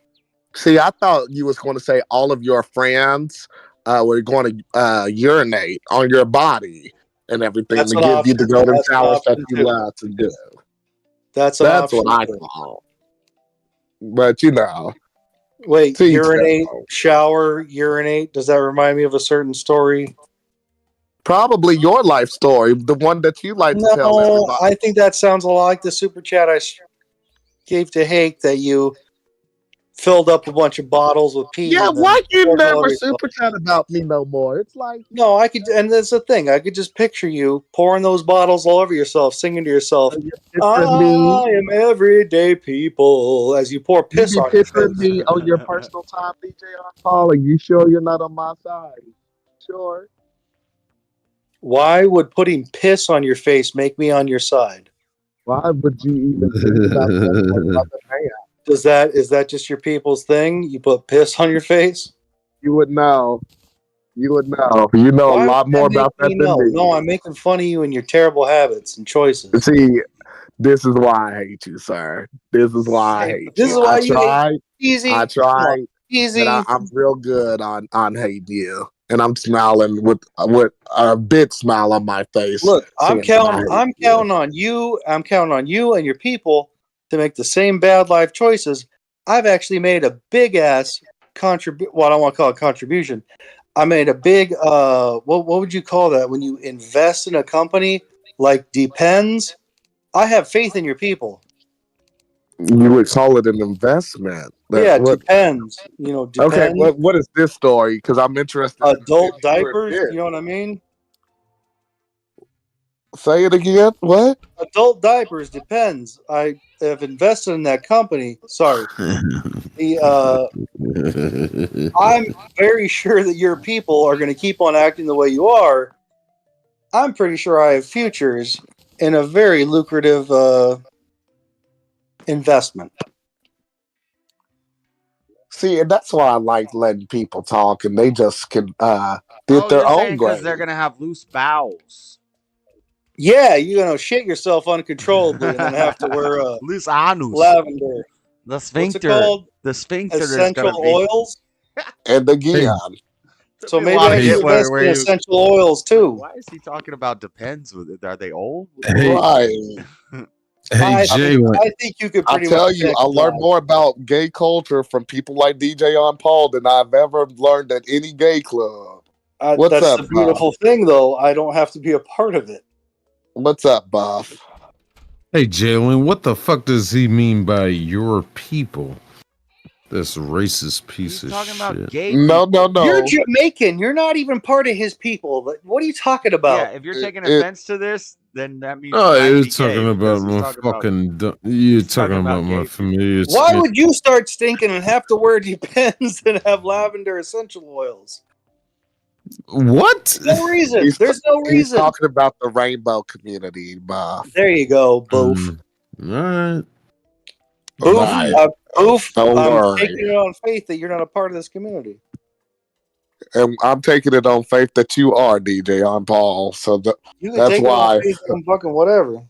See, I thought you was going to say all of your friends were going to urinate on your body and everything That's to an give you the option. golden That's an showers that option you too. love to do. That's an That's what option I too. thought. But you know, Wait, to each their urinate, own. shower, urinate. Does that remind me of a certain story? Probably your life story, the one that you like to tell No, everybody. I think that sounds a lot like the super chat I gave to Hake that you filled up a bunch of bottles with pee. Yeah, And then why you poured it all never over yourself. super chat about me no more? It's like, No, I could, and that's the thing. I could just picture you pouring those bottles all over yourself, singing to yourself, picturing me. "I am everyday people," as you pour You piss be on your picturing face. me on your personal time, DJ Paul. Are you sure you're not on my side? Sure. Why would putting piss on your face make me on your side? Why would you even think about that for another man? Is that just your people's thing? You put piss on your face? You would know. You would know. You know a Why would lot that more make about me that than know? me. No, I'm making fun of you and your terrible habits and choices. See, this is why I hate you, sir. This is why I hate This you. is why I you hate tried. easy. I Come on, tried. easy. But I'm real good on hating you. And I'm smiling with a big smile on my face. Look, I'm saying that I counting. hate I'm you. counting on you. I'm counting on you and your people to make the same bad life choices. I've actually made a big ass contribution. Well, I don't want to call it contribution. I made a big. What would you call that when you invest in a company like Depends? I have faith in your people. You would call it an investment. Yeah, What? Depends. You know, Okay, Depends. what is this story? Because I'm interested in Adult hearing diapers. this. You know what I mean? Say it again. What? Adult diapers. Depends. I have invested in that company. Sorry. I'm very sure that your people are going to keep on acting the way you are. I'm pretty sure I have futures in a very lucrative investment. See, and that's why I like letting people talk, and they just can did Oh, their you're own saying because grade. they're gonna have loose bowels. Yeah, you're going to shit yourself uncontrollably and then have to wear Loose anus. lavender. The What's it sphincter. called? The sphincter is Essential gonna be. oils. And again, So a maybe lot I of should shit invest where in you. essential oils too. Why is he talking about depends with it? Are they old? right? Hey, Jay, I think you could I pretty much tell you, pick I learned that. more about gay culture from people like DJ on Paul than I've ever learned at any gay club. What's That's up, the beautiful thing, though. I don't have to be a part of it. What's up, Buff? Hey, Jalen, what the fuck does he mean by your people? This racist piece of talking shit. about gay No. You're Jamaican. You're not even part of his people. What are you talking about? Yeah, if you're taking offense to this, then that means Oh, you might you're be gay. talking about because my talking about- fucking. You're talking about my gay familiar. Why would you start stinking and have to wear Depends and have lavender essential oils? What? No reason. There's no He's reason. talking about the rainbow community, Buff. There you go, Boof. All right. Boof. Right. Boof. Don't I'm worry. taking it on faith that you're not a part of this community. And I'm taking it on faith that you are DJ on Paul. So You can that's take it why. on faith that I'm fucking whatever.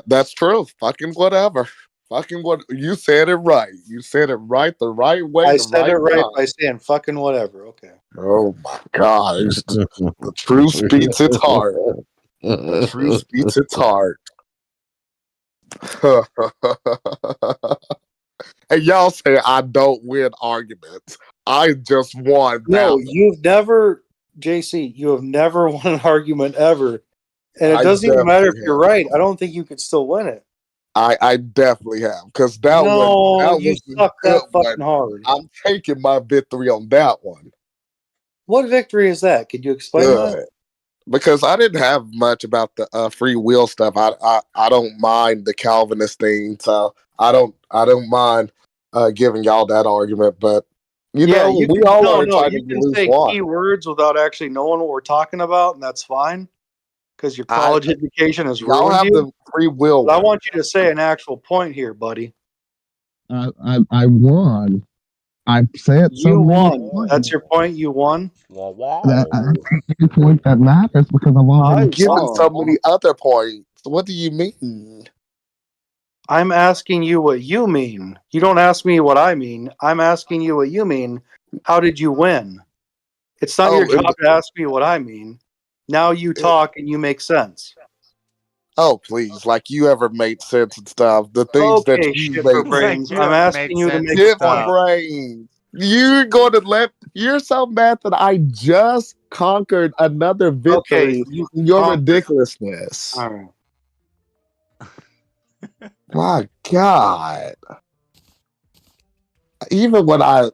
That's true. Fucking whatever. Fucking what you said it right. You said it right the right way. I the said right it right time. by saying fucking whatever. Okay. Oh my gosh. The truth beats its heart. The truth beats its heart. And y'all say I don't win arguments. I just won. No, that. you've never, JC, you have never won an argument ever. And it I doesn't even matter if definitely you're right. I don't think you could still win it. I definitely have because that you was suck a good that fucking one. hard. I'm taking my victory on that one. What victory is that? Could you explain that? Because I didn't have much about the free will stuff. I don't mind the Calvinist thing, so I don't mind giving y'all that argument. But we all are entitled you to can lose say one. key words without actually knowing what we're talking about, and that's fine. Because your college education has y'all ruined have you. the free will. But I want you to say an actual point here, buddy. I won. I said You won. That's your point. You won. the point that matters because I've already given so many other points. What do you mean? I'm asking you what you mean. You don't ask me what I mean. I'm asking you what you mean. How did you win? It's not your job to ask me what I mean. Now you talk and you make sense. Oh, please. Like you ever made sense and stuff. The things that Okay, you shit for made brains. You I'm ever make asking you to sense make and a shit for point. stuff. brains. You're going to you're so mad that I just conquered another victory Okay, you in your conquered. ridiculousness. All right. My God. Even when I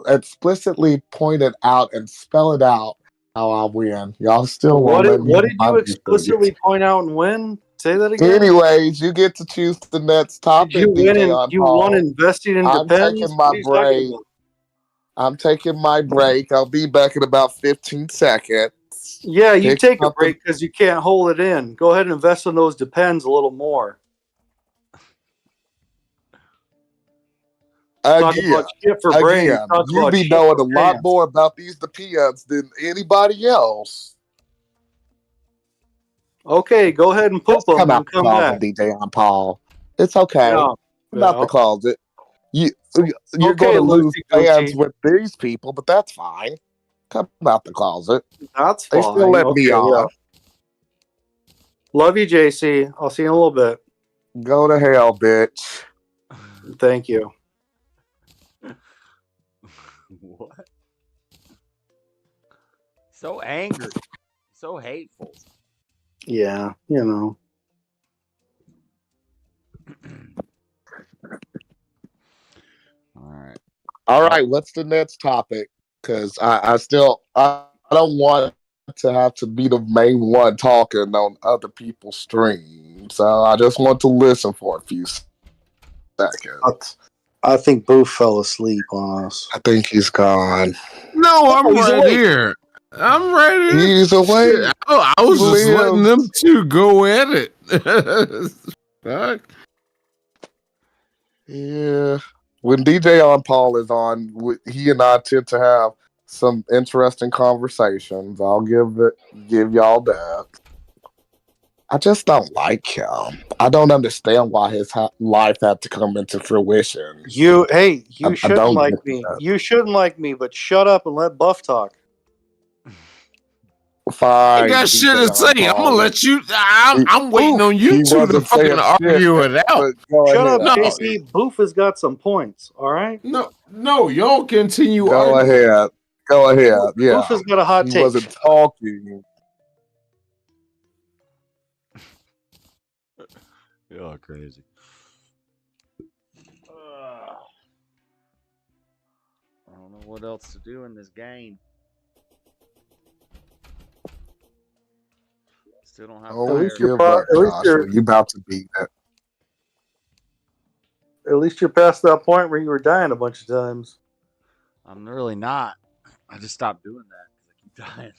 explicitly pointed out and spell it out how I win, y'all still won't let me What have did my you victory. explicitly point out and win? Say that again. Anyways, you get to choose the next Did you topic, win DJ in on you won Paul. investing in I'm Depends? taking What my are you talking break. about? I'm taking my break. I'll be back in about 15 seconds. Yeah, you Pick take a something. break because you can't hold it in. Go ahead and invest in those Depends a little more. Talk about shit for brains. Talk You about be shit knowing for a lot pants. more about these depends than anybody else. Okay, go ahead and poop Just them come and out the come closet, back. DJ on Paul. It's okay. Yeah. Come out the Yeah. closet. You, you're going Okay, to lose Lucy fans Goosey. with these people, but that's fine. Come out the closet. That's They still fine. let me Okay, yeah. on. Love you, JC. I'll see you in a little bit. Go to hell, bitch. Thank you. What? So angry. So hateful. Yeah, you know. All right. All right, what's the next topic? Because I don't want to have to be the main one talking on other people's streams. So I just want to listen for a few seconds. I think Booth fell asleep on us. I think he's gone. No, I'm he's right awake. here. I'm right here. He's awake. Shit, I was just letting them two go at it. Fuck. Yeah. When DJ on Paul is on, he and I tend to have some interesting conversations. I'll give y'all that. I just don't like him. I don't understand why his life had to come into fruition. You I shouldn't don't like get me. that. You shouldn't like me, but shut up and let Buff talk. I Fine, got shit DJ to say. I'm gonna Paul. let you. I'm waiting on you He two to wasn't saying fucking shit, argue it out. but go Shut up, ahead. No, JC. Boof has got some points. All right. no, y'all continue Go arguing. ahead. Go ahead. Yeah. Boof has got a hot He take. wasn't talking. You're crazy. I don't know what else to do in this game. Still don't have Oh, fire. give up, Joshua. You about to beat it. At least you're past that point where you were dying a bunch of times. I'm really not. I just stopped doing that because I keep dying.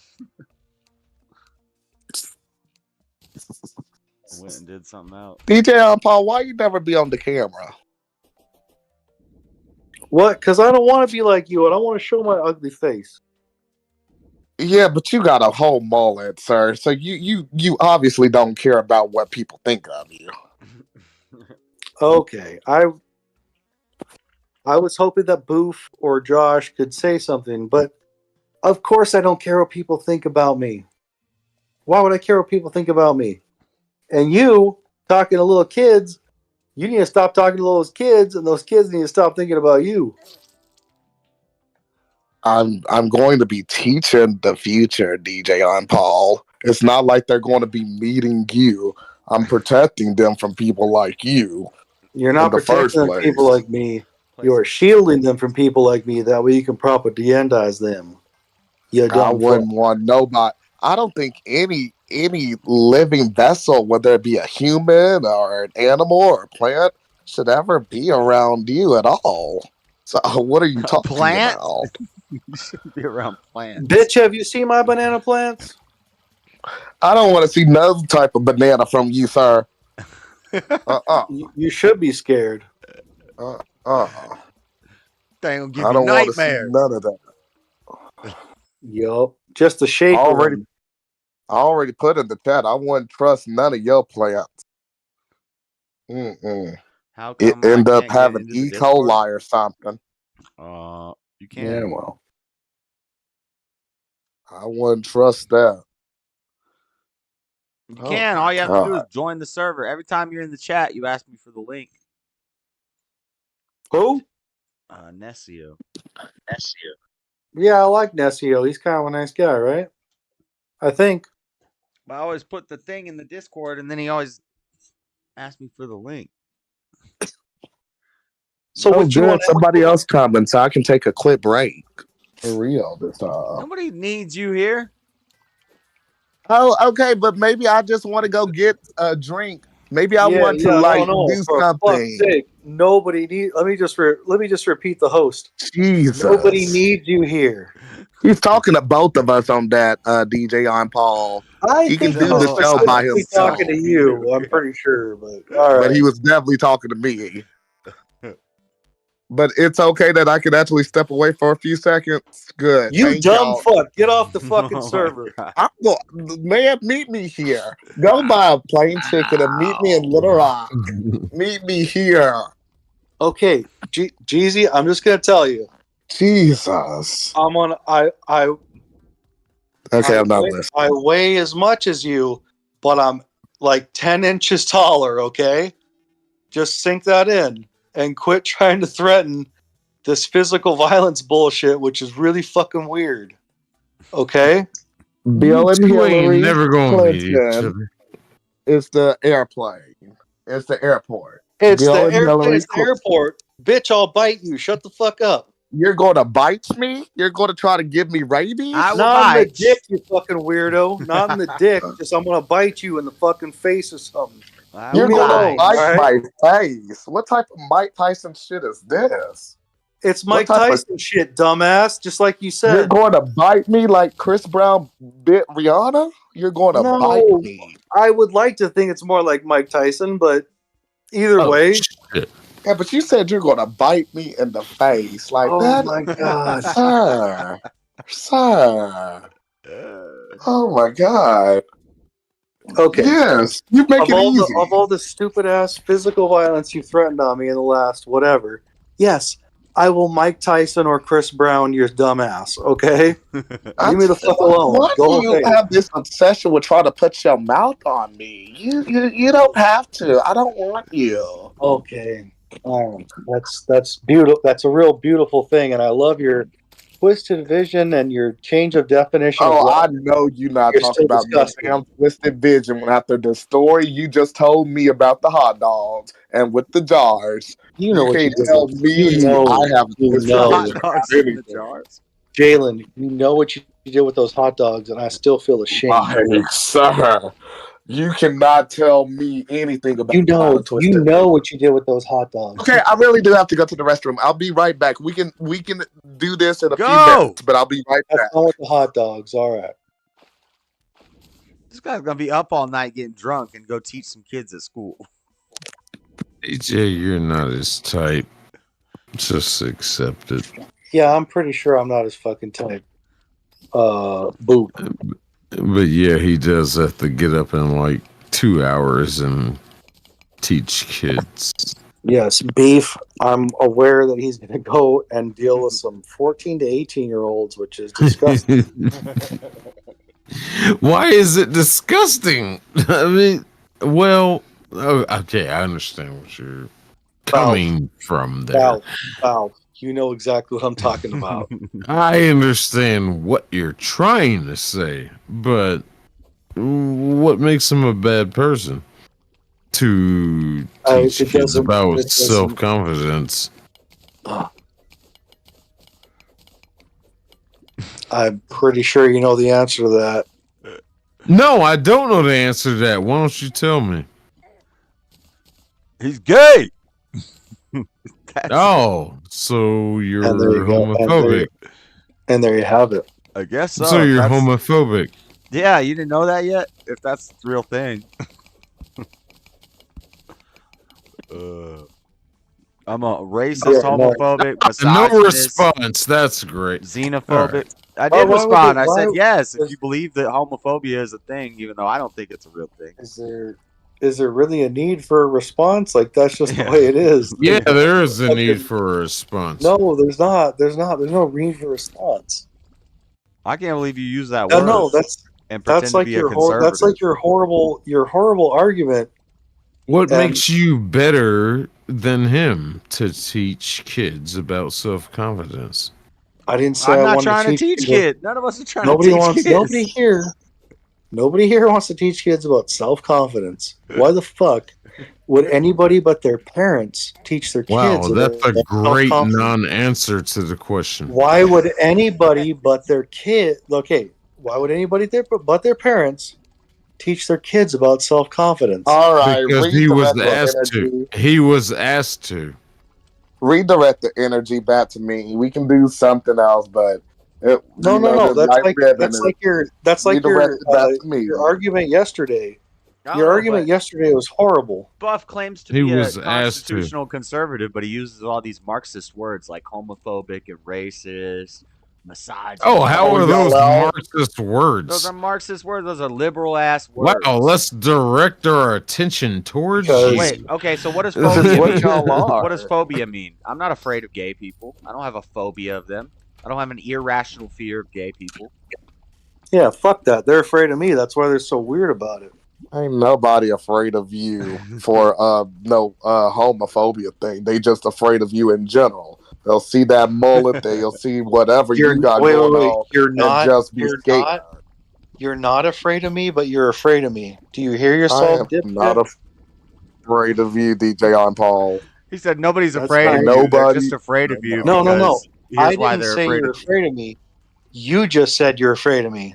I went and did something else. DJ Paul, why you never be on the camera? What? Because I don't want to be like you. I don't want to show my ugly face. Yeah, but you got a whole mullet, sir. So you obviously don't care about what people think of you. Okay, I was hoping that Boof or Josh could say something, but of course I don't care what people think about me. Why would I care what people think about me? And you talking to little kids, you need to stop talking to those kids, and those kids need to stop thinking about you. I'm going to be teaching the future, DJ on Paul. It's not like they're going to be meeting you. I'm protecting them from people like you. You're not in the protecting first them from place. people like me. You are shielding them from people like me. That way you can propagandize them. You I dumb fuck. wouldn't want nobody. I don't think any living vessel, whether it be a human or an animal or a plant, should ever be around you at all. So what are you talking Plant? about? You shouldn't be around plants. Bitch, have you seen my banana plants? I don't want to see no type of banana from you, sir. You should be scared. They gonna give I you don't want to see nightmares. none of that. Yup. Just the shape of them. I already put in the chat. I wouldn't trust none of your plants. Mm-mm. How It come I end up can't get having into the E. Discord? coli or something. You Yeah, can. well, I wouldn't trust that. You Oh can. my All you have to do is god. join the server. Every time you're in the chat, you ask me for the link. Who? Nessio. Yeah, I like Nessio. He's kind of a nice guy, right? I think. I always put the thing in the Discord, and then he always asks me for the link. So Oh, what you want? good. Somebody else coming, so I can take a quick break. For real this time. Nobody needs you here. Oh, okay, but maybe I just want to go get a drink. Maybe I Yeah, want to no, like no. do For fuck's something. sake, nobody need. Let me just repeat the host. Jesus. Nobody needs you here. He's talking to both of us on that, DJ on Paul. I He can think he do was the show by specifically talking to himself. you. I'm pretty sure, but all But he right. was definitely talking to me. But it's okay that I can actually step away for a few seconds. Good. You Thank dumb y'all. fuck, get off the fucking server. I'm going, man, meet me here. Go buy a plane ticket and meet me in Little Rock. Meet me here. Okay, Jeezy, I'm just gonna tell you. Jesus. I'm on. Okay, I'm not listening. I weigh as much as you, but I'm like 10 inches taller. Okay, just sink that in and quit trying to threaten this physical violence bullshit, which is really fucking weird. Okay, Bill and You ain't Hillary never gonna meet each Clinton. other. It's the airplane. It's the airport. it's Bill the and airplane. Hillary It's the Clinton. airport. Bitch, I'll bite you. Shut the fuck up. You're going to bite me? You're going to try to give me rabies? I will Not in the bite. dick, you fucking weirdo. Not in the dick. Just I'm gonna bite you in the fucking face or something. You're Leave me going to alone, bite all right? my face. What type of Mike Tyson shit is this? It's What Mike type of- Tyson shit, dumbass. Just like you You're said. going to bite me like Chris Brown bit Rihanna? You're going to bite No, me. I would like to think it's more like Mike Tyson, but either way. Shit. Yeah, but you said you're going to bite me in the face like Oh that. my god. Sir. Oh my god. Okay. Yes, you make it easy. Of all the stupid ass physical violence you threatened on me in the last whatever, yes, I will Mike Tyson or Chris Brown your dumbass. Okay, leave me the fuck alone. Why Go do you away. have this obsession with trying to put your mouth on me? You don't have to. I don't want you. Okay, that's beautiful. That's a real beautiful thing, and I love your twisted vision and your change of definition. Oh, of I love. know you're not You're talking still about no disgusting. damn twisted vision after the story you just told me about the hot dogs and with the jars. You know what you can't did. tell me You know. I have You twisted know. vision Hot about dogs in the anything. jars. Jalen, you know what you did with those hot dogs, and I still feel ashamed. Like, sir, you cannot tell me anything about You know a twisted what you did with those hot dogs. Okay, I really do have to go to the restroom. I'll be right back. We can do this in a few Go! minutes, but I'll be right That's back. all with the hot dogs. All right. This guy's gonna be up all night getting drunk and go teach some kids at school. AJ, you're not his type. Just accept it. Yeah, I'm pretty sure I'm not his fucking type. Boop. But yeah, he does have to get up in like 2 hours and teach kids. Yes, beef. I'm aware that he's going to go and deal with some 14 to 18-year-olds, which is disgusting. Why is it disgusting? I mean, well, okay, I understand what you're coming from there. Val, you know exactly what I'm talking about. I understand what you're trying to say, but what makes him a bad person? To teach kids about self-confidence. I'm pretty sure you know the answer to that. No, I don't know the answer to that. Why don't you tell me? He's gay. Oh, so you're homophobic. And there you have it. I guess so. So you're homophobic. Yeah, you didn't know that yet? If that's the real thing. I'm a racist, homophobic, misogynist. No response. That's great. Xenophobic. Right. I did respond. I said yes if you believe that homophobia is a thing, even though I don't think it's a real thing. Is there is there really a need for a response? Like that's just the way it is. Yeah, there is a need for a response. No, there's not. There's no need for a response. I can't believe you use that No, word. no, and pretend that's like to be a conservative. that's like your horrible argument. What makes you better than him to teach kids about self-confidence? I didn't say I'm I not wanted trying to teach kids. kids. None of us are trying to teach kids. Nobody here wants to teach kids about self-confidence. Why the fuck would anybody but their parents teach their kids? Wow, that's a about great self-confidence? non-answer to the question. Why would anybody but their kid? Okay, why would anybody but their parents teach their kids about self-confidence? All right, Because he was asked energy. to. He was asked to. Redirect the energy back to me. We can do something else, but No. That's like your argument yesterday. Your argument yesterday was horrible. Buff claims to He be was a asked to. constitutional conservative, but he uses all these Marxist words like homophobic and racist, misogynist. Oh, how are those Marxist words? Those are Marxist words. Those are liberal ass words. Wow, let's direct our attention towards you. Wait, okay, so what does phobia mean? What does phobia mean? I'm not afraid of gay people. I don't have a phobia of them. I don't have an irrational fear of gay people. Yeah, fuck that. They're afraid of me. That's why they're so weird about it. Ain't nobody afraid of you for no homophobia thing. They just afraid of you in general. They'll see that mullet, they'll see whatever you got going on. You're not afraid of me, but you're afraid of me. Do you hear yourself? I am not afraid of you, DJ on Paul. He said nobody's afraid of you. They're just afraid of you. No. Here's I why didn't they're say you're afraid of me. You just said you're afraid of me.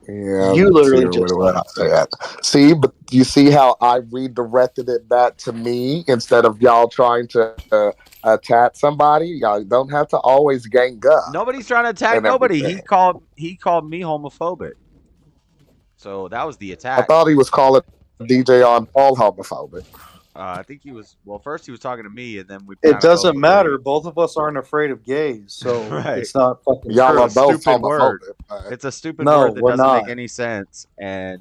Yeah, you literally just said that. See, but you see how I redirected it back to me instead of y'all trying to attack somebody. Y'all don't have to always gang up. Nobody's trying to attack nobody. He called me homophobic. So that was the attack. I thought he was calling DJ on Paul homophobic. I think he was. Well, first he was talking to me, and then we. It doesn't matter. Both of us aren't afraid of gays, so it's not fucking. Y'all are both stupid word. homophobic. It's a stupid word that doesn't make any sense, and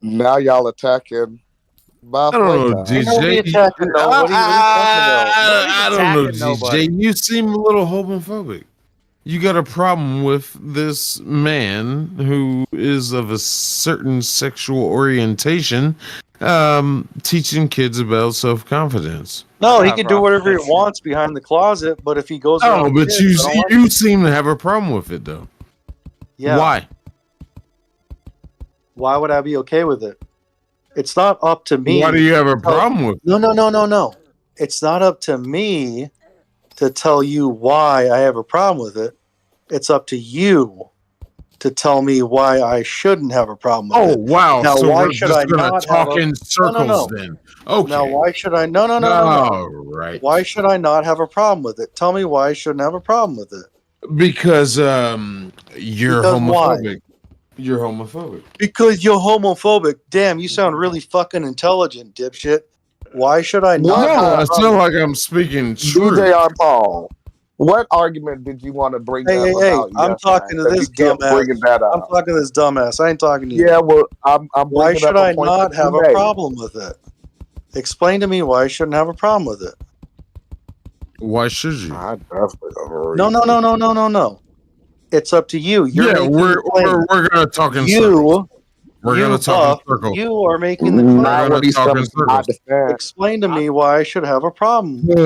now y'all attacking. I don't know, DJ. I don't know, DJ. You seem a little homophobic. You got a problem with this man who is of a certain sexual orientation teaching kids about self-confidence. No, he can do whatever he wants behind the closet, but if he goes around but kids, you seem to have a problem with it, though. Yeah. Why? Why would I be okay with it? It's not up to me. Why do you have a problem with it? No. It's not up to me to tell you why I have a problem with it. It's up to you to tell me why I shouldn't have a problem with it. Oh, wow. Now, so why we're should just I gonna not talk have in circles then? Okay. Now, why should I? No. Right. Why should I not have a problem with it? Tell me why I shouldn't have a problem with it. Because you're homophobic. You're homophobic. Because you're homophobic. Damn, you sound really fucking intelligent, dipshit. Why should I not? No, I sound like I'm speaking true. DJ on Paul. What argument did you want to bring up about I'm talking to this dumbass. I'm talking to this dumbass. I ain't talking to you. Yeah, well, I'm why should I point not that you have a made. problem with it? Explain to me why I shouldn't have a problem with it. Why should you? I definitely agree. No. It's up to you. We're gonna talk in circles. We're gonna talk in circles. You are making the claim. Explain to me why I should have a problem. Explain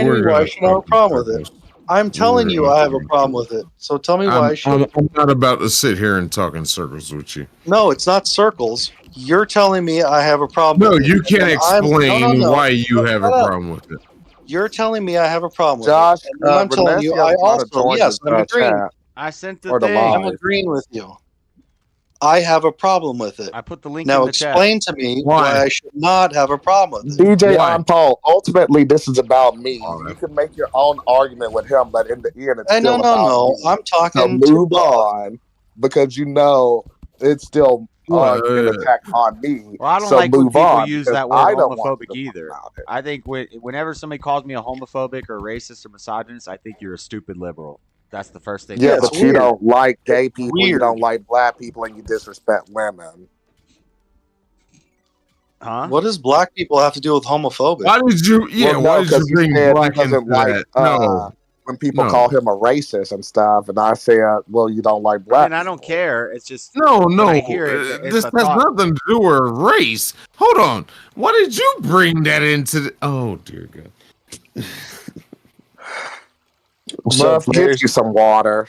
to me why I should have a problem with it. I'm telling you I have a problem with it. So tell me why I should. I'm not about to sit here and talk in circles with you. No, it's not circles. You're telling me I have a problem with it. No, you can't explain why you have a problem with it. You're telling me I have a problem with Josh, it. And I'm telling you I also, yes, I'm agreeing. I sent the Or the thing. live. I'm agreeing with you. I have a problem with it. I put the link Now in the chat. explain to me why I should not have a problem with it. DJ on Paul. Ultimately, this is about me. You can make your own argument with him, but in the end, it's still about me. I'm talking so move on because you know it's still an attack on me. Well, I don't so like when move people on, use because that word I don't want homophobic to either. talk about it. I think whenever somebody calls me a homophobic or racist or misogynist, I think you're a stupid liberal. That's the first thing. Yeah, but you don't like gay people, you weird. don't like black people, and you disrespect women. Huh? What does black people have to do with homophobic? Why did you? Yeah, Well, why no, did you because he bring said he black into doesn't like that? No, when people call no, him a racist and stuff. And I said, well, you don't like I mean, black I don't people. care. It's just no, when no. I hear it, it's This a has thought. nothing to do with race. Hold on. Why did you bring that into the? Oh dear God. Buff, get you some water.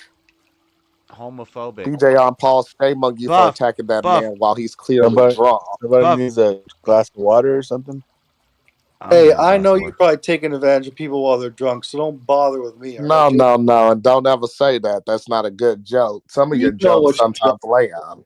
Homophobic. DJ on Paul's shame on you for attacking that man while he's clearly drunk. Somebody needs a glass of water or something. Hey, I know you're probably taking advantage of people while they're drunk, so don't bother with me. No, and don't ever say that. That's not a good joke. Some of your You know jokes what sometimes land.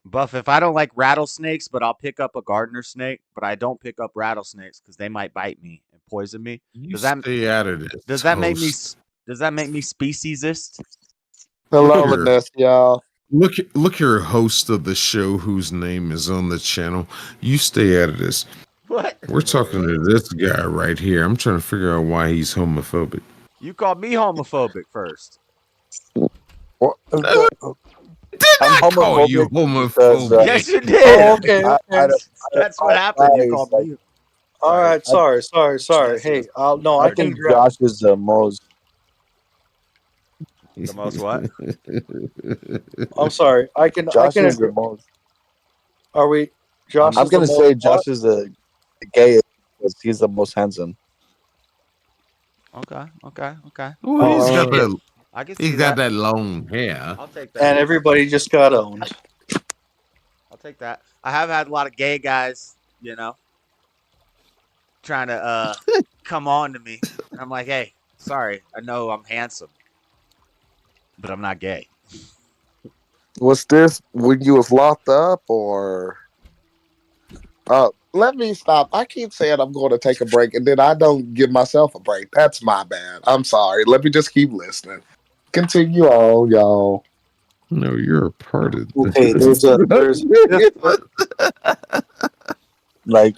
Buff, if I don't like rattlesnakes, but I'll pick up a gardener snake, but I don't pick up rattlesnakes because they might bite me and poison me. You stay out of this. Does that make me? host. Does that make me speciesist? Hello, Vanessa, y'all. Look here, host of the show whose name is on the channel. You stay out of this. What? We're talking to this guy right here. I'm trying to figure out why he's homophobic. You called me homophobic first. Did not call you because, homophobic. Yes, you did. Oh, okay, okay. That's what happened. You called me. All right, sorry. Hey, no, I I can think grab. Josh is the most. The most what? I'm sorry. I can. Josh I can is the agree. most. Are we? Josh I'm is the gonna most. say Josh is the gayest because he's the most handsome. Okay. Well, he's got okay. that. I can He's see got that. that long hair. I'll take that. And everybody just got owned. I'll take that. I have had a lot of gay guys, trying to come on to me. And I'm like, hey, sorry, I know I'm handsome, but I'm not gay. Was this when you was locked up or? Let me stop. I keep saying I'm going to take a break, and then I don't give myself a break. That's my bad. I'm sorry. Let me just keep listening. Continue on, y'all. No, you're a part of Hey, this. there's like,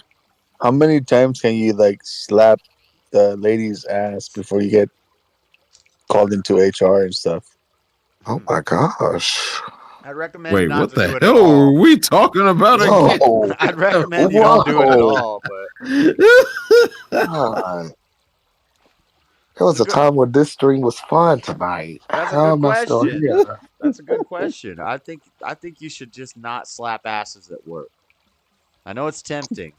how many times can you like slap the lady's ass before you get called into HR and stuff? Oh my gosh. I'd recommend Wait, not what to the do it at hell all. are we talking about again? Whoa. I'd recommend you don't do it at all, but God. There was a time when this stream was fun tonight. that's a How good am I still question. here? That's a good question. I think you should just not slap asses at work. I know it's tempting.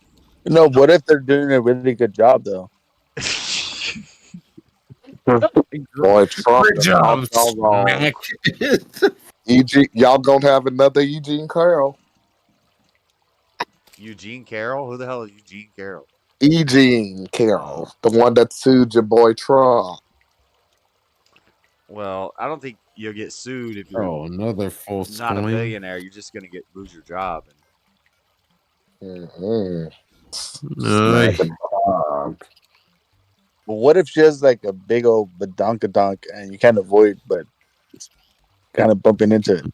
No, what if they're doing a really good job though? Boy, Trump Great done job, brought y'all wrong. Smack. Y'all gonna have another Eugene Carroll. Eugene Carroll? Who the hell is Eugene Carroll? Eugene Carroll, the one that sued your boy Trump. Well, I don't think you'll get sued if you're Oh, another false not a claim. billionaire. You're just gonna lose your job. Smack and dog. But what if she has like a big old badonkadonk and you can't avoid but kind of bumping into it?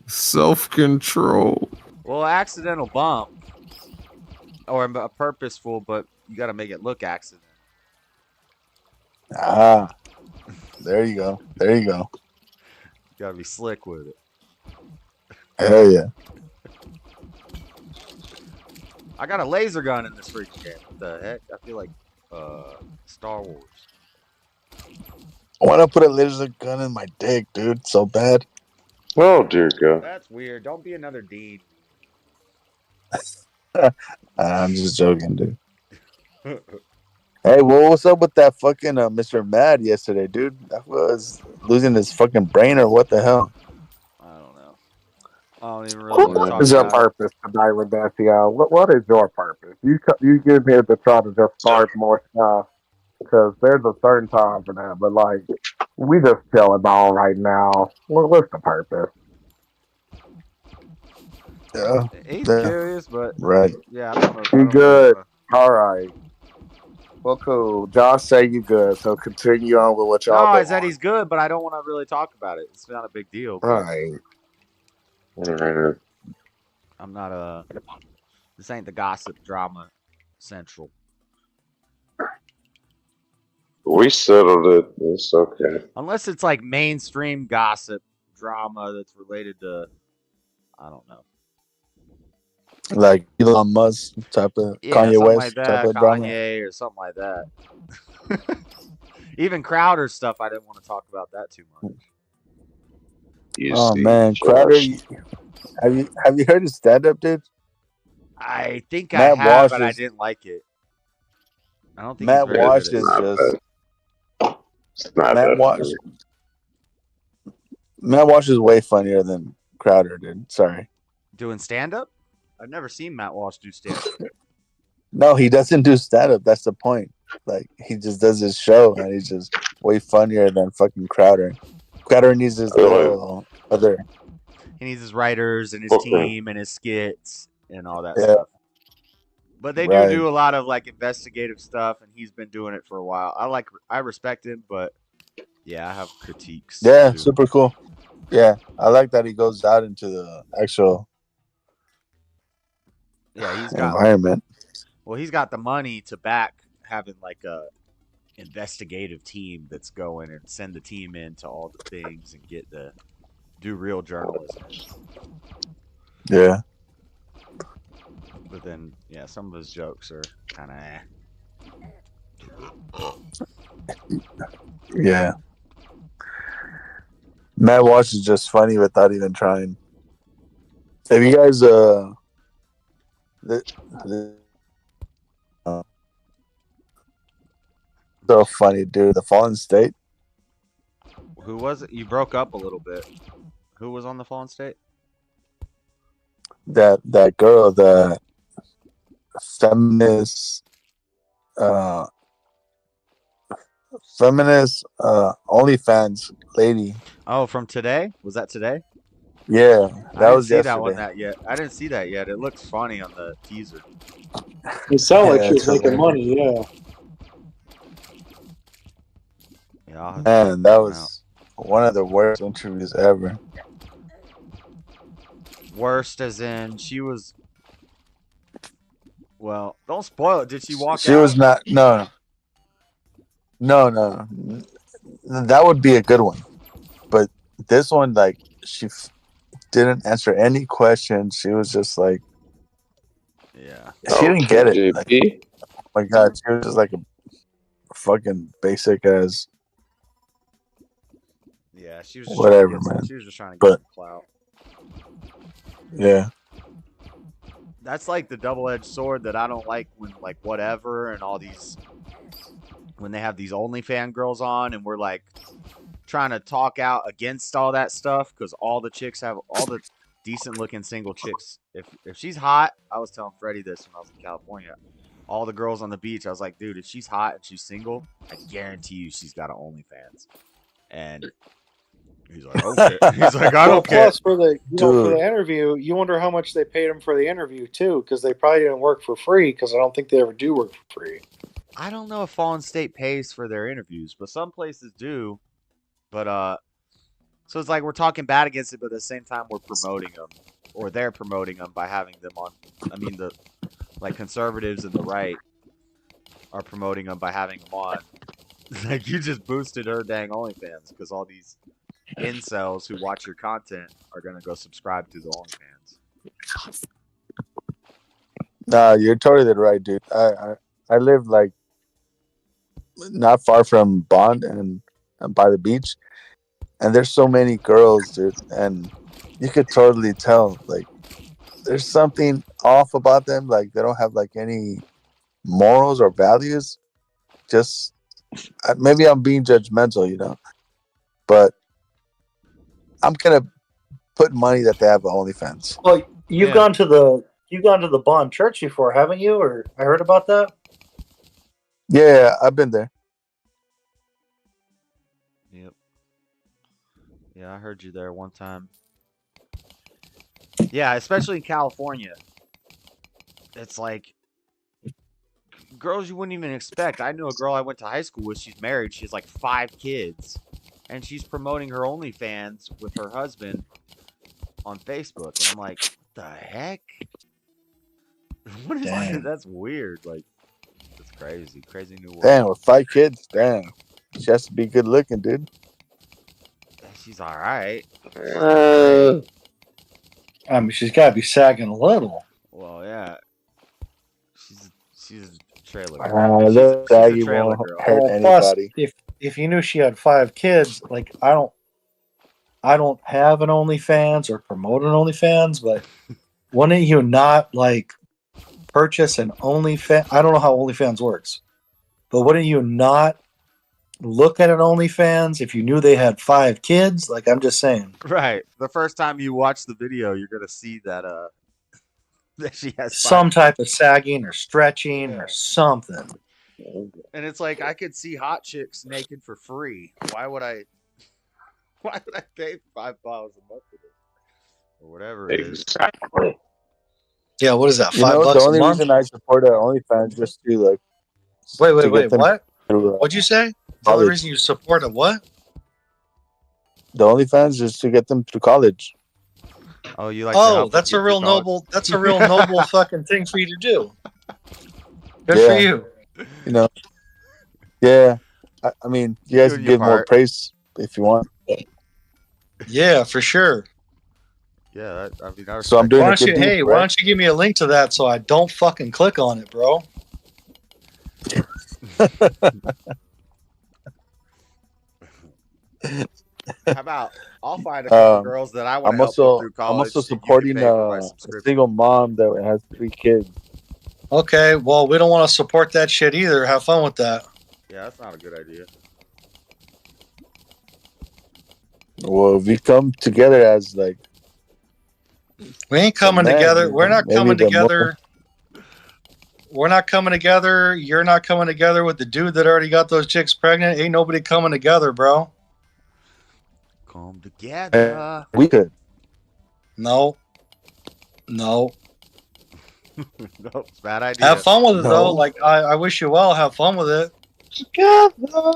Self-control. Well, accidental bump or a purposeful, but you got to make it look accident. Ah, there you go. There you go. You got to be slick with it. Hell yeah. I got a laser gun in this freaking game. What the heck? I feel like Star Wars. I want to put a laser gun in my dick, dude, so bad. Oh dear God. That's weird. Don't be another Dean. I'm just joking, dude. Hey, what's up with that fucking Mr. Mad yesterday, dude? That was losing his fucking brain or what the hell? I don't know. I don't even really want to What talk is your about it. purpose tonight, Redacio? What is your purpose? You get here to try to just start more stuff because there's a certain time for that, but like we just chilling on right now. What's the purpose? Yeah, He's curious, but right. yeah, I don't know. You good? All right. Well, cool. Josh say you good, so continue on with what No, y'all I doing. said he's good, but I don't want to really talk about it. It's not a big deal. Right. I'm not a. This ain't the gossip drama central. We settled it. It's okay. Unless it's like mainstream gossip drama that's related to, I don't know. Like Elon Musk type of Yeah, Kanye something like West type that, of drama. Kanye or something like that. Even Crowder's stuff, I didn't want to talk about that too much. Oh man, Crowder, have you heard his stand up, dude? I think I Matt have, Walsh but I is didn't like it. I don't think he's Matt very good Walsh at is it. just It's not Matt that Walsh. funny. Matt Walsh is way funnier than Crowder, dude. Sorry. Doing stand up? I've never seen Matt Walsh do stand up. No, he doesn't do stand up. That's the point. Like he just does his show, and he's just way funnier than fucking Crowder. Crowder needs his little other. He needs his writers and his Okay. team and his skits and all that Yeah. stuff. But they Right. do a lot of like investigative stuff, and he's been doing it for a while. I respect him, but yeah, I have critiques. Yeah, too. super cool. Yeah, I like that he goes out into the actual Yeah, he's got environment. well, he's got the money to back having like a investigative team that's going and send the team into all the things and do real journalism. Yeah. But then, yeah, some of his jokes are kind of Yeah. Matt Walsh is just funny without even trying. Have you guys so funny, dude. The Fallen State. Who was it? You broke up a little bit. Who was on the Fallen State? That girl, the feminist OnlyFans lady. Oh, from today? Was that today? Yeah, that I was didn't see that one yesterday. I didn't see that yet. It looks funny on the teaser. It sounded like Yeah, she was it's making hilarious. money. Yeah. Yeah, I'll have to Man, check that one was one of the worst interviews ever. out. Worst as in she was. Well, don't spoil it. Did she walk She out? was not. No. That would be a good one, but this one, like, she didn't answer any questions. She was just like, Yeah. she didn't get it. JP? Like, oh my god, she was just like a fucking basic as Yeah, she was just whatever, trying to get man. She was just trying to get But some clout. yeah, That's like the double-edged sword that I don't like when like whatever and all these when they have these OnlyFans girls on and we're like trying to talk out against all that stuff because all the decent-looking single chicks. If she's hot, I was telling Freddie this when I was in California. All the girls on the beach, I was like, dude, if she's hot and she's single, I guarantee you she's got an OnlyFans. And he's like, okay. He's like, I don't care. Plus, for the for Dude. the interview, you wonder how much they paid him for the interview too, because they probably didn't work for free. Because I don't think they ever do work for free. I don't know if Fallen State pays for their interviews, but some places do. But so it's like we're talking bad against it, but at the same time we're promoting them, or they're promoting them by having them on. I mean, the like conservatives and the right are promoting them by having them on. Like you just boosted her dang OnlyFans because all these incels who watch your content are gonna go subscribe to the OnlyFans. nah, you're totally right, dude. I live like not far from Bond and by the beach, and there's so many girls, dude, and you could totally tell like there's something off about them. Like they don't have like any morals or values. Just maybe I'm being judgmental, but I'm gonna put money that they have an OnlyFans. Well, you've gone to the Bond Church before, haven't you? Or I heard about that. Yeah, I've been there. Yep. Yeah, I heard you there one time. Yeah, especially in California. It's like girls you wouldn't even expect. I knew a girl I went to high school with. She's married. She has like 5 kids. And she's promoting her OnlyFans with her husband on Facebook. And I'm like, what the heck? What is that? That's weird. Like, it's crazy. Crazy new world. Damn, with 5 kids, damn. She has to be good looking, dude. She's all right. I mean, she's got to be sagging a little. Well, yeah. She's a trailer. Look, She's a Aggie trailer won't girl. hurt Well, plus, anybody. if you knew she had 5 kids, like I don't have an OnlyFans or promote an OnlyFans, but wouldn't you not like purchase an OnlyFans? I don't know how OnlyFans works, but wouldn't you not look at an OnlyFans if you knew they had 5 kids? Like I'm just saying. Right. The first time you watch the video, you're gonna see that that she has 5 Some kids. type of sagging or stretching or something. And it's like I could see hot chicks naked for free. Why would I pay $5 a month for this? Or whatever it is. Exactly. Yeah, what is that? You $5 know, the a only month? reason I support OnlyFans just to like. Wait, them what? through, What'd you say? The only reason you support a what? The OnlyFans is to get them through college. Oh, you like? Oh, that's a real noble. That's a real noble fucking thing for you to do. Good for you. You know. Yeah, I mean, you guys can give more praise if you want. Yeah, for sure. Yeah, I mean, so I'm doing a good deed, hey, why don't you give me a link to that so I don't fucking click on it, bro? How about I'll find a couple girls that I want to help them through college. I'm also supporting a single mom that has 3 kids. Okay, well, we don't want to support that shit either. Have fun with that. Yeah, that's not a good idea. Well, if we come together as like. We ain't coming together. We're not coming together. We're not coming together. You're not coming together with the dude that already got those chicks pregnant. Ain't nobody coming together, bro. Come together. We could. No. Nope, it's a bad idea. Have fun with it though. Like I wish you well. Have fun with it. Together.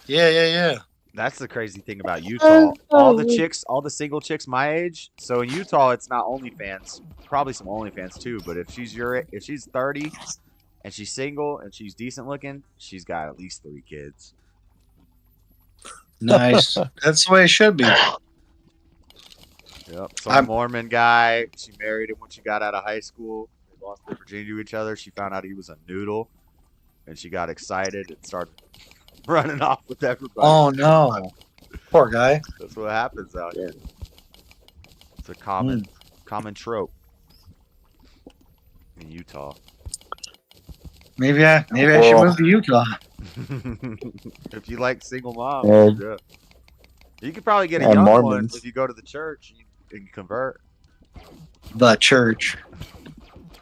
Yeah. That's the crazy thing about Utah. All the single chicks my age. So in Utah, it's not OnlyFans. Probably some OnlyFans too. But if she's 30 and she's single and she's decent looking, she's got at least 3 kids. Nice. That's the way it should be. Yep. Some Mormon guy. She married him when she got out of high school. They lost their virginity to each other. She found out he was a noodle, and she got excited and started running off with everybody. Oh no, poor guy. That's what happens out here. It's a common trope in Utah. Maybe I should move to Utah. If you like single moms, yeah. You could probably get a young one if you go to the church and convert. The church.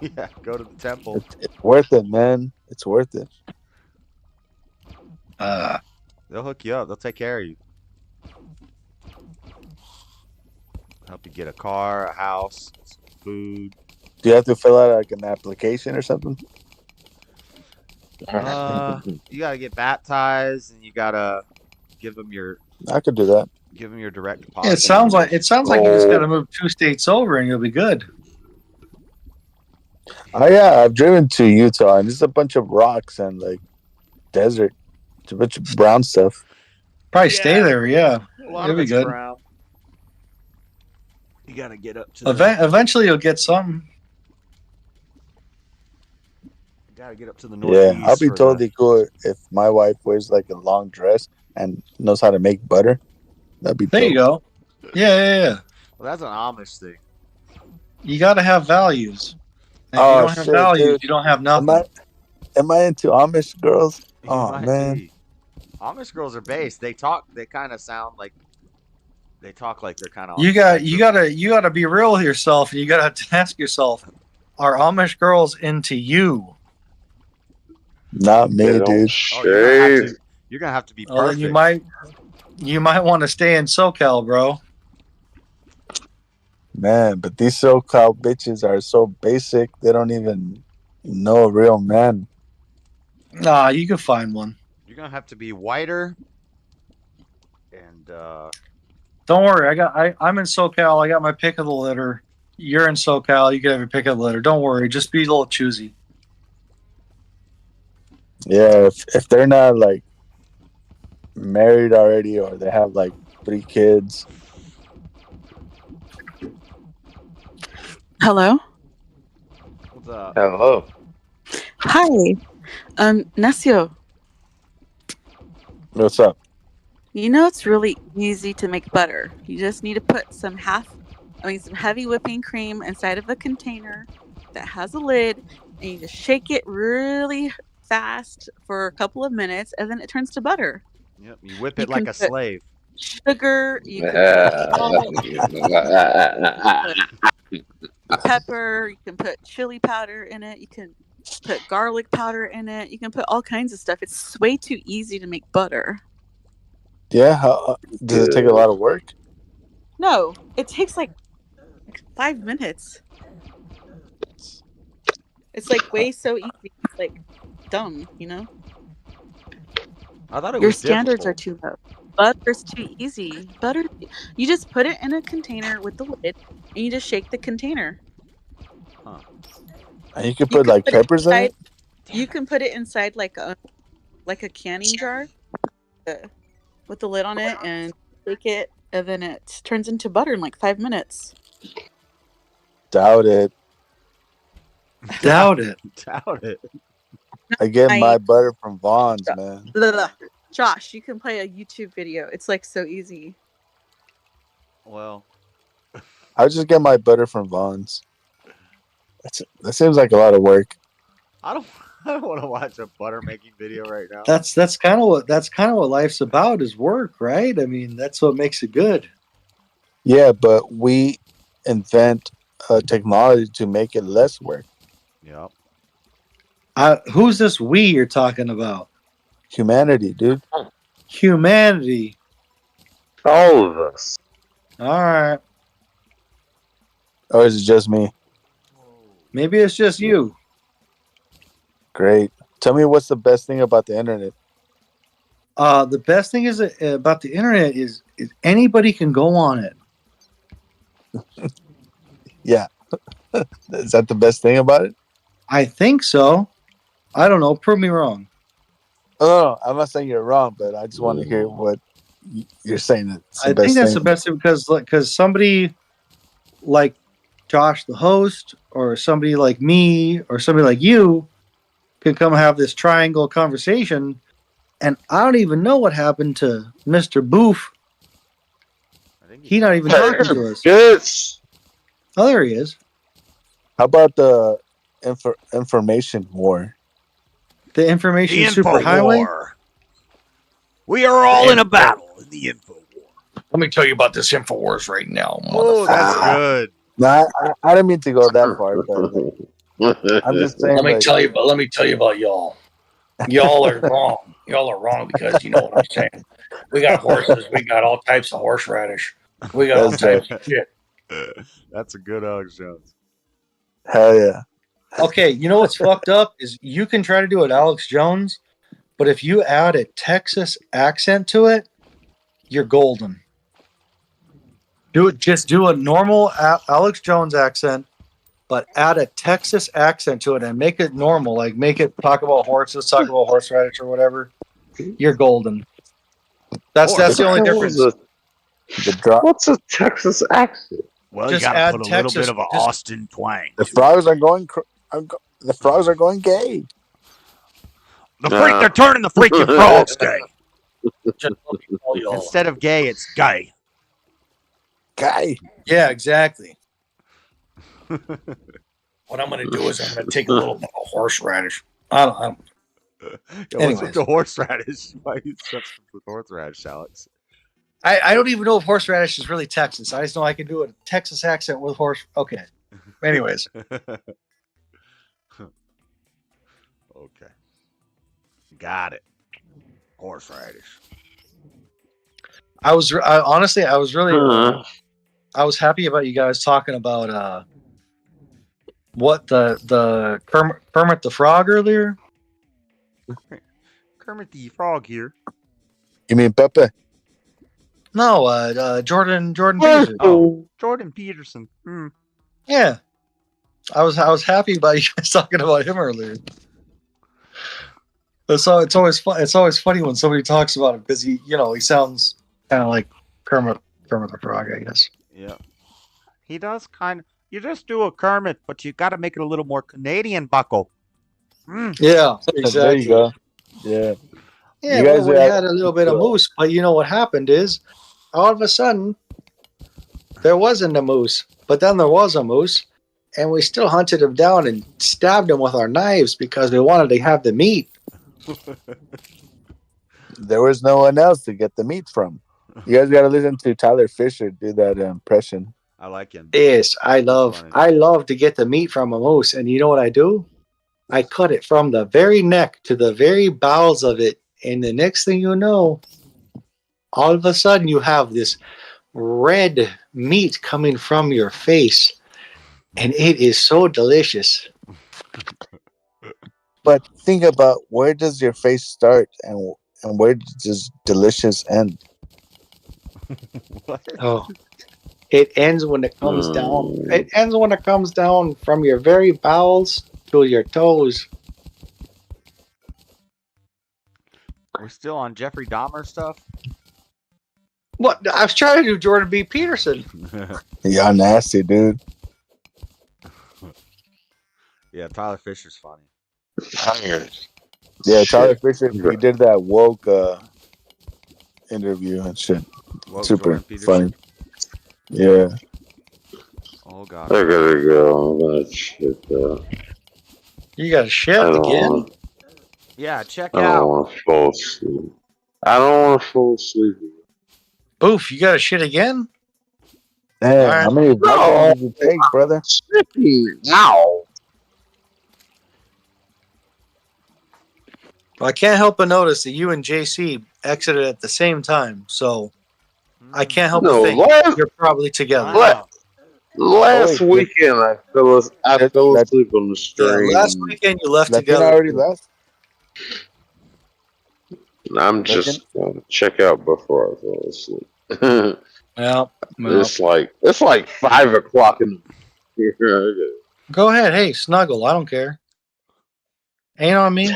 Yeah, go to the temple. It's worth it, man. It's worth it. They'll hook you up. They'll take care of you. Help you get a car, a house, some food. Do you have to fill out like an application or something? You gotta get baptized, and you gotta give them your. I could do that. Give them your direct deposit. It sounds like you just gotta move 2 states over, and you'll be good. Oh yeah, I've driven to Utah, and it's a bunch of rocks and like desert. It's a bunch of brown stuff. Probably stay there, yeah. It'll be good. Brown. You gotta get up to. Eventually, you'll get some. You gotta get up to the northeast. Yeah, I'll be totally cool if my wife wears like a long dress and knows how to make butter. That'd be. There you go. Yeah. Well, that's an Amish thing. You gotta have values. If you don't have values, dude. You don't have nothing. Am I into Amish girls? You oh man. Be. Amish girls are based. They kind of sound like they talk like they're kind of. You gotta be real with yourself, and you gotta ask yourself: are Amish girls into you? Not me, dude. You're gonna have to be perfect. You might want to stay in SoCal, bro. Man, but these SoCal bitches are so basic. They don't even know a real man. Nah, you can find one. You're gonna have to be whiter. And don't worry, I'm in SoCal. I got my pick of the litter. You're in SoCal. You can have your pick of the litter. Don't worry. Just be a little choosy. Yeah, if they're not like married already, or they have like 3 kids. Hello? What's up? Hello. Hi, Nacio. What's up? You know it's really easy to make butter. You just need to put some heavy whipping cream inside of a container that has a lid, and you just shake it really fast for a couple of minutes, and then it turns to butter. Yep, you whip You it like can a put slave. sugar, you can put salt, pepper, you can put chili powder in it, you can put garlic powder in it, you can put all kinds of stuff. It's way too easy to make butter. Yeah, how, does it take a lot of work? No, it takes like 5 minutes. It's like way so easy. It's like dumb, you know? I thought it Your was standards are difficult. too low. Butter's too easy. You just put it in a container with the lid and you just shake the container. Huh. And you can You put can like put it peppers in inside. it. You can put it inside like a canning jar with the lid on it and shake it, and then it turns into butter in like 5 minutes. Doubt it. Doubt it. Doubt it. I get my I- butter from Vaughn's, man. Josh, you can play a YouTube video. It's like so easy. Well, I just get my butter from Vaughn's. That seems like a lot of work. I don't want to watch a butter making video right now. That's kind of what life's about is work, right? I mean, that's what makes it good. Yeah, but we invent technology to make it less work. Yep. Who's this we you're talking about? Humanity, dude. Humanity. All of us. All right. Or is it just me? Maybe it's just you. Great. Tell me what's the best thing about the internet? The best thing is about the internet is anybody can go on it. Yeah. Is that the best thing about it? I think so. I don't know. Prove me wrong. Oh, I'm not saying you're wrong, but I just want to hear what you're saying. That's the I best think that's thing. the best thing because somebody like Josh, the host, or somebody like me, or somebody like you can come have this triangle conversation, and I don't even know what happened to Mr. Boof. He's not even talking to us. Yes. Oh, there he is. How about the information war? The information The info superhighway. war. We are all in a battle in the info war. Let me tell you about this InfoWars right now. Oh, that's good. No, I didn't mean to go that far, but I'm just saying. Let me tell you about y'all. Y'all are wrong. Y'all are wrong because you know what I'm saying. We got horses. We got all types of horseradish. We got all types of shit. That's a good Alex Jones. Hell yeah. Okay, you know what's fucked up is you can try to do it Alex Jones, but if you add a Texas accent to it, you're golden. Just do a normal Alex Jones accent, but add a Texas accent to it and make it normal. Like make it talk about horses, talk about horseradish or whatever. You're golden. That's the only difference. What's a Texas accent? Well, Just you got to add put a Texas, little bit of an just- Austin twang. The frogs are going. The frogs are going gay. The freak, they're turning the freaking frogs gay. Instead of gay, it's gay. Gay. Yeah, exactly. What I'm going to do is I'm going to take a little bit of horseradish. I don't. What's with the horseradish? Why are you obsessed with horseradish, Alex? I don't even know if horseradish is really Texas. I just know I can do a Texas accent with horse. Okay. Anyways. Okay. Got it. Horseradish. I was really I was happy about you guys talking about what the Kermit the Frog earlier. Kermit the Frog here. You mean Pepe? No, Jordan Peterson. Oh, Jordan Peterson. Mm. Yeah. I was happy about you guys talking about him earlier. So it's always fun. It's always funny when somebody talks about him because he sounds kind of like Kermit the Frog, I guess. Yeah, he does kind of. You just do a Kermit, but you got to make it a little more Canadian, Buckle. Yeah, There you exactly. go. Yeah. Yeah, You well, guys we are had a little bit of moose, but you know what happened is, all of a sudden, there wasn't a moose, but then there was a moose, and we still hunted him down and stabbed him with our knives because we wanted to have the meat. there was no one else to get the meat from. You guys got to listen to Tyler Fisher do that impression. I like him. Yes, I love to get the meat from a moose, and you know what I do? I cut it from the very neck to the very bowels of it, and the next thing you know, all of a sudden you have this red meat coming from your face, and it is so delicious. But think about, where does your face start and where does delicious end? Oh, it ends when it comes down. It ends when it comes down from your very bowels to your toes. We're still on Jeffrey Dahmer stuff. What? I was trying to do Jordan B. Peterson. Y'all nasty, dude. Yeah, Tyler Fisher's funny. Yeah, Tyler Fisher, he did that woke interview and shit. Woke Super Jordan Peterson? funny. Yeah. Oh god. I gotta go. I'm gonna shit. You got a shit I don't again? wanna- Yeah, check I don't out. want to fall asleep. I don't want to fall asleep. Oof, you got a shit again? Damn, All right. how many vodkas did you take, brother? Now. Well, I can't help but notice that you and JC exited at the same time, so I can't help but think you're probably together. Last wait, weekend I fell asleep on the stream. Yeah, last weekend you left Latina together. already left? I'm just gonna check out before I fall asleep. Well, It's like 5 o'clock in the go ahead. Hey, snuggle. I don't care. Ain't on me.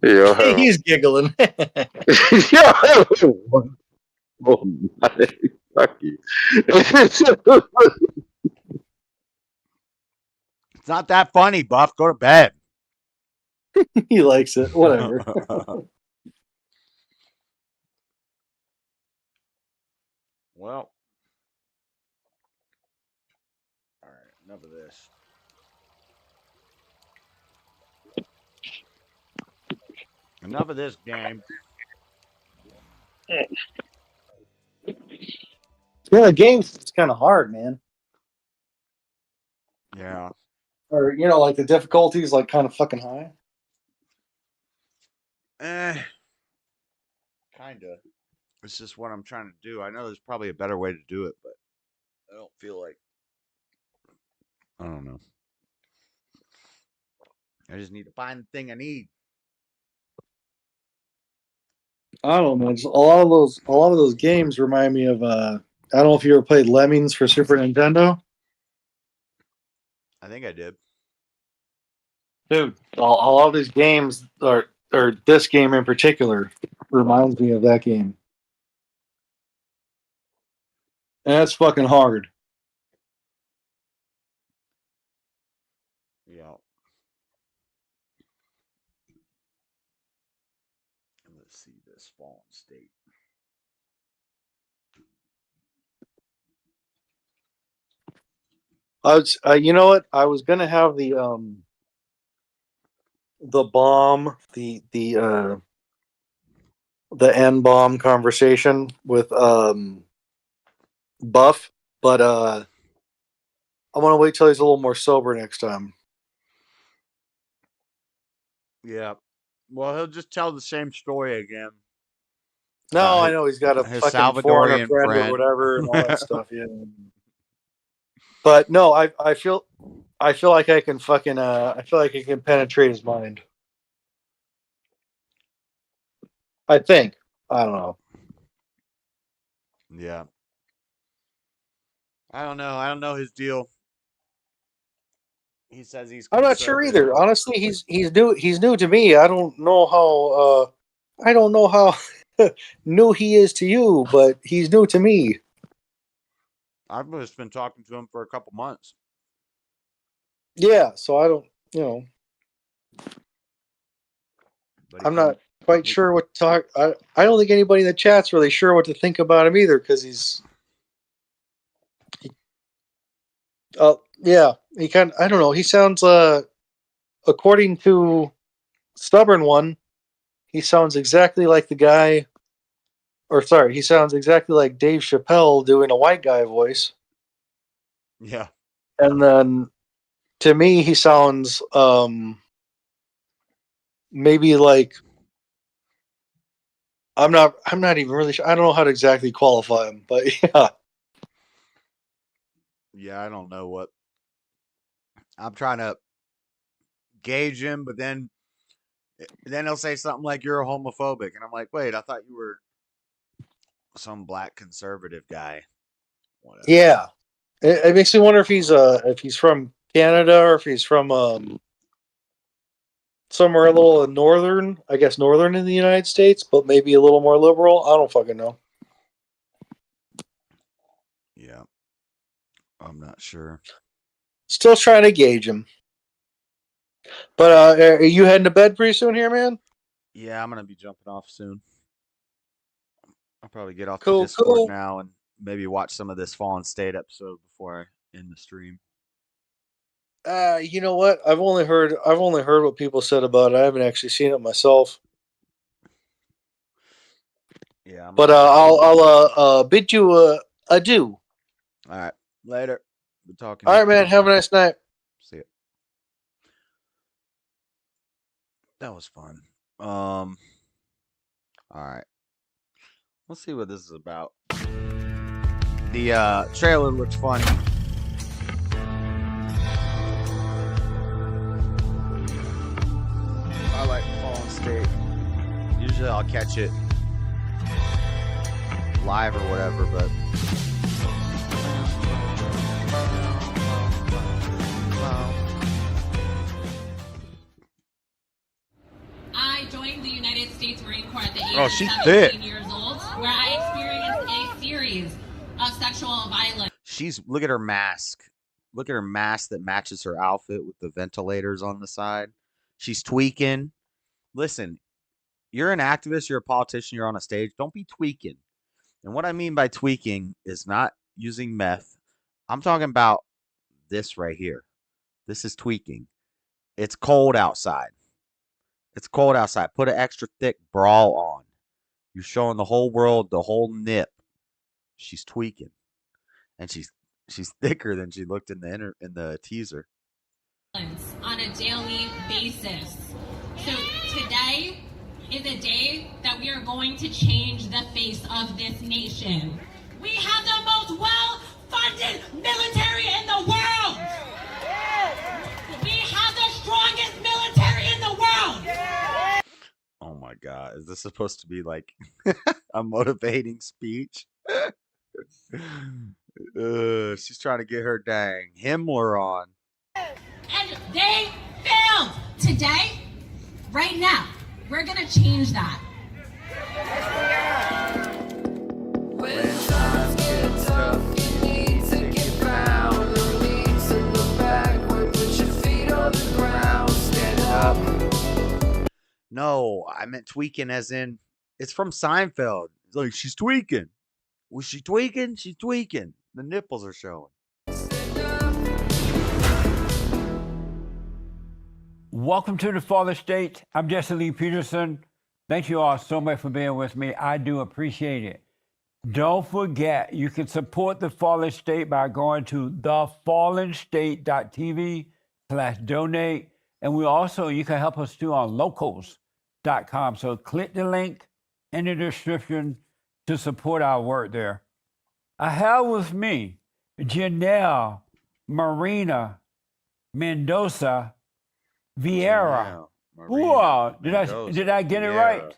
Yo, He's giggling. Oh my, fuck you. It's not that funny, Buff. Go to bed. He likes it. Whatever. Well. Alright, enough of this. Enough of this game. Yeah, the game's kind of hard, man. Yeah. Or, like the difficulty's like kind of fucking high. Kinda. It's just what I'm trying to do. I know there's probably a better way to do it, but I don't feel like. I don't know. I just need to find the thing I need. I don't know. Just a lot of those games remind me of I don't know if you ever played Lemmings for Super Nintendo. I think I did. Dude, a lot of these games or this game in particular reminds me of that game. And that's fucking hard. Yeah. Let's see this fallen state. You know what? I was gonna have the bomb, the N bomb conversation with Buff, but I want to wait till he's a little more sober next time. Yeah. Well, he'll just tell the same story again. No, I know he's got a his fucking foreigner Salvadorian friend or friend. whatever and all that stuff. Yeah. But no, I feel like I can fucking I feel like I can penetrate his mind. I think. I don't know. Yeah. I don't know. I don't know his deal. He says he's I'm not sure either. Honestly, he's new to me. I don't know how new he is to you, but he's new to me. I've just been talking to him for a couple months. Yeah, so I don't, I'm not quite sure what to talk. I don't think anybody in the chat's really sure what to think about him either, because he kind of, I don't know. He sounds, according to Stubborn One, he sounds exactly like the guy, or sorry, he sounds exactly like Dave Chappelle doing a white guy voice. Yeah. And then to me, he sounds maybe like I'm not even really sure. I don't know how to exactly qualify him, but yeah. Yeah, I don't know what. I'm trying to gauge him, but then he'll say something like you're homophobic, and I'm like, wait, I thought you were some black conservative guy. Whatever. Yeah. It makes me wonder if he's from Canada or if he's from somewhere a little northern, I guess northern in the United States, but maybe a little more liberal. I don't fucking know. Yeah. I'm not sure. Still trying to gauge him. But are you heading to bed pretty soon here, man? Yeah, I'm gonna be jumping off soon. I'll probably get off the Cool, Discord cool. now and maybe watch some of this Fallen State episode before I end the stream. You know what? I've only heard what people said about it. I haven't actually seen it myself. Yeah, But I'll bid you adieu. All right, later. Good talking. All right, man. Have a nice night. See ya. That was fun. All right. Let's see what this is about. The trailer looks funny. I like Fallen State. Usually I'll catch it live or whatever, but I joined the United States Marine Corps at the age Oh, of she's 17 thick. years old, where I experienced a series of sexual violence. look at her mask. Look at her mask that matches her outfit with the ventilators on the side. She's tweaking. Listen, you're an activist, you're a politician, you're on a stage. Don't be tweaking. And what I mean by tweaking is not using meth. I'm talking about this right here. This is tweaking. It's cold outside. It's cold outside. Put an extra thick bra on. You're showing the whole world the whole nip. She's tweaking. And she's thicker than she looked in the teaser. On a daily basis. So today is a day that we are going to change the face of this nation. We have the most well-funded military in the world. We have the strongest military in the world. Oh my God. Is this supposed to be like a motivating speech? She's trying to get her dang Himmler on. And they failed. Today, right now, we're going to change that. When times get tough, you need to get down. No need to look backward. Put your feet on the ground. Stand up. No, I meant tweaking as in it's from Seinfeld. It's like she's tweaking. Was she tweaking? She's tweaking. The nipples are showing. Welcome to the Father State. I'm Jesse Lee Peterson. Thank you all so much for being with me. I do appreciate it. Don't forget, you can support the Fallen State by going to thefallenstate.tv/donate. And you can help us too on locals.com. So click the link in the description to support our work there. I have with me Janelle Marina Mendoza Vieira. Wow, did I get it right?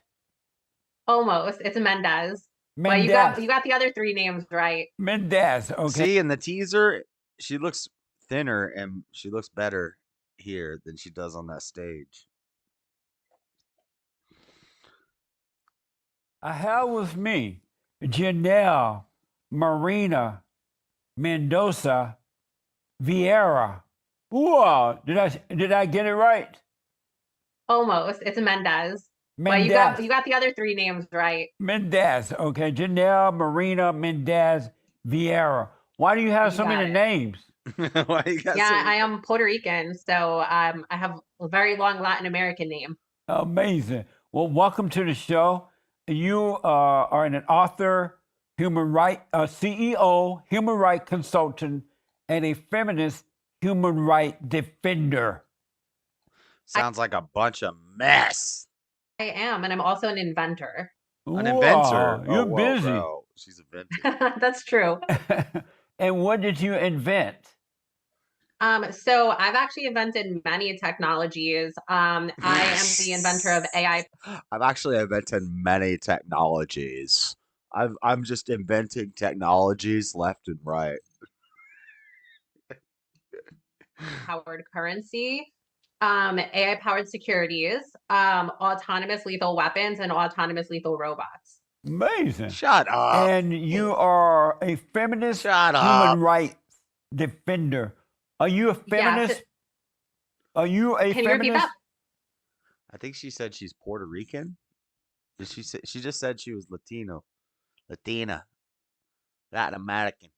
Almost. It's a Mendez. Well, you got the other three names right. Mendez. Okay. See, in the teaser, she looks thinner and she looks better here than she does on that stage. I have with me Janelle Marina Mendoza Vieira. Wow, did I get it right? Almost. It's Mendez. Well, Mendez. you got the other three names right. Mendez. Okay, Janelle Marina Mendez Vieira. Why do you have so many names? Why you got Yeah, I am Puerto Rican, so I have a very long Latin American name. Amazing. Well, welcome to the show. You are an author, human right CEO, human right consultant, and a feminist human right defender. Sounds like a bunch of mess. I am, and I'm also an inventor. An inventor. You're oh, busy. Bro. She's inventing. That's true. And what did you invent? So I've actually invented many technologies. I am the inventor of AI. I've actually invented many technologies. I'm just inventing technologies left and right. Powered currency, AI powered securities, autonomous lethal weapons, and autonomous lethal robots. Amazing. Shut up. And you are a feminist human rights defender. Are you a feminist? Yes. Are you a Can you repeat feminist? that? I think she said she's Puerto Rican. Did she say? She just said she was Latina, Latin American.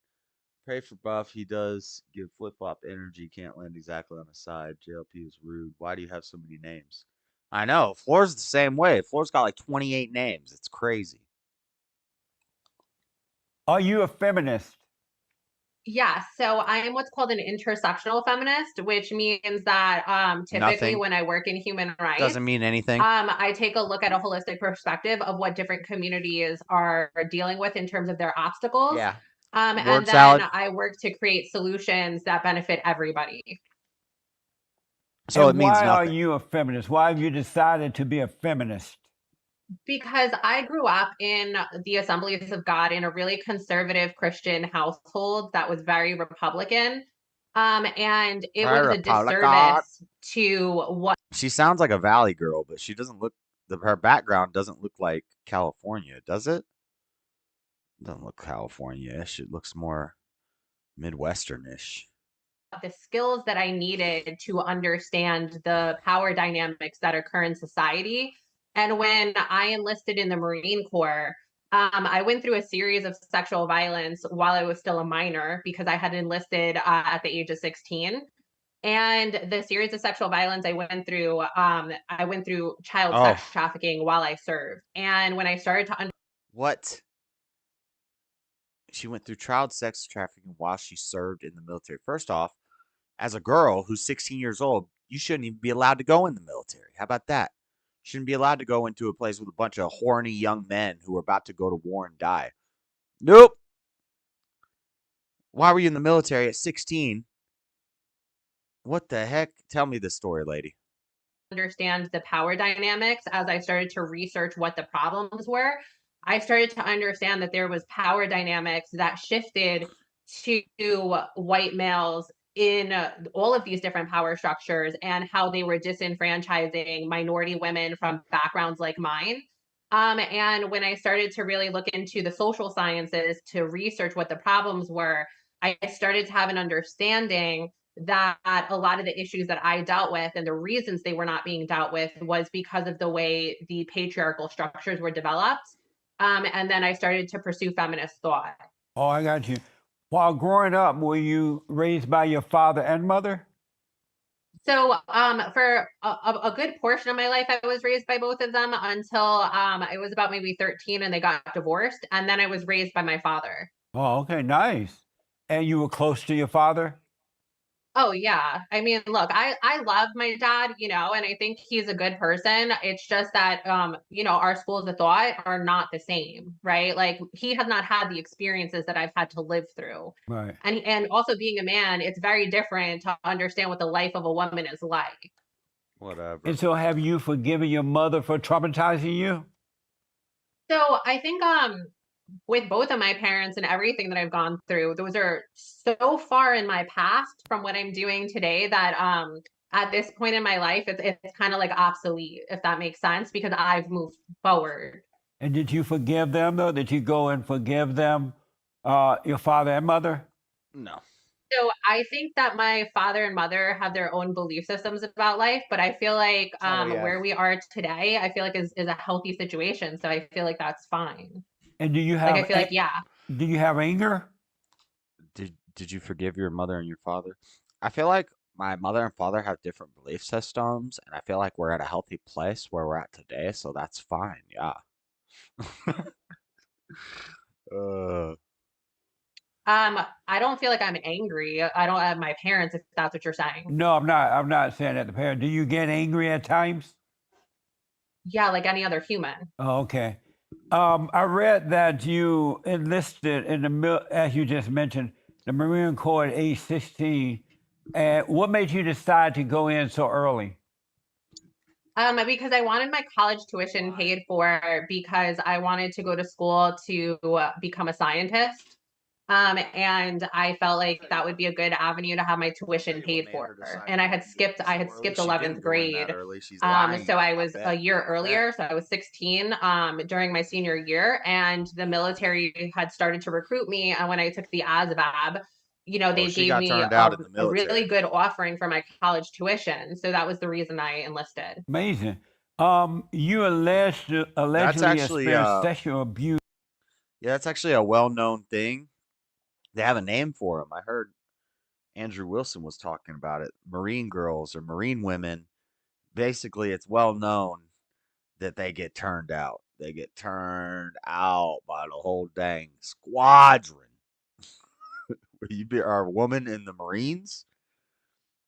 Pray for Buff. He does give flip flop energy. Can't land exactly on his side. JLP is rude. Why do you have so many names? I know. Floor's the same way. Floor's got like 28 names. It's crazy. Are you a feminist? Yeah, so I am what's called an intersectional feminist, which means that typically Nothing. when I work in human rights, Doesn't mean anything. I take a look at a holistic perspective of what different communities are dealing with in terms of their obstacles. Yeah. And Word then salad. I work to create solutions that benefit everybody. So And it means why are nothing. you a feminist? Why have you decided to be a feminist? Because I grew up in the Assemblies of God in a really conservative Christian household that was very Republican. And it was a disservice to what She sounds like a Valley girl, but she doesn't look. Her background doesn't look like California, does it? Doesn't look California-ish. It looks more Midwestern-ish. the skills that I needed to understand the power dynamics that occur in society. And when I enlisted in the Marine Corps, I went through a series of sexual violence while I was still a minor because I had enlisted at the age of 16. And the series of sexual violence I went through child sex trafficking while I served. And when I started to What? She went through child sex trafficking while she served in the military. First off, as a girl who's 16 years old, you shouldn't even be allowed to go in the military. How about that? You shouldn't be allowed to go into a place with a bunch of horny young men who are about to go to war and die. Nope. Why were you in the military at 16? What the heck? Tell me this story, lady. understand the power dynamics, as I started to research what the problems were, I started to understand that there was power dynamics that shifted to white males in all of these different power structures and how they were disenfranchising minority women from backgrounds like mine. And when I started to really look into the social sciences to research what the problems were, I started to have an understanding that a lot of the issues that I dealt with and the reasons they were not being dealt with was because of the way the patriarchal structures were developed. And then I started to pursue feminist thought. Oh, I got you. While growing up, were you raised by your father and mother? So for a good portion of my life, I was raised by both of them until I was about maybe 13 and they got divorced. And then I was raised by my father. Oh, okay, nice. And you were close to your father? Oh yeah. I mean, look, I love my dad, you know, and I think he's a good person. It's just that you know, our schools of thought are not the same, right? Like he has not had the experiences that I've had to live through. Right. And also being a man, it's very different to understand what the life of a woman is like. Whatever. And so have you forgiven your mother for traumatizing you? So I think with both of my parents and everything that I've gone through, those are so far in my past from what I'm doing today that at this point in my life, it's kind of like obsolete, if that makes sense, because I've moved forward. And did you forgive them though? Did you go and forgive them, your father and mother? No. So I think that my father and mother have their own belief systems about life, but I feel like where we are today, I feel like is a healthy situation. So I feel like that's fine. And do you Like I have feel like do you have anger? Did you forgive your mother and your father? I feel like my mother and father have different belief systems, and I feel like we're at a healthy place where we're at today, so that's fine. Yeah. uh, I don't feel like I'm angry. I don't have my parents, if that's what you're saying. No, I'm not. I'm not saying that the parent. Do you get angry at times? Yeah, like any other human. Oh, okay. I read that you enlisted in as you just mentioned, the Marine Corps at age 16. And what made you decide to go in so early? Because I wanted my college tuition paid for because I wanted to go to school to become a scientist. And I felt like that would be a good avenue to have my tuition paid for. And I had skipped 11th grade. So I was a year earlier, so I was 16 during my senior year, and the military had started to recruit me. And when I took the ASVAB, they she gave got me turned out in the a really military. good offering for my college tuition. So that was the reason I enlisted. Amazing. You That's allegedly actually experienced sexual abuse. yeah, that's actually a well-known thing. They have a name for them. I heard Andrew Wilson was talking about it. Marine girls or Marine women. Basically, it's well known that they get turned out. They get turned out by the whole dang squadron. Are a woman in the Marines,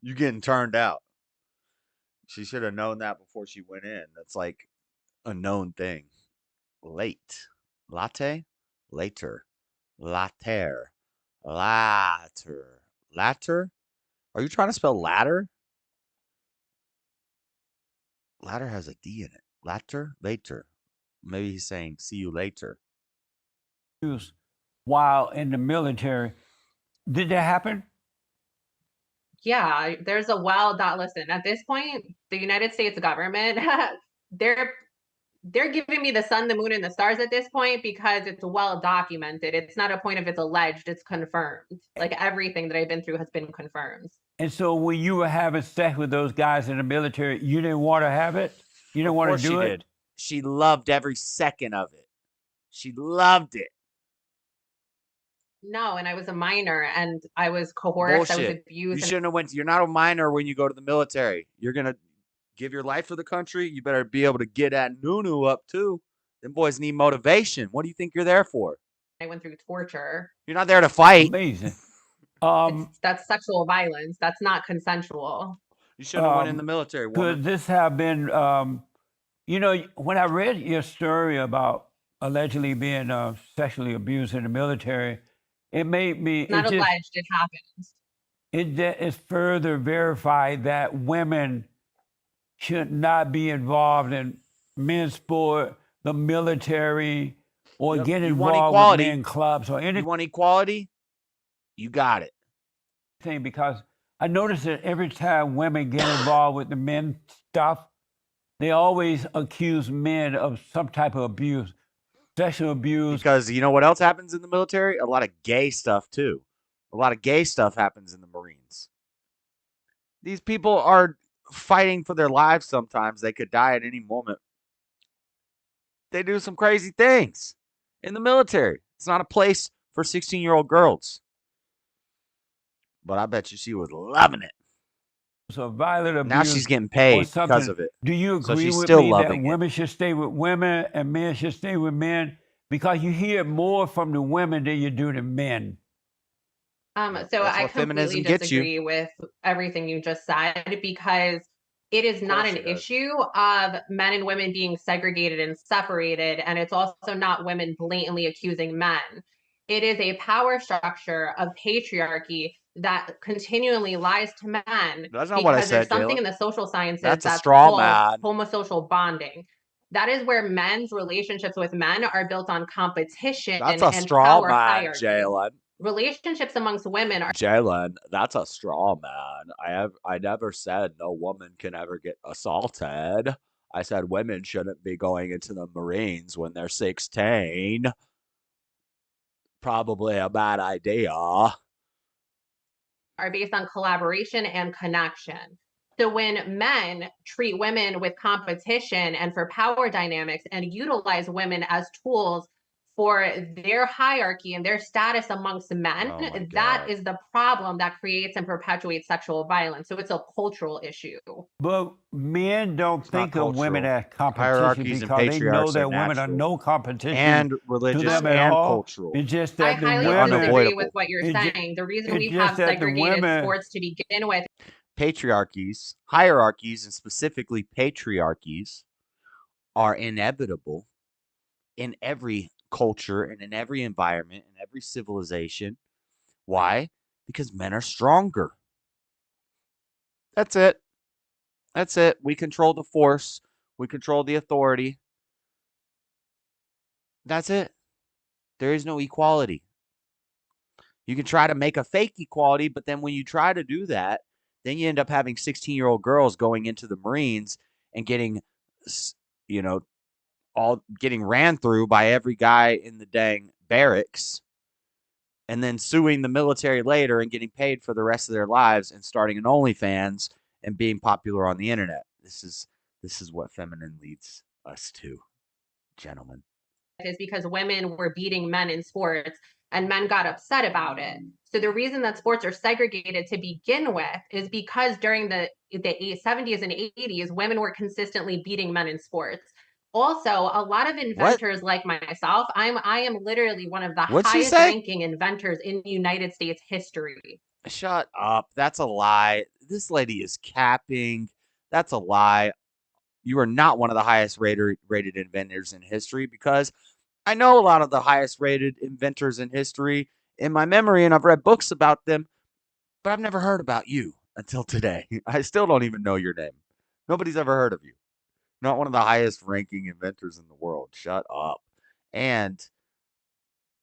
you getting turned out. She should have known that before she went in. That's like a known thing. Late. Latte? Later. Later. Latter. Latter? Are you trying to spell ladder? Ladder has a D in it. Latter? Later. Maybe he's saying see you later. While in the military. Did that happen? Yeah, there's a listen, at this point, the United States government, they're giving me the sun, the moon, and the stars at this point because it's well documented. It's not a point of it's alleged, it's confirmed. Like everything that I've been through has been confirmed. And so when you were having sex with those guys in the military, you didn't want to have it? You didn't want to do it? Did. She loved every second of it. She loved it. No, and I was a minor, and I was coerced. Bullshit. I was abused. You shouldn't have went. You're not a minor when you go to the military. You're gonna give your life for the country. You better be able to get that nunu up too. Them boys need motivation. What do you think you're there for? I went through torture. You're not there to fight. Amazing. That's sexual violence. That's not consensual. You shouldn't have went in the military. Could this have been, when I read your story about allegedly being sexually abused in the military, it made me. It's not alleged, it happens. It is further verified that women should not be involved in men's sport, the military, or get involved with men clubs or anything. You want equality? You got it. Because I notice that every time women get involved with the men stuff, they always accuse men of some type of abuse, sexual abuse. Because you know what else happens in the military? A lot of gay stuff too. A lot of gay stuff happens in the Marines. These people are fighting for their lives sometimes. They could die at any moment. They do some crazy things in the military. It's not a place for 16-year-old girls. But I bet you she was loving it. So violent abuse. Now she's getting paid because of it. Do you So agree she's with still me that loving it. women should stay with women and men should stay with men? Because you hear more from the women than you do the men. So That's I what completely feminism gets you. disagree with everything you just said because it is not an issue of men and women being segregated and separated, and it's also not women blatantly accusing men. It is a power structure of patriarchy that continually lies to men. That's not what I because there's said, something Jayla. in the social sciences That's a that's straw called man. homosocial bonding. That is where men's relationships with men are built on competition That's a and straw power man, hierarchy. Jalen. Relationships amongst women are Jalen, that's a straw man. I never said no woman can ever get assaulted. I said women shouldn't be going into the Marines when they're 16. Probably a bad idea. are based on collaboration and connection. So when men treat women with competition and for power dynamics and utilize women as tools for their hierarchy and their status amongst men, that is the problem that creates and perpetuates sexual violence. So it's a cultural issue. But men don't think of women cultural. as competition Hierarchies and because they know patriarchs are that women are natural no competition and to religious them at and all. cultural. It's just I that the highly women disagree with what you're It ju- saying. The reason it's we just have that the segregated women sports to begin with. Patriarchies, hierarchies, and specifically patriarchies are inevitable in every culture and in every environment and every civilization. Why? Because men are stronger. That's it. That's it. We control the force. We control the authority. That's it. There is no equality. You can try to make a fake equality, but then when you try to do that, then you end up having 16-year-old girls going into the Marines and getting, you know, all getting ran through by every guy in the dang barracks, and then suing the military later and getting paid for the rest of their lives and starting an OnlyFans and being popular on the internet. This is what feminine leads us to, gentlemen. Is because women were beating men in sports and men got upset about it. So the reason that sports are segregated to begin with is because during the 70s and 80s, women were consistently beating men in sports. Also, a lot of inventors like myself, I am literally one of the What'd she highest say? ranking inventors in United States history. Shut up. That's a lie. This lady is capping. That's a lie. You are not one of the highest rated inventors in history, because I know a lot of the highest rated inventors in history in my memory, and I've read books about them, but I've never heard about you until today. I still don't even know your name. Nobody's ever heard of you. Not one of the highest ranking inventors in the world. Shut up. And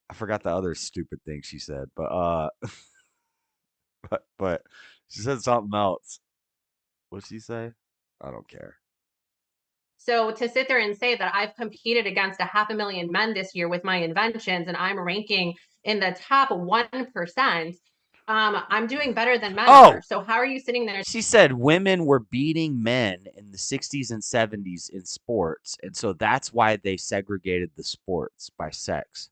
I forgot the other stupid thing she said, but but she said something else. What'd she say? I don't care. So to sit there and say that I've competed against 500,000 men this year with my inventions and I'm ranking in the top 1%, I'm doing better than men are. So how are you sitting there? She said women were beating men in the 60s and 70s in sports, and so that's why they segregated the sports by sex.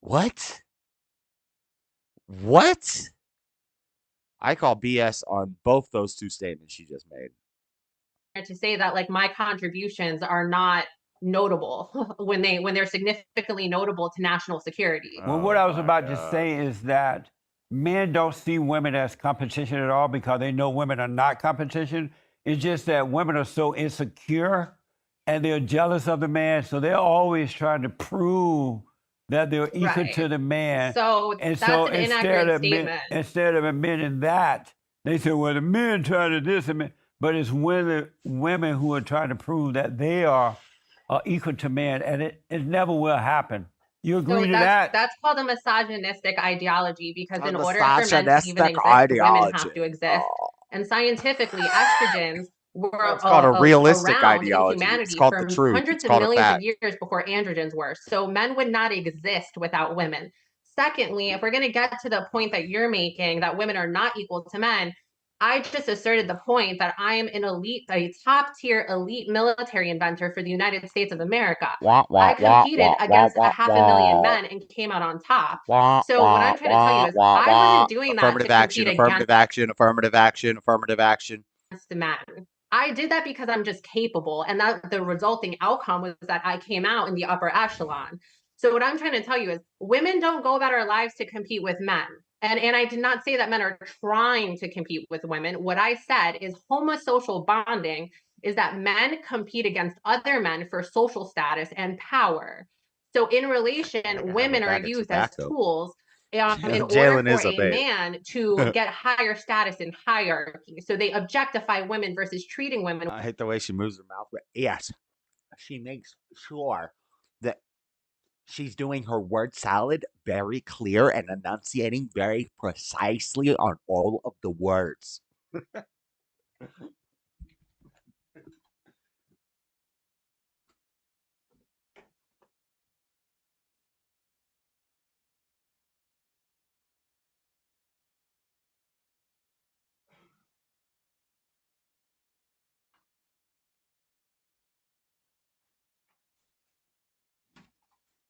What? What? I call BS on both those two statements she just made. To say that like my contributions are not notable when they're significantly notable to national security. Well, what I was about to say is that men don't see women as competition at all because they know women are not competition. It's just that women are so insecure and they're jealous of the man, so they're always trying to prove that they're equal to the man. So that's an inaccurate statement. Instead of admitting that, they say, well, the men trying to this and but it's women who are trying to prove that they are equal to men, and it never will happen. You agree to that? That's called a misogynistic ideology, because in A order for men to even misogynistic exist, women ideology. have to exist. And scientifically, estrogens were It's called a realistic around in ideology. It's humanity called for the truth. hundreds It's of called a millions of fact. years before androgens were. So men would not exist without women. Secondly, if we're going to get to the point that you're making, that women are not equal to men, I just asserted the point that I am a top tier elite military inventor for the United States of America. I competed against 500,000 men and came out on top. So what I'm trying to tell you is I wasn't doing that to affirmative action, compete affirmative action, affirmative action, affirmative action. against men. I did that because I'm just capable, and that the resulting outcome was that I came out in the upper echelon. So what I'm trying to tell you is women don't go about our lives to compete with men. And I did not say that men are trying to compete with women. What I said is homosocial bonding is that men compete against other men for social status and power. So in relation, women are used as tools in order for a man to get higher status in hierarchy. So they objectify women versus treating women. I hate the way she moves her mouth, but yes, she makes sure that she's doing her word salad very clear and enunciating very precisely on all of the words.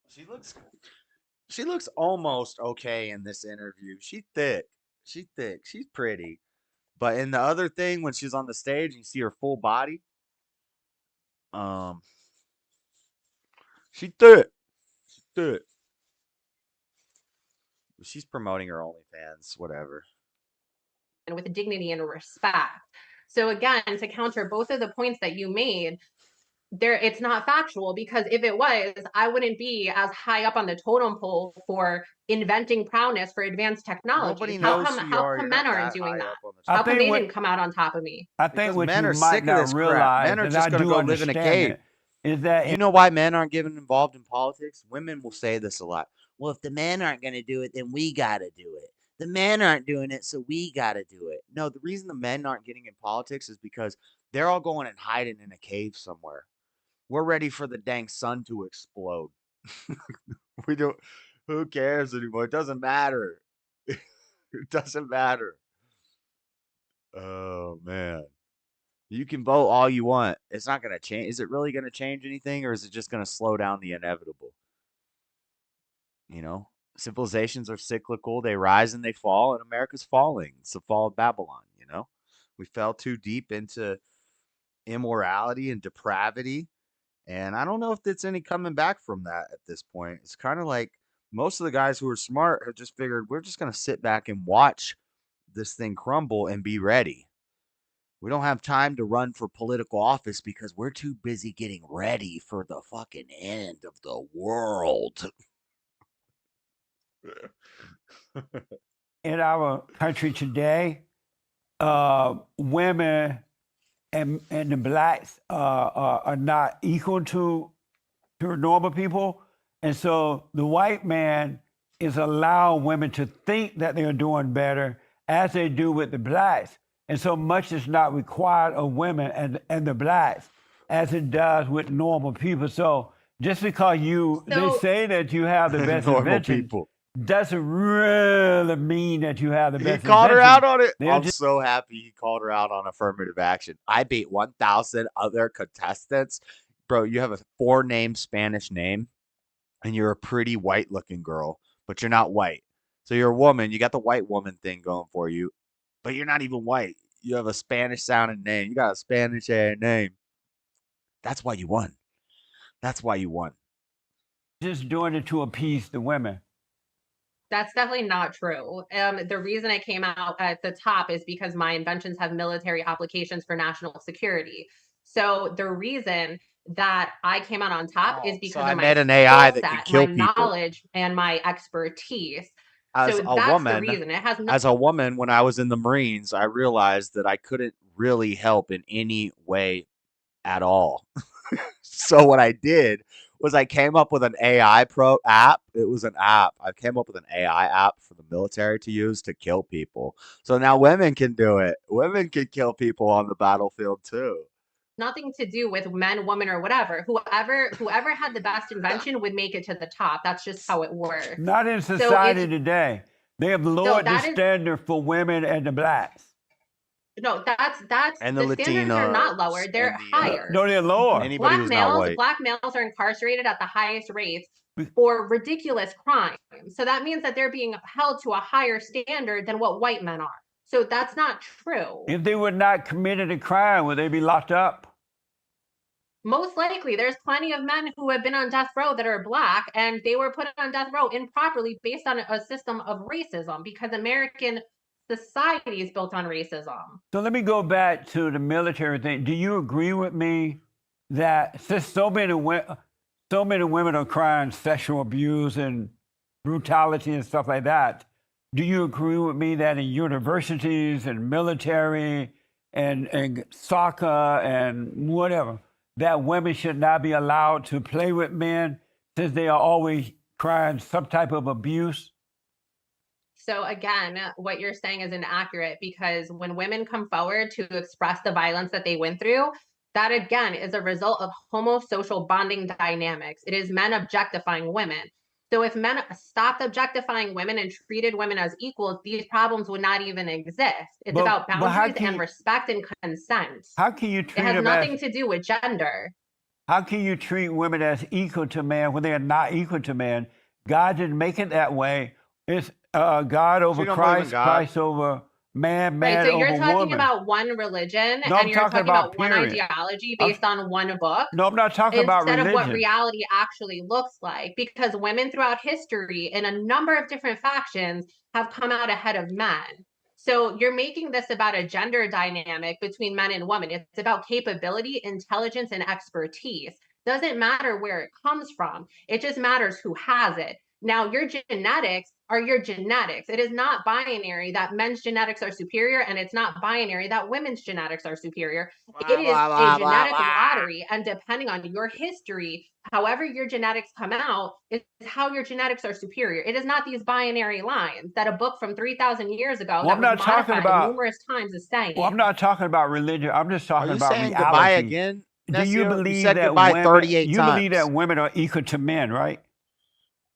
She looks almost okay in this interview. She's thick. She's thick. She's pretty. But in the other thing, when she's on the stage and you see her full body, she's thick. She's thick. She's promoting her OnlyFans, whatever. And with dignity and respect. So again, to counter both of the points that you made, it's not factual, because if it was, I wouldn't be as high up on the totem pole for inventing prowess for advanced technology. Nobody How knows come who you are. men aren't doing that? I How come think they what- didn't come out on top of me? I think Because what men you are might sick of not this crap. realize, Men are and just I going to do go live in a understand cave. it, is that You know why men aren't getting involved in politics? Women will say this a lot. Well, if the men aren't going to do it, then we got to do it. The men aren't doing it, so we got to do it. No, the reason the men aren't getting in politics is because they're all going and hiding in a cave somewhere. We're ready for the dang sun to explode. We don't. Who cares anymore? It doesn't matter. It doesn't matter. Oh man. You can vote all you want. It's not going to change. Is it really going to change anything, or is it just going to slow down the inevitable? You know, civilizations are cyclical. They rise and they fall, and America's falling. It's the fall of Babylon, you know? We fell too deep into immorality and depravity, and I don't know if there's any coming back from that at this point. It's kind of like most of the guys who are smart have just figured we're just going to sit back and watch this thing crumble and be ready. We don't have time to run for political office because we're too busy getting ready for the fucking end of the world. in our country today, women and the blacks are not equal to normal people, and so the white man is allowing women to think that they're doing better as they do with the blacks, and so much is not required of women and the blacks as it does with normal people. So just because they say that you have the best Normal invention people. doesn't really mean that you have the He best called her invention. out on it. They're I'm just so happy he called her out on affirmative action. I beat 1,000 other contestants. Bro, you have a 4-name Spanish name, and you're a pretty white-looking girl, but you're not white. So you're a woman. You got the white woman thing going for you, but you're not even white. You have a Spanish-sounding name. You got a Spanish name. That's why you won. That's why you won. just doing it to appease the women. That's definitely not true. The reason I came out at the top is because my inventions have military applications for national security. So the reason that I came out on top is because So I of my made an AI skill that can set, kill my people. knowledge, and my expertise. As So a that's the woman, reason. It has as a woman, when I was in the Marines, I realized that I couldn't really help in any way at all. So what I did was I came up with an AI pro app. It was an app. I came up with an AI app for the military to use to kill people. So now women can do it. Women can kill people on the battlefield too. nothing to do with men, women, or whatever. Whoever had the best invention would make it to the top. That's just how it works. Not in So society it's today. They have lowered the that is standard for women and the blacks. no, that's And the standards are not Latinos lower, they're and higher. No, they're lower. anybody who's not white. Black males are incarcerated at the highest rates for ridiculous crimes. So that means that they're being held to a higher standard than what white men are. So that's not true. If they were not committed a crime, would they be locked up? Most likely, there's plenty of men who have been on death row that are black, and they were put on death row improperly based on a system of racism, because American society is built on racism. So let me go back to the military thing. Do you agree with me that since so many women are crying sexual abuse and brutality and stuff like that, do you agree with me that in universities and military and soccer and whatever, that women should not be allowed to play with men since they are always crying some type of abuse? So again, what you're saying is inaccurate, because when women come forward to express the violence that they went through, that again is a result of homosocial bonding dynamics. It is men objectifying women. So if men stopped objectifying women and treated women as equals, these problems would not even exist. It's about boundaries and respect and consent. How can you treat it has them nothing as, to do with gender. How can you treat women as equal to man when they are not equal to man? God didn't make it that way. It's God over don't believe in Christ, God? Christ over man, Right, man so you're over talking woman. about one religion No, and I'm you're talking talking about about one period. ideology I'm- based on one book No, I'm not talking about instead of what religion. reality actually looks like. Because women throughout history in a number of different factions have come out ahead of men. So you're making this about a gender dynamic between men and women. It's about capability, intelligence, and expertise. Doesn't matter where it comes from. It just matters who has it. Now, your genetics are your genetics. It is not binary that men's genetics are superior, and it's not binary that women's genetics are superior. It is a genetic lottery, and depending on your history, however your genetics come out is how your genetics are superior. It is not these binary lines that a book from 3,000 years ago Well, that I'm was not talking modified about. numerous times is saying. Well, I'm not talking about religion. I'm just talking you about saying reality. goodbye again, Do you Nessio? You believe said that goodbye women? 38 You believe times. that women are equal to men, right?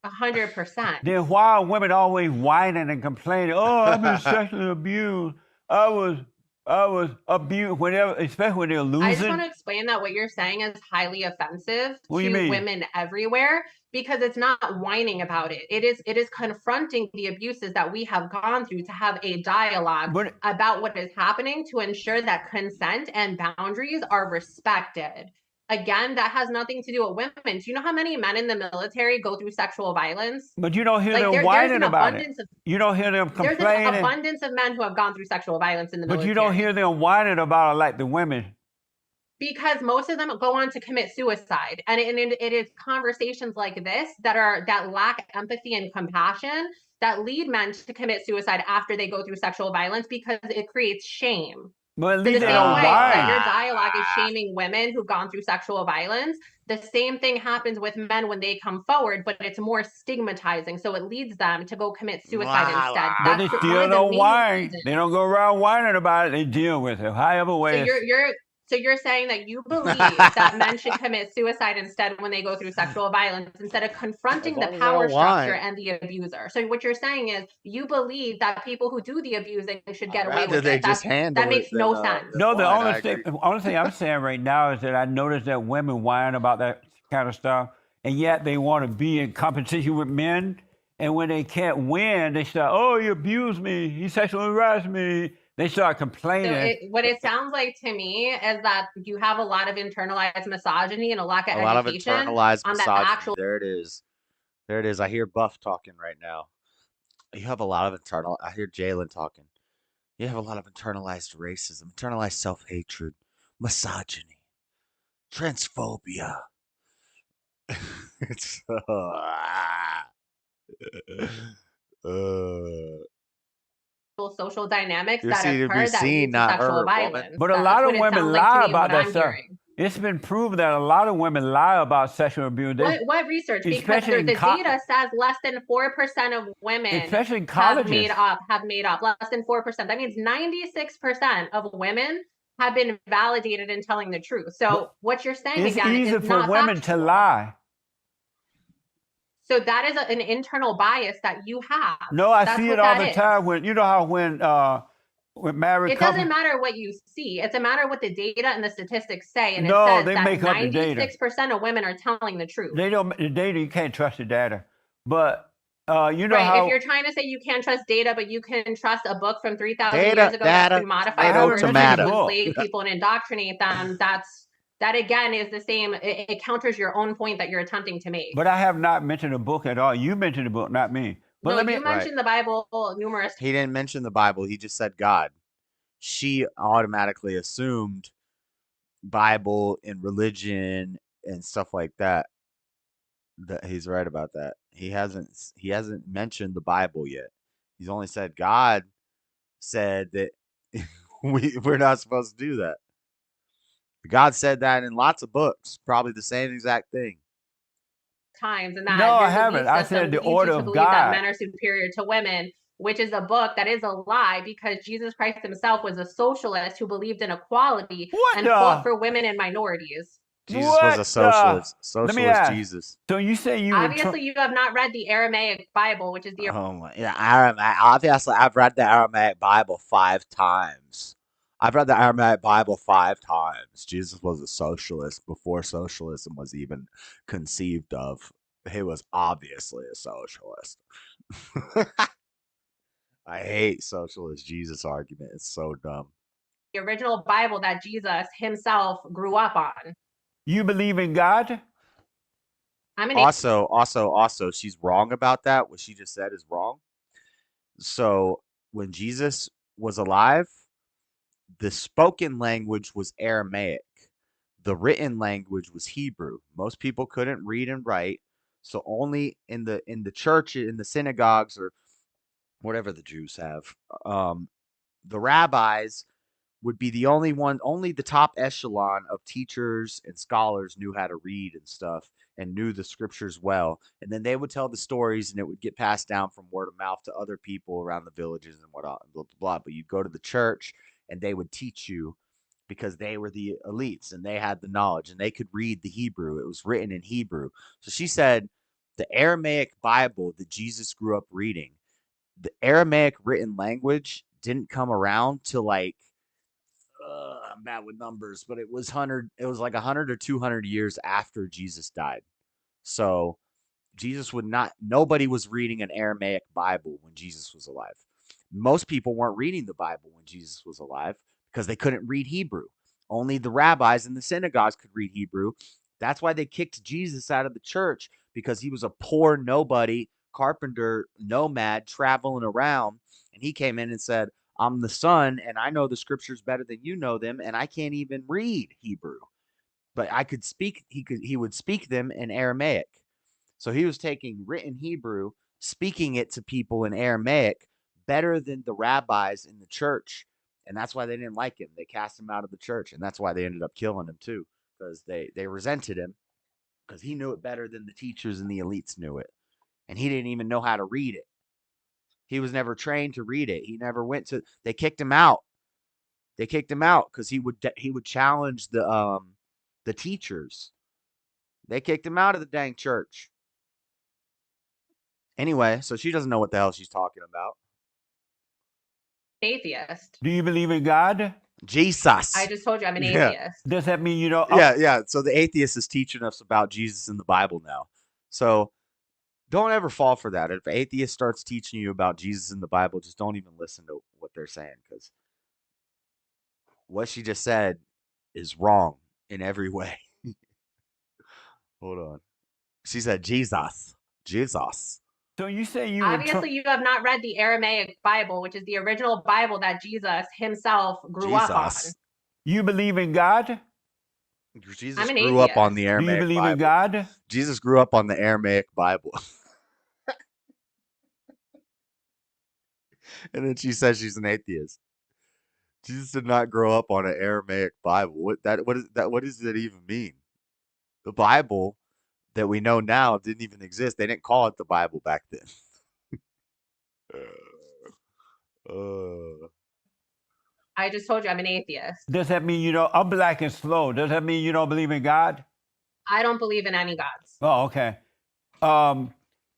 100%. Then why are women always whining and complaining? Oh, I've been sexually abused. I was abused whenever, especially when they're I just losing. want to explain that what you're saying is highly offensive What do you to mean? women everywhere because it's not whining about it. It is confronting the abuses that we have gone through to have a dialogue about what is happening to ensure that consent and boundaries are respected. Again, that has nothing to do with women. Do you know how many men in the military go through sexual violence? But you don't hear Like them there's whining an about it. abundance of You don't hear them there's an complaining. abundance of men who have gone through sexual violence in the But military. you don't hear them whining about it like the women. Because most of them go on to commit suicide, and it is conversations like this that lack empathy and compassion that lead men to commit suicide after they go through sexual violence because it creates shame. But at So least the they same don't way that your whine. dialogue is shaming women who've gone through sexual violence, the same thing happens with men when they come forward, but it's more stigmatizing. So it leads them to go commit suicide instead. But they That's one still of the don't main whine. reasons. They don't go around whining about it. They deal with it. However So way. you're saying that you believe that men should commit suicide instead when they go through sexual violence instead of confronting the long as they power don't structure whine. and the abuser. So what you're saying is you believe that people who do the abusing should get away rather with they it. just handle That makes it no than, sense. No, the whine. only thing I'm saying right now is that I noticed that women whine about that kind of stuff, and yet they want to be in competition with men. And when they can't win, they start, oh, he abused me, he sexually harassed me. They start complaining. So what it sounds like to me is that you have a lot of internalized misogyny and a lack of A lot of education internalized on the misogyny. actual. There it is. There it is. I hear Buff talking right now. You have a lot of I hear Jalen talking. You have a lot of internalized racism, internalized self-hatred, misogyny, transphobia. It's social dynamics You're that seeing to be occur that seen, lead to not sexual heard, woman. violence. But a That's lot what of it women sounds like to lie me and about what that I'm stuff. hearing. It's been proven that a lot of women lie about sexual abuse. What research? Because especially the in data says less than 4% of women especially in have colleges. made up less than 4%. That means 96% of women have been validated in telling the truth. So what you're saying It's again easy is for not women factual. to lie. So that is an internal bias that you have. No, I That's see what it all that the is. time when you know how when married It couples. doesn't matter what you see. It's a matter what the data and the statistics say. And No, it says they that make up the data. 96% of women are telling the truth. They don't the data. You can't trust the data, but you know Right. how If you're trying to say you can't trust data, but you can trust a book from 3,000 Data, years ago that's data, been modified tomato, numerous times tomato. to enslave people and indoctrinate them, that again is the same. It counters your own point that you're attempting to make. But I have not mentioned a book at all. You mentioned a book, not me. But No, let me. you mentioned the Bible numerous times. He didn't mention the Bible. He just said God. She automatically assumed Bible and religion and stuff like that. That he's right about that. He hasn't mentioned the Bible yet. He's only said God said that we're not supposed to do that. God said that in lots of books, probably the same exact thing. Times, and that No, I your haven't. belief I system said the leads you order to of believe that God. men are superior to women, which is a book that is a lie because Jesus Christ himself was a socialist who believed in equality and fought for women and minorities. Jesus was a socialist. Let me Socialist ask. Jesus. So you say you Obviously, you have not read the Aramaic Bible, which is the Oh my, yeah, Aramaic. Obviously, I've read the Aramaic Bible 5 times. I've read the Aramaic Bible 5 times. Jesus was a socialist before socialism was even conceived of. He was obviously a socialist. I hate socialist Jesus argument. It's so dumb. The original Bible that Jesus himself grew up on. You believe in God? I'm an Also, she's wrong about that. What she just said is wrong. So when Jesus was alive, the spoken language was Aramaic. The written language was Hebrew. Most people couldn't read and write, so only in the church, in the synagogues, or whatever the Jews have, the rabbis would be the only the top echelon of teachers and scholars knew how to read and stuff and knew the scriptures well. And then they would tell the stories and it would get passed down from word of mouth to other people around the villages and whatnot, blah, blah, blah. But you'd go to the church and they would teach you because they were the elites and they had the knowledge and they could read the Hebrew. It was written in Hebrew. So she said the Aramaic Bible that Jesus grew up reading, the Aramaic written language didn't come around till like I'm bad with numbers, but it was like 100 or 200 years after Jesus died. So nobody was reading an Aramaic Bible when Jesus was alive. Most people weren't reading the Bible when Jesus was alive because they couldn't read Hebrew. Only the rabbis in the synagogues could read Hebrew. That's why they kicked Jesus out of the church, because he was a poor nobody, carpenter, nomad traveling around. And he came in and said, I'm the son and I know the scriptures better than you know them. And I can't even read Hebrew, but I could speak. He would speak them in Aramaic. So he was taking written Hebrew, speaking it to people in Aramaic better than the rabbis in the church. And that's why they didn't like him. They cast him out of the church. And that's why they ended up killing him too, because they resented him because he knew it better than the teachers and the elites knew it. And he didn't even know how to read it. He was never trained to read it. He never went to. They kicked him out. They kicked him out because he would challenge the teachers. They kicked him out of the dang church. Anyway, so she doesn't know what the hell she's talking about. atheist. Do you believe in God? Jesus. I just told you I'm an atheist. Does that mean you don't? Yeah. So the atheist is teaching us about Jesus in the Bible now. So don't ever fall for that. If an atheist starts teaching you about Jesus in the Bible, just don't even listen to what they're saying, because what she just said is wrong in every way. Hold on. She said Jesus. Jesus. So you say you obviously you have not read the Aramaic Bible, which is the original Bible that Jesus himself grew up on. You believe in God? Jesus grew up on the Aramaic Bible. Do you believe Bible. in God? Jesus grew up on the Aramaic Bible. And then she says she's an atheist. Jesus did not grow up on an Aramaic Bible. What does that even mean? The Bible that we know now didn't even exist. They didn't call it the Bible back then. I just told you I'm an atheist. Does that mean you don't? I'm black and slow. Does that mean you don't believe in God? I don't believe in any gods. Oh, okay.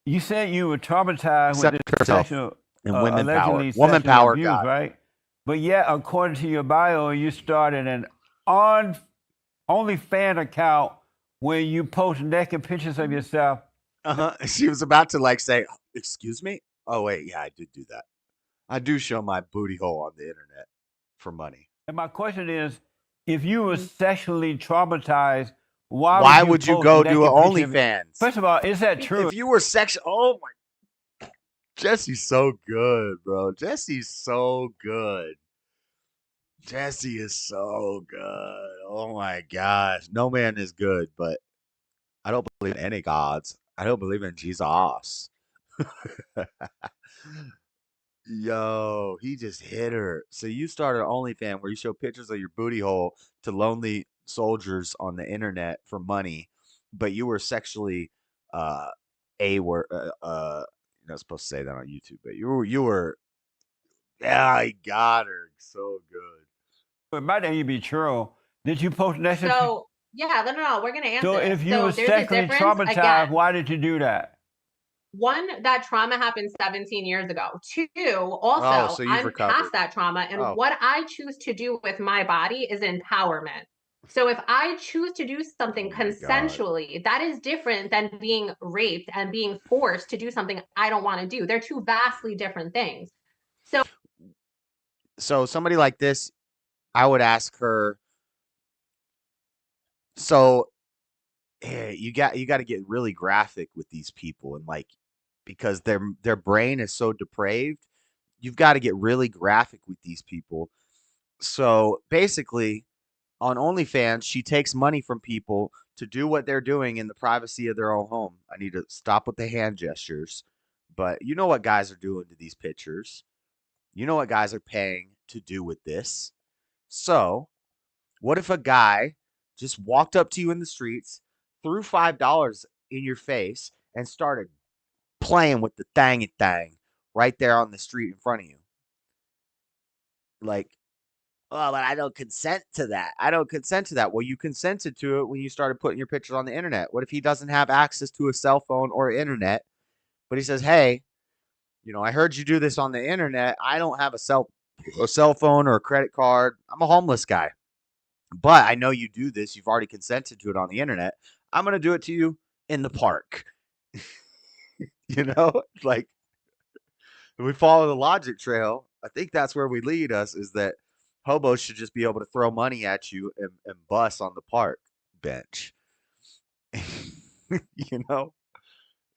You said you were traumatized with this sexual and women power. allegedly Woman sexual power abuse, God. right? But yet, according to your bio, you started an OnlyFans account where you post naked pictures of yourself. She was about to say, "Excuse me." Oh wait, yeah, I did do that. I do show my booty hole on the internet for money. And my question is, if you were sexually traumatized, why would you go do an OnlyFans? First of all, is that true? If you were oh my, Jesse's so good, bro. Jesse's so good. Jesse is so good. Oh my gosh. No man is good, but I don't believe in any gods. I don't believe in Jesus. Yo, he just hit her. So you started an OnlyFans where you show pictures of your booty hole to lonely soldiers on the internet for money, but you were sexually you're not supposed to say that on YouTube, but you were yeah, I got her so good. It might not even be true. Did you post that? So yeah, no, we're gonna answer. So if you so were sexually traumatized, why did you do that? one, that trauma happened 17 years ago. Two, also, so you've I'm recovered. past that trauma, and what I choose to do with my body is empowerment. So if I choose to do something consensually, that is different than being raped and being forced to do something I don't want to do. They're two vastly different things. So somebody like this, I would ask her, so you got to get really graphic with these people, and like, because their brain is so depraved, you've got to get really graphic with these people. So basically, on OnlyFans, she takes money from people to do what they're doing in the privacy of their own home. I need to stop with the hand gestures, but you know what guys are doing to these pictures. You know what guys are paying to do with this. So, what if a guy just walked up to you in the streets, threw $5 in your face, and started playing with the thing right there on the street in front of you? Like, oh, but I don't consent to that. I don't consent to that. Well, you consented to it when you started putting your pictures on the internet. What if he doesn't have access to a cell phone or internet, but he says, hey, I heard you do this on the internet. I don't have a cell phone or a credit card. I'm a homeless guy. But I know you do this. You've already consented to it on the internet. I'm going to do it to you in the park. Like, if we follow the logic trail, I think that's where we lead us, is that hobos should just be able to throw money at you and bus on the park bench.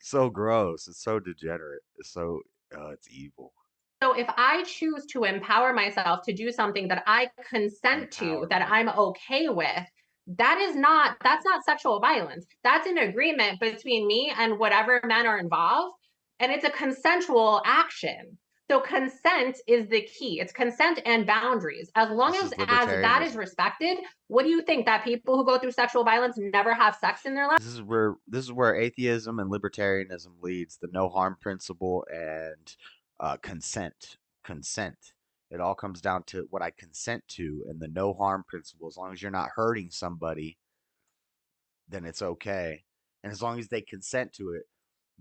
So gross. It's so degenerate. It's so, it's evil. So if I choose to empower myself to do something that I consent to, that I'm okay with, that's not sexual violence. That's an agreement between me and whatever men are involved, and it's a consensual action. So consent is the key. It's consent and boundaries. As long as that is respected, what do you think, that people who go through sexual violence never have sex in their life? This is where atheism and libertarianism leads, the no harm principle and consent. It all comes down to what I consent to, and the no harm principle. As long as you're not hurting somebody, then it's okay, and as long as they consent to it.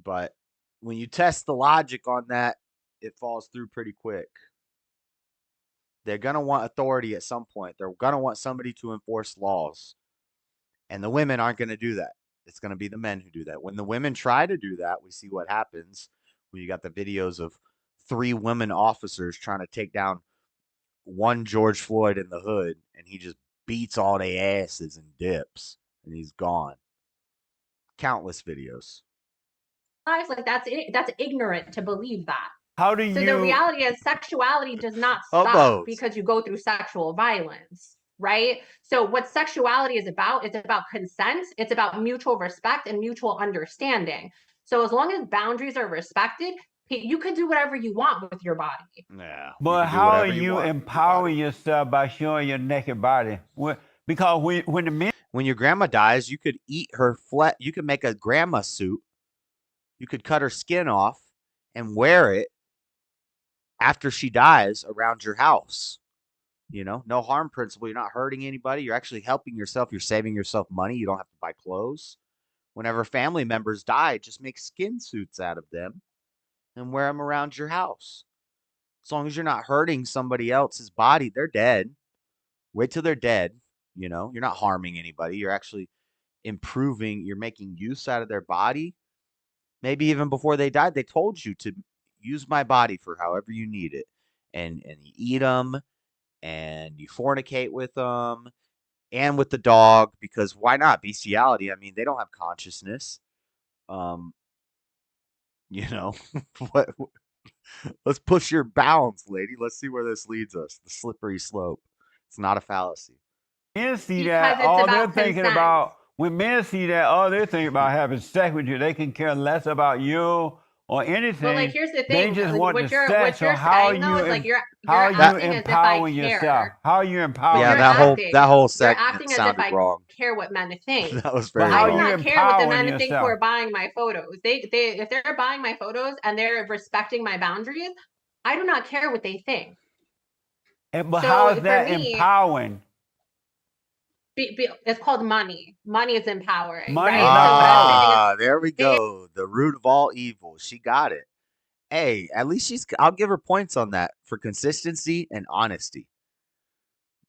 But when you test the logic on that, it falls through pretty quick. They're gonna want authority at some point. They're gonna want somebody to enforce laws, and the women aren't gonna do that. It's gonna be the men who do that. When the women try to do that, we see what happens. When you got the videos of 3 women officers trying to take down one George Floyd in the hood, and he just beats all their asses and dips, and he's gone. Countless videos. Like, that's ignorant to believe that. How do So the reality is, sexuality does not stop because you go through sexual violence, right? So what sexuality is about, it's about consent, it's about mutual respect and mutual understanding. So as long as boundaries are respected, you can do whatever you want with your body. Yeah. But how are you empowering yourself by showing your naked body? Because when your grandma dies, you could eat her flesh. You could make a grandma suit. You could cut her skin off and wear it after she dies around your house. No harm principle. You're not hurting anybody. You're actually helping yourself. You're saving yourself money. You don't have to buy clothes. Whenever family members die, just make skin suits out of them and wear them around your house. As long as you're not hurting somebody else's body, they're dead. Wait till they're dead. You're not harming anybody. You're actually improving. You're making use out of their body. Maybe even before they died, they told you to use my body for however you need it. And you eat them, and you fornicate with them, and with the dog, because why not? Bestiality. I mean, they don't have consciousness. What? Let's push your bounds, lady. Let's see where this leads us. The slippery slope. It's not a fallacy. Men see that, all they're thinking about, when men see that, all they're thinking about having sex with you. They can care less about you or anything. Well, like, here's the thing. They just like, want what the you're sex. saying, So how though, is like you're acting as if I empowering care. yourself? How are you empowering? Yeah, that whole segment you're acting sounded as if I wrong. care what men think. That was very I do wrong. not care what the men think who are buying my photos. If they're buying my photos and they're respecting my boundaries, I do not care what they think. But how is that empowering? it's called money. Money is empowering, Money right? is not power. There we go. The root of all evil. She got it. Hey, at least I'll give her points on that for consistency and honesty.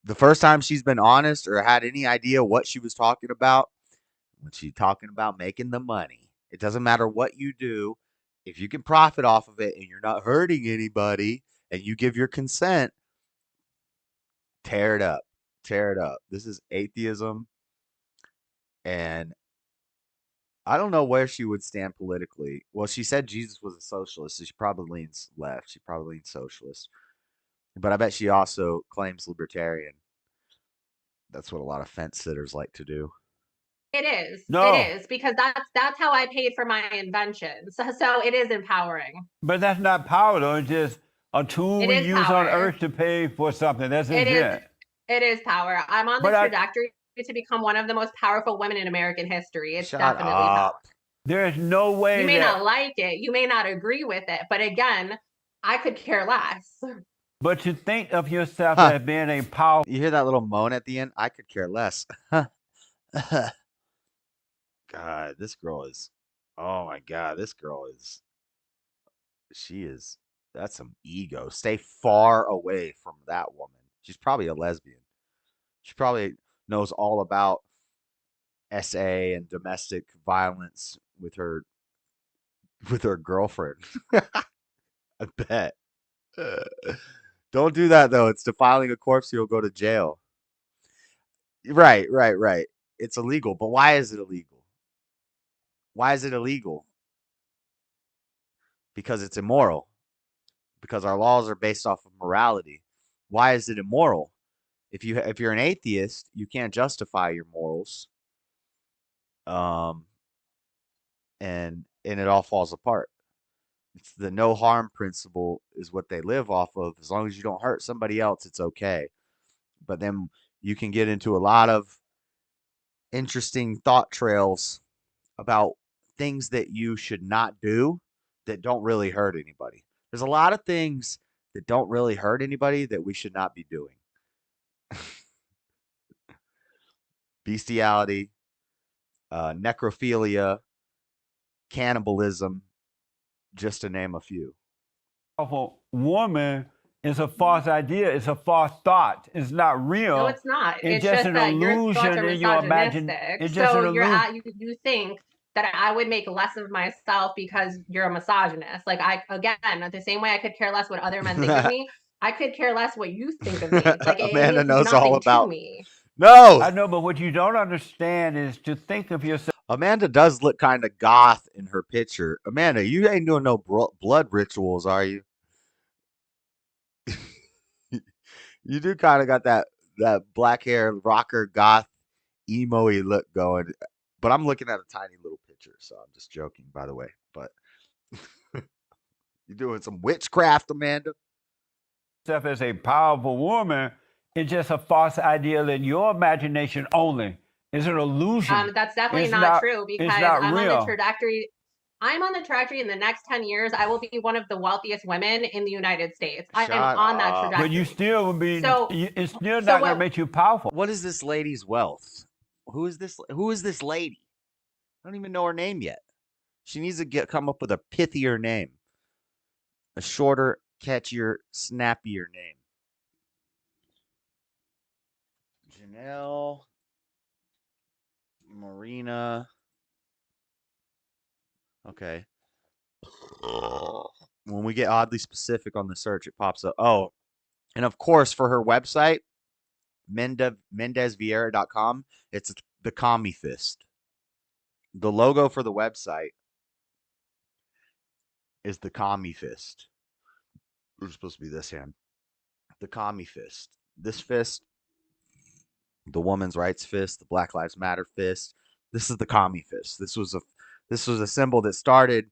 The first time she's been honest or had any idea what she was talking about, when she's talking about making the money. It doesn't matter what you do. If you can profit off of it and you're not hurting anybody and you give your consent, tear it up. Tear it up. This is atheism. And I don't know where she would stand politically. Well, she said Jesus was a socialist, so she probably leans left. She probably leans socialist. But I bet she also claims libertarian. That's what a lot of fence sitters like to do. It is. No. It is because that's how I paid for my invention. So it is empowering. But that's not power, though. It's just a tool It we is use power. on Earth to pay for something. That's It it. is. It is power. I'm on the trajectory to become one of the most powerful women in American history. It's definitely power. There's no way You may not like it. You may not agree with it. But again, I could care less. But to think of yourself as being a power. You hear that little moan at the end? I could care less. God, this girl is. Oh my God, this girl is. She is. That's some ego. Stay far away from that woman. She's probably a lesbian. She probably knows all about SA and domestic violence with her girlfriend. I bet. Don't do that though. It's defiling a corpse. You'll go to jail. Right. It's illegal. But why is it illegal? Why is it illegal? Because it's immoral. Because our laws are based off of morality. Why is it immoral? If you're an atheist, you can't justify your morals. And it all falls apart. It's the no harm principle is what they live off of. As long as you don't hurt somebody else, it's okay. But then you can get into a lot of interesting thought trails about things that you should not do that don't really hurt anybody. There's a lot of things that don't really hurt anybody that we should not be doing. Bestiality, necrophilia, cannibalism, just to name a few. Powerful woman is a false idea. It's a false thought. It's not real. No, it's not. It's just an that your thoughts illusion are in your imagination. misogynistic. It's just So an you're illusion. you think that I would make less of myself because you're a misogynist. Like again, the same way I could care less what other men think of me, I could care less what you think of me. Like Amanda it means knows nothing all about to me. No. I know, but what you don't understand is to think of yourself. Amanda does look kind of goth in her picture. Amanda, you ain't doing no blood rituals, are you? You do kind of got that black hair rocker goth emo-y look going. But I'm looking at a tiny little picture, so I'm just joking, by the way. But you're doing some witchcraft, Amanda. Yourself as a powerful woman is just a false ideal in your imagination only. It's an illusion. That's definitely It's not true because not I'm real. on the trajectory. I'm on the trajectory in the next 10 years. I will be one of the wealthiest women in the United States. I am on that trajectory. But you still will be. So- It's still so not going what- to make you powerful. What is this lady's wealth? Who is this lady? I don't even know her name yet. She needs to come up with a pithier name. A shorter, catchier, snappier name. Janelle Marina. Okay. When we get oddly specific on the search, it pops up. Oh, and of course, for her website, MendezVieira.com, it's the commie fist. The logo for the website is the commie fist. It's supposed to be this hand. The commie fist. This fist, the women's rights fist, the Black Lives Matter fist. This is the commie fist. This was a symbol that started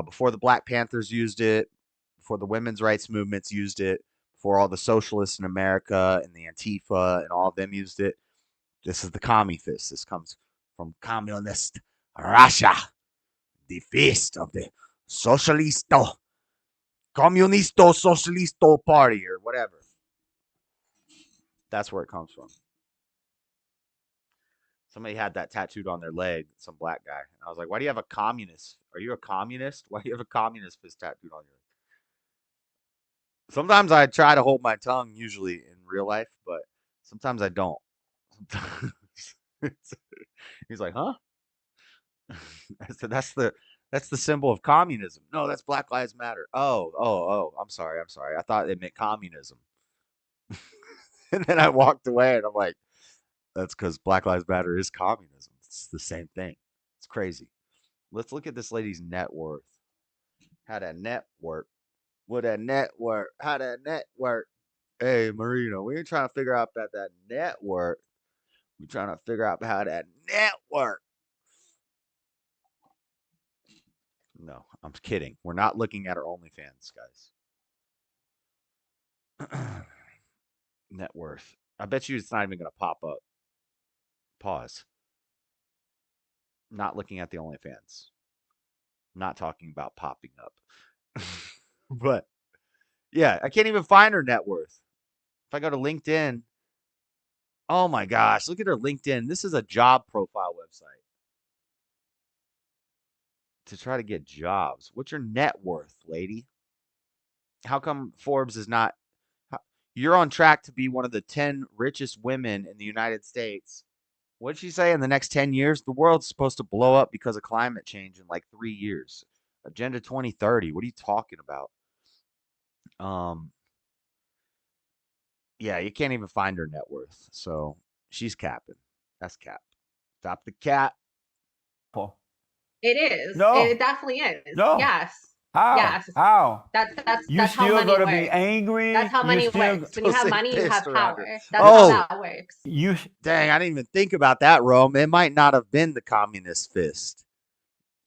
before the Black Panthers used it, before the women's rights movements used it, before all the socialists in America and the Antifa and all of them used it. This is the commie fist. This comes from communist Russia, the fist of the Socialisto, Comunisto Socialisto Party or whatever. That's where it comes from. Somebody had that tattooed on their leg, some black guy. And I was like, why do you have a communist? Are you a communist? Why do you have a communist fist tattooed on your leg? Sometimes I try to hold my tongue, usually in real life, but sometimes I don't. He's like, huh? I said, that's the symbol of communism. No, that's Black Lives Matter. Oh. I'm sorry. I thought it meant communism. And then I walked away, and I'm like, that's because Black Lives Matter is communism. It's the same thing. It's crazy. Let's look at this lady's net worth. How that net work? What that net work? How that net work? Hey, Marino, we ain't trying to figure out about that net work. We're trying to figure out how that net work. No, I'm kidding. We're not looking at our OnlyFans, guys. Net worth. I bet you it's not even going to pop up. Pause. Not looking at the OnlyFans. Not talking about popping up. But yeah, I can't even find her net worth. If I go to LinkedIn, oh my gosh, look at her LinkedIn. This is a job profile website to try to get jobs. What's your net worth, lady? How come Forbes is not? You're on track to be one of the 10 richest women in the United States. What did she say? In the next 10 years, the world's supposed to blow up because of climate change in like 3 years. Agenda 2030. What are you talking about? Yeah, you can't even find her net worth. So she's capping. That's cap. Stop the cap. It is. No. It definitely is. No. Yes. How? Yes. How? That's You how still money gonna works. be angry. That's how You money still works. When you have money, you have power. That's Oh, how that works. Dang, I didn't even think about that, Rome. It might not have been the communist fist.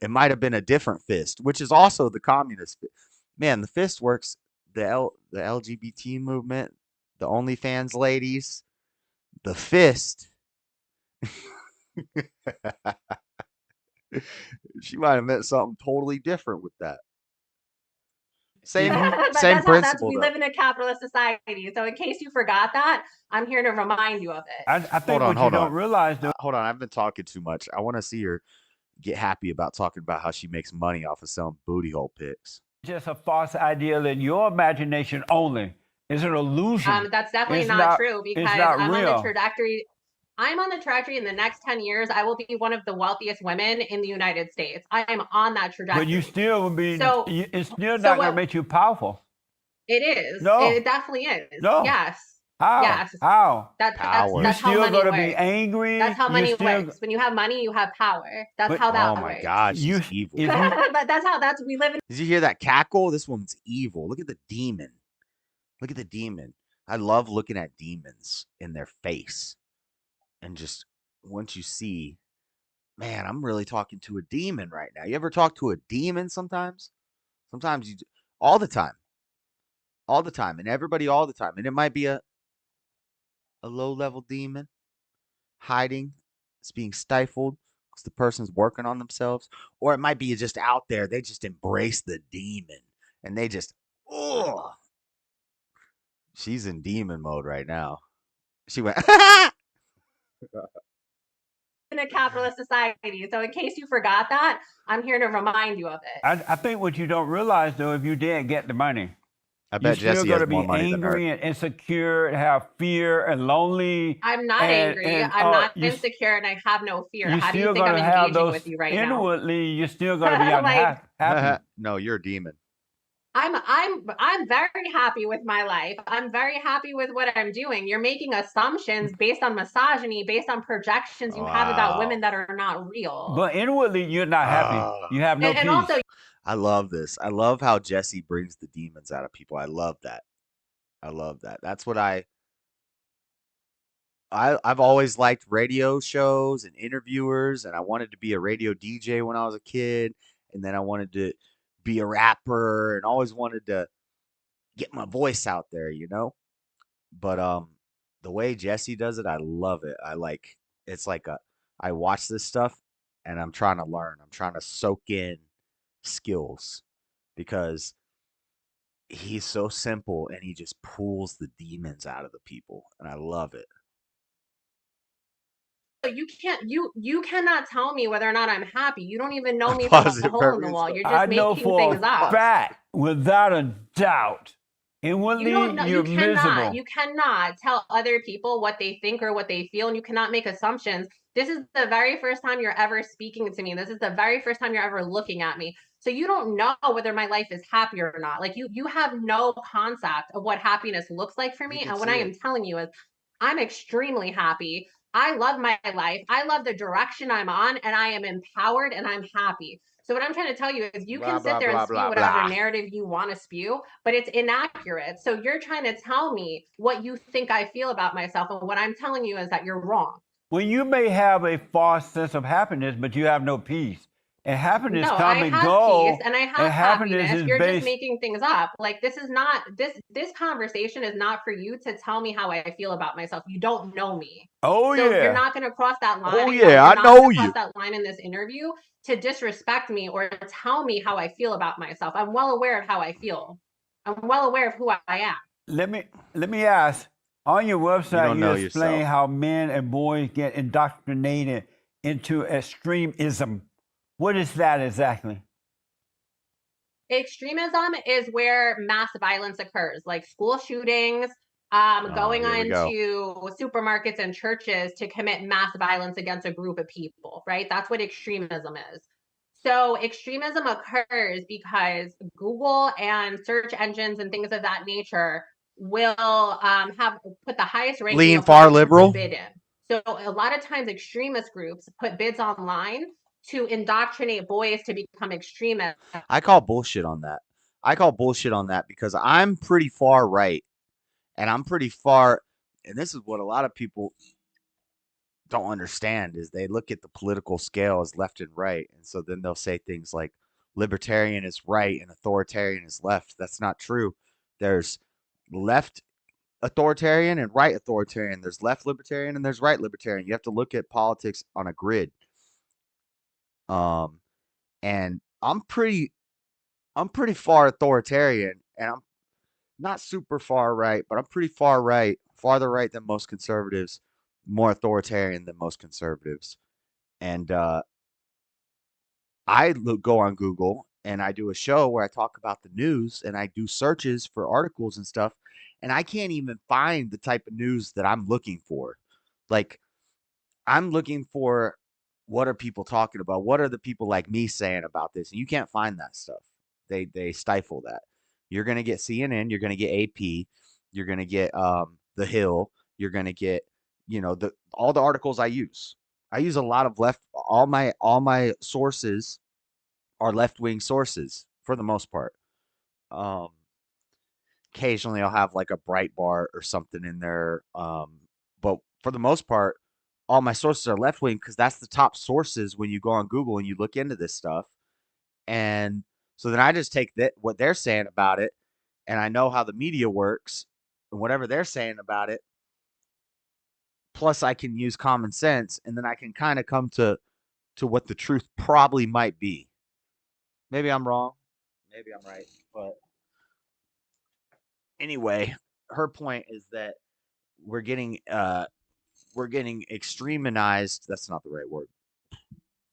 It might have been a different fist, which is also the communist fist. Man, the fist works. The LGBT movement, the OnlyFans ladies, the fist. She might have meant something totally different with that. Same But same that's principle we though. live in a capitalist society. So in case you forgot that, I'm here to remind you of it. I think Hold what you on. don't realize though. Hold on, I've been talking too much. I want to see her get happy about talking about how she makes money off of selling booty hole pics. Just a false ideal in your imagination only. It's an illusion. That's definitely It's not true It's because not I'm on the real. trajectory. I'm on the trajectory in the next 10 years. I will be one of the wealthiest women in the United States. I am on that trajectory. But you still will be. So It's still not going to make you powerful. It is. No. It definitely is. No. Yes. How? Yes. How? That's You're how still money going to works. be angry. That's how money still... works. When you have money, you have power. That's But- how that Oh my works. God, she's evil. But that's we live in. Did you hear that cackle? This woman's evil. Look at the demon. Look at the demon. I love looking at demons in their face. And just once you see, man, I'm really talking to a demon right now. You ever talk to a demon sometimes? Sometimes you all the time. All the time. And everybody all the time. And it might be a low-level demon hiding. It's being stifled because the person's working on themselves. Or it might be just out there. They just embrace the demon. And they just, oh. She's in demon mode right now. She went, in a capitalist society. So in case you forgot that, I'm here to remind you of it. I think what you don't realize though, if you did get the money, I bet You're still Jesse gonna has be more money than her. angry and insecure, and have fear and lonely. I'm not angry. I'm not insecure, and I have no fear. You're How do you still think I'm gonna have engaging those with you right now? inwardly. You're still going to be Like- unhappy. No, you're a demon. I'm very happy with my life. I'm very happy with what I'm doing. You're making assumptions based on misogyny, based on projections you have about women that are not real. But inwardly, you're not happy. You have no And peace. also, I love this. I love how Jesse brings the demons out of people. I love that. I love that. That's what I've always liked radio shows and interviewers, and I wanted to be a radio DJ when I was a kid, and then I wanted to be a rapper and always wanted to get my voice out there, you know? But the way Jesse does it, I love it. It's like I watch this stuff and I'm trying to learn. I'm trying to soak in skills because he's so simple and he just pulls the demons out of the people and I love it. you cannot tell me whether or not I'm happy. You don't even know me from a Positive hole in the purpose. wall. You're I just know making for things a up. fact, without a doubt, You don't inwardly know. you're miserable. You cannot tell other people what they think or what they feel, and you cannot make assumptions. This is the very first time you're ever speaking to me. This is the very first time you're ever looking at me. So you don't know whether my life is happy or not. Like you have no concept of what happiness looks like for me. And what I am telling you is I'm extremely happy. I love my life. I love the direction I'm on, and I am empowered and I'm happy. So what I'm trying to tell you is you Blah, can sit blah, there and blah, spew blah, whatever blah. narrative you want to spew, but it's inaccurate. So you're trying to tell me what you think I feel about myself, and what I'm telling you is that you're wrong. Well, you may have a false sense of happiness, but you have no peace. And happiness No, come I and have peace go. and I And have happiness happiness. is You're just based. making things up. Like this is not this conversation is not for you to tell me how I feel about myself. You don't know me. Oh So you're yeah. not going to cross that line. Oh No, yeah, you're I not know going to cross you. that line in this interview to disrespect me or tell me how I feel about myself. I'm well aware of how I feel. I'm well aware of who I am. Let me ask. On your You website, don't you know explain yourself. how men and boys get indoctrinated into extremism. What is that exactly? Extremism is where mass violence occurs, like school shootings, Oh, going here we on go. to supermarkets and churches to commit mass violence against a group of people, right? That's what extremism is. So extremism occurs because Google and search engines and things of that nature will have put the highest ranking Lean of what far they want to put liberal. bid in. So a lot of times extremist groups put bids online to indoctrinate boys to become extremists. I call bullshit on that. I call bullshit on that because I'm pretty far right, and I'm pretty far. And this is what a lot of people don't understand is they look at the political scale as left and right, and so then they'll say things like libertarian is right and authoritarian is left. That's not true. There's left authoritarian and right authoritarian. There's left libertarian and there's right libertarian. You have to look at politics on a grid. Um, and I'm pretty far authoritarian, and I'm not super far right, but I'm pretty far right, farther right than most conservatives, more authoritarian than most conservatives. And go on Google and I do a show where I talk about the news and I do searches for articles and stuff, and I can't even find the type of news that I'm looking for. Like, I'm looking for what are people talking about? What are the people like me saying about this? And you can't find that stuff. They stifle that. You're gonna get CNN, you're gonna get AP, you're gonna get The Hill, you're gonna get, all the articles I use. I use a lot of left all my sources are left wing sources for the most part. Um Occasionally I'll have like a Breitbart or something in there. But for the most part, all my sources are left wing because that's the top sources when you go on Google and you look into this stuff. And so then I just take what they're saying about it, and I know how the media works, and whatever they're saying about it. Plus, I can use common sense, and then I can kind of come to what the truth probably might be. Maybe I'm wrong, maybe I'm right, but anyway, her point is that we're getting extreminized. That's not the right word.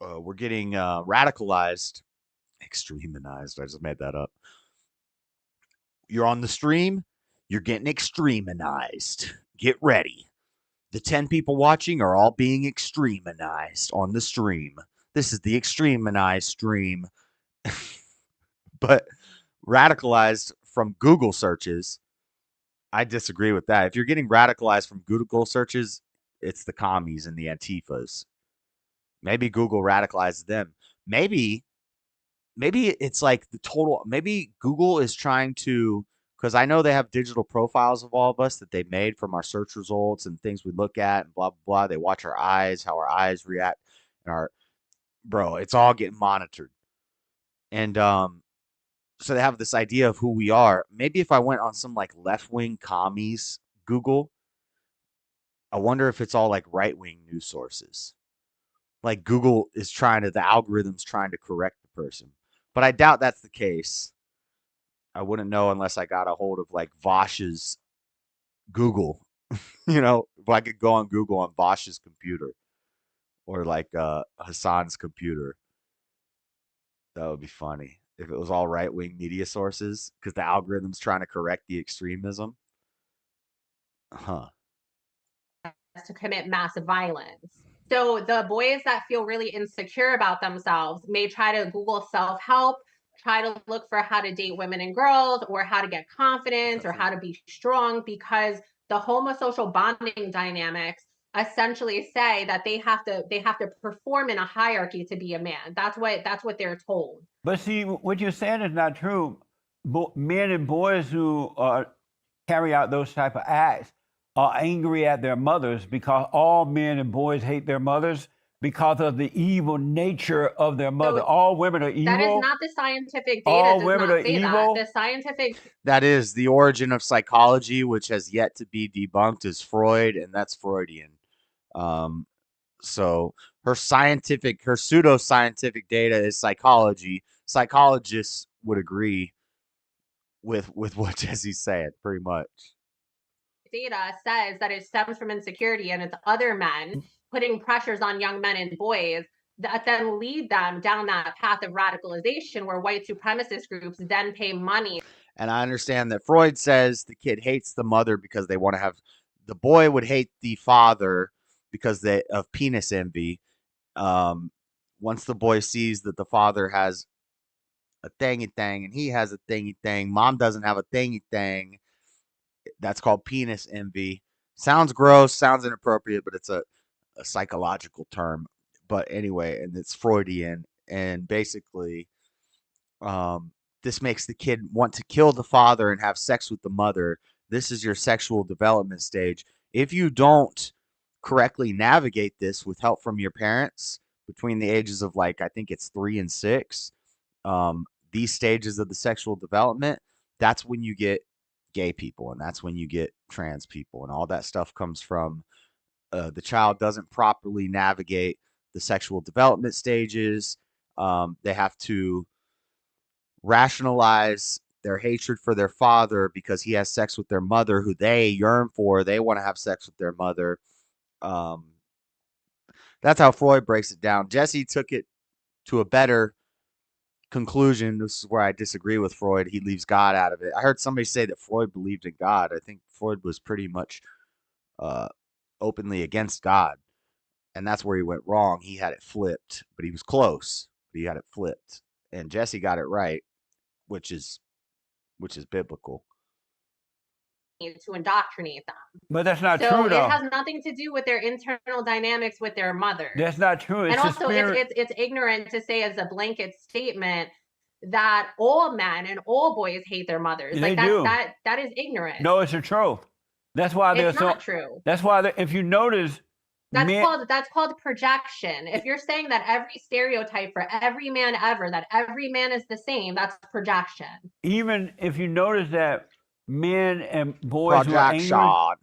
We're getting radicalized. Extreminized. I just made that up. You're on the stream. You're getting extreminized. Get ready. The 10 people watching are all being extreminized on the stream. This is the extreminized stream. But radicalized from Google searches, I disagree with that. If you're getting radicalized from Google searches, it's the commies and the Antifas. Maybe Google radicalizes them. Maybe it's like the total. Maybe Google is trying to, because I know they have digital profiles of all of us that they made from our search results and things we look at and blah blah blah. They watch our eyes, how our eyes react, and it's all getting monitored. And so they have this idea of who we are. Maybe if I went on some like left wing commies Google, I wonder if it's all like right wing news sources. Like Google is the algorithm's trying to correct the person. But I doubt that's the case. I wouldn't know unless I got a hold of like Vosh's Google. If I could go on Google on Vosh's computer. or like Hassan's computer. That would be funny if it was all right wing media sources because the algorithm's trying to correct the extremism. Huh. To commit massive violence. So the boys that feel really insecure about themselves may try to Google self-help, try to look for how to date women and girls, or how to get confidence, or how to be strong, because the homosocial bonding dynamics essentially say that they have to perform in a hierarchy to be a man. That's what they're told. But see, what you're saying is not true. Men and boys who carry out those type of acts are angry at their mothers because all men and boys hate their mothers because of the evil nature of their mother. So all women are evil. that is not the scientific data. All does women not are say evil. that. The scientific That is the origin of psychology, which has yet to be debunked, is Freud, and that's Freudian. So her pseudo-scientific data is psychology. Psychologists would agree with what Jesse's saying, pretty much. data says that it stems from insecurity, and it's other men putting pressures on young men and boys that then lead them down that path of radicalization, where white supremacist groups then pay money. And I understand that Freud says the kid hates the mother because they want to have, the boy would hate the father because of penis envy. Once the boy sees that the father has a thingy thing and he has a thingy thing, mom doesn't have a thingy thing, that's called penis envy. Sounds gross, sounds inappropriate, but it's a psychological term. But anyway, and it's Freudian, and basically this makes the kid want to kill the father and have sex with the mother. This is your sexual development stage. If you don't correctly navigate this with help from your parents between the ages of, like, I think it's 3 and 6, these stages of the sexual development, that's when you get gay people, and that's when you get trans people, and all that stuff comes from the child doesn't properly navigate the sexual development stages. They have to rationalize their hatred for their father because he has sex with their mother, who they yearn for. They want to have sex with their mother. That's how Freud breaks it down. Jesse took it to a better conclusion. This is where I disagree with Freud. He leaves God out of it. I heard somebody say that Freud believed in God. I think Freud was pretty much openly against God, and that's where he went wrong. He had it flipped, but he was close. But he had it flipped, and Jesse got it right, which is biblical. To indoctrinate them. But that's not so true, though. It has nothing to do with their internal dynamics with their mother. That's not true. And also, it's ignorant to say as a blanket statement that all men and all boys hate their mothers. They do. That is ignorant. No, it's the truth. That's why it's not true. That's why if you notice, that's called projection. If you're saying that every stereotype for every man ever, that every man is the same, that's projection. Even if you notice that men and boys who are angry,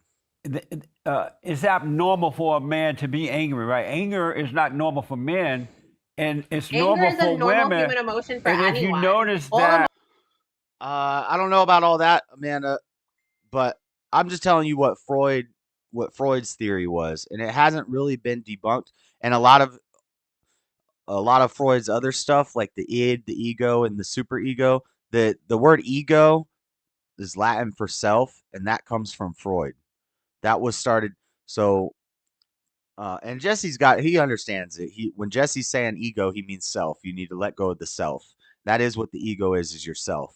it's abnormal for a man to be angry, right? Anger is not normal for men, and it's normal for women. Anger is a normal human emotion for and anyone. If you notice that, I don't know about all that, Amanda, but I'm just telling you what Freud's theory was, and it hasn't really been debunked. And a lot of Freud's other stuff, like the id, the ego, and the superego, the word ego is Latin for self, and that comes from Freud. That was started. So, and he understands it. When Jesse's saying ego, he means self. You need to let go of the self. That is what the ego is yourself.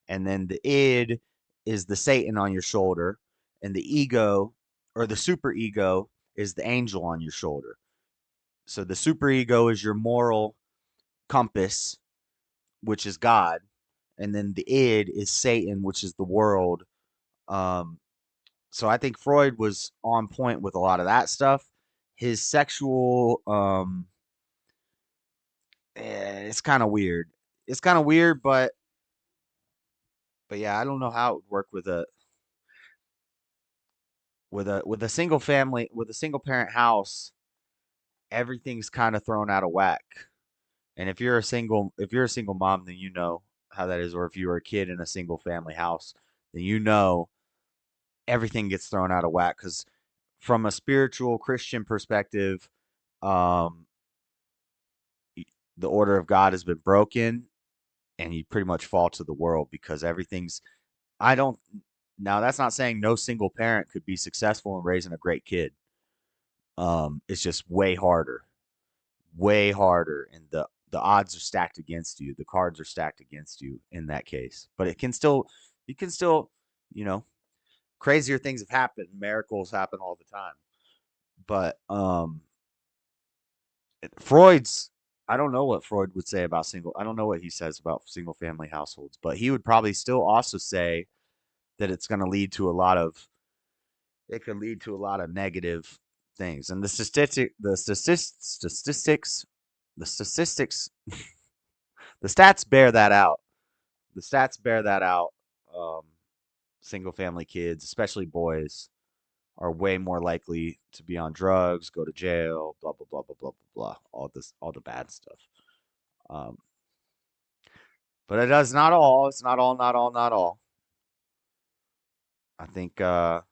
And then the id is the Satan on your shoulder, and the ego, or the superego, is the angel on your shoulder. So the superego is your moral compass, which is God, and then the id is Satan, which is the world. So I think Freud was on point with a lot of that stuff. His sexual, it's kind of weird. It's kind of weird, but yeah, I don't know how it would work with a single family, with a single parent house. Everything's kind of thrown out of whack. And if you're a single mom, then you know how that is. Or if you were a kid in a single family house, then you know everything gets thrown out of whack. Because from a spiritual Christian perspective, the order of God has been broken, and you pretty much fall to the world because everything's. Now that's not saying no single parent could be successful in raising a great kid. It's just way harder, and the odds are stacked against you. The cards are stacked against you in that case. But you can still, crazier things have happened. Miracles happen all the time. But Freud's. I don't know what Freud would say about I don't know what he says about single family households, but he would probably still also say that it's going to lead to a lot of. It can lead to a lot of negative things, and the stats bear that out. The stats bear that out. Um, Single family kids, especially boys, are way more likely to be on drugs, go to jail, blah blah blah blah blah blah blah. All the bad stuff. Um, but it does not all. It's not all. Not all. Not all. I think if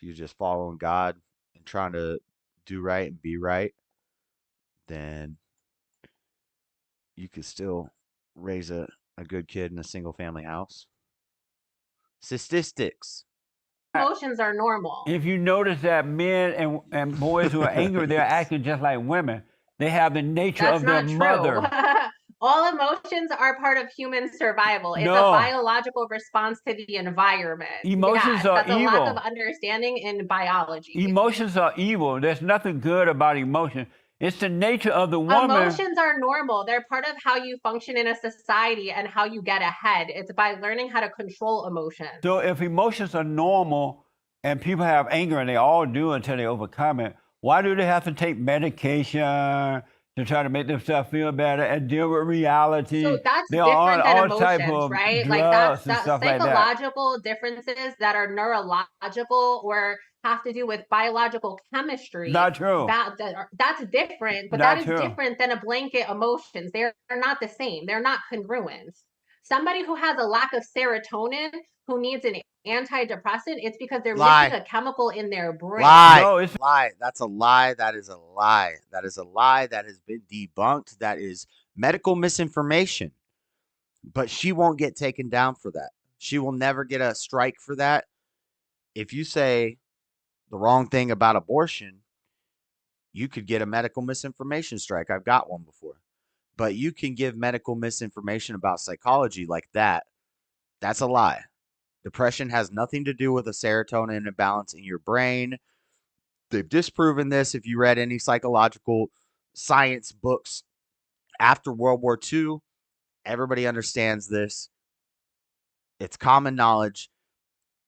you're just following God and trying to do right and be right, then you could still raise a good kid in a single family house. Statistics. Emotions are normal. If you notice that men and boys who are angry, they're acting just like women. They have the nature That's of their not true. mother. All emotions are part of human survival. It's No. a biological response to the environment. Emotions are that's a lack evil. of understanding in biology. Emotions are evil. There's nothing good about emotion. It's the nature of the woman. Emotions are normal. They're part of how you function in a society and how you get ahead. It's by learning how to control emotions. So if emotions are normal and people have anger, and they all do until they overcome it, why do they have to take medication to try to make themselves feel better and deal with reality? So that's They are different on than all type emotions, of right? Like drugs that's and stuff like that. psychological differences that are neurological or have to do with biological chemistry. Not true. That's different, but Not that is true. different than a blanket emotions. They're not the same. They're not congruent. Somebody who has a lack of serotonin who needs an antidepressant, it's because they're missing a chemical in their brain. Lie. That's a lie. That is a lie. That is a lie that has been debunked. That is medical misinformation. But she won't get taken down for that. She will never get a strike for that. If you say the wrong thing about abortion, you could get a medical misinformation strike. I've got one before. But you can give medical misinformation about psychology like that. That's a lie. Depression has nothing to do with a serotonin imbalance in your brain. They've disproven this if you read any psychological science books after World War II. Everybody understands this. It's common knowledge.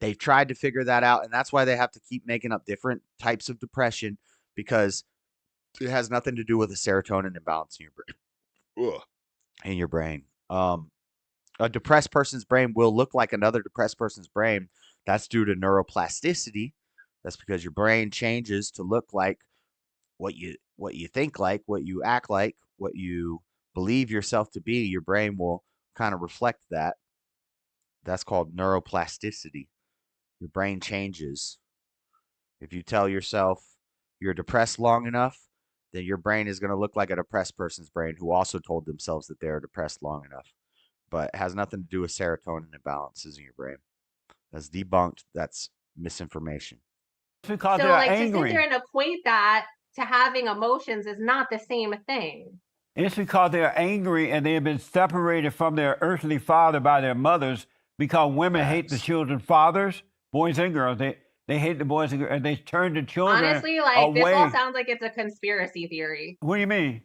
They've tried to figure that out, and that's why they have to keep making up different types of depression, because it has nothing to do with a serotonin imbalance in your brain. A depressed person's brain will look like another depressed person's brain. That's due to neuroplasticity. That's because your brain changes to look like what you think like, what you act like, what you believe yourself to be. Your brain will kind of reflect that. That's called neuroplasticity. Your brain changes. If you tell yourself you're depressed long enough, then your brain is going to look like a depressed person's brain who also told themselves that they're depressed long enough. But it has nothing to do with serotonin imbalances in your brain. That's debunked. That's misinformation. Because so they're like angry. to sit there and equate that to having emotions is not the same thing. It's because they're angry and they have been separated from their earthly father by their mothers, because women hate the children's fathers, boys and girls. They hate the boys and girls, and they turn the children Honestly, like away. this all sounds like it's a conspiracy theory. What do you mean?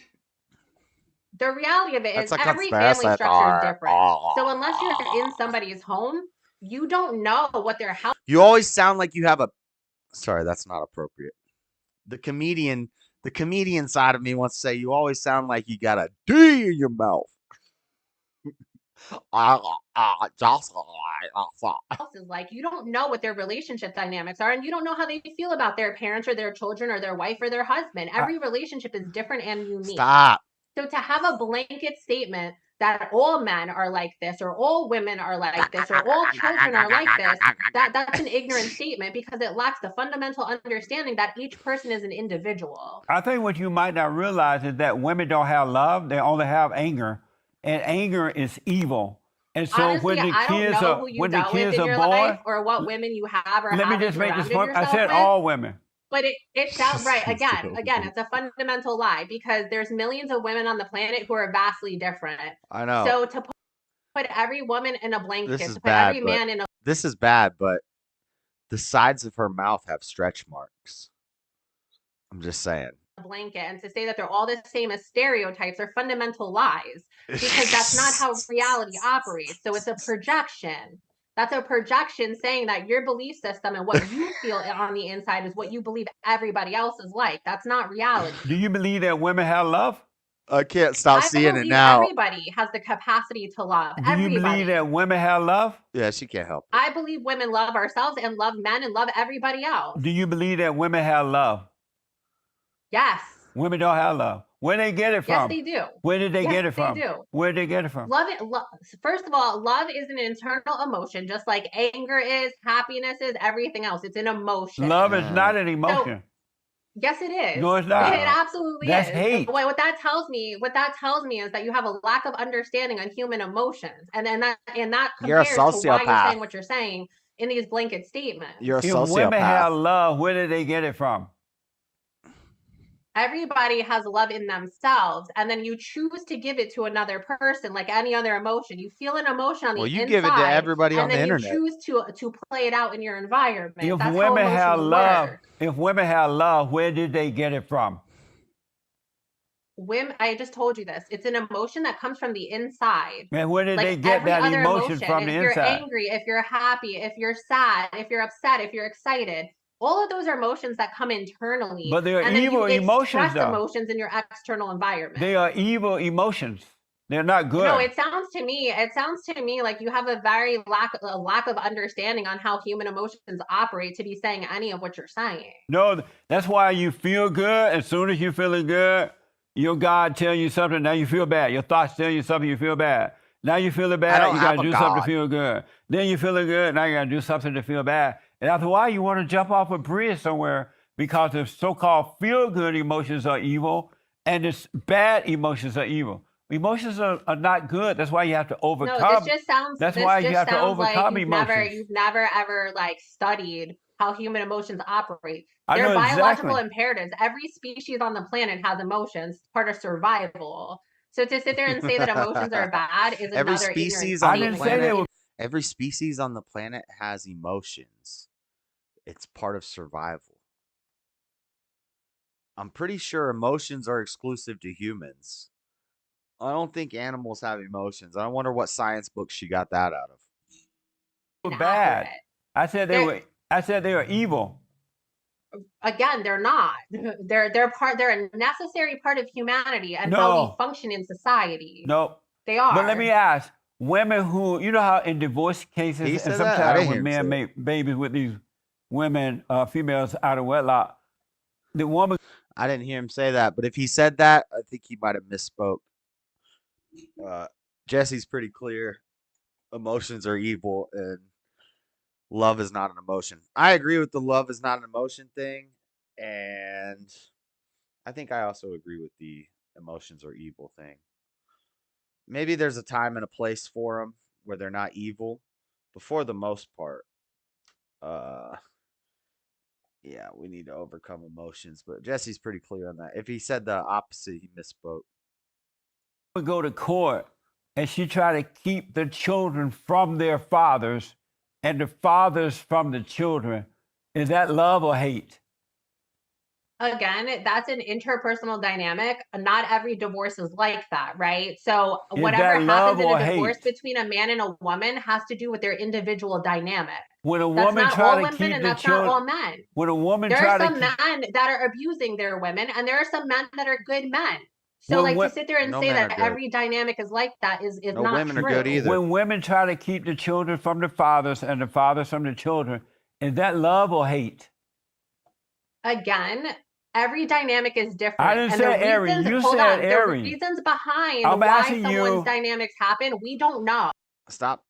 The reality of it is That's a every family conspiracy structure is theory. different. So unless you're in somebody's home, you don't know what their house. You always sound like you have a. Sorry, that's not appropriate. The comedian side of me wants to say you always sound like you got a D in your mouth. Is like you don't know what their relationship dynamics are, and you don't know how they feel about their parents or their children or their wife or their husband. Every relationship is different and unique. Stop. So to have a blanket statement that all men are like this, or all women are like this, or all children are like this, that's an ignorant statement because it lacks the fundamental understanding that each person is an individual. I think what you might not realize is that women don't have love; they only have anger, and anger is evil. And so Honestly, when the I don't kids know are who you when the dealt with kids in are your born, life or what women you have or let me haven't just make this surrounded point. I yourself said with. all women. But it sounds right. Again, it's a fundamental lie because there's millions of women on the planet who are vastly different. I know. So to put every woman in a blanket, This is to put bad, every but man in a this is bad, but the sides of her mouth have stretch marks. I'm just saying. blanket and to say that they're all the same as stereotypes are fundamental lies because that's not how reality operates. So it's a projection. That's a projection saying that your belief system and what you feel on the inside is what you believe everybody else is like. That's not reality. Do you believe that women have love? I can't stop I seeing it believe now. everybody has the capacity to love. Do you believe that women have love? Yeah, she can't help it. I believe women love ourselves and love men and love everybody else. Do you believe that women have love? Yes. Women don't have love. Where they get it from? Yes, they do. Where did they Yes, get it from? They do. Where did they get it from? First of all, love is an internal emotion, just like anger is, happiness is, everything else. It's an emotion. Love is not an emotion. Yes, it is. No, it's not. It absolutely That's is. hate. What that tells me is that you have a lack of understanding on human emotions, and that You're a compares to why you're sociopath. saying what you're saying in these blanket statements. You're a If sociopath. women have love, where did they get it from? Everybody has love in themselves, and then you choose to give it to another person like any other emotion. You feel an emotion on the inside. Well, you give it to everybody on the internet. And then you choose to play it out in your environment. If That's women how have emotions love, work. if women have love, where did they get it from? Women, I just told you this. It's an emotion that comes from the inside. Man, where did like they get every that other emotion from the if you're inside? angry, if you're happy, if you're sad, if you're upset, if you're excited, all of those are emotions that come internally. But they are and then evil you emotions, express though. emotions in your external environment. They are evil emotions. They're not good. No, it sounds to me like you have a lack of understanding on how human emotions operate to be saying any of what you're saying. No, that's why you feel good. As soon as you're feeling good, your God tell you something, now you feel bad. Your thoughts tell you something, you feel bad. Now you feeling bad, you got to do something to feel good. Then you're feeling good, now you got to do something to feel bad. And after a while, you want to jump off a bridge somewhere because the so-called feel-good emotions are evil and the bad emotions are evil. Emotions are not good. That's why you have to overcome. No, this just sounds. That's this why just you have to sounds overcome like emotions. you've never ever like studied how human emotions operate. I They're know biological exactly. imperatives. Every species on the planet has emotions, part of survival. So to sit there and say that emotions are bad is Every another species ignorant on the statement. planet. Every species on the planet has emotions. It's part of survival. I'm pretty sure emotions are exclusive to humans. I don't think animals have emotions. I wonder what science book she got that out of. Bad. I said they were evil. Again, they're not. They're a necessary part of humanity and how we function in society. No. They are. But let me ask, women who, you know how in divorce cases, and sometimes when men make babies with these women, females out of wedlock, the woman. I didn't hear him say that, but if he said that, I think he might have misspoke. Jesse's pretty clear. Emotions are evil and love is not an emotion. I agree with the love is not an emotion thing, and I think I also agree with the emotions are evil thing. Maybe there's a time and a place for them where they're not evil, but for the most part, yeah, we need to overcome emotions. But Jesse's pretty clear on that. If he said the opposite, he misspoke. Would go to court and she tried to keep the children from their fathers and the fathers from the children. Is that love or hate? Again, that's an interpersonal dynamic. Not every divorce is like that, right? So whatever happens in a divorce between a man and a woman has to do with their individual dynamic. When a That's woman not try all to women keep and the that's not all children, men. when a woman There try are to some keep, men that are abusing their women, and there are some men that are good men. So, When to sit there and no say men that are good. every dynamic is like that is No not women true. are good either. when women try to keep the children from the fathers and the fathers from the children, is that love or hate? Again, Every dynamic is different. I didn't and say the Ari. reasons, You hold said on, the Ari. reasons behind I'm why asking someone's you. dynamics happen, we don't know. Stop.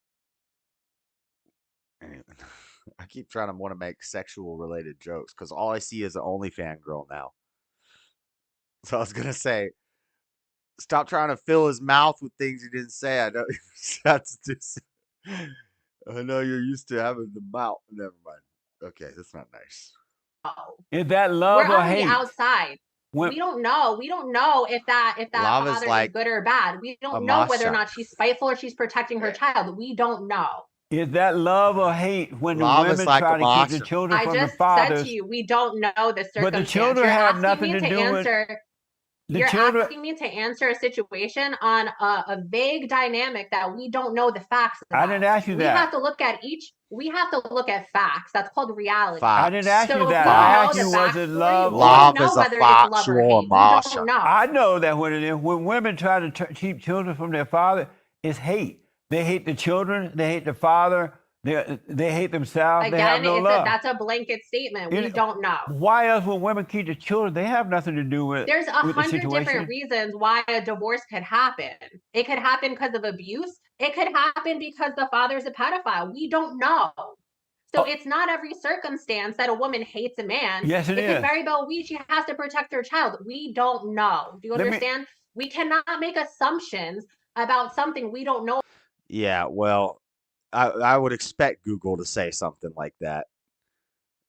I keep trying to want to make sexual related jokes because all I see is an OnlyFans girl now. So I was gonna say, stop trying to fill his mouth with things he didn't say. I know that's just. I know you're used to having the mouth. Never mind. Okay, that's not nice. Is that love We're or on the hate? outside. When- We don't know. We don't know if that Love is father is like good or bad. We a don't know whether or mashup. not she's spiteful or she's protecting her child. We don't know. Is that love or hate when the Love is women like try a to keep the mashup. children I from the just said fathers? to you, we don't know the circumstance. But the children You're have asking nothing me to do with answer. the You're children. asking me to answer a situation on a vague dynamic that we don't know the facts about. I didn't ask you We that. have to look at we have to look at facts. That's called reality. I didn't ask So you if that. we I don't asked know you, the was it backstory, love? we don't know whether it's love or factual hate. We don't know. I know that what it is. When women try to keep children from their father, it's hate. They hate the children. They hate the father. They hate themselves. They have Again, no love. that's a blanket statement. We don't know. Why else would women keep the children? They have nothing to do with There's with the 100 situation. different reasons why a divorce could happen. It could happen because of abuse. It could happen because the father's a pedophile. We don't know. So it's not every circumstance that a woman hates a man. Yes, it could is. very well be she has to protect her child. We don't know. Do you understand? We cannot make assumptions about something we don't know. Yeah, well, I would expect Google to say something like that.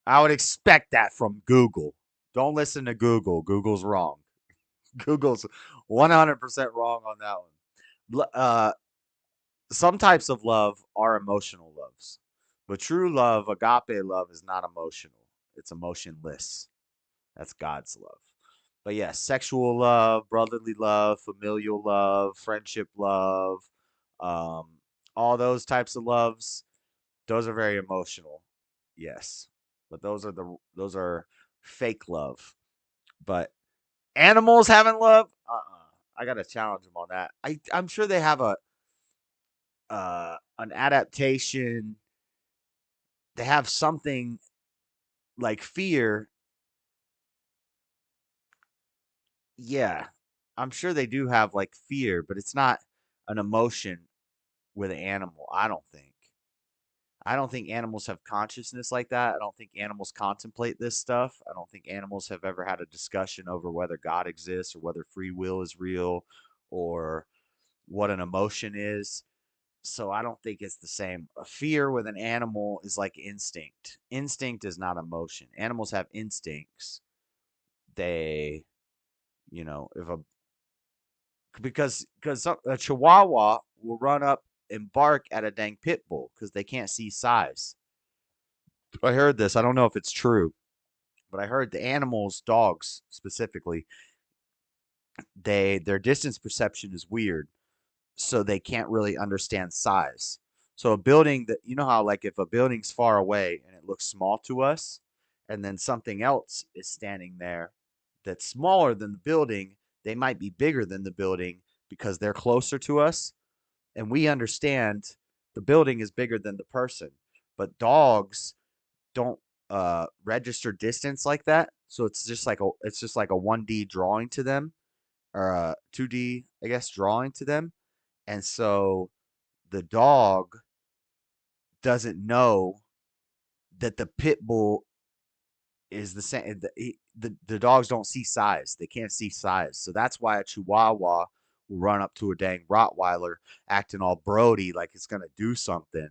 I would expect that from Google. Don't listen to Google. Google's wrong. Google's 100% wrong on that one. Some types of love are emotional loves, but true love, agape love, is not emotional. It's emotionless. That's God's love. But yes, sexual love, brotherly love, familial love, friendship love, all those types of loves, those are very emotional. Yes. But those are fake love. But animals having love, I got to challenge them on that. I'm sure they have an adaptation. They have something like fear. Yeah, I'm sure they do have like fear, but it's not an emotion with an animal. I don't think. I don't think animals have consciousness like that. I don't think animals contemplate this stuff. I don't think animals have ever had a discussion over whether God exists or whether free will is real or what an emotion is. So I don't think it's the same. A fear with an animal is like instinct. Instinct is not emotion. Animals have instincts. They, if because a chihuahua will run up and bark at a dang pit bull because they can't see size. I heard this. I don't know if it's true, but I heard the animals, dogs specifically, their distance perception is weird, so they can't really understand size. So a building that how like if a building's far away and it looks small to us, and then something else is standing there that's smaller than the building, they might be bigger than the building because they're closer to us, and we understand the building is bigger than the person. But dogs don't register distance like that, so it's just like a 1D drawing to them, or a 2D, I guess, drawing to them. And so the dog doesn't know that the pit bull is the same. The dogs don't see size. They can't see size. So that's why a chihuahua will run up to a dang Rottweiler acting all Brody like it's going to do something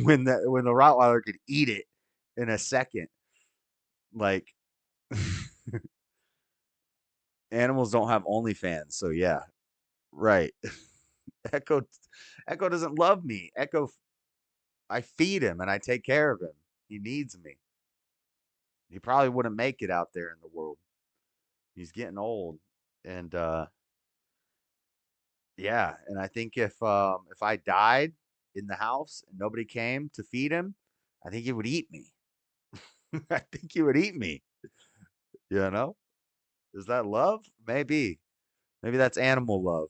when the Rottweiler could eat it in a second. Like, animals don't have OnlyFans. So yeah, right. Echo doesn't love me. Echo, I feed him and I take care of him. He needs me. He probably wouldn't make it out there in the world. He's getting old, and yeah. And I think if I died in the house and nobody came to feed him, I think he would eat me. I think he would eat me. Is that love? Maybe that's animal love.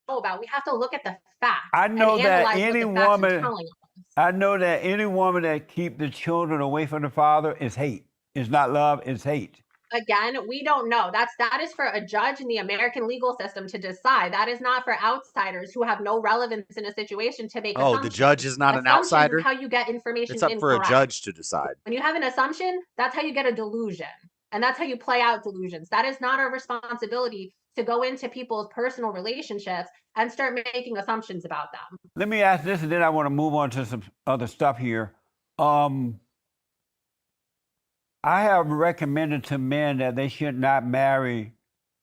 About. We have to look at the facts. I know and that analyze any what the facts are woman. telling us. I know that any woman that keep the children away from the father is hate. It's not love, it's hate. Again, we don't know. That is for a judge in the American legal system to decide. That is not for outsiders who have no relevance in a situation to make assumptions. The judge is not an outsider? Assumptions is how you get information It's up for a incorrect. judge to decide. When you have an assumption, that's how you get a delusion. And that's how you play out delusions. That is not our responsibility to go into people's personal relationships and start making assumptions about them. Let me ask this, and then I want to move on to some other stuff here. I have recommended to men that they should not marry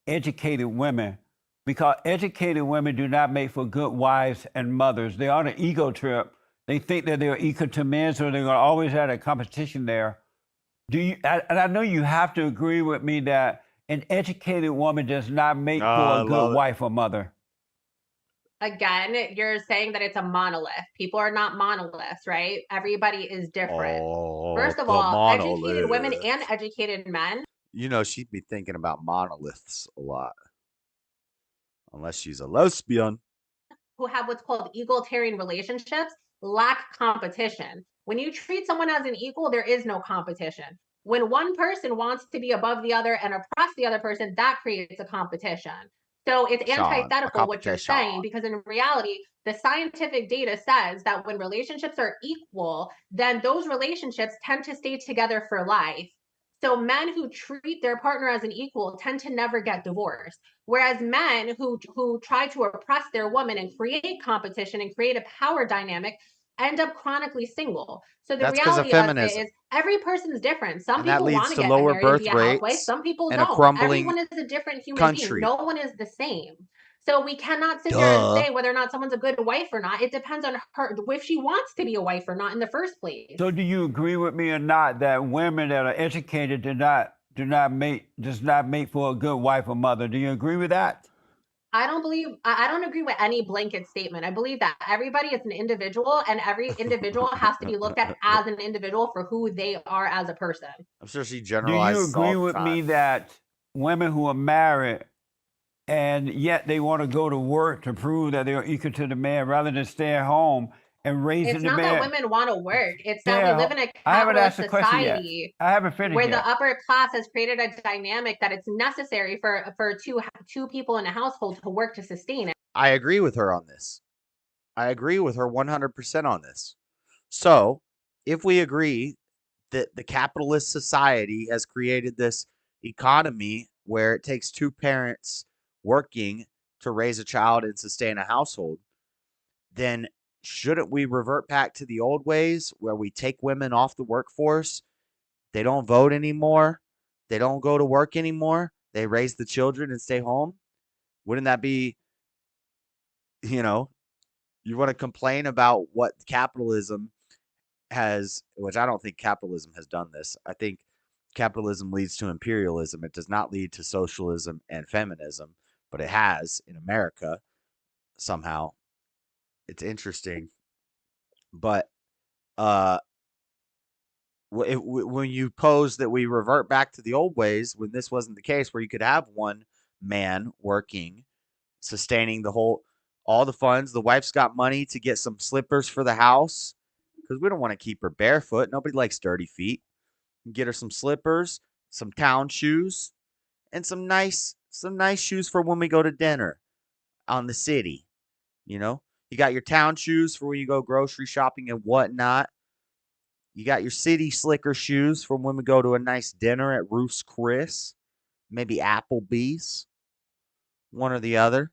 educated women because educated women do not make for good wives and mothers. They're on an ego trip. They think that they're equal to men, so they're going to always have a competition there. And I know you have to agree with me that an educated woman does not make for a good wife or mother. Again, you're saying that it's a monolith. People are not monoliths, right? Everybody is different. First of all, educated women and educated men. You know, she'd be thinking about monoliths a lot. Unless she's a lesbian. Who have what's called egalitarian relationships lack competition. When you treat someone as an equal, there is no competition. When one person wants to be above the other and oppress the other person, that creates a competition. So it's antithetical what you're saying, because in reality, the scientific data says that when relationships are equal, then those relationships tend to stay together for life. So men who treat their partner as an equal tend to never get divorced. Whereas men who try to oppress their woman and create competition and create a power dynamic end up chronically single. So the reality of it is every person's different. Some people want to get married and be a housewife. Some people don't. Everyone is a different human being. No one is the same. So we cannot sit there and say whether or not someone's a good wife or not. It depends on her, if she wants to be a wife or not in the first place. So do you agree with me or not that women that are educated does not make for a good wife or mother? Do you agree with that? I don't agree with any blanket statement. I believe that everybody is an individual and every individual has to be looked at as an individual for who they are as a person. I'm sure she generalizes. Do you agree with me that women who are married and yet they want to go to work to prove that they're equal to the man rather than stay at home and raising the man? It's not that women want to work. It's that we live in a capitalist society where the upper class has created a dynamic that it's necessary for two people in a household to work to sustain it. I agree with her on this. I agree with her 100% on this. So if we agree that the capitalist society has created this economy where it takes two parents working to raise a child and sustain a household, then shouldn't we revert back to the old ways where we take women off the workforce? They don't vote anymore. They don't go to work anymore. They raise the children and stay home. Wouldn't that be, you want to complain about what capitalism has, which I don't think capitalism has done this. I think capitalism leads to imperialism. It does not lead to socialism and feminism, but it has in America somehow. It's interesting. But when you pose that we revert back to the old ways, when this wasn't the case, where you could have one man working, sustaining all the funds, the wife's got money to get some slippers for the house because we don't want to keep her barefoot. Nobody likes dirty feet. Get her some slippers, some town shoes, and some nice shoes for when we go to dinner on the city. You got your town shoes for when you go grocery shopping and whatnot. You got your city slicker shoes for when we go to a nice dinner at Ruth's Chris, maybe Applebee's, one or the other,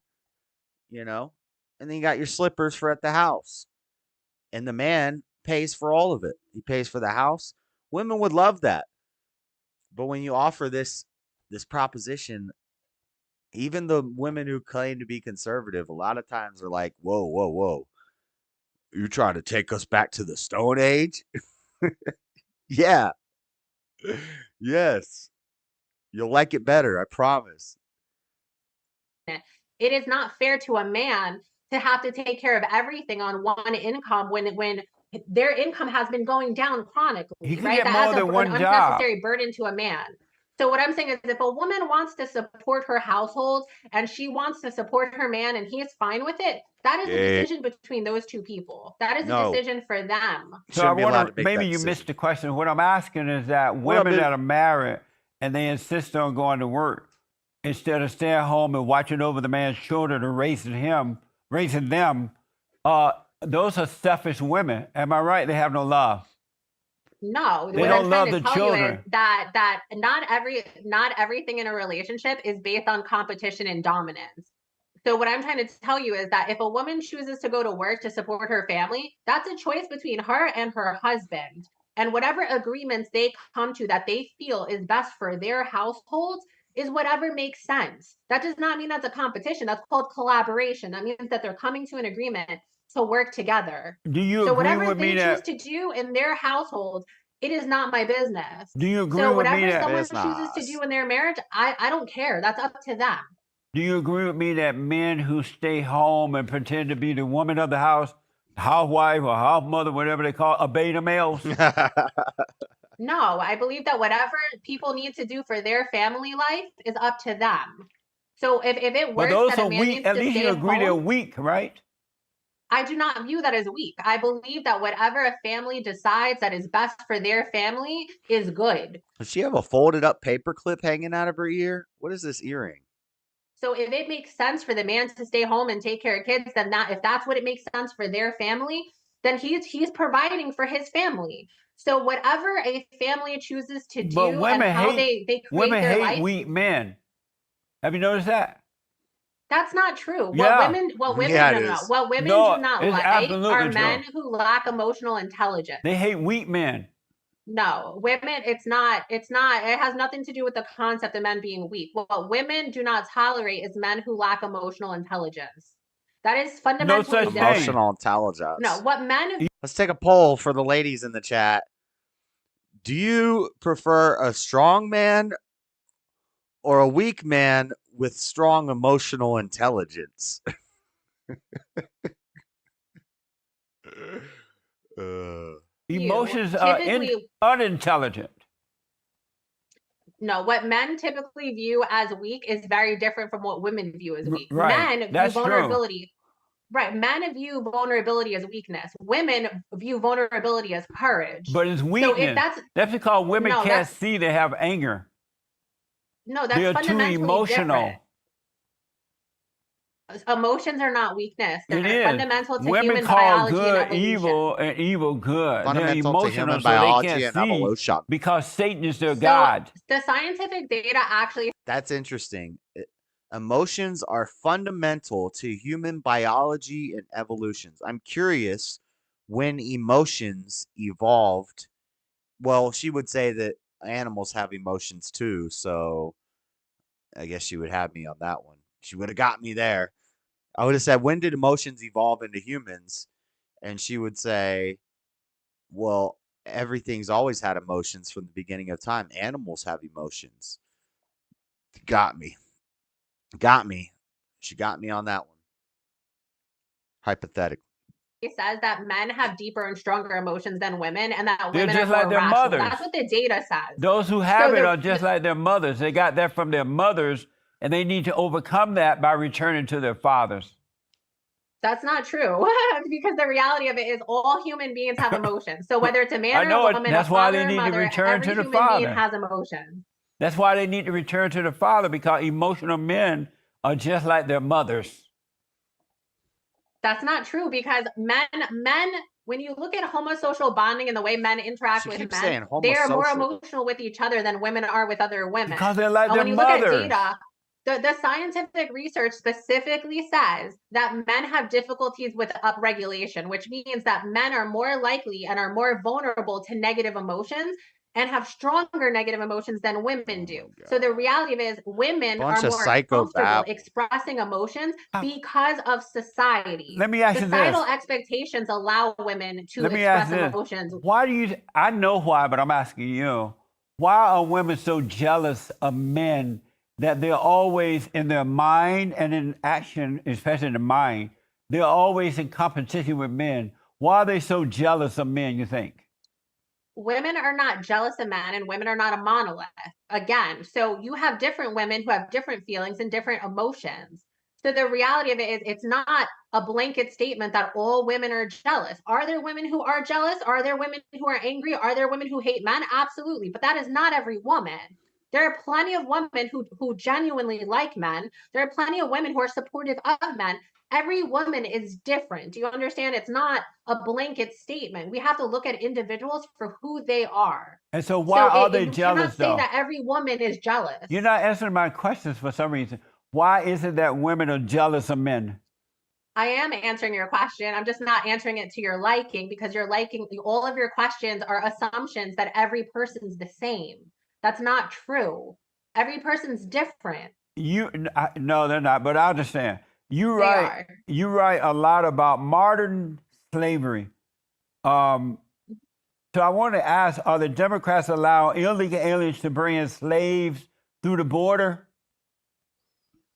And then you got your slippers for at the house. And the man pays for all of it. He pays for the house. Women would love that. But when you offer this proposition, even the women who claim to be conservative, a lot of times are like, whoa, whoa, whoa. You trying to take us back to the Stone Age? Yeah. Yes. You'll like it better, I promise. It is not fair to a man to have to take care of everything on one income when their income has been going down chronically, right? That adds an unnecessary burden to a man. So what I'm saying is if a woman wants to support her household and she wants to support her man and he's fine with it, that is a decision between those two people. That is a decision for them. So I wonder, maybe you missed the question. What I'm asking is that Well, women that are married and they insist on going to work instead of staying home and watching over the man's children or raising them, those are selfish women. Am I right? They have no love. No, They what don't I'm love trying to the tell you is children. that not everything in a relationship is based on competition and dominance. So what I'm trying to tell you is that if a woman chooses to go to work to support her family, that's a choice between her and her husband. And whatever agreements they come to that they feel is best for their households is whatever makes sense. That does not mean that's a competition. That's called collaboration. That means that they're coming to an agreement to work together. Do you So agree whatever with me they choose that? to do in their household, it is not my business. Do you agree So with me whatever that? someone chooses to do in their marriage, I don't care. That's up to them. Do you agree with me that men who stay home and pretend to be the woman of the house, housewife or house mother, whatever they call it, are beta males? No, I believe that whatever people need to do for their family life is up to them. So if it But works those that a are man weak. needs At to least stay you agree they're home, weak, right? I do not view that as weak. I believe that whatever a family decides that is best for their family is good. Does she have a folded up paperclip hanging out of her ear? What is this earring? So if it makes sense for the man to stay home and take care of kids, then if that's what it makes sense for their family, then he's providing for his family. So whatever a family chooses to But do and how they create their life, weak men. Have you noticed that? that's not true. Yeah. What women Yeah, no it no no. is. What women No, do not it's like absolutely are men true. who lack emotional intelligence. They hate weak men. No, women, it has nothing to do with the concept of men being weak. What women do not tolerate is men who lack emotional intelligence. That is fundamentally different. Emotional intelligence. No, what men Let's take a poll for the ladies in the chat. Do you prefer a strong man or a weak man with strong emotional intelligence? Emotions are typically unintelligent. no, what men typically view as weak is very different from what women view as weak. right. Men That's view true. vulnerability. Right. Men view vulnerability as weakness. Women view vulnerability as courage. But it's So weakness. if that's because women no, can't see they have anger. no, that's They're too fundamentally emotional. different. Emotions are not weakness. They're It is. fundamental to Women human call biology good and evolution. evil and evil good. Fundamental They're to emotional, human so they biology can't and see evolution. because Satan is their So god. the scientific data actually That's interesting. Emotions are fundamental to human biology and evolutions. I'm curious when emotions evolved. Well, she would say that animals have emotions too, so I guess she would have me on that one. She would have got me there. I would have said, when did emotions evolve into humans? And she would say, well, everything's always had emotions from the beginning of time. Animals have emotions. Got me. Got me. She got me on that one. Hypothetically. says that men have deeper and stronger emotions than women and that They're women are just more like their rational. mothers. That's what the data says. Those who have So it the- are just like their mothers. They got that from their mothers, and they need to overcome that by returning to their fathers. That's not true because the reality of it is all human beings have emotions. So whether it's a man I or know a it. woman, That's a why father they or need to mother, return every to the human being father. has emotions. That's why they need to return to the father, because emotional men are just like their mothers. That's not true because men, when you look at homosocial bonding and the way men interact She with keeps men, saying they are more homosocial. emotional with each other than women are with other women. Because they're like And their when you look at mothers. data, the scientific research specifically says that men have difficulties with upregulation, which means that men are more likely and are more vulnerable to negative emotions and have stronger negative emotions than women do. So the reality of it is women Bunch are of more psycho comfortable babble. expressing emotions because of society. Let me ask you Societal this. expectations allow women to Let me ask express this. emotions. Why do you, I know why, but I'm asking you, why are women so jealous of men that they're always in their mind and in action, especially in the mind, they're always in competition with men? Why are they so jealous of men, you think? women are not jealous of men and women are not a monolith again. So you have different women who have different feelings and different emotions. So the reality of it is it's not a blanket statement that all women are jealous. Are there women who are jealous? Are there women who are angry? Are there women who hate men? Absolutely. But that is not every woman. There are plenty of women who genuinely like men. There are plenty of women who are supportive of men. Every woman is different. Do you understand? It's not a blanket statement. We have to look at individuals for who they are. And so why are they you jealous, cannot say though? that every woman is jealous. You're not answering my questions for some reason. Why is it that women are jealous of men? I am answering your question. I'm just not answering it to your liking because you're liking all of your questions are assumptions that every person's the same. That's not true. Every person's different. No, they're not. But I understand. You They write. are. You write a lot about modern slavery. So I want to ask: are the Democrats allow illegal aliens to bring in slaves through the border?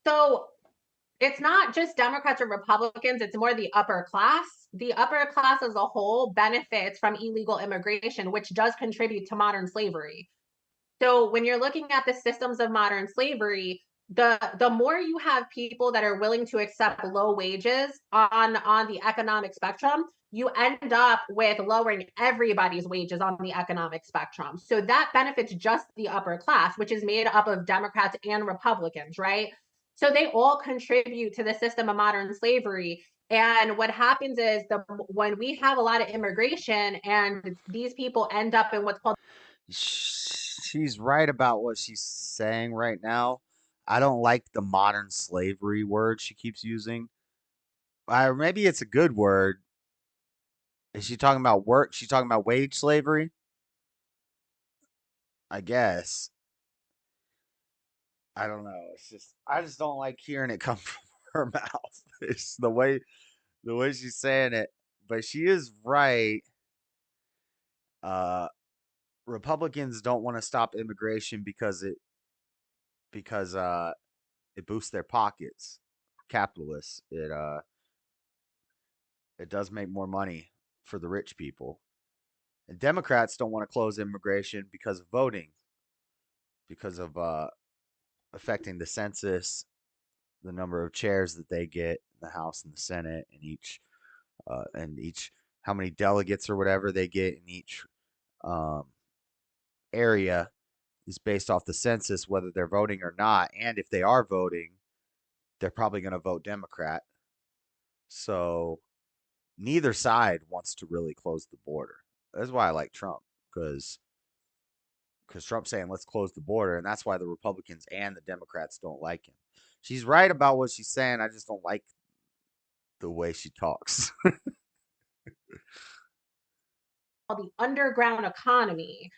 So it's not just Democrats or Republicans, it's more the upper class. The upper class as a whole benefits from illegal immigration, which does contribute to modern slavery. So when you're looking at the systems of modern slavery, the more you have people that are willing to accept low wages on the economic spectrum, you end up with lowering everybody's wages on the economic spectrum. So that benefits just the upper class, which is made up of Democrats and Republicans, right? So they all contribute to the system of modern slavery. And what happens is when we have a lot of immigration and these people end up in what's called She's right about what she's saying right now. I don't like the modern slavery word she keeps using. Maybe it's a good word. Is she talking about work? She's talking about wage slavery? I guess. I don't know. I just don't like hearing it come from her mouth. It's the way she's saying it. But she is right. Uh Republicans don't want to stop immigration because it boosts their pockets. Capitalists. It does make more money for the rich people. And Democrats don't want to close immigration because of voting, because of affecting the census, the number of chairs that they get in the House and the Senate, and each how many delegates or whatever they get in each um, area is based off the census, whether they're voting or not. And if they are voting, they're probably going to vote Democrat. So neither side wants to really close the border. That's why I like Trump, because Trump's saying let's close the border, and that's why the Republicans and the Democrats don't like him. She's right about what she's saying. I just don't like the way she talks. the underground economy.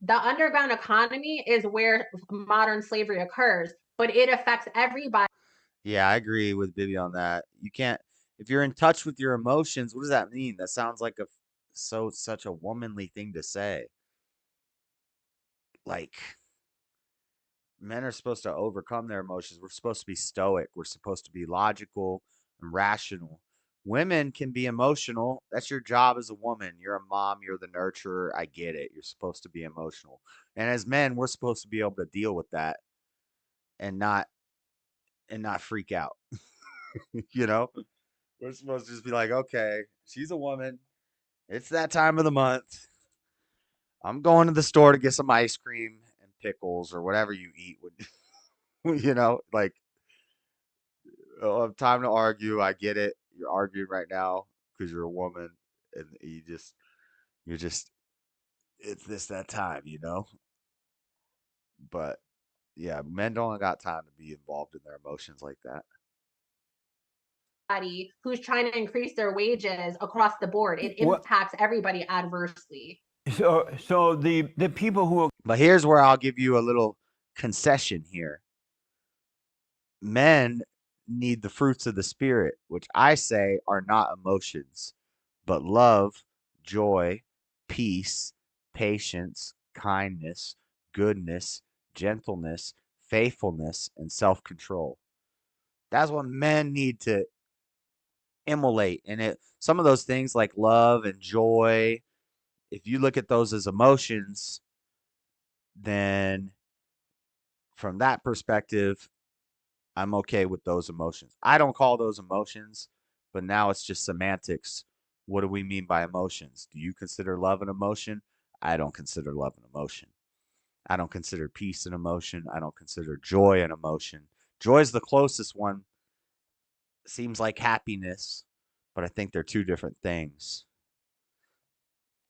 The underground economy is where modern slavery occurs, but it affects everybody. Yeah, I agree with Bibi on that. You can't if you're in touch with your emotions. What does that mean? That sounds like such a womanly thing to say. Like men are supposed to overcome their emotions. We're supposed to be stoic. We're supposed to be logical and rational. Women can be emotional. That's your job as a woman. You're a mom, you're the nurturer. I get it. You're supposed to be emotional. And as men, we're supposed to be able to deal with that and not freak out. you know? We're supposed to just be like, "Okay, she's a woman. It's that time of the month. I'm going to the store to get some ice cream and pickles or whatever you eat when like time to argue. I get it. You're arguing right now because you're a woman, and you're just it's that time. But yeah, men don't got time to be involved in their emotions like that. Who's trying to increase their wages across the board. It impacts everybody adversely. So the people who are. But here's where I'll give you a little concession here. Men need the fruits of the spirit, which I say are not emotions, but love, joy, peace, patience, kindness, goodness, gentleness, faithfulness, and self control. That's what men need to emulate. And some of those things like love and joy if you look at those as emotions, then from that perspective, I'm okay with those emotions. I don't call those emotions, but now it's just semantics. What do we mean by emotions? Do you consider love an emotion? I don't consider love an emotion. I don't consider peace an emotion. I don't consider joy an emotion. Joy is the closest one. Seems like happiness, but I think they're two different things.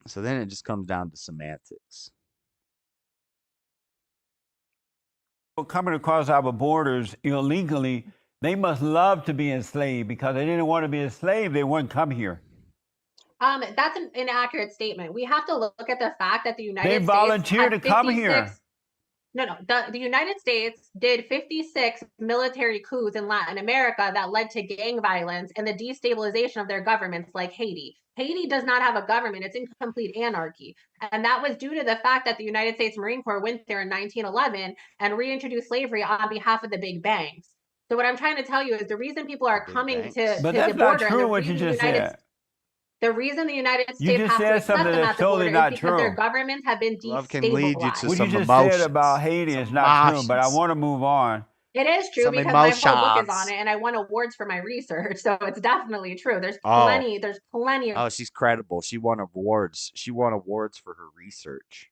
So then it just comes down to semantics. Coming across our borders illegally, they must love to be enslaved because they didn't want to be enslaved. They wouldn't come here. That's an inaccurate statement. We have to look at the fact that the United They States volunteered to had come 56 here. No. The United States did 56 military coups in Latin America that led to gang violence and the destabilization of their governments, like Haiti. Haiti does not have a government. It's in complete anarchy. And that was due to the fact that the United States Marine Corps went there in 1911 and reintroduced slavery on behalf of the big banks. So what I'm trying to tell you is the reason people are coming to But the that's not border and true what you just said. the reason the United You States just has to said accept something them that's at the totally border is not because their true. governments have been Love can lead you to destabilized. What some you just emotions. said about Haiti is not true, but I want to move on. It is true Some because my whole book is on emotions. it and I won awards for my research. So it's definitely true. There's Oh. plenty of Oh, she's credible. She won awards. She won awards for her research.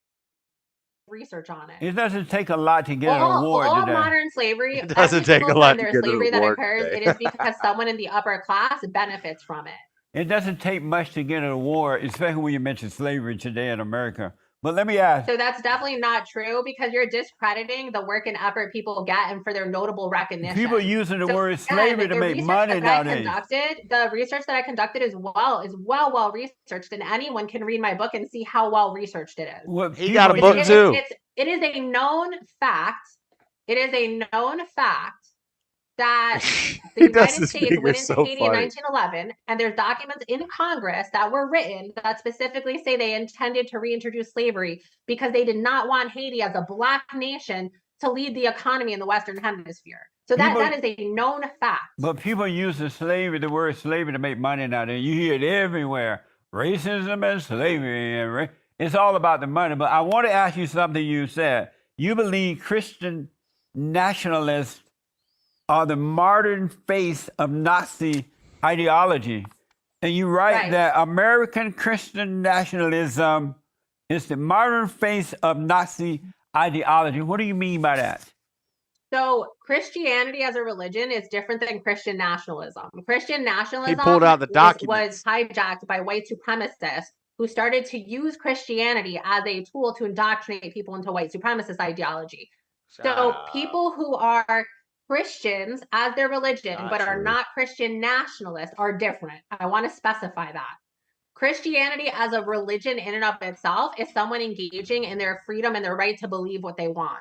research on it. It doesn't take a lot to get an award All today. modern slavery, It doesn't every take single a lot time to there's get an slavery that award occurs, today. it is because someone in the upper class benefits from it. It doesn't take much to get an award, especially when you mention slavery today in America. But let me ask. So that's definitely not true because you're discrediting the work and effort people get and for their notable recognition. People using the word again, slavery to the make research money that nowadays. the research that I conducted is well researched, and anyone can read my book and see how well researched it is. What He got a book too. It is a known fact. It is a known fact that the United States went into Haiti in 1911, and there's documents in Congress that were written that specifically say they intended to reintroduce slavery because they did not want Haiti as a black nation to lead the economy in the Western Hemisphere. So that is a known fact. But people use the word slavery to make money nowadays. You hear it everywhere. Racism and slavery. It's all about the money. But I want to ask you something you said. You believe Christian nationalists are the modern face of Nazi ideology. And you write that American Christian nationalism is the modern face of Nazi ideology. What do you mean by that? So Christianity as a religion is different than Christian nationalism. Christian nationalism He pulled out the documents. was hijacked by white supremacists who started to use Christianity as a tool to indoctrinate people into white supremacist ideology. So people who are Christians as their religion, but are not Christian nationalists are different. I want to specify that. Christianity as a religion in and of itself is someone engaging in their freedom and their right to believe what they want.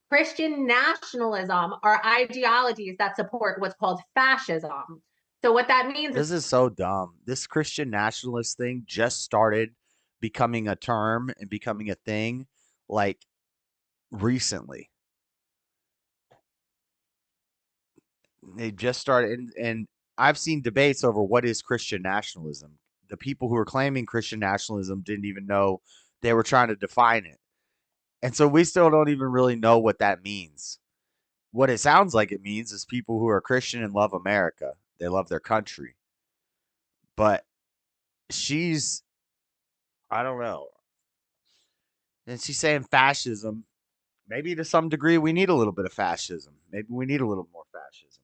Christian nationalism are ideologies that support what's called fascism. So what that means This is so dumb. This Christian nationalist thing just started becoming a term and becoming a thing like recently. They just started, and I've seen debates over what is Christian nationalism. The people who are claiming Christian nationalism didn't even know they were trying to define it. And so we still don't even really know what that means. What it sounds like it means is people who are Christian and love America. They love their country. But I don't know. And she's saying fascism. Maybe to some degree we need a little bit of fascism. Maybe we need a little more fascism.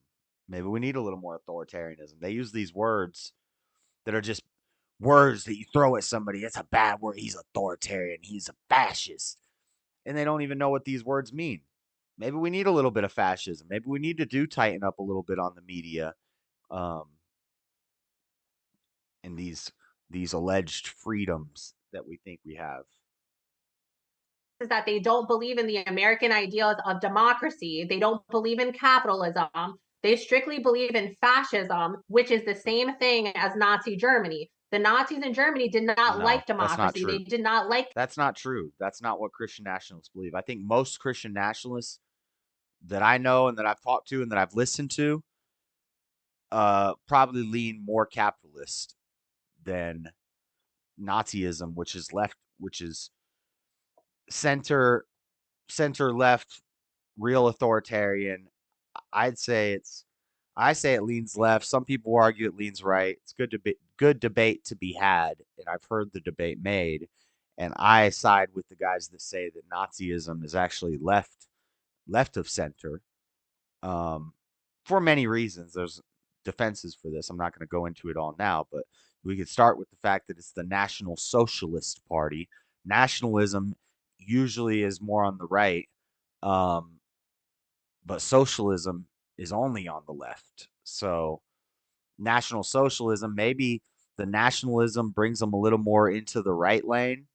Maybe we need a little more authoritarianism. They use these words that are just words that you throw at somebody. It's a bad word. He's authoritarian. He's a fascist. And they don't even know what these words mean. Maybe we need a little bit of fascism. Maybe we need to tighten up a little bit on the media and these alleged freedoms that we think we have. Is that they don't believe in the American ideals of democracy. They don't believe in capitalism. They strictly believe in fascism, which is the same thing as Nazi Germany. The Nazis in Germany did not like democracy. They did not like. That's not true. That's not what Christian nationalists believe. I think most Christian nationalists that I know and that I've talked to and that I've listened to probably lean more capitalist than Nazism, which is which is center left, real authoritarian. I say it leans left. Some people argue it leans right. It's good debate to be had, and I've heard the debate made. And I side with the guys that say that Nazism is actually left of center, for many reasons. There's defenses for this. I'm not going to go into it all now, but we could start with the fact that it's the National Socialist Party. Nationalism usually is more on the right, but socialism is only on the left. So National Socialism, maybe the nationalism brings them a little more into the right lane,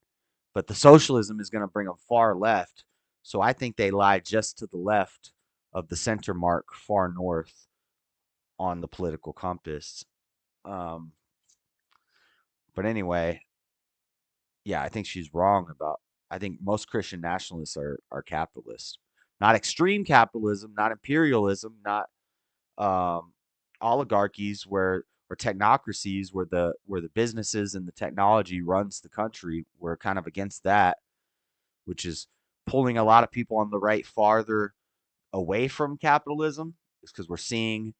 but the socialism is going to bring them far left. So I think they lie just to the left of the center mark, far north on the political compass. But anyway, yeah, I think she's wrong about. I think most Christian nationalists are capitalists, not extreme capitalism, not imperialism, not oligarchies or technocracies where the businesses and the technology runs the country. We're kind of against that, which is pulling a lot of people on the right farther away from capitalism. Is because we're seeing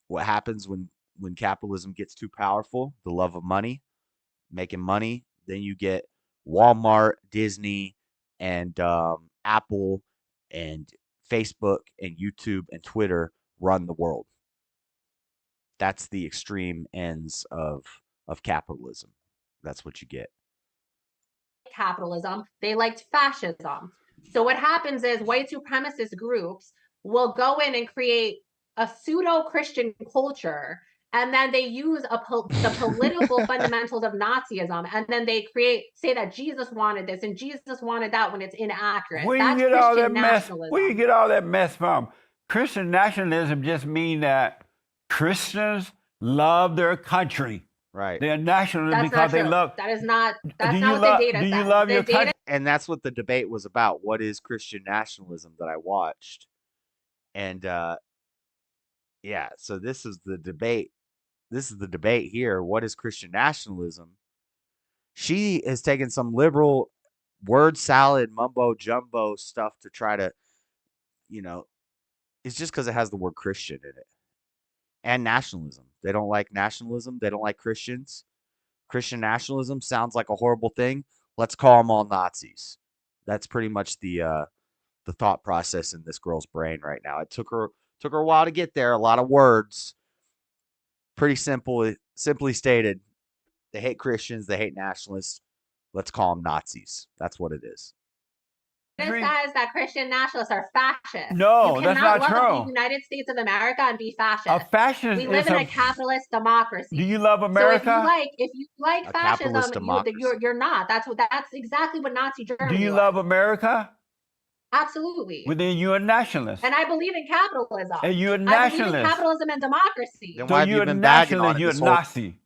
what happens when capitalism gets too powerful, the love of money, making money. Then you get Walmart, Disney, and Apple, and Facebook, and YouTube, and Twitter run the world. That's the extreme ends of capitalism. That's what you get. Capitalism, they liked fascism. So what happens is white supremacist groups will go in and create a pseudo-Christian culture, and then they use the political fundamentals of Nazism, and then they say that Jesus wanted this and Jesus wanted that when it's inaccurate. Where That's you get all Christian that mess? nationalism. Where you get all that mess from? Christian nationalism just means that Christians love their country. Right. They're nationalists That's because not they true. love. That is not. That's Do not you what love? the data Do you says. love The your data country? And that's what the debate was about. What is Christian nationalism that I watched? And yeah, so this is the debate. This is the debate here. What is Christian nationalism? She has taken some liberal word salad, mumbo jumbo stuff to try to, it's just because it has the word Christian in it. And nationalism. They don't like nationalism. They don't like Christians. Christian nationalism sounds like a horrible thing. Let's call them all Nazis. That's pretty much the thought process in this girl's brain right now. It took her a while to get there. A lot of words. Pretty simply stated. They hate Christians. They hate nationalists. Let's call them Nazis. That's what it is. It says that Christian nationalists are fascists. No, you that's cannot not love true. the United States of America and be fascist. A fascist we live is in a capitalist democracy. Do you love America? So if you like A fascism, capitalist democracy. you're not. That's exactly what Nazi Germany Do you was. love America? Absolutely. Well, then you're a nationalist. And I believe in capitalism. And you're a I believe nationalist. in capitalism and democracy. Then So why have you're you a been bagging on nationalist. it You're a this whole? Nazi.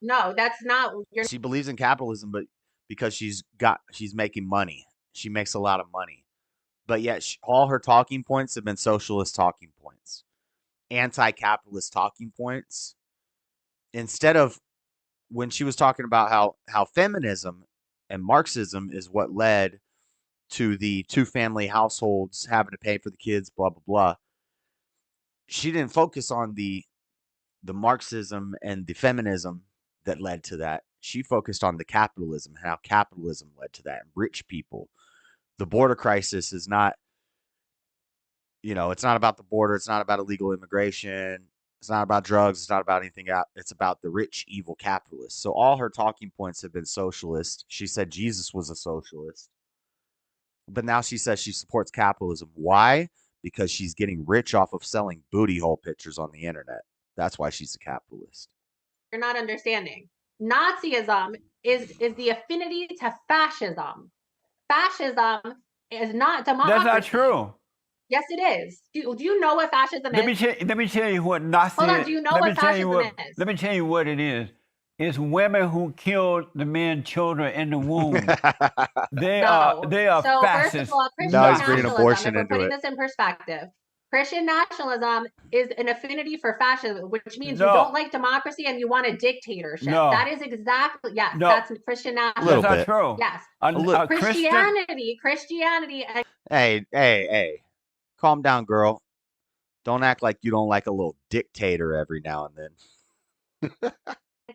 No, that's not. She believes in capitalism, but because she's making money. She makes a lot of money. But yet, all her talking points have been socialist talking points, anti-capitalist talking points. Instead of when she was talking about how feminism and Marxism is what led to the two-family households having to pay for the kids, blah blah blah. She didn't focus on the Marxism and the feminism that led to that. She focused on the capitalism, how capitalism led to that, and rich people. The border crisis is not, it's not about the border. It's not about illegal immigration. It's not about drugs. It's not about anything else. It's about the rich, evil capitalists. So all her talking points have been socialist. She said Jesus was a socialist. But now she says she supports capitalism. Why? Because she's getting rich off of selling booty hole pictures on the internet. That's why she's a capitalist. You're not understanding. Nazism is the affinity to fascism. Fascism is not democracy. That's not true. Yes, it is. Do you know what fascism is? Let me tell you what Nazi. Hold on. Do you know what fascism is? Let me tell you what it is. It's women who killed the men, children in the womb. They are So fascists. first of all, Christian Now he's bringing nationalism, abortion if we're into putting it. this in perspective, Christian nationalism is an affinity for fascism, which means No. you don't like democracy and you want a dictatorship. No. That is exactly, yes, No. that's Christian nationalism. That's not true. Yes. Christianity. Hey. Calm down, girl. Don't act like you don't like a little dictator every now and then.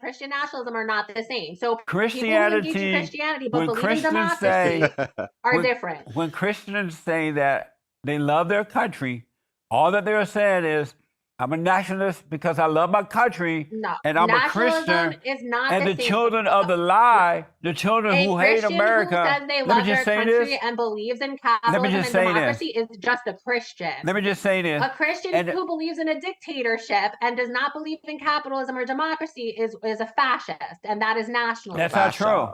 Christian nationalism are not the same. So Christianity, people who engage in Christianity but when believe in Christians democracy are when- different. When Christians say that they love their country, all that they're saying is, I'm a nationalist because I love my country, No, and I'm a nationalism Christian. is not And the the same. children of the lie, the children A who hate Christian America. who says they Let me love their just say country this. and believes in Let me capitalism just and say democracy is just a Christian. Let me just say this. A Christian And- who believes in a dictatorship and does not believe in capitalism or democracy is a fascist, and that is nationalism. That's not true.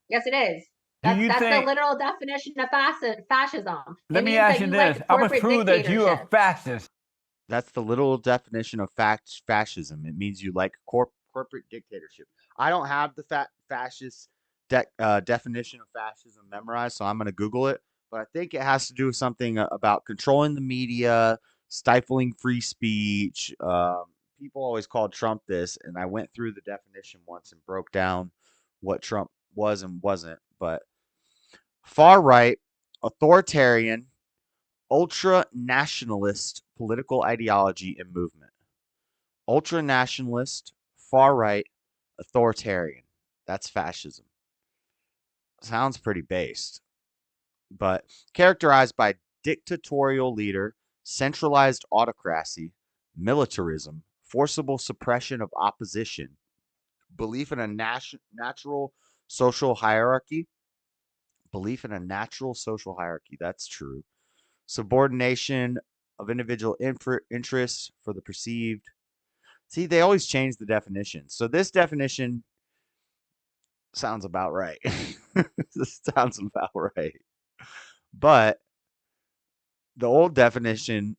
Yes, it is. Do That's, you that's think- the literal definition of fascism. Let It me means ask that you like this. I'm going to corporate prove that you are dictatorship. fascist. That's the literal definition of fascism. It means you like corporate dictatorship. I don't have the fascist definition of fascism memorized, so I'm going to Google it. But I think it has to do with something about controlling the media, stifling free speech. People always called Trump this, and I went through the definition once and broke down what Trump was and wasn't. But far right, authoritarian, ultra-nationalist political ideology and movement. Ultra-nationalist, far-right, authoritarian. That's fascism. Sounds pretty based. But characterized by dictatorial leader, centralized autocracy, militarism, forcible suppression of opposition, belief in a natural social hierarchy. Belief in a natural social hierarchy. That's true. Subordination of individual interests for the perceived. See, they always change the definition. So this definition sounds about right. This sounds about right. But the old definition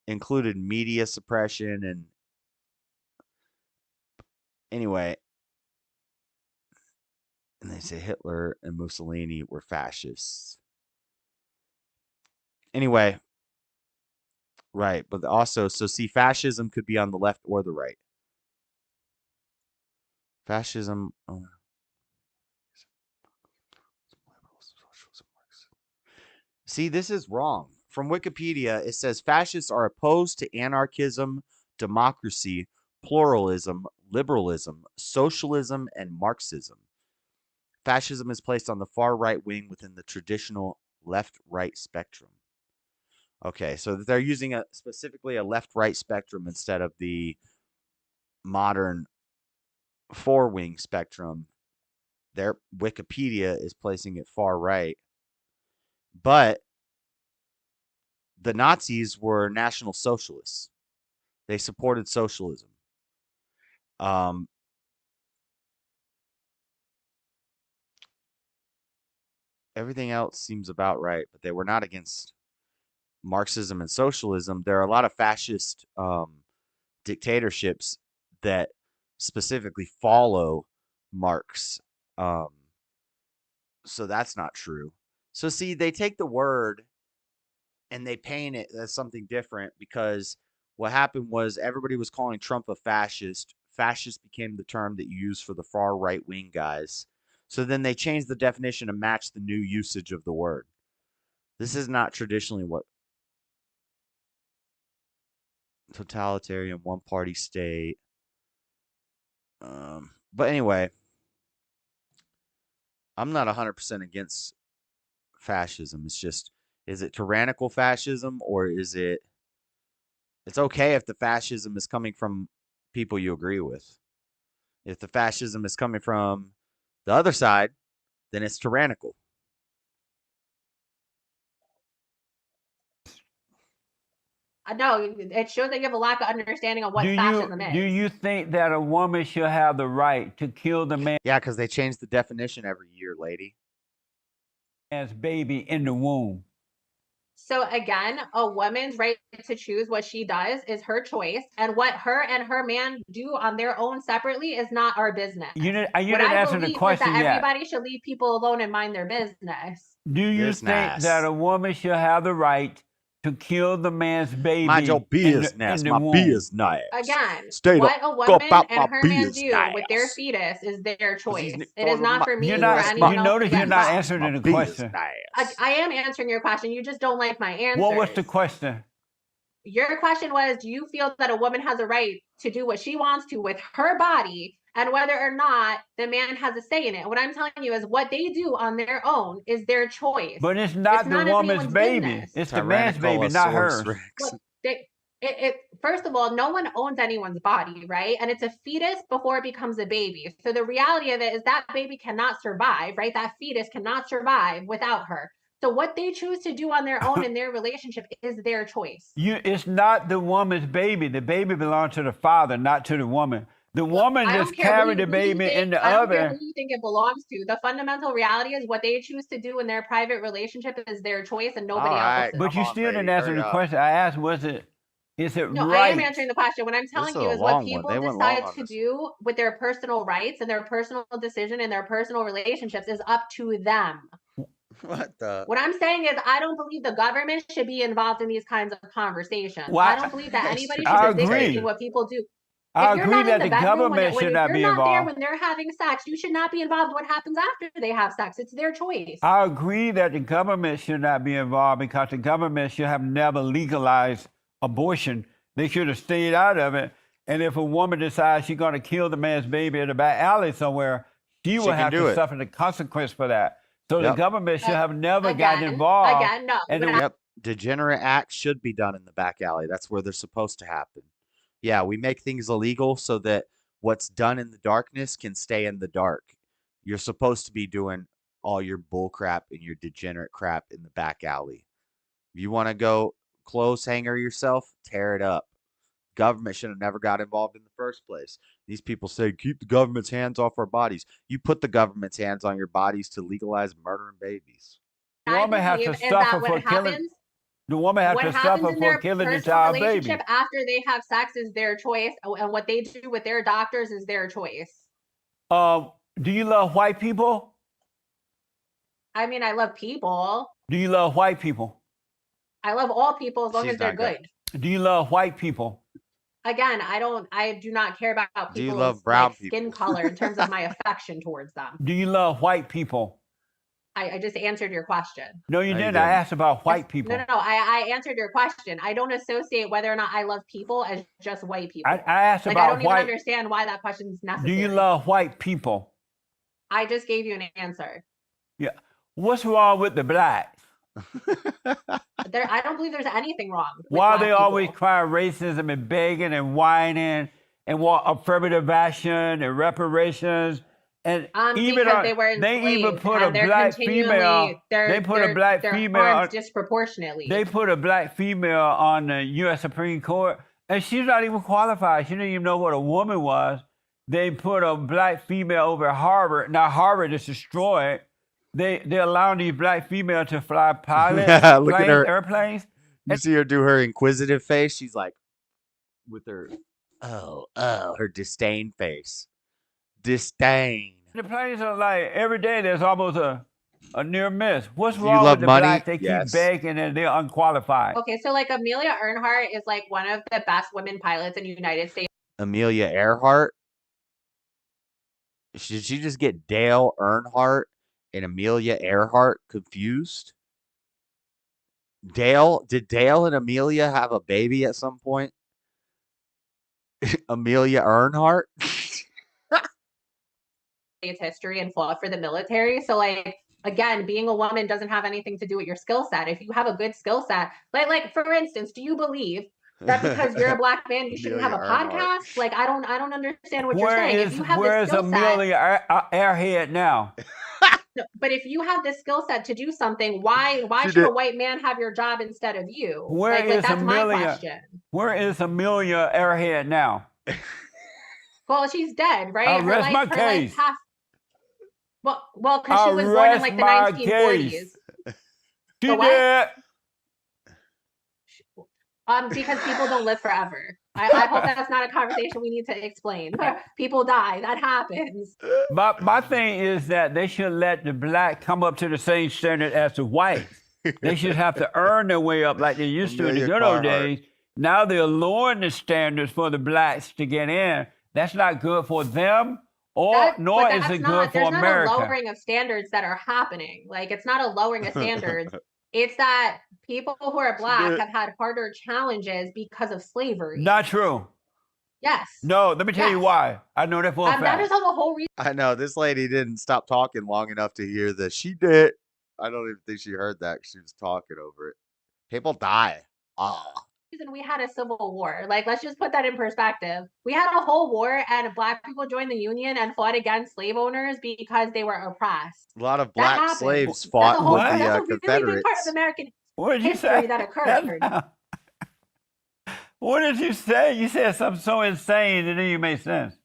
included media suppression and anyway, and they say Hitler and Mussolini were fascists. Anyway, right, but also, so see, fascism could be on the left or the right. Fascism. See, this is wrong. From Wikipedia, it says fascists are opposed to anarchism, democracy, pluralism, liberalism, socialism, and Marxism. Fascism is placed on the far right wing within the traditional left-right spectrum. Okay, so they're using specifically a left-right spectrum instead of the modern four-wing spectrum. Their Wikipedia is placing it far right. But the Nazis were National Socialists. They supported socialism. Everything else seems about right, but they were not against Marxism and socialism. There are a lot of fascist dictatorships that specifically follow Marx. So that's not true. So see, they take the word and they paint it as something different because what happened was everybody was calling Trump a fascist. Fascist became the term that you use for the far right wing guys. So then they changed the definition to match the new usage of the word. This is not traditionally what totalitarian one-party state. But anyway, I'm not 100% against fascism. It's just, is it tyrannical fascism or is it? It's okay if the fascism is coming from people you agree with. If the fascism is coming from the other side, then it's tyrannical. No, it shows that you have a lack of understanding of what fascism is. Do you think that a woman should have the right to kill the man? Yeah, because they change the definition every year, lady. As baby in the womb. So again, a woman's right to choose what she does is her choice, and what her and her man do on their own separately is not our business. You didn't what I answer the believe question is that yet. everybody should leave people alone and mind their business. Do you think that a woman should have the right to kill the man's baby. Mind your in business, the my womb. business. Again, Stay what the a fuck woman about and my her man do business. with their fetus is their choice. he's It is for not my- for me You're or not. anyone You else notice to you're get not involved. answering the question. I am answering your question. You just don't like my answer. What was the question? Your question was, do you feel that a woman has a right to do what she wants to with her body, and whether or not the man has a say in it? What I'm telling you is what they do on their own is their choice. But it's not the woman's anyone's baby. business. It's the man's baby, not hers. Look, first of all, no one owns anyone's body, right? And it's a fetus before it becomes a baby. So the reality of it is that baby cannot survive, right? That fetus cannot survive without her. So what they choose to do on their own in their relationship is their choice. It's not the woman's baby. The baby belongs to the father, not to the woman. The woman I just don't care who carried the baby in the I don't care oven. who you think it belongs to. The fundamental reality is what they choose to do in their private relationship is their choice and nobody else's. But you still didn't answer the question I asked. Is it No, right? I am answering the question. What I'm telling you is what people decide to do with their personal rights and their personal decision and their personal relationships is up to them. What the? What I'm saying is I don't believe the government should be involved in these kinds of conversations. Well, I don't believe that anybody I should be agree. dictating what people do. I If you're agree not that in the the bedroom government should not if be you're not there involved. when they're having sex, you should not be involved in what happens after they have sex. It's their choice. I agree that the government should not be involved because the government should have never legalized abortion. They should have stayed out of it. And if a woman decides she's going to kill the man's baby in the back alley somewhere, she will can have do to it. suffer the consequence for that. So the Yep. government should have never gotten involved. No. And Yep. Degenerate acts should be done in the back alley. That's where they're supposed to happen. Yeah, we make things illegal so that what's done in the darkness can stay in the dark. You're supposed to be doing all your bull crap and your degenerate crap in the back alley. If you want to go clothes hanger yourself, tear it up. Government should have never got involved in the first place. These people say, keep the government's hands off our bodies. You put the government's hands on your bodies to legalize murdering babies. the woman has to suffer for killing. The woman has What to happens suffer in for their killing the personal child baby. relationship after they have sex is their choice, and what they do with their doctors is their choice. Do you love white people? I mean, I love people. Do you love white people? I love all people as long as they're good. Do you love white people? Again, I do not care about Do you people's love brown like, skin color in terms of my affection towards them. Do you love white people? I just answered your question. No, you didn't. I asked about white people. No. I answered your question. I don't associate whether or not I love people as just white people. I asked like, about I don't white. even understand why that question is necessary. Do you love white people? I just gave you an answer. Yeah. What's wrong with the blacks? I don't believe there's anything wrong. With Why black they people. always cry racism and begging and whining and want affirmative action and reparations? And even because they were enslaved, they even put a and they're black continually- female. they're- They put a they're- black they're female. harmed disproportionately. They put a black female on the U.S. Supreme Court, and she's not even qualified. She didn't even know what a woman was. They put a black female over at Harvard. Now Harvard is destroyed. They're allowing these black females to fly pilots, Look at her airplanes. You see her do her inquisitive face. She's like, with her, her disdain face. Disdain. The planes are like every day. There's almost a near miss. What's Do you wrong love with the money? blacks? They Yes. keep begging and they're unqualified. Okay, so like Amelia Earhart is like one of the best women pilots in the United States. Amelia Earhart. Did she just get Dale Earnhardt and Amelia Earhart confused? Did Dale and Amelia have a baby at some point? Amelia Earnhardt? States history and fought for the military. So like again, being a woman doesn't have anything to do with your skill set. If you have a good skill set, like for instance, do you believe that because you're a black man you shouldn't have a Amelia Earhart. podcast? Like I don't understand what you're saying. If you have the Where's skill set, Amelia Earhart now? no, but if you have the skill set to do something, why She should a did- white man have your job instead of you? Where like is that's my Amelia? question. Where is Amelia Earhart now? Well, she's dead, right? I'll rest my her case. half. Well, because she was born in like the 1940s. She The what? did. Because people don't live forever. I hope that's not a conversation we need to explain. People die. That happens. My thing is that they should let the black come up to the same standard as the white. They should have to earn their way up like they used to in the Amelia good old Carhart. days. Now they're lowering the standards for the blacks to get in. That's not good for them, nor is it good for there's not a America. lowering of standards that are happening. Like, it's not a lowering of standards. It's that people who are black have had harder challenges because of slavery. Not true. Yes. No, let me tell you why. I know that for a fact. That is the whole reason. I know this lady didn't stop talking long enough to hear the she did. I don't even think she heard that 'cause she was talking over it. People die. Reason we had a civil war. Like, let's just put that in perspective. We had a whole war, and black people joined the Union and fought against slave owners because they were oppressed. A lot of That black happened. slaves That's fought a whole, with that's the a really big Confederates. part of American What did you history say? that occurred. What did you say? You said something so insane it didn't even make sense.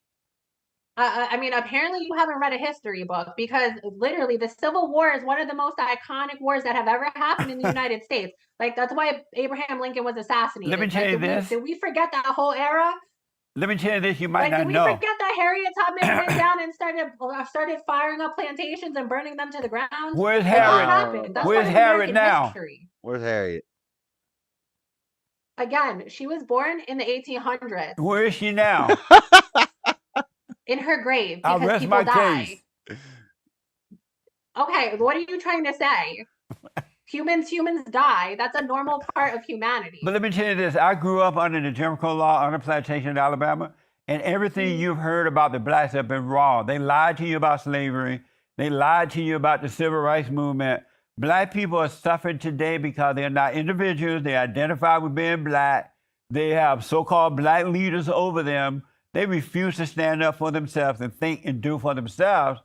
I mean, apparently you haven't read a history book, because literally the Civil War is one of the most iconic wars that have ever happened in the United States. Like, that's why Abraham Lincoln was assassinated. Let me tell you this. Did we forget that whole era? Let me tell you this, you might not Did we know. forget that Harriet Tubman went down and started firing up plantations and burning them to the ground? Where's Like, that Harriet? happened. That's Where's part of Harriet American now? history. Where's Harriet? Again, she was born in the 1800s. Where is she now? In her grave, I'll because rest people my die. case. Okay, what are you trying to say? Humans die. That's a normal part of humanity. But let me tell you this. I grew up under the Jim Crow law on a plantation in Alabama, and everything you've heard about the blacks have been wrong. They lied to you about slavery. They lied to you about the civil rights movement. Black people are suffering today because they're not individuals. They identify with being black. They have so-called black leaders over them. They refuse to stand up for themselves and think and do for themselves.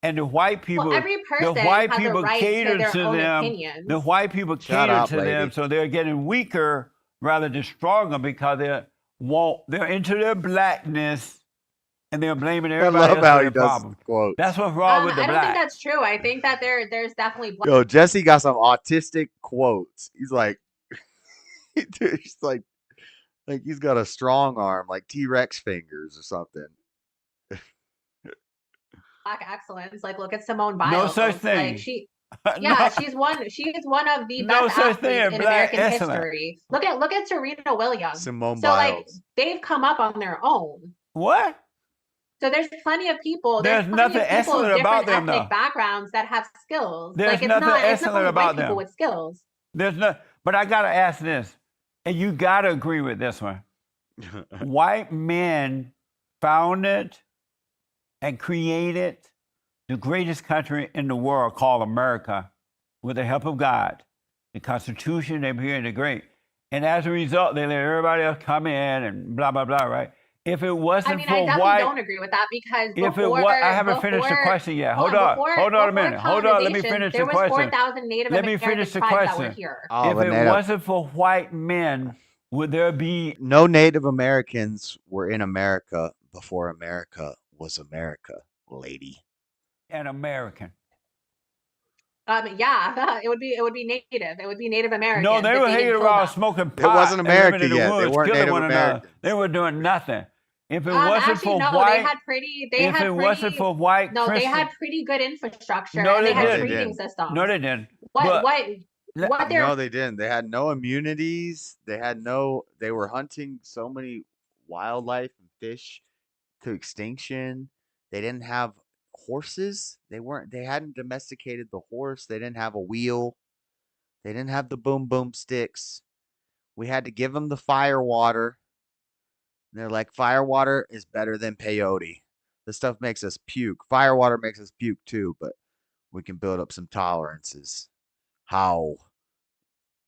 And the white people, every person the white has a people right to cater their to own them. opinions. The white people Shut cater up, to them, lady. so they're getting weaker rather than stronger because they're into their blackness and they're blaming everybody love else how for he their does problem. quotes. That's what's wrong with the I don't think black. that's true. I think that there's definitely black. Yo, Jesse got some autistic quotes. He's like, dude, he's like he's got a strong arm, like T-Rex fingers or something. Black excellence. Like, look at Simone Biles. No such thing. Like, she's No. one of the No best such thing athletes as in black American excellence. history. Look at Serena Williams. Simone So, like, Biles. they've come up on their own. What? So there's plenty of people. There's plenty nothing of people excellent of about different them, ethnic though. backgrounds that have skills. There's like, nothing it's excellent not only about white people them. with skills. But I gotta ask this, and you gotta agree with this one. White men founded and created the greatest country in the world called America with the help of God. The Constitution, they became the great. And as a result, they let everybody else come in and blah, blah, blah, right? If it wasn't I mean, for I definitely white... don't agree with that, because If it was, I haven't finished the question yet. Hold on a minute. Hold on, let me finish the there was question. 4,000 Native Let me American finish the tribes that were question. here. Oh, If the it native- wasn't for white men, would there be... No Native Americans were in America before America was America, lady. an American? Yeah, it would be Native. It would be Native American. No, they were hanging around smoking pot. wasn't and America living in the yet. They woods, weren't killing Native one another. Americans. They were doing nothing. If it wasn't Actually, for no, white, they had pretty. They if had it pretty, wasn't for white no, they Christian- had pretty good infrastructure. No, and they they had didn't. breeding systems. No, they didn't. What they're No, they didn't. They had no immunities. They were hunting so many wildlife and fish to extinction. They didn't have horses. They hadn't domesticated the horse. They didn't have a wheel. They didn't have the boom boom sticks. We had to give them the fire water. And they're like, fire water is better than peyote. This stuff makes us puke. Fire water makes us puke too, but we can build up some tolerances. How?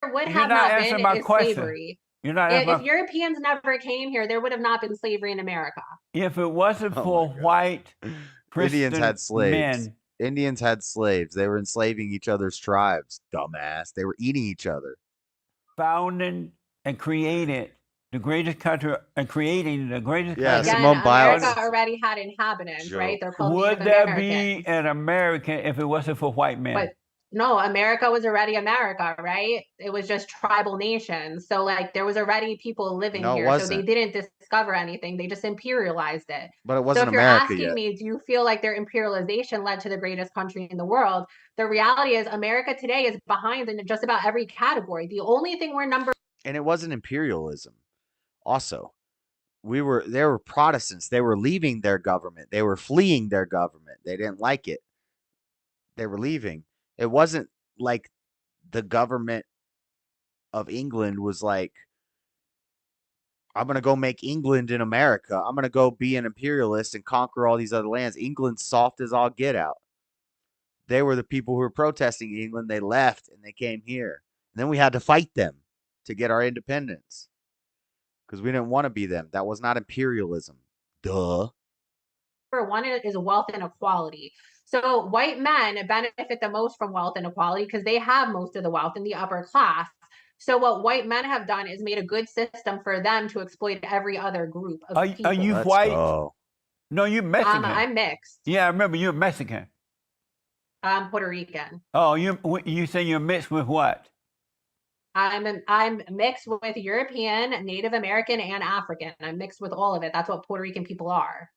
would You're have not not answering been my is question. slavery. You're not If answering my- Europeans never came here, there would have not been slavery in America. If it wasn't for white Indians Christian had slaves. men, Indians had slaves. They were enslaving each other's tribes. Dumbass. They were eating each other. founding and created the greatest country and creating the greatest Yeah, country. Simone Biles. America already had inhabitants, Joke. right? They're called Would Native there Americans. be an American if it wasn't for white men? But no, America was already America, right? It was just tribal nations. So, like, there was already people living No, it here. wasn't. So they didn't discover anything. They just imperialized it. But it So wasn't if you're America asking yet. me, do you feel like their imperialization led to the greatest country in the world? The reality is America today is behind in just about every category. The only thing we're number And it wasn't imperialism. Also, they were Protestants. They were leaving their government. They were fleeing their government. They didn't like it. They were leaving. It wasn't like the government of England was like, I'm going to go make England in America. I'm going to go be an imperialist and conquer all these other lands. England's soft as all get out. They were the people who were protesting England. They left and they came here. And then we had to fight them to get our independence because we didn't want to be them. That was not imperialism. Duh. one is wealth inequality. So white men benefit the most from wealth inequality because they have most of the wealth in the upper class. So what white men have done is made a good system for them to exploit every other group of people. Are you white? No, you're Mexican. I'm mixed. Yeah, I remember you're Mexican. I'm Puerto Rican. Oh, you say you're mixed with what? I'm mixed with European, Native American, and African. I'm mixed with all of it. That's what Puerto Rican people are.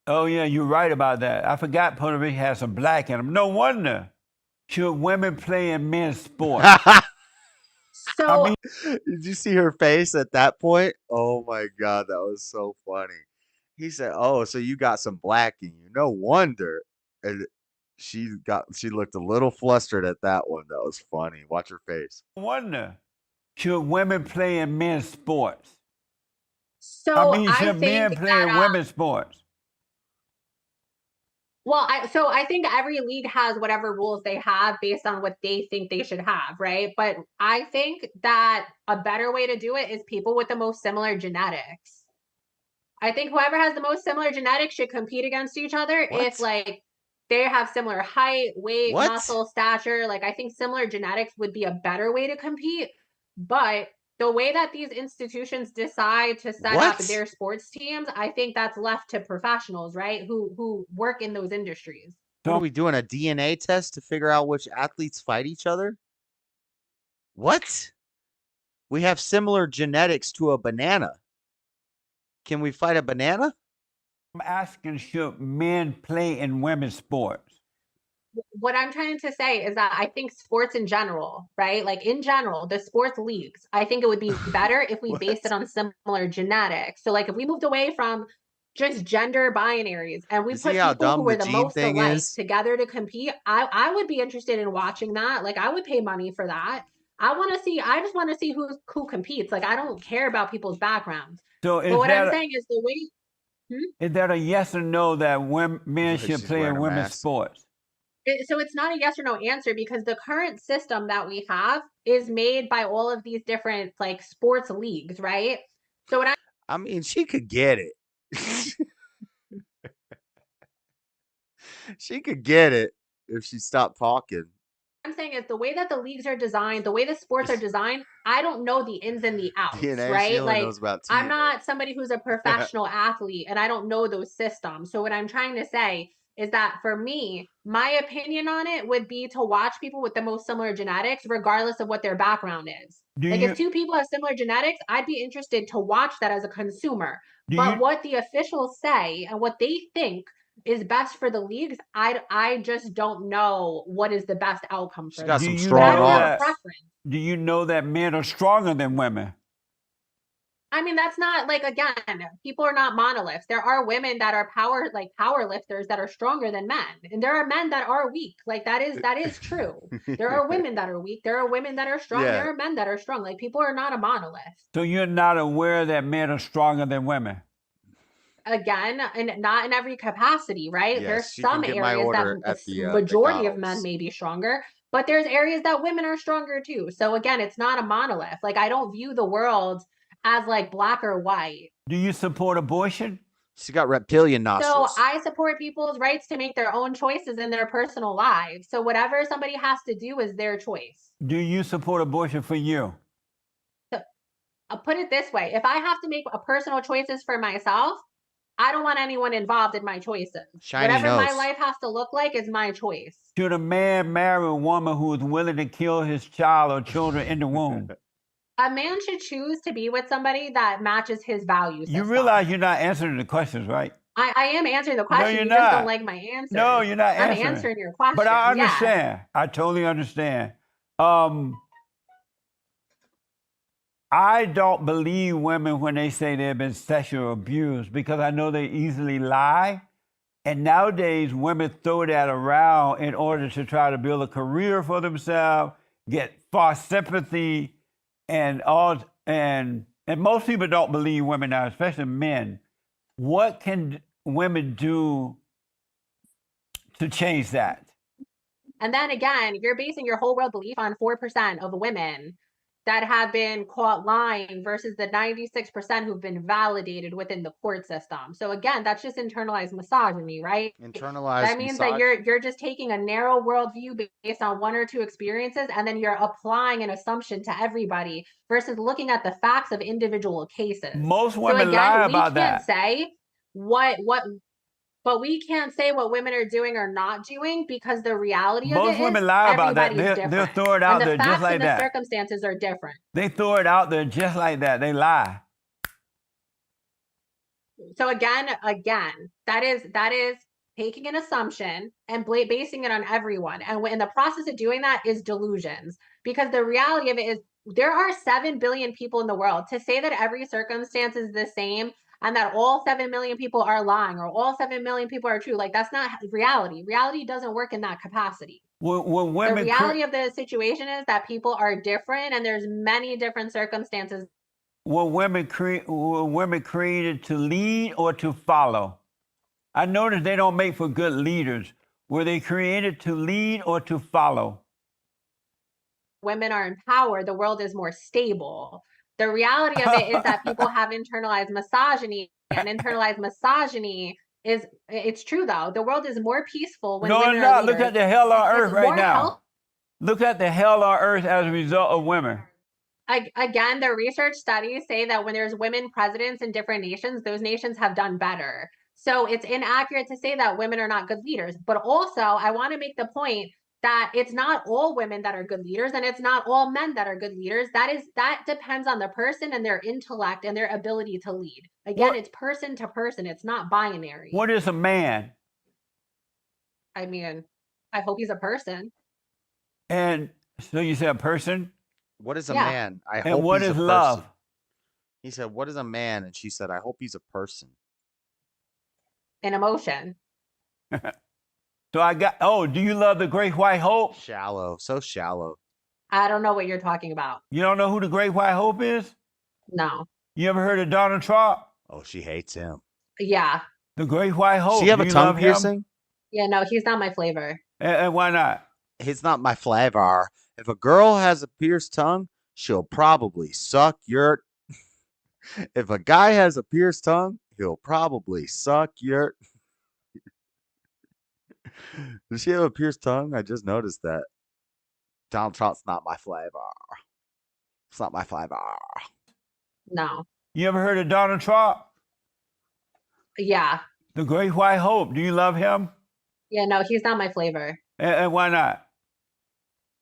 Oh yeah, you're right about that. I forgot Puerto Rico has some black in them. No wonder. Should women play in men's sports? So did you see her face at that point? Oh my god, that was so funny. He said, "Oh, so you got some black in you? No wonder." And she looked a little flustered at that one. That was funny. Watch her face. No wonder. Should women play in men's sports? So should men play in women's sports? Well, I think every league has whatever rules they have based on what they think they should have, right? But I think that a better way to do it is people with the most similar genetics. I think whoever has the most similar genetics should compete against each other if like they have similar height, weight, muscle, stature. Like I think similar genetics would be a better way to compete. But the way that these institutions decide to set up their sports teams, I think that's left to professionals, right? Who work in those industries. What are we doing? A DNA test to figure out which athletes fight each other? What? We have similar genetics to a banana. Can we fight a banana? I'm asking, should men play in women's sports? What I'm trying to say is that I think sports in general, right? Like in general, the sports leagues, I think it would be better if we based it on similar genetics. So like if we moved away from just gender binaries and we put people who were the most alike together to compete, I would be interested in watching that. Like I would pay money for that. I just want to see who competes. Like I don't care about people's backgrounds. So but what I'm saying is the way is that a yes or no that men should play in women's sports? So it's not a yes or no answer because the current system that we have is made by all of these different like sports leagues, right? So what I mean, she could get it. She could get it if she stopped talking. I'm saying is the way that the leagues are designed, the way the sports are designed, I don't know the ins and the outs, right? Like knows about I'm not somebody who's a professional athlete and I don't know those systems. So what I'm trying to say is that for me, my opinion on it would be to watch people with the most similar genetics, regardless of what their background is. If two people have similar genetics, I'd be interested to watch that as a consumer. But what the officials say and what they think is best for the leagues, I just don't know what is the best outcome for them. Got some strong arms. Do you know that men are stronger than women? I mean, that's not like, again, people are not monoliths. There are women that are power lifters that are stronger than men. And there are men that are weak. Like that is true. There are women that are weak. There are women that are strong. Yeah. There are men that are strong. Like people are not a monolith. So you're not aware that men are stronger than women? Again, and not in every capacity, right? Yes, there's some areas that the majority of men may be stronger, but there's areas that women are stronger too. So again, it's not a monolith. Like I don't view the world as like black or white. Do you support abortion? She got reptilian nostrils. So I support people's rights to make their own choices in their personal lives. So whatever somebody has to do is their choice. Do you support abortion for you? So I'll put it this way. If I have to make personal choices for myself, I don't want anyone involved in my choices. Whatever my life has to look like is my choice. Should a man marry a woman who is willing to kill his child or children in the womb? A man should choose to be with somebody that matches his value system. You realize you're not answering the questions, right? I am answering the No, question. you're You just don't not. like my answer. No, you're not I'm answering. answering your question. But I Yeah. understand. I totally understand. I don't believe women when they say they've been sexually abused because I know they easily lie. And nowadays, women throw that around in order to try to build a career for themselves, get false sympathy, and all. And most people don't believe women now, especially men. What can women do to change that? And then again, you're basing your whole world belief on 4% of women that have been caught lying versus the 96% who've been validated within the court system. So again, that's just internalized misogyny, right? Internalized that means that you're just taking a narrow worldview based on one or two experiences, and then you're applying an assumption to everybody versus looking at the facts of individual cases. Most women lie about that. Say but we can't say what women are doing or not doing because the reality of it is Most women lie about that. They'll throw it out there just like and the that. circumstances are different. They throw it out there just like that. They lie. So again, that is taking an assumption and basing it on everyone. And in the process of doing that is delusions, because the reality of it is there are 7 billion people in the world. To say that every circumstance is the same and that all 7 million people are lying or all 7 million people are true, like that's not reality. Reality doesn't work in that capacity. When women the reality of the situation is that people are different and there's many different circumstances. Were women created to lead or to follow? I noticed they don't make for good leaders. Were they created to lead or to follow? Women are empowered, the world is more stable. The reality of it is that people have internalized misogyny, and internalized misogyny it's true though. The world is more peaceful when women are leaders. Look at the hell on earth right now. Look at the hell on earth as a result of women. Again, the research studies say that when there's women presidents in different nations, those nations have done better. So it's inaccurate to say that women are not good leaders. But also, I want to make the point that it's not all women that are good leaders, and it's not all men that are good leaders. That depends on the person and their intellect and their ability to lead. Again, it's person to person. It's not binary. What is a man? I mean, I hope he's a person. And so you say a person? What is a man? I hope and what he's is a person. love? He said, "What is a man?" And she said, "I hope he's a person." An emotion. So do you love the Great White Hope? Shallow, so shallow. I don't know what you're talking about. You don't know who the Great White Hope is? No. You ever heard of Donald Trump? Oh, she hates him. Yeah. The Great White Hope. She have a tongue piercing? Yeah, no, he's not my flavor. And why not? He's not my flavor. If a girl has a pierced tongue, she'll probably suck your... If a guy has a pierced tongue, he'll probably suck your... Does she have a pierced tongue? I just noticed that. Donald Trump's not my flavor. It's not my flavor. No. You ever heard of Donald Trump? Yeah. The Great White Hope. Do you love him? Yeah, no, he's not my flavor. And why not?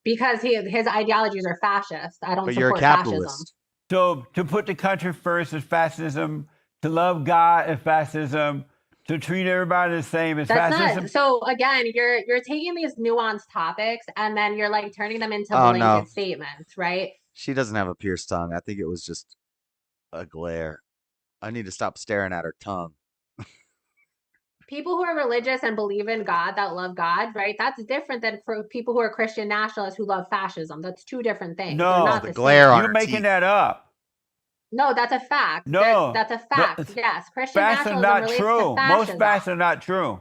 Because his ideologies are fascist. I don't But support you're a capitalist. fascism. So to put the country first is fascism. To love God is fascism. To treat everybody the same is fascism. Not, so again, you're taking these nuanced topics and then you're like turning them into blanket statements, right? She doesn't have a pierced tongue. I think it was just a glare. I need to stop staring at her tongue. People who are religious and believe in God, that love God, right? That's different than for people who are Christian nationalists who love fascism. That's two different things. No, not the glare on you're making that up. No, that's a fact. No, that's a fact. Yes, Christian facts are nationalism not relates true. to fascism. Most facts are not true.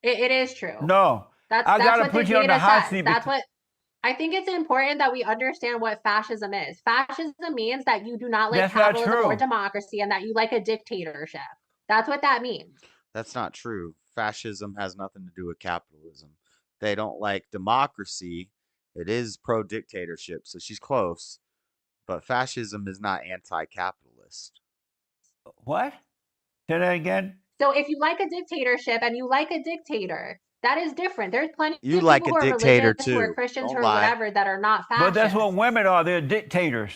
It is true. No, I gotta put you on the hot seat. That's what I think. It's important that we understand what fascism is. Fascism means that you do not like capitalism or democracy, and that you like a dictatorship. That's what that means. That's not true. Fascism has nothing to do with capitalism. They don't like democracy. It is pro-dictatorship, so she's close. But fascism is not anti-capitalist. What? Say that again? So if you like a dictatorship and you like a dictator, that is different. There's plenty of You people like a who are dictator religious, too. who are Christians, Don't or lie. whatever, that are not fascist. But that's what women are. They're dictators.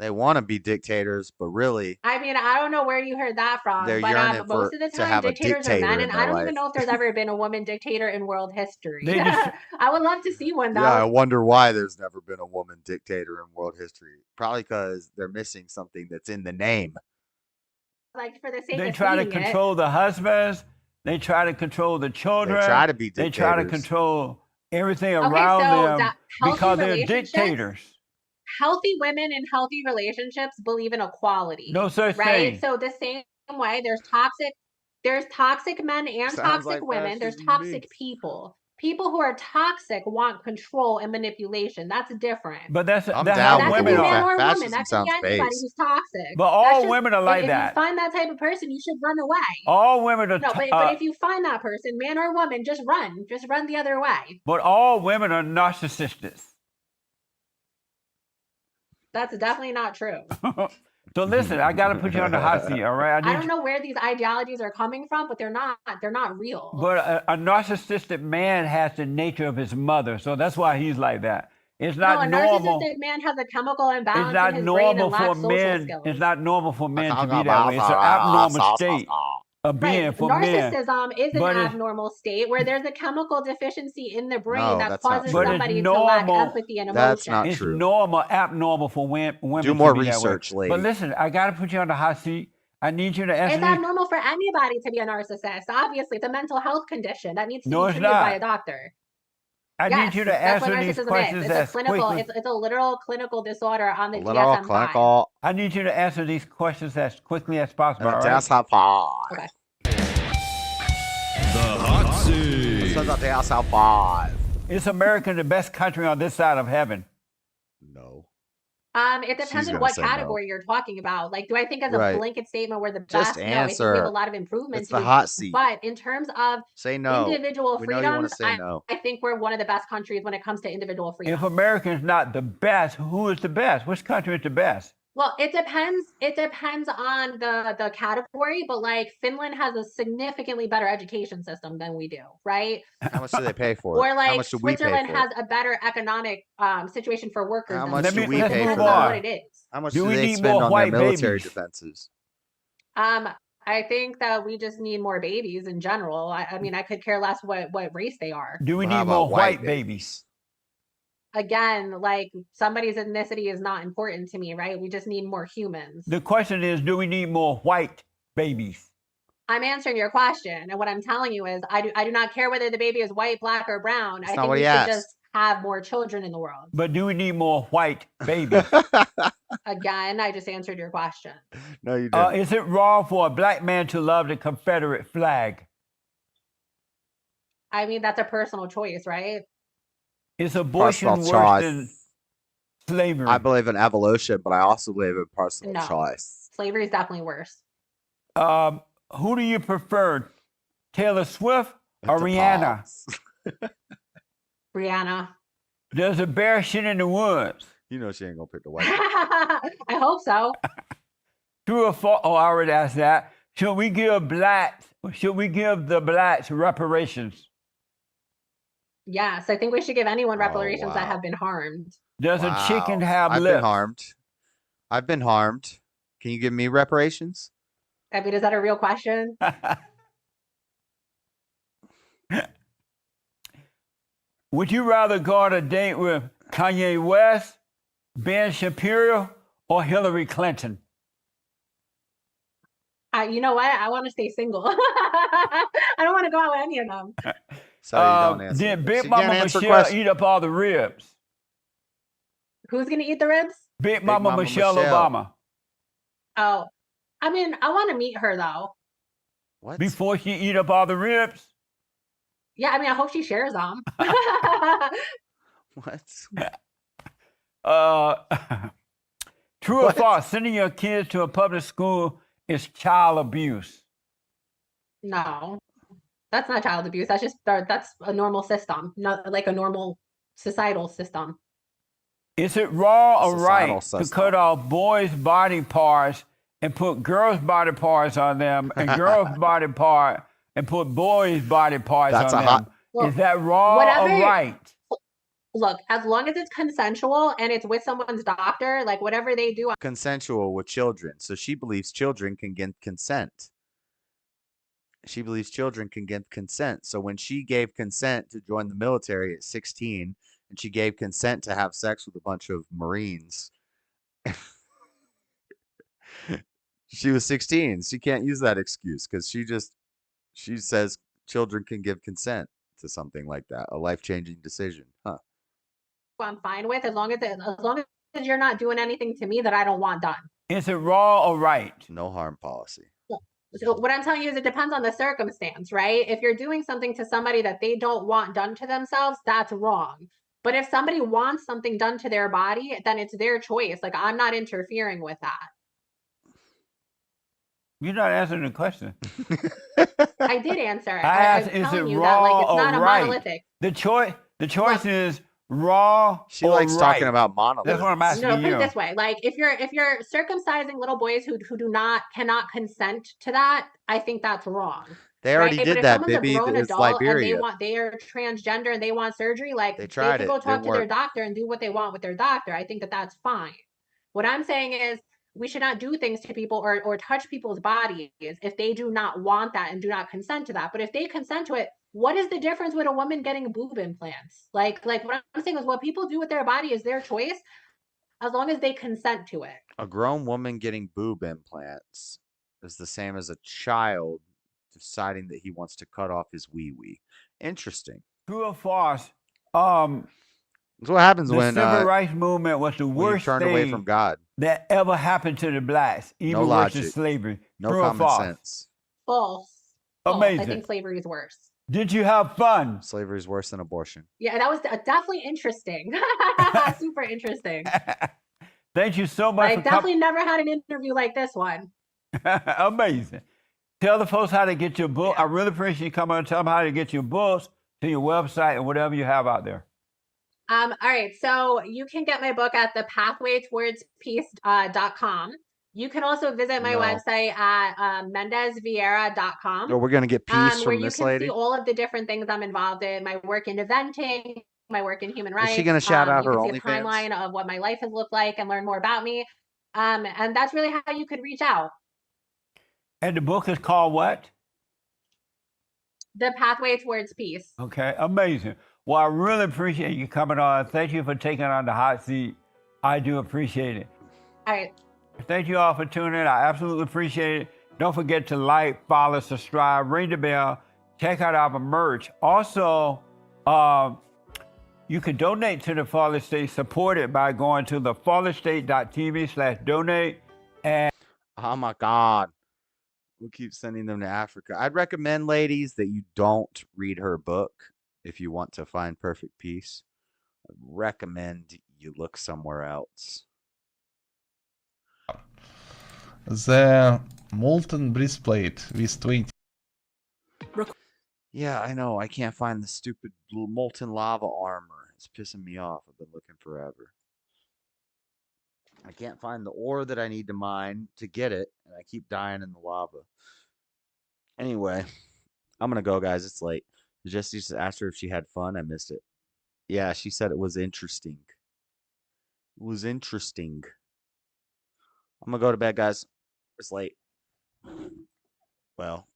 They want to be dictators, but really, I mean, I don't know where you heard that from, they're but yearning most of the to time, have a dictators are men, dictator in and their I don't life. even know if there's ever been a woman dictator in world history. They just I would love to see one though. Yeah, I wonder why there's never been a woman dictator in world history. Probably because they're missing something that's in the name. Like for the sake they of try to seeing it. control the husbands. They try to control the children. They try to be They try to dictators. control everything Okay, around so them that healthy because they're relationships, dictators. healthy women in healthy relationships believe in equality. No such right? thing. So the same way there's toxic men and Sounds toxic like women. There's fascism to me. toxic people. People who are toxic want control and manipulation. That's different. But that's I'm that's down how with That could the be women whole man are. or woman. fascism That could be sounds anybody base. who's toxic. But That's all just women are like if you that. find that type of person, you should run away. All women are. No, but if you find that person, man or woman, just run. Just run the other way. But all women are narcissists. That's definitely not true. So listen, I got to put you on the hot seat, all right? I don't know where these ideologies are coming from, but they're not real. But a narcissistic man has the nature of his mother, so that's why he's like that. It's No, not a normal. narcissistic man has a chemical imbalance It's not in his brain normal and for lacks social men. skills. It's not normal for men to be that way. It's an abnormal state of being Right. for men. Narcissism is an But it's abnormal state where there's a chemical deficiency in the brain No, that that's not causes true. but it's somebody to lack normal. empathy and emotion. That's not It's true. normal, abnormal for women Do more to be research, that way. lady. But listen, I got to put you on the hot seat. I need you to answer It's these. abnormal for anybody to be a narcissist. Obviously, it's a mental health condition that needs to No, be it's treated by not. a doctor. I Yes, need you to that's what answer these narcissism questions is. It's a as clinical. quickly. It's a literal clinical disorder on the Literal DSM-5. clinical. I need you to answer these questions as quickly as possible. And All the right? DSM-5. Okay. The hot seat. So the DSM-5. Is America the best country on this side of heaven? No. It depends She's on gonna what say no. category you're talking about. Like, do I think as a Right. blanket statement we're the Just best? No, I think we have a answer. lot of improvement It's to the do. hot seat. But in terms of Say no. individual We know you want freedoms, to say no. I think we're one of the best countries when it comes to individual freedom. If America is not the best, who is the best? Which country is the best? Well, it depends. It depends on the category, but like Finland has a significantly better education system than we do, right? How much do they pay for it? Or How like much do we pay Switzerland for has it? a better economic situation for workers. How than much we do do. we It pay depends for on it? what it is. How much Do do we they need spend more on their white military babies? defenses? I think that we just need more babies in general. I mean, I could care less what race they are. Do we Well, how need more about white babies? Again, like somebody's ethnicity is not important to me, right? We just need more humans. The question is, do we need more white babies? I'm answering your question, and what I'm telling you is, I do not care whether the baby is white, black, or brown. That's I not think what we he should asked. just have more children in the world. But do we need more white babies? Again, I just answered your question. No, you didn't. Is it wrong for a black man to love the Confederate flag? I mean, that's a personal choice, right? Is abortion Personal worse choice. than slavery? I believe in evolution, but I also believe in personal No. choice. Slavery is definitely worse. Who do you prefer, Taylor Swift or It Rihanna? depends. Rihanna. Does a bear shit in the woods? You know she ain't gonna pick the white. I hope so. True or false? Oh, I already asked that. Should we give the blacks reparations? Yes, I think we should give anyone reparations that wow. have been harmed. Does a chicken have I've lips? been harmed. I've been harmed. Can you give me reparations? I mean, is that a real question? Would you rather go on a date with Kanye West, Ben Shapiro, or Hillary Clinton? You know what? I want to stay single. I don't want to go out with any of them. So you don't answer. Did So Big you Mama can't answer Michelle questions. eat up all the ribs? Who's gonna eat the ribs? Big Mama Mama Michelle Michelle. Obama. Oh, I mean, I want to meet her though. What? Before she eat up all the ribs? Yeah, I mean, I hope she shares them. What? True or false? Sending your kids to a public school is child abuse. No, that's not child abuse. That's a normal system, not like a normal societal system. Is it wrong or Societal right to system. cut off boys' body parts and put girls' body parts on them, and girls' body part and put boys' body parts That's on a them? hot- Well, Is that wrong or whatever- right? look, as long as it's consensual and it's with someone's doctor, like whatever they do. Consensual with children. So she believes children can get consent. She believes children can give consent. So when she gave consent to join the military at 16 and she gave consent to have sex with a bunch of Marines, she was 16. She can't use that excuse because she says children can give consent to something like that, a life-changing decision. Huh. I'm fine with as long as you're not doing anything to me that I don't want done. Is it wrong or right? No harm policy. So what I'm telling you is it depends on the circumstance, right? If you're doing something to somebody that they don't want done to themselves, that's wrong. But if somebody wants something done to their body, then it's their choice. Like, I'm not interfering with that. You're not answering the question. I did answer it. I asked, I'm is it telling you raw that, like, it's or not a right? monolithic. The choice is raw. She likes right. talking about monoliths. That's what I'm asking No, you. put it this way: like, if you're circumcising little boys who cannot consent to that, I think that's wrong. They already right? did But if that, someone's baby. a grown It's adult and Liberia. they are transgender and they want surgery, like They they tried can it. go talk Didn't to their work. doctor and do what they want with their doctor. I think that that's fine. What I'm saying is we should not do things to people or touch people's bodies if they do not want that and do not consent to that. But if they consent to it, what is the difference with a woman getting boob implants? Like what I'm saying is what people do with their body is their choice as long as they consent to it. A grown woman getting boob implants is the same as a child deciding that he wants to cut off his wee-wee. Interesting. True or false? That's what happens the when civil rights movement was the worst turned thing away from God. that ever happened to the blacks, even No worse logic. than slavery. No True or common false? sense. False. Amazing. I think slavery is worse. Did you have fun? Slavery is worse than abortion. Yeah, that was definitely interesting. Super interesting. Thank you so much. I definitely never had an interview like this one. Amazing. Tell the folks how to get your book. I really appreciate you coming and tell them how to get your books to your website and whatever you have out there. All right. So you can get my book at thepathwaytowardspeace.com. You can also visit my website at mendezvieira.com. Oh, we're going to get peace where from you this can lady? see all of the different things I'm involved in, my work in eventing, my work in human rights. Is she going to shout out her You can see a OnlyFans? timeline of what my life has looked like and learn more about me. And that's really how you could reach out. And the book is called what? The Pathway Towards Peace. Okay, amazing. Well, I really appreciate you coming on. Thank you for taking on the hot seat. I do appreciate it. All right. Thank you all for tuning in. I absolutely appreciate it. Don't forget to like, follow, subscribe, ring the bell, check out our merch. Also, you can donate to the Fall Estate, support it by going to thefallestate.tv/donate. And oh my God. We'll keep sending them to Africa. I'd recommend, ladies, that you don't read her book if you want to find perfect peace. I'd recommend you look somewhere else. The molten breastplate with 20. Yeah, I know. I can't find the stupid molten lava armor. It's pissing me off. I've been looking forever. I can't find the ore that I need to mine to get it, and I keep dying in the lava. Anyway, I'm going to go, guys. It's late. Jesse just asked her if she had fun. I missed it. Yeah, she said it was interesting. It was interesting. I'm going to go to bed, guys. It's late. Well,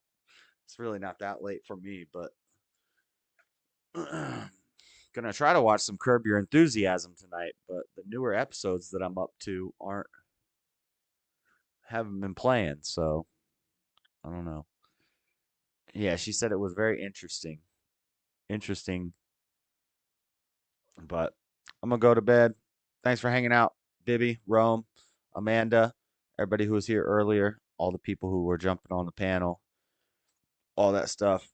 it's really not that late for me, but gonna try to watch some Curb Your Enthusiasm tonight, but the newer episodes that I'm up to haven't been playing, so I don't know. Yeah, she said it was very interesting. But I'm gonna go to bed. Thanks for hanging out, Bibby, Rome, Amanda, everybody who was here earlier, all the people who were jumping on the panel, all that stuff.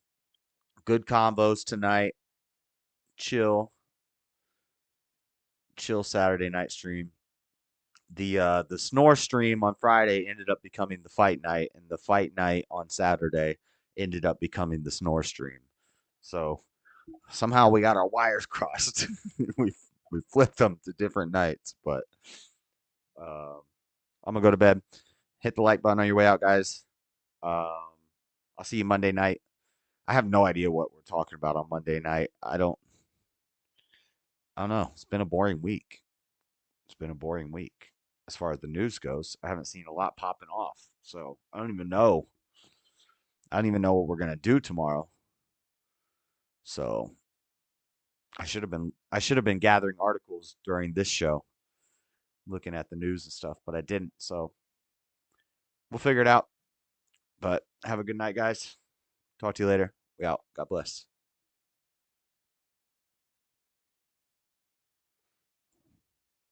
Good combos tonight. Chill Saturday night stream. The snore stream on Friday ended up becoming the fight night, and the fight night on Saturday ended up becoming the snore stream. So somehow we got our wires crossed. we flipped them to different nights, but I'm gonna go to bed. Hit the like button on your way out, guys. I'll see you Monday night. I have no idea what we're talking about on Monday night. I don't know. It's been a boring week. It's been a boring week as far as the news goes. I haven't seen a lot popping off, so I don't even know. I don't even know what we're gonna do tomorrow. So I should have been gathering articles during this show, looking at the news and stuff, but I didn't. So we'll figure it out. But have a good night, guys. Talk to you later. We out. God bless.